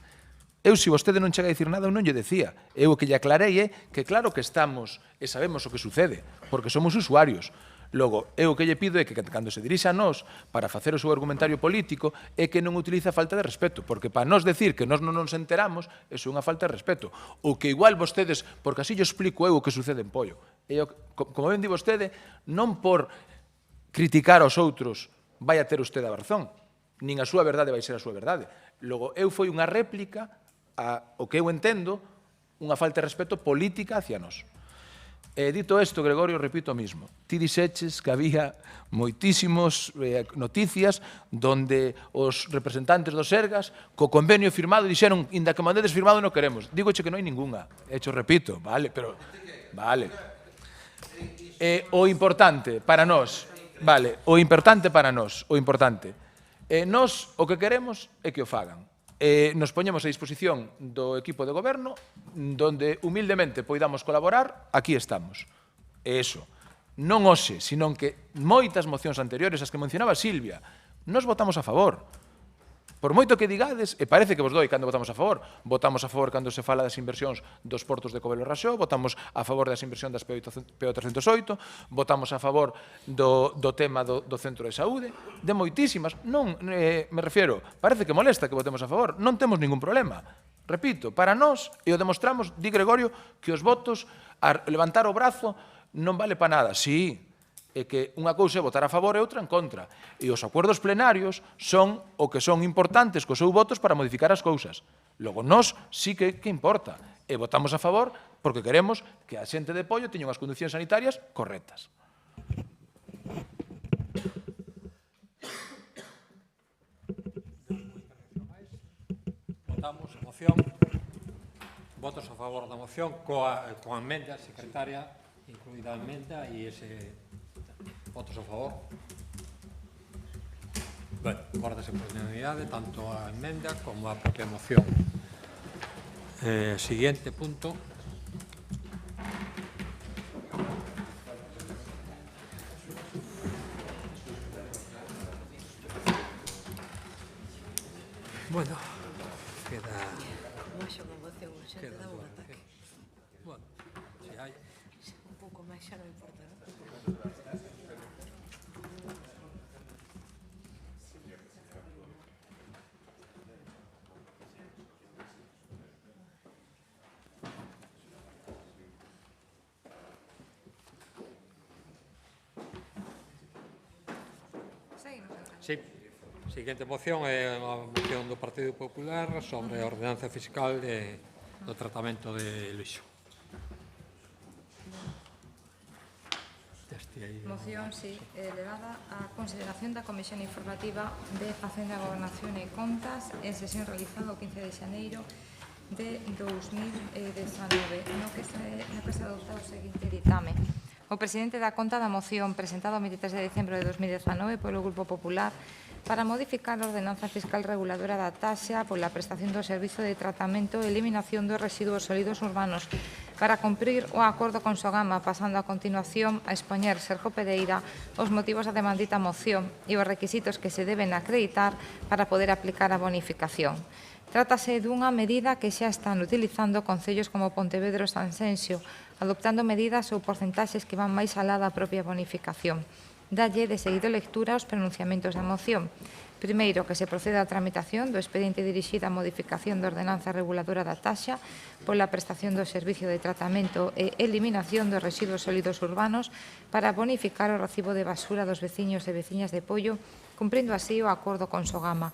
Eu, se vostede non chega a dicir nada, eu non lle decía. Eu o que lle aclarei é que claro que estamos e sabemos o que sucede, porque somos usuarios. Logo, eu o que lle pido é que cando se dirixa a nós para facer o seu argumentario político é que non utiliza falta de respeto, porque para nós decir que nós non nos enteramos é unha falta de respeto. Ou que igual vostedes, porque así yo explico eu o que sucede en pollo. E como ben di vostede, non por criticar aos outros vai a ter usted a razón, nin a súa verdade vai ser a súa verdade. Logo, eu foi unha réplica o que eu entendo, unha falta de respeto política hacia nós. Dito isto, Gregorio, repito o mismo. Ti dixeches que había moitísimos noticias donde os representantes dos Sergas, co convenio firmado, dixeron, inda que mandedes firmado non queremos. Dígoche que non hai ninguna. Hecho, repito, vale, pero... Vale. O importante para nós, vale, o importante para nós, o importante. Nós o que queremos é que o fagan. Nos poñemos a disposición do equipo de goberno donde humildemente poidamos colaborar, aquí estamos. E iso, non hoxe, sino que moitas mocións anteriores, as que mencionaba Silvia, nos votamos a favor. Por moito que digades, e parece que vos doi cando votamos a favor cando se fala das inversións dos portos de Covelo e Raxó, votamos a favor das inversións das PO308, votamos a favor do tema do centro de saúde, de moitísimas. Non, me refiero, parece que molesta que votemos a favor, non temos ningún problema. Repito, para nós, e o demostramos, di Gregorio, que os votos, a levantar o brazo, non vale para nada. Sí, é que unha cousa é votar a favor e outra en contra. E os acordos plenarios son o que son importantes cos seus votos para modificar as cousas. Logo, nós sí que importa. E votamos a favor porque queremos que a xente de Pollo teña unhas condicións sanitarias correctas. Votamos a moción. Votos a favor da moción coa emenda secretaria, incluída a emenda e ese... Votos a favor. Ben, guárdase por unanimidade tanto a emenda como a propia moción. Siguiente punto. Bueno, queda... Bueno, si hai... Un pouco máis xa non importa, non? Sí. Siguiente moción é a moción do Partido Popular sobre a ordenanza fiscal do tratamento de lixo. Moción, sí, elevada a consideración da Comisión Informativa de Facenda, Gobernación e Contas en sesión realizada o 15 de xaneiro de 2019, no que se adopta o seguinte ditame. O presidente da conta da moción presentada o 23 de diciembre de 2019 polo Grupo Popular para modificar a ordenanza fiscal reguladora da taxa pola prestación do servizo de tratamento e eliminación dos residuos sólidos urbanos para cumprir o acordo con Sogama, pasando a continuación a expoñer Sergio Pereira os motivos da demandita moción e os requisitos que se deben acreditar para poder aplicar a bonificación. Trátase dunha medida que xa están utilizando concellos como Pontevedra e Sanxenxo, adoptando medidas ou porcentaxes que van máis alá da propia bonificación. Dalle de seguido lectura aos pronunciamentos da moción. Primeiro, que se proceda á tramitación do expediente dirixida á modificación da ordenanza reguladora da taxa pola prestación do servicio de tratamento e eliminación dos residuos sólidos urbanos para bonificar o recibo de basura dos veciños e veciñas de Pollo, cumprindo así o acordo con Sogama.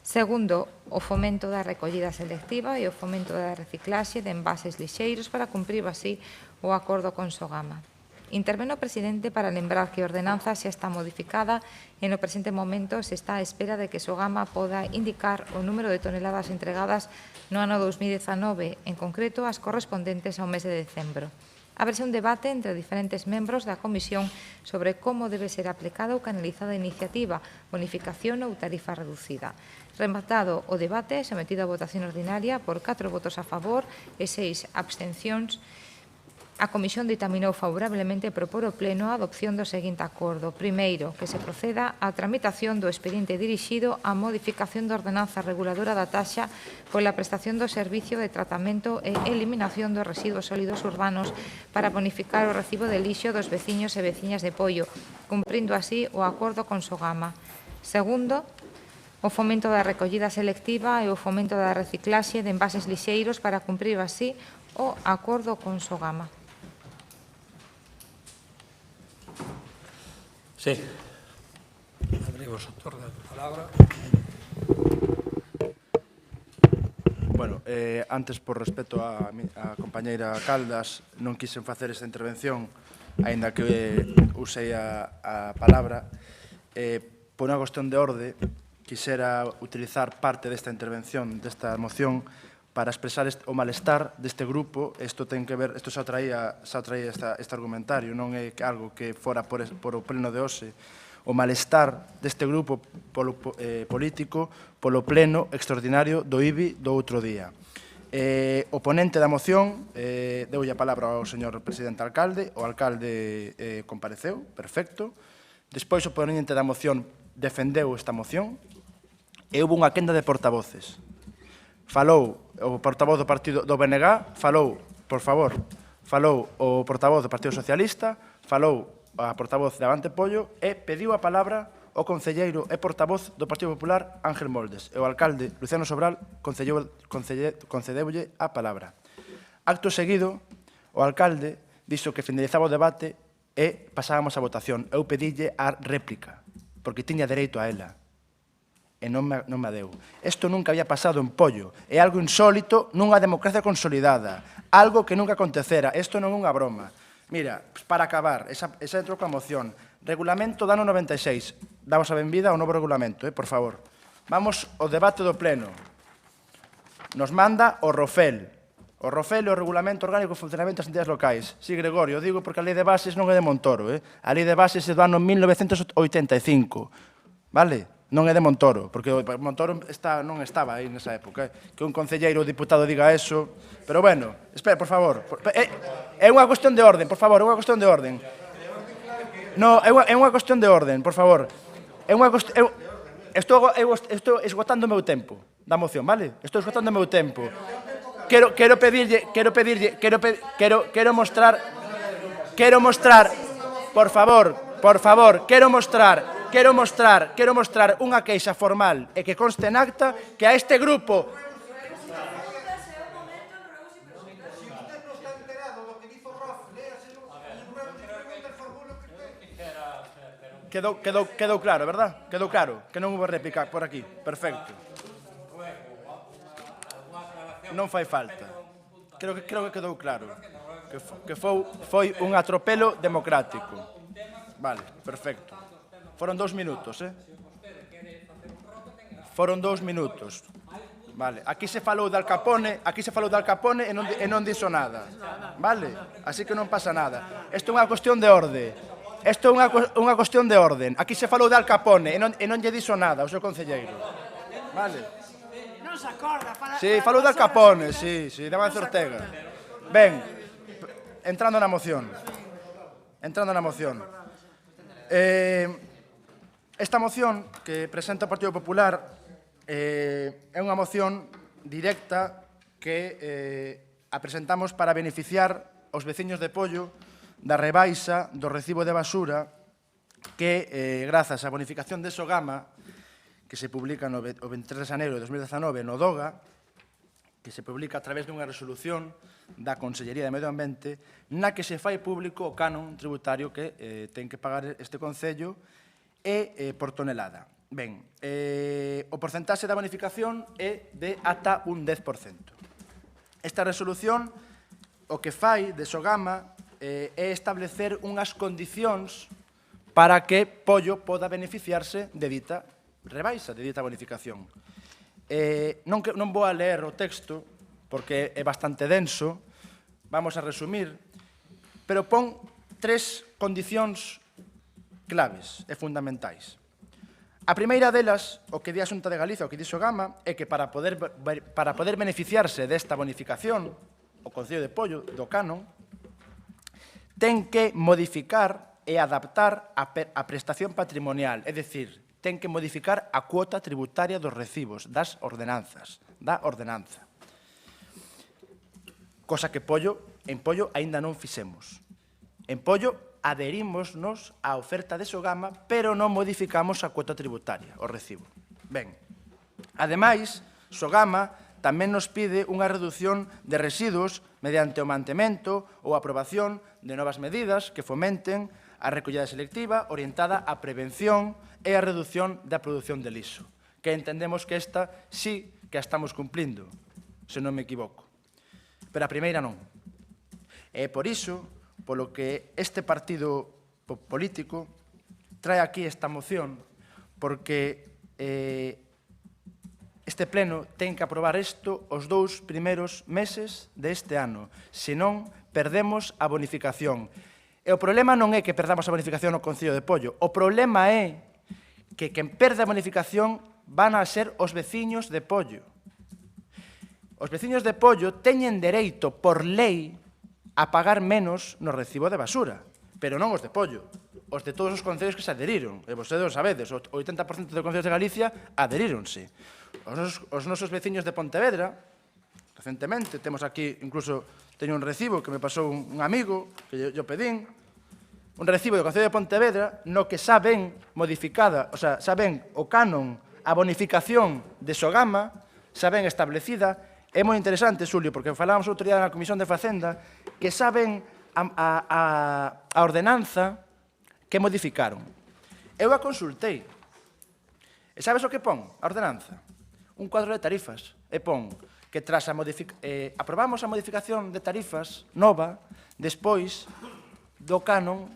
Segundo, o fomento da recollida selectiva e o fomento da reciclaxe de envases lixeiros para cumprir así o acordo con Sogama. Interveno o presidente para lembrar que a ordenanza xa está modificada e no presente momento se está á espera de que Sogama poda indicar o número de toneladas entregadas no ano 2019, en concreto as correspondentes ao mes de decembro. Haberse un debate entre diferentes membros da comisión sobre como debe ser aplicada ou canalizada a iniciativa, bonificación ou tarifa reducida. Rematado o debate, sometido a votación ordinaria por 4 votos a favor e 6 abstencións, a Comisión ditaminou favorablemente propor ao Pleno a adopción do seguinte acordo. Primeiro, que se proceda á tramitación do expediente dirixido á modificación da ordenanza reguladora da taxa pola prestación do servicio de tratamento e eliminación dos residuos sólidos urbanos para bonificar o recibo de lixo dos veciños e veciñas de Pollo, cumprindo así o acordo con Sogama. Segundo, o fomento da recollida selectiva e o fomento da reciclaxe de envases lixeiros para cumprir así o acordo con Sogama. Sí. Abrimos o turno de palabra. Bueno, antes, por respeto á compañeira Caldas, non quixen facer esta intervención, aínda que usei a palabra. Por unha cuestión de orde, quixera utilizar parte desta intervención, desta moción, para expresar o malestar deste grupo. Isto ten que ver, isto xa traía este argumentario, non é algo que fora por o pleno de hoxe. O malestar deste grupo político polo pleno extraordinario do IBI do outro día. O ponente da moción deulle a palabra ao señor presidente alcalde, o alcalde compareceu, perfecto. Despois o ponente da moción defendeu esta moción e houve unha quenda de portavoces. Falou o portavoz do partido do BNG, falou, por favor, falou o portavoz do Partido Socialista, falou a portavoz de Avante Pollo e pediu a palabra o concelleiro e portavoz do Partido Popular Ángel Moldes e o alcalde Luciano Sobral concedeulle a palabra. Acto seguido, o alcalde dixo que finalizaba o debate e pasábamos a votación. Eu pedille a réplica, porque tiña dereito a ela. E non me deu. Isto nunca había pasado en Pollo. É algo insólito nunha democracia consolidada. Algo que nunca acontecera. Isto non é unha broma. Mira, para acabar, esa entro coa moción. Regulamento do ano 96. Damos a benvida ao novo regulamento, por favor. Vamos ao debate do pleno. Nos manda o ROFEL. O ROFEL é o Regulamento Orgánico de Funcionamento das Entidades Locais. Sí, Gregorio, digo porque a Lei de Bases non é de Montoro. A Lei de Bases é do ano 1985. Vale? Non é de Montoro, porque Montoro non estaba aí nesa época. Que un concelleiro ou diputado diga eso. Pero bueno, espera, por favor. É unha cuestión de orden, por favor, é unha cuestión de orden. No, é unha cuestión de orden, por favor. É unha cuestión... Estou esgotando o meu tempo da moción, vale? Estou esgotando o meu tempo. Quero mostrar, por favor, quero mostrar unha queixa formal e que conste en acta que a este grupo... Quedou claro, verdad? Quedou claro, que non houve réplica por aquí. Perfecto. Non fai falta. Creo que quedou claro. Que foi un atropelo democrático. Vale, perfecto. Foron 2 minutos, Foron 2 minutos. Vale, aquí se falou de Al Capone e non dixo nada. Vale? Así que non pasa nada. Isto é unha cuestión de orde. Isto é unha cuestión de orden. Aquí se falou de Al Capone e non lle dixo nada o seu concelleiro. Vale? Non se acorda. Sí, falou de Al Capone, sí, de Amancio Ortega. Ben, entrando na moción. Esta moción que presenta o Partido Popular é unha moción directa que a presentamos para beneficiar os veciños de Pollo da rebaixa do recibo de basura que, grazas á bonificación de Sogama, que se publica o 23 de xaneiro de 2019 no DOGA, que se publica a través dunha resolución da Consellería de Medio Ambiente, na que se fai público o canon tributario que ten que pagar este Concello por tonelada. Ben, o porcentaxe da bonificación é de ata un 10%. Esta resolución o que fai de Sogama é establecer unhas condicións para que Pollo poda beneficiarse de dita rebaixa, de dita bonificación. Non vou a ler o texto, porque é bastante denso, vamos a resumir, pero pon 3 condicións claves e fundamentais. A primeira delas, o que di a Xunta de Galicia, o que di Sogama, é que para poder beneficiarse desta bonificación, o Concello de Pollo, do canon, ten que modificar e adaptar a prestación patrimonial, é dicir, ten que modificar a cuota tributaria dos recibos, das ordenanzas, da ordenanza. Cosa que en Pollo aínda non fixemos. En Pollo adherímonos á oferta de Sogama, pero non modificamos a cuota tributaria, o recibo. Ben, ademais, Sogama tamén nos pide unha reducción de residuos mediante o mantemento ou aprobación de novas medidas que fomenten a recollida selectiva orientada á prevención e a reducción da produción de lixo, que entendemos que esta sí que a estamos cumplindo, se non me equivoco. Pero a primeira non. E por iso, polo que este partido político trae aquí esta moción, porque este pleno ten que aprobar isto os 2 primeiros meses deste ano, senón perdemos a bonificación. E o problema non é que perdamos a bonificación no Concello de Pollo, o problema é que quen perde a bonificación van a ser os veciños de Pollo. Os veciños de Pollo teñen dereito por lei a pagar menos no recibo de basura, pero non os de Pollo, os de todos os concellos que se adheriron. E vostedes sabedes, o 80% dos concellos de Galicia adheríronse. Os nosos veciños de Pontevedra, recentemente, temos aquí, incluso, teño un recibo que me pasou un amigo, que yo pedín, un recibo do Concello de Pontevedra, no que xa ven modificada, o sea, xa ven o canon, a bonificación de Sogama, xa ven establecida. É moi interesante, Xulio, porque falábamos outro día na Comisión de Facenda, que xa ven a ordenanza que modificaron. Eu a consultei. E sabes o que pon a ordenanza? Un cuadro de tarifas. E pon que tras aprobamos a modificación de tarifas nova despois do canon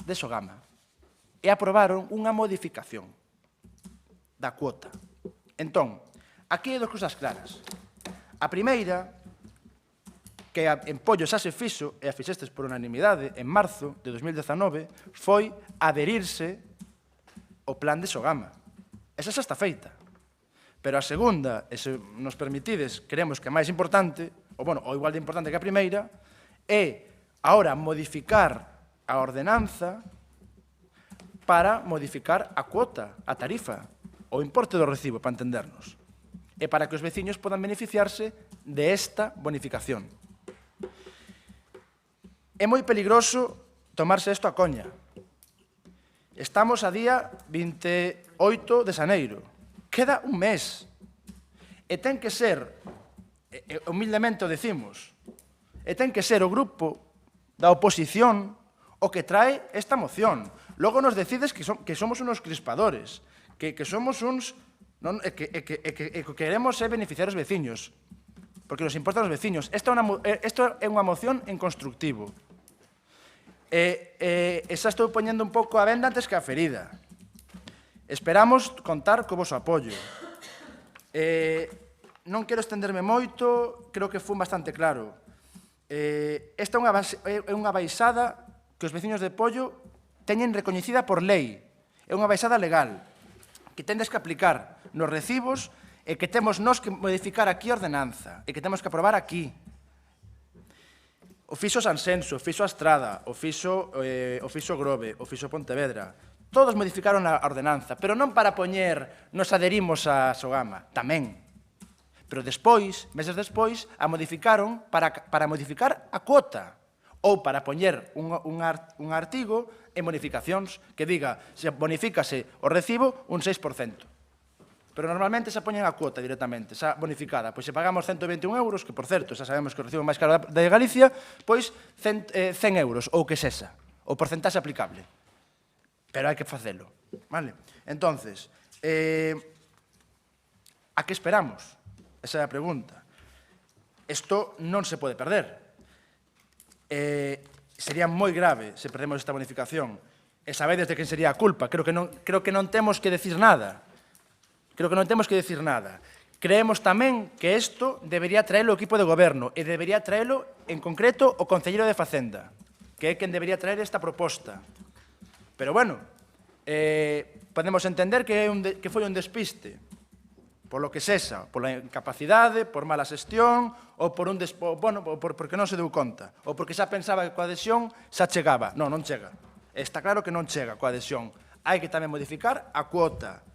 de Sogama. E aprobaron unha modificación da cuota. Entón, aquí hai 2 cousas claras. A primeira, que en Pollo xa se fixo, e a fixestes por unanimidade, en marzo de 2019, foi adherirse ao plan de Sogama. Esa xa está feita. Pero a segunda, e se nos permitides, creemos que é máis importante, ou igual de importante que a primeira, é agora modificar a ordenanza para modificar a cuota, a tarifa, o importe do recibo, para entendernos, e para que os veciños podan beneficiarse de esta bonificación. É moi peligroso tomarse isto a coña. Estamos a día 28 de xaneiro. Queda un mes. E ten que ser, humildemente o decimos, e ten que ser o grupo da oposición o que trae esta moción. Logo nos decides que somos unos crispadores, que somos uns... que queremos beneficiar os veciños, porque nos importan os veciños. Isto é unha moción en constructivo. E xa estou poñendo un pouco a venda antes que a ferida. Esperamos contar co voso apoio. Non quero estenderme moito, creo que fun bastante claro. Esta é unha baixada que os veciños de Pollo teñen recoñecida por lei. É unha baixada legal que tendes que aplicar nos recibos e que temos nós que modificar aquí a ordenanza e que temos que aprobar aquí. O fixo Sansenso, o fixo Astrada, o fixo Grove, o fixo Pontevedra. Todos modificaron a ordenanza, pero non para poñer nos adherimos a Sogama, tamén. Pero despois, meses despois, a modificaron para modificar a cuota ou para poñer un artigo en bonificacións que diga se bonifícase o recibo un 6%. Pero normalmente se poñen a cuota directamente, xa bonificada. Pois se pagamos 121 euros, que por certo, xa sabemos que o recibo máis caro de Galicia, pois 100 euros, ou que sexa, o porcentaxe aplicable. Pero hai que facelo, vale? Entonces, a que esperamos? Esa é a pregunta. Isto non se pode perder. Sería moi grave se perdemos esta bonificación. E sabedes de quen sería a culpa. Creo que non temos que decir nada. Creemos tamén que isto debería traelo o equipo de goberno e debería traelo, en concreto, o Concelleiro de Facenda, que é quen debería traer esta proposta. Pero, bueno, podemos entender que foi un despiste, por lo que sexa, pola incapacidade, por mala xestión, ou porque non se deu conta, ou porque xa pensaba que coa adhesión xa chegaba. Non, non chega. Está claro que non chega coa adhesión. Hai que tamén modificar a cuota,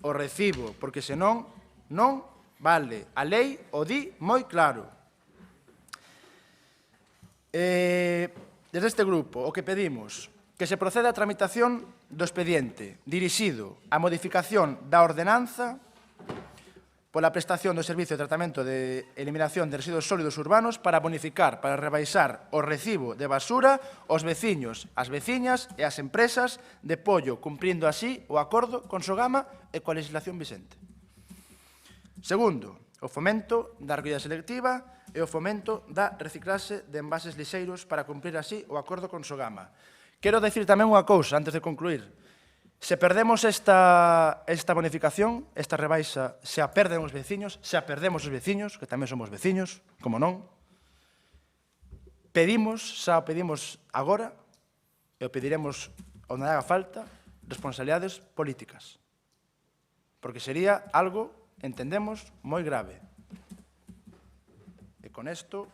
o recibo, porque senón non vale. A lei o di moi claro. Desde este grupo, o que pedimos, que se proceda a tramitación do expediente dirixido á modificación da ordenanza pola prestación do servicio de tratamento de eliminación de residuos sólidos urbanos para bonificar, para rebaixar o recibo de basura aos veciños, as veciñas e as empresas de Pollo, cumprindo así o acordo con Sogama e coa legislación vixente. Segundo, o fomento da recollida selectiva e o fomento da reciclaxe de envases lixeiros para cumprir así o acordo con Sogama. Quero decir tamén unha cousa antes de concluir. Se perdemos esta bonificación, esta rebaixa, se a perden os veciños, se a perdemos os veciños, que tamén somos veciños, como non, xa o pedimos agora, e o pediremos onde haga falta, responsabilidades políticas. Porque sería algo, entendemos, moi grave. E con isto,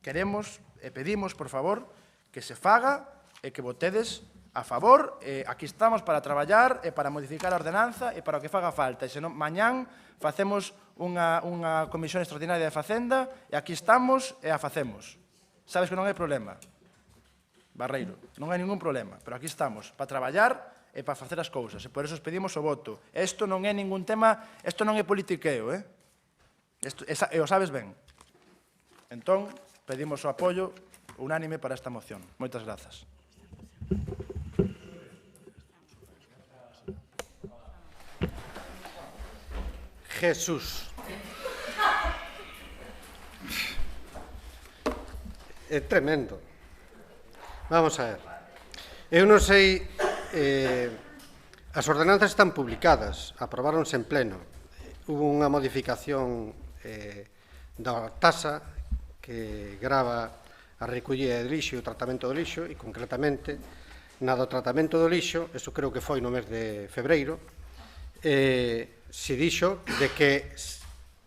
queremos e pedimos, por favor, que se faga e que votedes a favor. Aquí estamos para traballar e para modificar a ordenanza e para o que faga falta. E senón, mañán facemos unha comisión extraordinaria de Facenda e aquí estamos e a facemos. Sabes que non hai problema, Barreiro, non hai ningún problema, pero aquí estamos para traballar e para facer as cousas, e por eso os pedimos o voto. Isto non é ningún tema, isto non é politiqueo, e o sabes ben. Entón, pedimos o apoio unánime para esta moción. Moitas grazas. Jesús. É tremendo. Vamos a ver. Eu non sei... as ordenanzas están publicadas, aprobáronse en pleno. Hubo unha modificación da taxa que grava a recollida de lixo e o tratamento do lixo, e concretamente na do tratamento do lixo, eso creo que foi no mes de febreiro, se dixo de que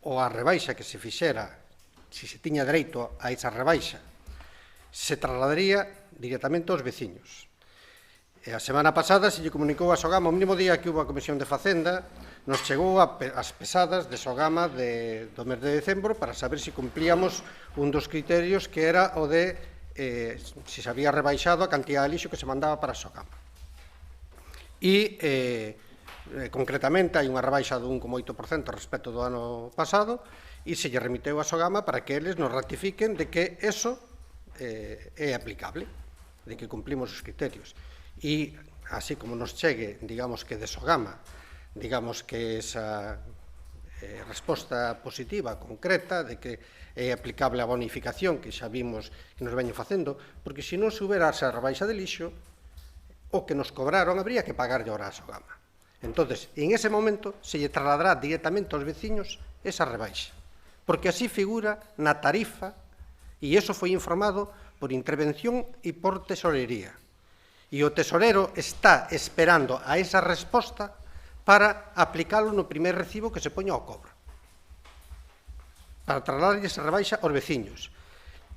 a rebaixa que se fixera, se tiña dereito a esa rebaixa, se trasladaría directamente aos veciños. E a semana pasada se lle comunicou a Sogama, o mínimo día que hubo a Comisión de Facenda, nos chegou as pesadas de Sogama do mes de decembro para saber se cumplíamos un dos criterios que era o de se se había rebaixado a cantidad de lixo que se mandaba para Sogama. E concretamente hai unha rebaixa do 1,8% respecto do ano pasado e se lle remiteu a Sogama para que eles nos ratifiquen de que eso é aplicable, de que cumplimos os criterios. E así como nos chegue, digamos que de Sogama, digamos que esa resposta positiva, concreta, de que é aplicable a bonificación que xa vimos que nos veñen facendo, porque se non se houbera esa rebaixa de lixo, o que nos cobraron habría que pagarlle ahora a Sogama. Entonces, en ese momento se lle trasladará directamente aos veciños esa rebaixa, porque así figura na tarifa, e iso foi informado por intervención e por tesorería. E o tesorero está esperando a esa resposta para aplicalo no primer recibo que se poña ao cobro, para trasladar esa rebaixa aos veciños.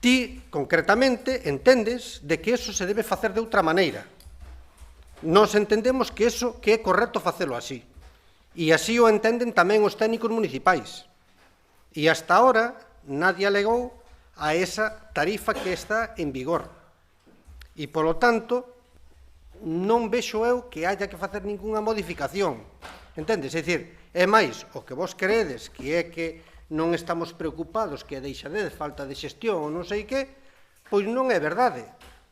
Ti, concretamente, entendes de que eso se debe facer de outra maneira. Nos entendemos que eso que é correcto facelo así. E así o entenden tamén os técnicos municipais. E hasta ahora nadie alegou a esa tarifa que está en vigor. E, polo tanto, non vexo eu que haya que facer ningunha modificación. Entendes? É dicir, é máis o que vos creedes, que é que non estamos preocupados, que deixadez, falta de xestión ou non sei que, pois non é verdade,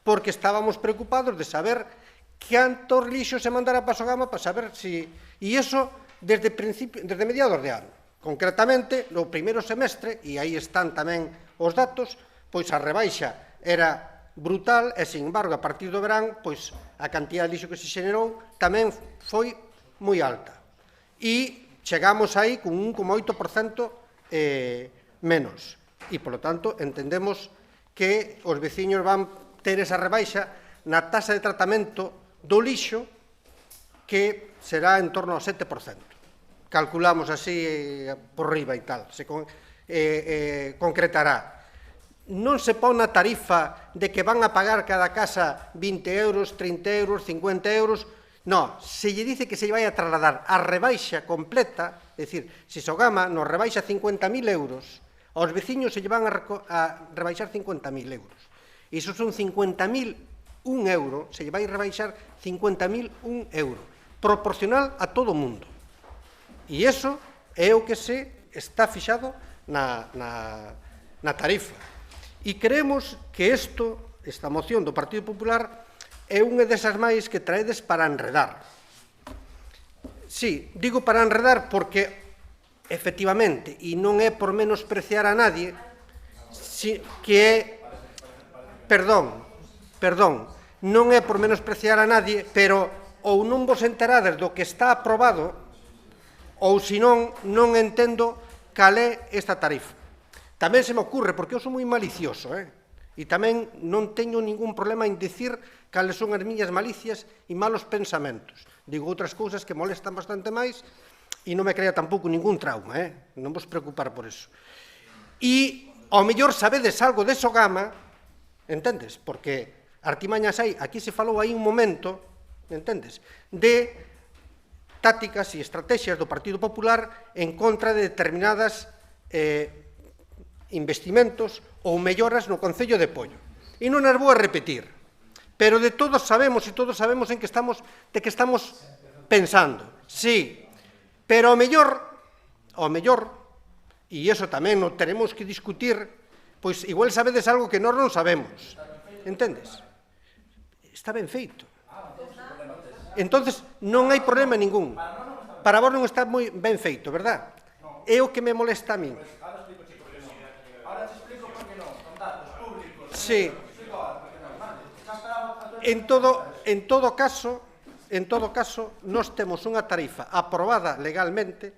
porque estábamos preocupados de saber cantos lixos se mandara para Sogama para saber si... E iso desde mediados de ano. Concretamente, no primeiro semestre, e aí están tamén os datos, pois a rebaixa era brutal e, sin embargo, a partir do verán, pois a cantidad de lixo que se xenerou tamén foi moi alta. E chegamos aí con 1,8% menos. E, polo tanto, entendemos que os veciños van ter esa rebaixa na tasa de tratamento do lixo que será en torno ao 7%. Calculamos así por riba e tal, se concretará. Non se pon na tarifa de que van a pagar cada casa 20 euros, 30 euros, 50 euros. No, se lle dice que se vai a trasladar a rebaixa completa, é dicir, se Sogama nos rebaixa 50.000 euros, aos veciños se lle van a rebaixar 50.000 euros. Iso son 50.001 euros, se lle vai a rebaixar 50.001 euros, proporcional a todo o mundo. E iso é o que se está fixado na tarifa. E creemos que esta moción do Partido Popular é unha desas máis que traedes para enredar. Sí, digo para enredar porque, efectivamente, e non é por menospreciar a nadie, que é... Perdón, non é por menospreciar a nadie, pero ou non vos enterades do que está aprobado, ou senón non entendo cal é esta tarifa. Tamén se me ocurre, porque eu sou moi malicioso, e tamén non teño ningún problema en dicir cales son as miñas malicias e malos pensamentos. Digo outras cousas que molestan bastante máis e non me crea tampouco ningún trauma, non vos preocupar por eso. E, ao mellor, sabedes algo de Sogama, entendes? Porque artimañas hai, aquí se falou aí un momento, entendes? De tácticas e estrategias do Partido Popular en contra de determinadas investimentos ou melloras no Concello de Poio. E non as vou a repetir, pero de todos sabemos en que estamos pensando. Sí, pero ao mellor, e iso tamén o teremos que discutir, pois igual sabedes algo que nós non sabemos. Entendes? Está ben feito. Entonces, non hai problema ningún. Para vos non está moi ben feito, verdad? É o que me molesta a min. Sí. En todo caso, nós temos unha tarifa aprobada legalmente,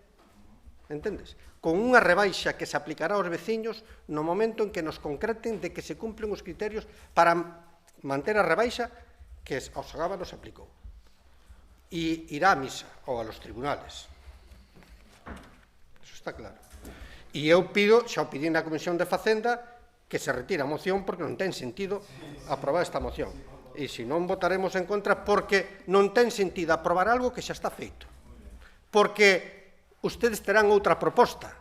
entendes? Con unha rebaixa que se aplicará aos veciños no momento en que nos concreten de que se cumplen os criterios para manter a rebaixa que ao Sogama nos aplicou. E irá a misa ou a los tribunales. Eso está claro. E eu pido, xa o pidi na Comisión de Facenda, que se retire a moción porque non ten sentido aprobar esta moción. E se non votaremos en contra porque non ten sentido aprobar algo que xa está feito. Porque ustedes terán outra proposta,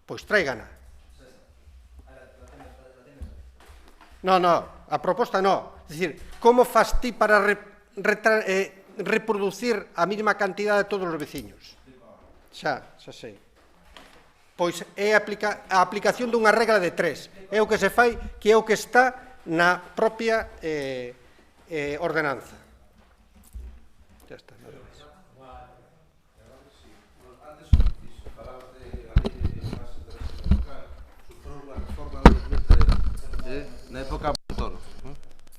pois tráigana. Non, a proposta non. É dicir, como faz ti para reproducir a mesma cantidad de todos os veciños? Xa sei. Pois é a aplicación dunha regra de 3. É o que se fai, que é o que está na propia ordenanza. Ya está, nada máis. Antes falabas de a lei de bases de régimen local, suporon unha reforma de 2013, na época Montoro.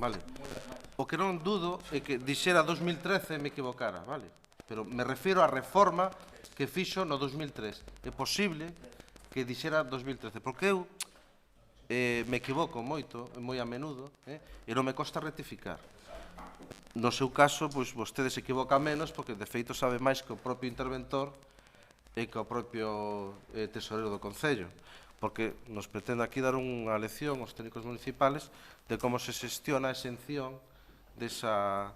Vale. O que non dudo é que dixera 2013 me equivocara, vale? Pero me refiro á reforma que fixo no 2003. É posible que dixera 2013, porque eu me equivoco moito, moi a menudo, e non me costa rectificar. no seu caso, pois, vostede se equivoca menos, porque de feito sabe máis que o propio interventor e que o propio tesorero do Concello, porque nos pretende aquí dar unha lección aos técnicos municipales de como se xestiona a exención desa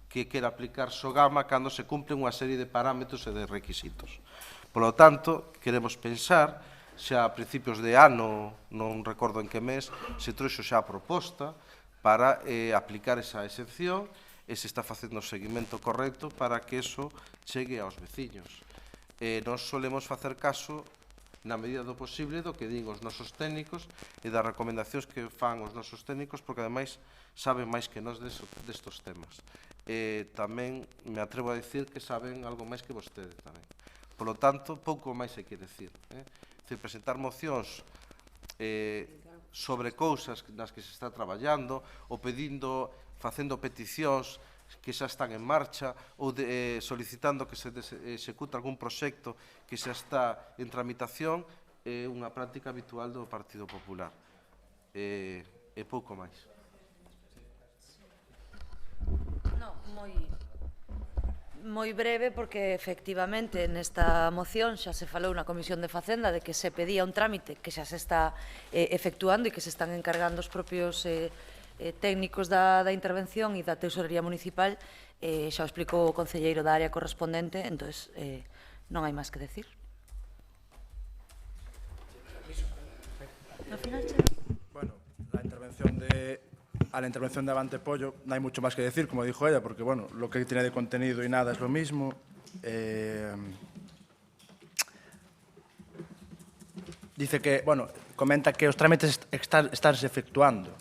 que quera aplicar Sogama cando se cumplen unha serie de parámetros e de requisitos. Por lo tanto, queremos pensar, xa a principios de ano, non recordo en que mes, se trouxo xa a proposta para aplicar esa exención e se está facendo o seguimento correcto para que eso chegue aos veciños. Nos solemos facer caso na medida do posible do que din os nosos técnicos e das recomendacións que fan os nosos técnicos, porque ademais saben máis que nós destos temas. Tamén me atrevo a dicir que saben algo máis que vostede tamén. Por lo tanto, pouco máis hai que decir. Presentar mocións sobre cousas nas que se está traballando ou facendo peticións que xa están en marcha ou solicitando que se execute algún proxecto que xa está en tramitación é unha práctica habitual do Partido Popular. E pouco máis. Moi breve, porque efectivamente nesta moción xa se falou na Comisión de Facenda de que se pedía un trámite que xa se está efectuando e que se están encargando os propios técnicos da intervención e da Tesorería Municipal. Xa o explicou o concelleiro da área correspondente, entón non hai máis que decir. Bueno, a la intervención de Avante Pollo no hay mucho más que decir, como dijo ella, porque bueno, lo que tiene de contenido y nada es lo mismo. Dice que, bueno, comenta que os trámites estarse efectuando.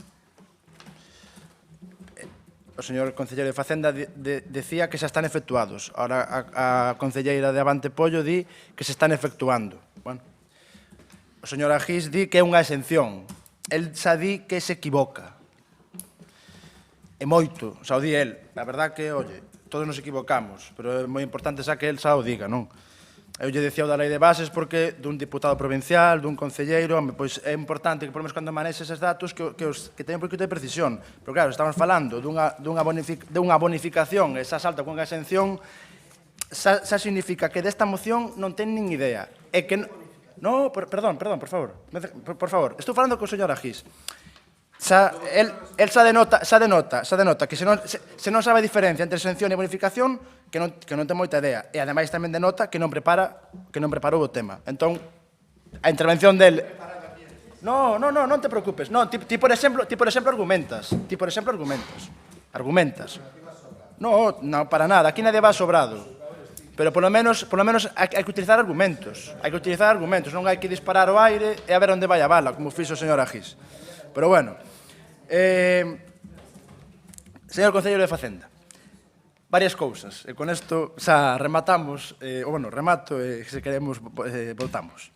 O señor concelleiro de Facenda decía que xa están efectuados. Ahora a concelleira de Avante Pollo di que se están efectuando. Bueno, o señor Agís di que é unha exención. El xa di que se equivoca. E moito, xa o di el. A verdad que, oye, todos nos equivocamos, pero é moi importante xa que el xa o diga, non? Eu lle decía o da lei de bases porque dun diputado provincial, dun concelleiro, pois é importante que, por menos, cando manexe eses datos, que teñen un poquito de precisión. Pero claro, estamos falando dunha bonificación, esa salta con unha exención, xa significa que desta moción non ten nin idea. É que... No, perdón, por favor. Por favor, estou falando co señor Agís. El xa denota que se non sabe a diferencia entre exención e bonificación, que non ten moita idea. E ademais tamén denota que non preparou o tema. Entón, a intervención del... Non te preocupes. Non, ti por exemplo argumentas. Argumentas. Non, para nada. Aquí nadie va sobrado. Pero polo menos hai que utilizar argumentos. Non hai que disparar ao aire e a ver onde vai a bala, como fixo o señor Agís. Pero bueno, señor concelleiro de Facenda, varias cousas, e con isto xa rematamos, remato e se queremos voltamos.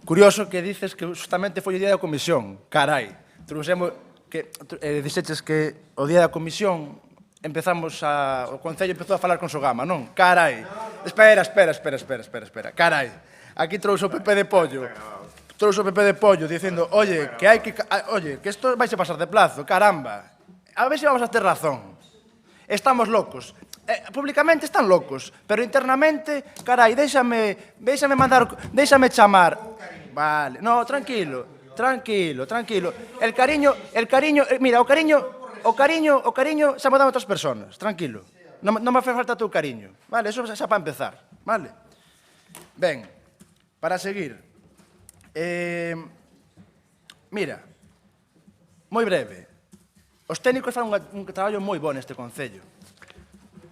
Curioso que dices que justamente foi o día da comisión, carai, dixeches que o día da comisión o Concello empezou a falar con Sogama, non? Carai, espera, carai, aquí trouxe o Pepe de Pollo, dicindo, oye, que isto vais a pasar de plazo, caramba, a ver se vamos a ter razón. Estamos locos. Públicamente están locos, pero internamente, carai, déixame chamar. Vale, no, tranquilo. El cariño, mira, o cariño xa me dan outras persoas, tranquilo. Non me fai falta o teu cariño, vale, eso xa para empezar, vale? Ben, para seguir. Mira, moi breve. Os técnicos fan un traballo moi bo neste Concello,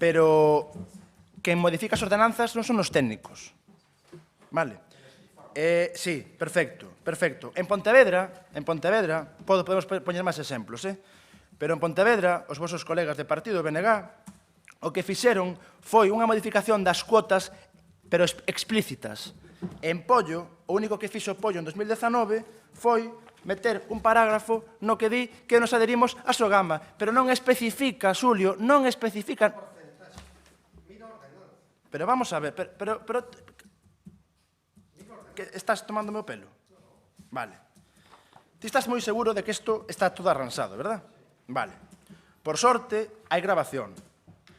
pero quen modifica as ordenanzas non son os técnicos. Vale? Sí, perfecto. En Pontevedra, podemos poñer máis exemplos, pero en Pontevedra, os vosos colegas de partido BNG, o que fixeron foi unha modificación das cuotas, pero explícitas. En Pollo, o único que fixo Pollo en 2019 foi meter un parágrafo no que di que nos adherimos a Sogama, pero non especifica, Xulio, non especifica... Pero vamos a ver, pero que estás tomándome o pelo? Vale. Ti estás moi seguro de que isto está todo arransado, verdad? Vale. Por sorte, hai grabación.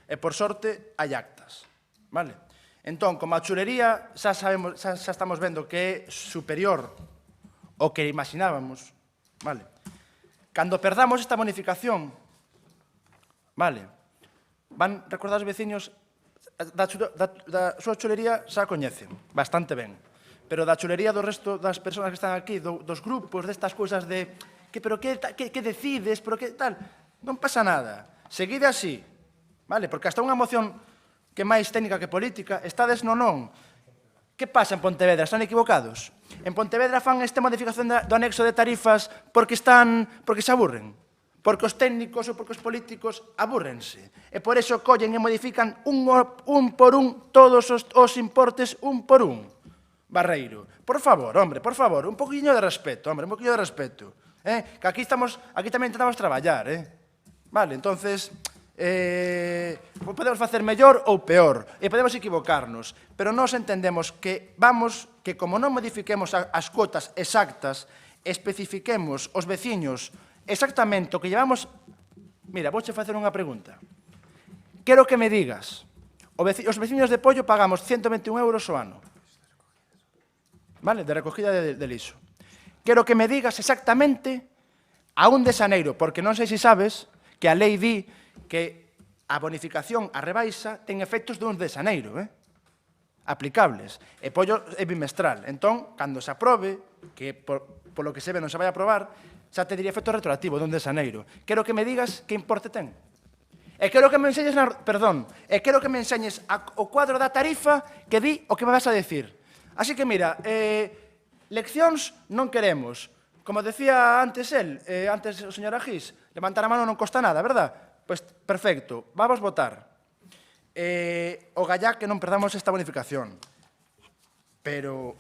E por sorte, hai actas. Vale? Entón, como a chulería xa estamos vendo que é superior ao que imaginábamos, vale? Cando perdamos esta bonificación, vale, van recordar os veciños da súa chulería xa coñecen bastante ben, pero da chulería do resto das persoas que están aquí, dos grupos, destas cousas de pero que decides, pero que tal, non pasa nada, seguide así, vale, porque hasta unha moción que é máis técnica que política, estades no non. Que pasa en Pontevedra? Están equivocados? En Pontevedra fan esta modificación do anexo de tarifas porque se aburren? Porque os técnicos ou porque os políticos abúrrense. E por iso collen e modifican un por un todos os importes un por un. Barreiro, por favor, un poquinho de respeto, un poquinho de respeto. Que aquí tamén intentamos traballar, Vale, entonces, podemos facer mellor ou peor, e podemos equivocarnos, pero nós entendemos que como non modifiquemos as cuotas exactas, especifiquemos os veciños exactamente o que llevamos. Mira, vouche facer unha pregunta. Quero que me digas, os veciños de Pollo pagamos 121 euros o ano, vale, de recogida de lixo. Quero que me digas exactamente a 1 de xaneiro, porque non sei se sabes que a lei di que a bonificación, a rebaixa, ten efectos de 1 de xaneiro, aplicables. E Pollo é bimestral. Entón, cando se aprobe, que polo que se ve non se vai a aprobar, xa te diría efecto retroactivo de 1 de xaneiro. Quero que me digas que importe ten. E quero que me enseñes o cuadro da tarifa que di o que me vas a decir. Así que, mira, leccións non queremos. Como decía antes o señor Agís, levantar a mano non costa nada, verdad? Pois, perfecto, vamos votar. O gallá que non perdamos esta bonificación. Pero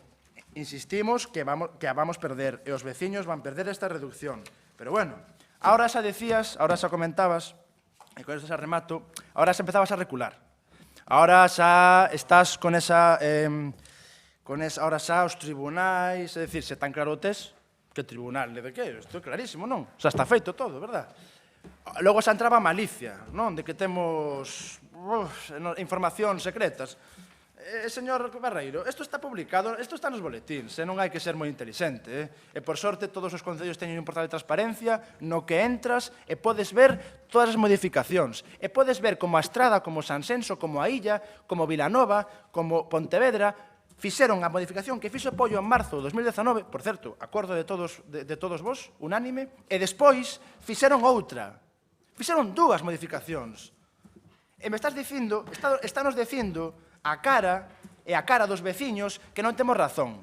insistimos que a vamos perder, e os veciños van perder esta reducción. Pero bueno, ahora xa decías, ahora xa comentabas, e con esto xa remato, ahora xa empezabas a recular. Ahora xa estás con esa... ahora xa os tribunais, é dicir, se tan claro o tes, que tribunal, de que? Isto é clarísimo, non? Xa está feito todo, verdad? Logo xa entraba a malicia, non? De que temos informacións secretas. Señor Barreiro, isto está publicado, isto está nos boletíns, non hai que ser moi inteligente. E por sorte, todos os concellos teñen un portal de transparencia no que entras e podes ver todas as modificacións. E podes ver como a Estrada, como Sansenso, como a Illa, como Vilanova, como Pontevedra, fixeron a modificación que fixo Pollo en marzo de 2019, por certo, acordo de todos vos, unánime, e despois fixeron outra. Fixeron 2 modificacións. E me estás dicindo, estános dicindo a cara dos veciños que non temos razón.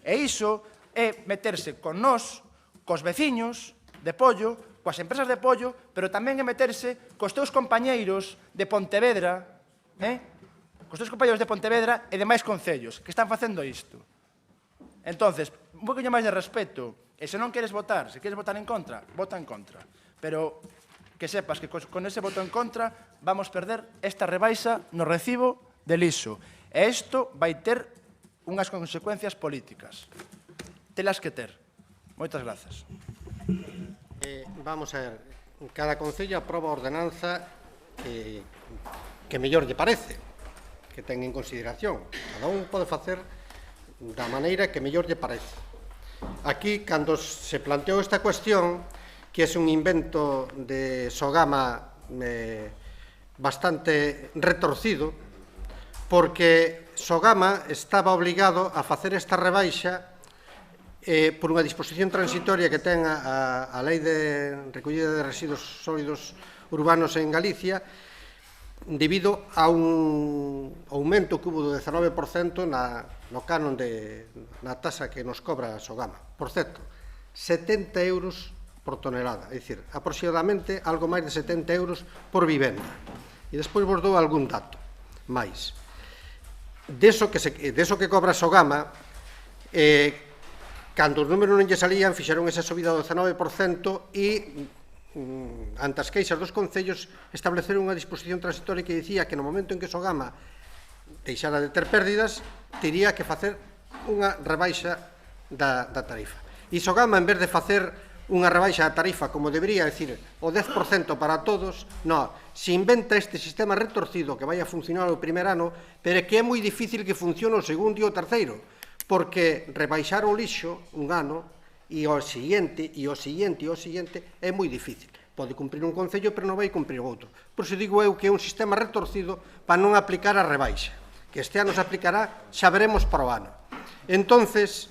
E iso é meterse con nós, cos veciños de Pollo, coas empresas de Pollo, pero tamén é meterse cos teus compañeiros de Pontevedra, cos teus compañeros de Pontevedra e demais concellos que están facendo isto. Entonces, un poquinho máis de respeto, e se non queres votar, se queres votar en contra, vota en contra. Pero que sepas que con ese voto en contra vamos perder esta rebaixa no recibo de lixo. E isto vai ter unhas consecuencias políticas. Telas que ter. Moitas grazas. Vamos a ver, cada concello aproba a ordenanza que mellor lle parece, que ten en consideración. Cada un pode facer da maneira que mellor lle parece. Aquí, cando se planteou esta cuestión, que é un invento de Sogama bastante retorcido, porque Sogama estaba obligado a facer esta rebaixa por unha disposición transitoria que ten a Lei de Recollida de Residuos Sólidos Urbanos en Galicia, debido a un aumento que hubo do 19% no canon na tasa que nos cobra Sogama. Por certo, 70 euros por tonelada, é dicir, aproximadamente algo máis de 70 euros por vivenda. E despois vos dou algún dato máis. Deso que cobra Sogama, cando os números non lle salían, fixeron esa subida do 19% e ante as queixas dos concellos estableceron unha disposición transitoria que dicía que no momento en que Sogama deixara de ter pérdidas, tería que facer unha rebaixa da tarifa. E Sogama, en vez de facer unha rebaixa da tarifa como debería, decir, o 10% para todos, non, se inventa este sistema retorcido que vai a funcionar o primer ano, pero é que é moi difícil que funcione o segundo e o terceiro, porque rebaixar o lixo un ano e o seguinte, e o seguinte, e o seguinte, é moi difícil. Pode cumprir un concello, pero non vai cumprir outro. Por iso digo eu que é un sistema retorcido para non aplicar a rebaixa, que este ano se aplicará, xa veremos para o ano. Entonces,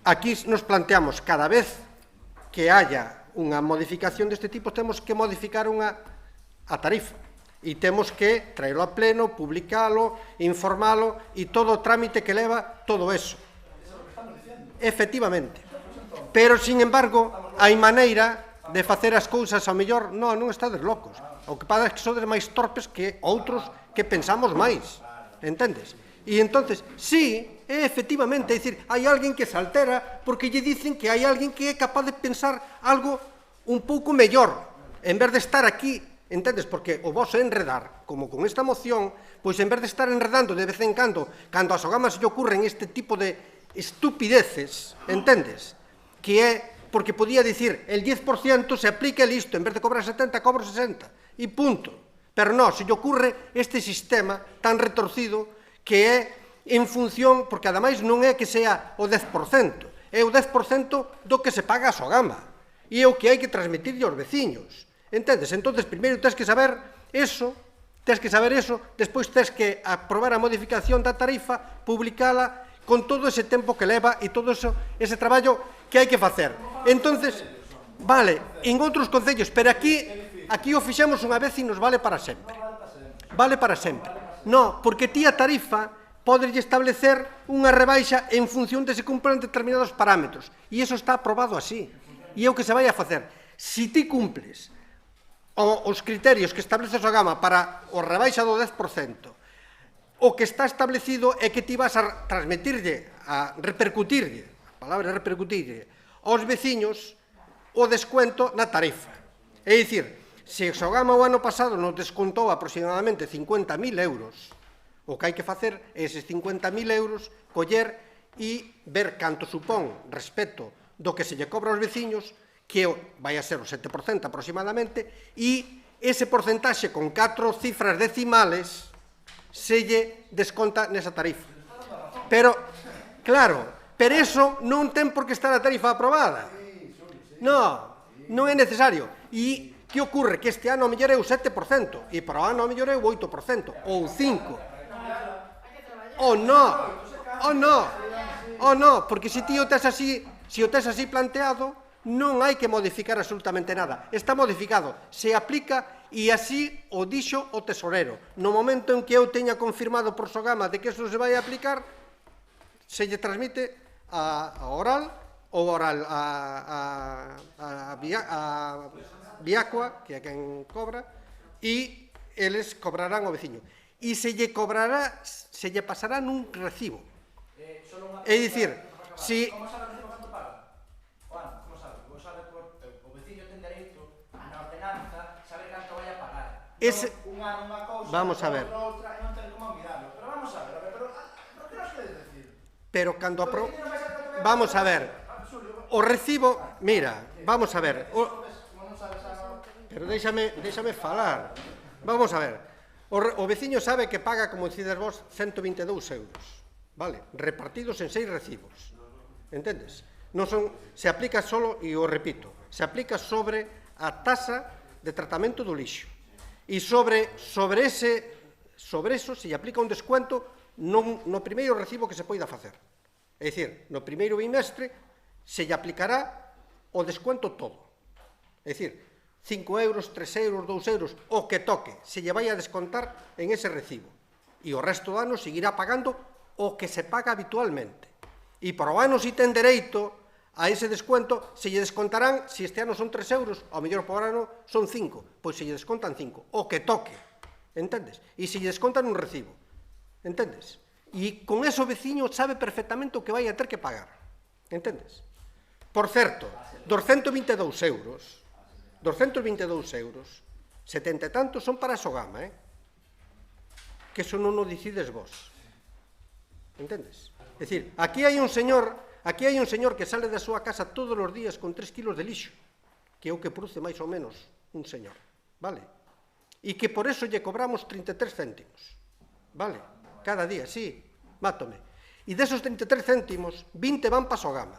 aquí nos planteamos cada vez que haya unha modificación deste tipo, temos que modificar a tarifa e temos que traerlo a pleno, publicalo, informalo e todo o trámite que leva todo eso. Efectivamente. Pero, sin embargo, hai maneira de facer as cousas ao mellor, non estades locos. O que pasa é que sodes máis torpes que outros que pensamos máis. Entendes? E entonces, sí, efectivamente, é dicir, hai alguén que se altera porque lle dicen que hai alguén que é capaz de pensar algo un pouco mellor, en vez de estar aquí, entendes? Porque o vos enredar, como con esta moción, pois en vez de estar enredando de vez en cando a Sogama se lle ocurren este tipo de estupideces, entendes? Que é porque podía dicir, el 10% se aplica e listo, en vez de cobrar 70, cobro 60, e punto. Pero non, se lle ocurre este sistema tan retorcido que é en función, porque ademais non é que sea o 10%, é o 10% do que se paga a Sogama, e é o que hai que transmitirlle aos veciños, entendes? Entonces, primeiro tens que saber eso, despois tens que aprobar a modificación da tarifa, publicala, con todo ese tempo que leva e todo ese traballo que hai que facer. Entonces, vale, en outros concellos, pero aquí o fixemos unha vez e nos vale para sempre. Vale para sempre. Non, porque ti a tarifa podes establecer unha rebaixa en función de se cumplan determinados parámetros. E iso está aprobado así. E é o que se vai a facer. Se ti cumples os criterios que establece a Sogama para o rebaixa do 10%, o que está establecido é que ti vas a transmitirlle, a repercutirlle, a palabra repercutirlle, aos veciños o descuento na tarifa. É dicir, se a Sogama o ano pasado nos descontou aproximadamente 50.000 euros, o que hai que facer é eses 50.000 euros coller e ver canto supón respecto do que se lle cobra aos veciños, que vai a ser o 7% aproximadamente, e ese porcentaxe con 4 cifras decimales se lle desconta nesa tarifa. Pero, claro, pero eso non ten por que estar a tarifa aprobada. Non é necesario. E que ocorre? Que este ano a mellor é o 7%, e para o ano a mellor é o 8%, ou o 5%. Ou non, porque se ti o tes así planteado, non hai que modificar absolutamente nada. Está modificado, se aplica e así o dixo o tesorero. No momento en que eu teña confirmado por Sogama de que eso se vai a aplicar, se lle transmite a oral a Viacua, que é quen cobra, e eles cobrarán ao veciño. E se lle cobrará, se lle pasará nun recibo. É dicir, se... Vamos a ver. Pero cando vamos a ver. O recibo, mira, vamos a ver. Pero déxame falar. Vamos a ver. O veciño sabe que paga, como decides vos, 122 euros. Vale? Repartidos en 6 recibos. Entendes? Non son, se aplica solo, e o repito, se aplica sobre a tasa de tratamento do lixo. E sobre eso se lle aplica un descuento no primeiro recibo que se poida facer. É dicir, no primeiro bimestre se lle aplicará o descuento todo. É dicir, 5 euros, 3 euros, 2 euros, o que toque, se lle vai a descontar en ese recibo. E o resto do ano seguirá pagando o que se paga habitualmente. E para o ano si ten dereito a ese descuento, se lle descontarán, se este ano son 3 euros, ao mellor por ano son 5, pois se lle descontan 5, o que toque, entendes? E se lle descontan un recibo, entendes? E con eso o veciño sabe perfectamente o que vai a ter que pagar, entendes? Por certo, 222 euros, 70 e tantos son para a Sogama, que eso non o decides vos, entendes? É dicir, aquí hai un señor Aquí hai un señor que sale da súa casa todos os días con 3 kilos de lixo, que é o que produce máis ou menos un señor, vale? E que por eso lle cobramos 33 céntimos, vale? Cada día, sí, mátome. E desos 33 céntimos, 20 van para Sogama.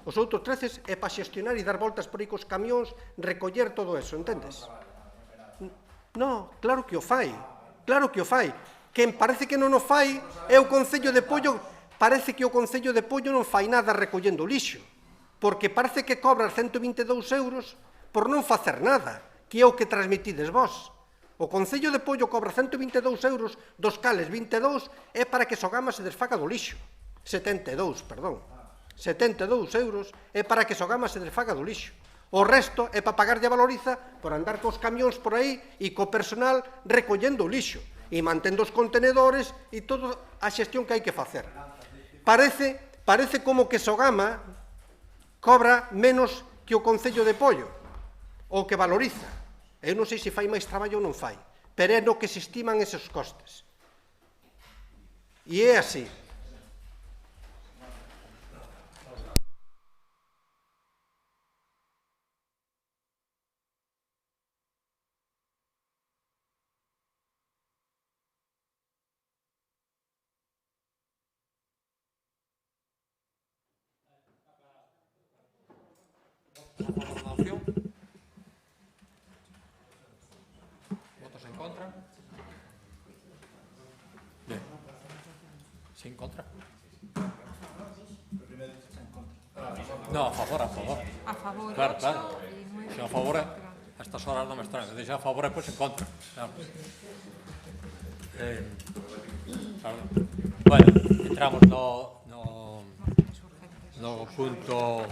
Os outros 13 é para xestionar e dar voltas por aí cos camións, recoller todo eso, entendes? No, claro que o fai, claro que o fai. Quen parece que non o fai é o Concello de Pollo. Parece que o Concello de Pollo non fai nada recollendo lixo, porque parece que cobra 122 euros por non facer nada, que é o que transmitides vos. O Concello de Pollo cobra 122 euros, dos cales 22 é para que Sogama se desfaga do lixo. 72, perdón. 72 euros é para que Sogama se desfaga do lixo. O resto é para pagarlle a Valoriza por andar cos camións por aí e co personal recollendo o lixo e mantendo os contenedores e toda a xestión que hai que facer. Parece como que Sogama cobra menos que o Concello de Pollo ou que Valoriza. Eu non sei se fai máis traballo ou non fai, pero é no que se estiman esos costes. E é así. ¿Votos en contra? Bien. ¿Sí en contra? No, a favor, a favor. A favor, Claro, 8 claro. y 9. Si a favor, a estas horas no me extraña. Si a favor, pues en contra. Claro. Claro. Bueno, entramos no punto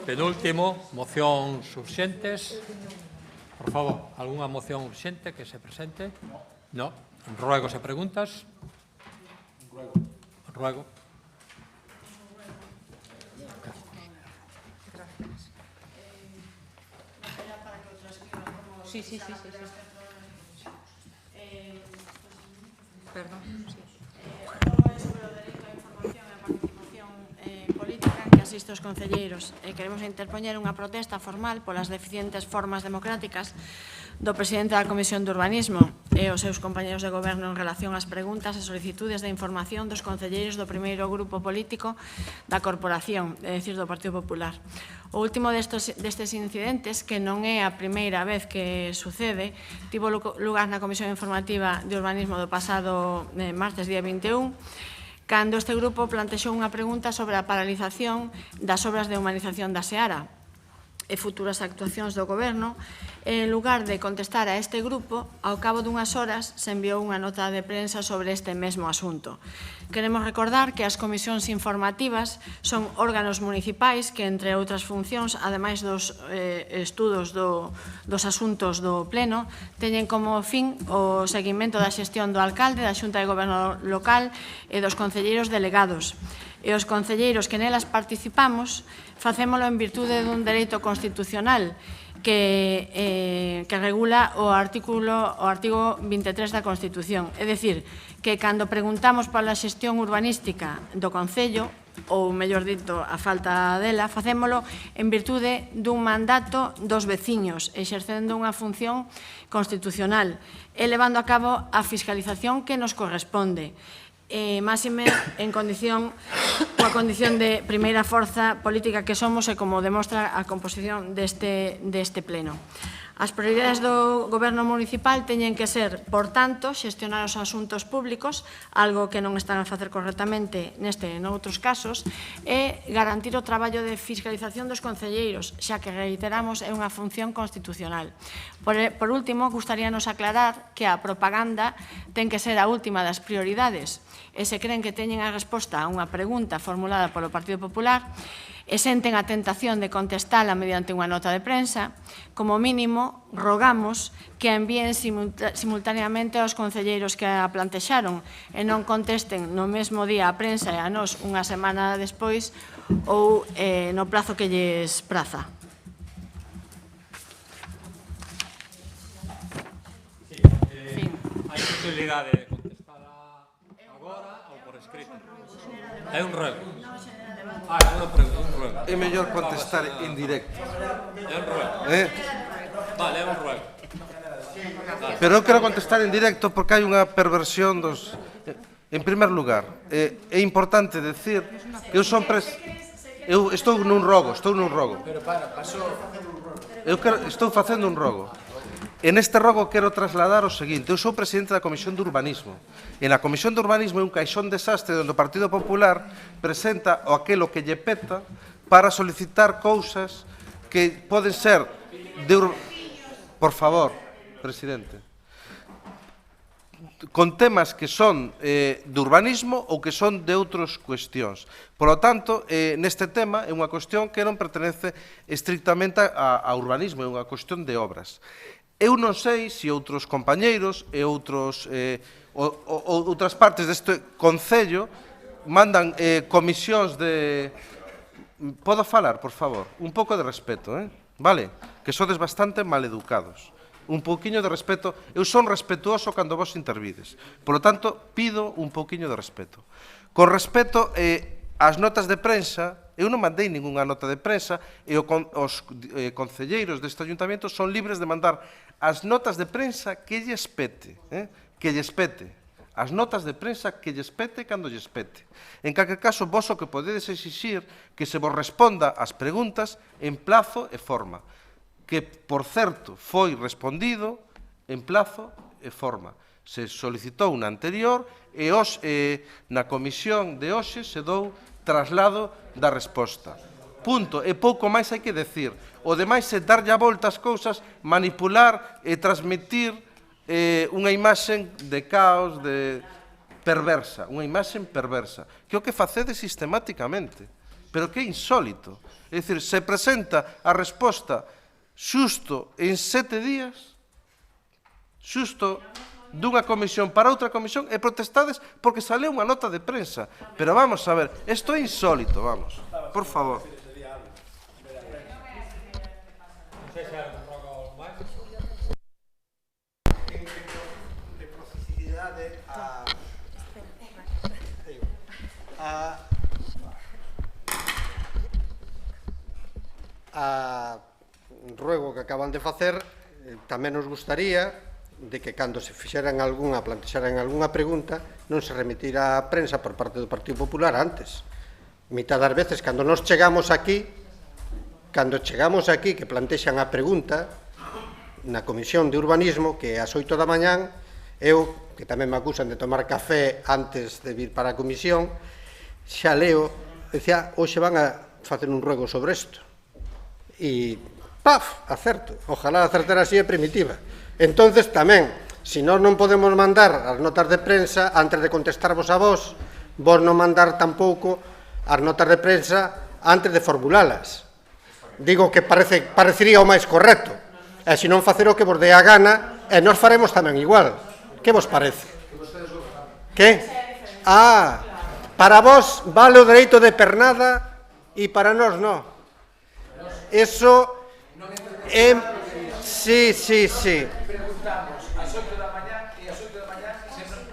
penúltimo, mocións urxentes. Por favor, algunha moción urxente que se presente? No. Ruegos e preguntas? Ruego. Sí. Perdón, sí. Sobre o dereito á información e a participación política que asiste os concelleiros. Queremos interpoñer unha protesta formal polas deficientes formas democráticas do presidente da Comisión de Urbanismo e os seus compañeros de goberno en relación ás preguntas e solicitudes de información dos concelleiros do primeiro grupo político da corporación, é dicir, do Partido Popular. O último destes incidentes, que non é a primeira vez que sucede, tivo lugar na Comisión Informativa de Urbanismo do pasado martes, día 21, cando este grupo plantexou unha pregunta sobre a paralización das obras de humanización da Seara e futuras actuacións do Goberno. En lugar de contestar a este grupo, ao cabo dunhas horas se enviou unha nota de prensa sobre este mesmo asunto. Queremos recordar que as comisións informativas son órganos municipais que, entre outras funcións, ademais dos estudos dos asuntos do Pleno, teñen como fin o seguimento da xestión do alcalde, da Xunta de Goberno local e dos concelleiros delegados. E os concelleiros que nelas participamos facémolo en virtude dun dereito constitucional que regula o artigo 23 da Constitución. É dicir, que cando preguntamos pola xestión urbanística do Concello, ou, mellor dito, a falta dela, facémolo en virtude dun mandato dos veciños, exercendo unha función constitucional e levando a cabo a fiscalización que nos corresponde. Máxime en coa condición de primeira forza política que somos e como demostra a composición deste pleno. As prioridades do Goberno municipal teñen que ser, por tanto, xestionar os asuntos públicos, algo que non están a facer correctamente neste e noutros casos, e garantir o traballo de fiscalización dos concelleiros, xa que, reiteramos, é unha función constitucional. Por último, gustaríanos aclarar que a propaganda ten que ser a última das prioridades, e se creen que teñen a resposta a unha pregunta formulada polo Partido Popular, e senten a tentación de contestala mediante unha nota de prensa, como mínimo, rogamos que a envíen simultaneamente aos concelleiros que a plantexaron e non contesten no mesmo día a prensa e a nós unha semana despois ou no plazo que lles praza. Hai posibilidade de contestala agora ou por escrito. É un ruego. É unha pregunta, un ruego. É mellor contestar en directo. É un ruego. Vale, é un ruego. Pero eu quero contestar en directo porque hai unha perversión dos... En primer lugar, é importante decir que eu estou nun rogo. Estou facendo un rogo. En este rogo quero trasladar o seguinte: eu sou presidente da Comisión de Urbanismo. E na Comisión de Urbanismo é un caixón desastre onde o Partido Popular presenta aquilo que lle peta para solicitar cousas que poden ser de... Por favor, presidente. Con temas que son de urbanismo ou que son de outras cuestións. Por lo tanto, neste tema é unha cuestión que non pertenece estrictamente a urbanismo, é unha cuestión de obras. Eu non sei se outros compañeiros e outras partes deste Concello mandan comisións de... Podo falar, por favor? Un pouco de respeto, vale? Que sodes bastante maleducados. Un pouquiño de respeto. Eu son respetuoso cando vos intervides. Por lo tanto, pido un pouquiño de respeto. Con respeto ás notas de prensa, eu non mandei ningunha nota de prensa e os concelleiros deste ayuntamiento son libres de mandar as notas de prensa que lles pete. Que lles pete. As notas de prensa que lles pete cando lles pete. En calquer caso, vos o que podedes exixir que se vos responda as preguntas en plazo e forma. Que, por certo, foi respondido en plazo e forma. Se solicitou na anterior e na comisión de hoxe se dou traslado da resposta. Punto. E pouco máis hai que decir. O demais é darlle a volta as cousas, manipular e transmitir unha imaxe de caos, de perversa. Unha imaxe perversa. Que é o que facedes sistemáticamente. Pero que é insólito. É dicir, se presenta a resposta xusto en 7 días, xusto dunha comisión para outra comisión, e protestades porque sale unha nota de prensa. Pero vamos a ver, isto é insólito, vamos. Por favor. De proximidade a ruego que acaban de facer, tamén nos gustaría de que cando se fixeran plantexaran algunha pregunta non se remitira á prensa por parte do Partido Popular antes. Mitad das veces, cando nos chegamos aquí que plantexan a pregunta na Comisión de Urbanismo, que é ás 8 da mañán, eu, que tamén me acusan de tomar café antes de vir para a comisión, xa leo, decía, hoxe van a facer un ruego sobre isto. E ¡paf! Acerto. Ojalá acertar así é primitiva. Entonces, tamén, se nós non podemos mandar as notas de prensa antes de contestarvos a vos non mandar tampouco as notas de prensa antes de formulalas. Digo que parecería o máis correcto. E se non facer o que vos dé a gana, e nós faremos tamén igual. Que vos parece? Que? Para vos vale o dereito de pernada e para nós non. Eso... Sí. Preguntamos ás 8 da mañá e ás 8 da mañá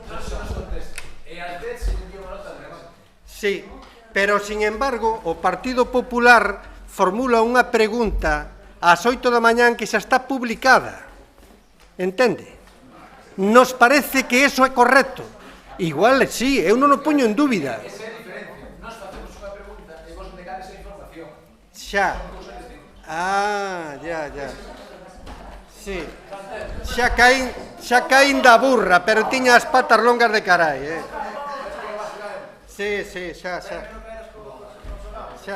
non se nos contesta. E ás 10 se enviou unha nota de prensa. Sí, pero, sin embargo, o Partido Popular formula unha pregunta ás 8 da mañá que xa está publicada. Entende? Nos parece que eso é correcto. Igual, sí, eu non o poño en dúbida. Esa é a diferencia. Nos facemos unha pregunta e vos negades a información. Xa. Ya. Sí. Xa caín da burra, pero tiña as patas longas de carai, Sí, xa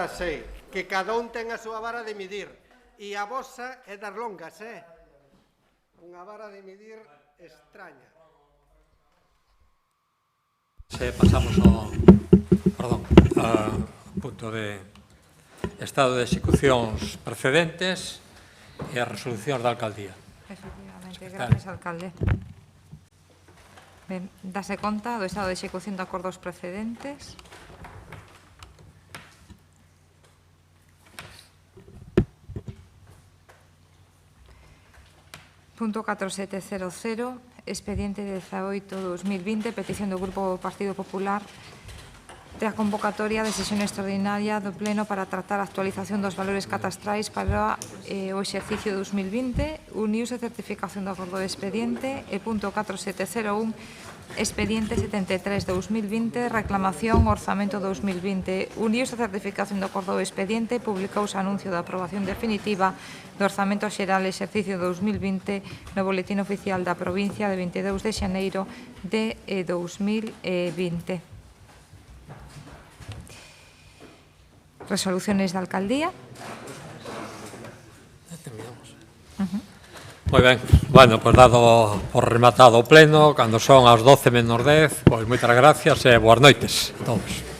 sei. Que cada un ten a súa vara de medir. E a vosa é das longas, Unha vara de medir extraña. Pasamos ao punto de estado de execucións precedentes e as resolucións da alcaldía. Efectivamente, gracias, alcalde. Ben, dase conta do estado de execución de acordos precedentes. Punto 4700, expediente 18/2020, petición do Grupo Partido Popular da convocatoria de sesión extraordinaria do Pleno para tratar a actualización dos valores catastrais para o exercicio 2020, uniuse a certificación do acordo de expediente e punto 4701, expediente 73-2020, reclamación orzamento 2020, uniuse a certificación do acordo de expediente, publicouse anuncio da aprobación definitiva do orzamento xeral exercicio 2020 no boletín oficial da provincia de 22 de xaneiro de 2020. Resoluciones de alcaldía. Moi ben, bueno, pues dado por rematado o pleno, cando son as 12 menos 10, pois moitas gracias e boas noites a todos.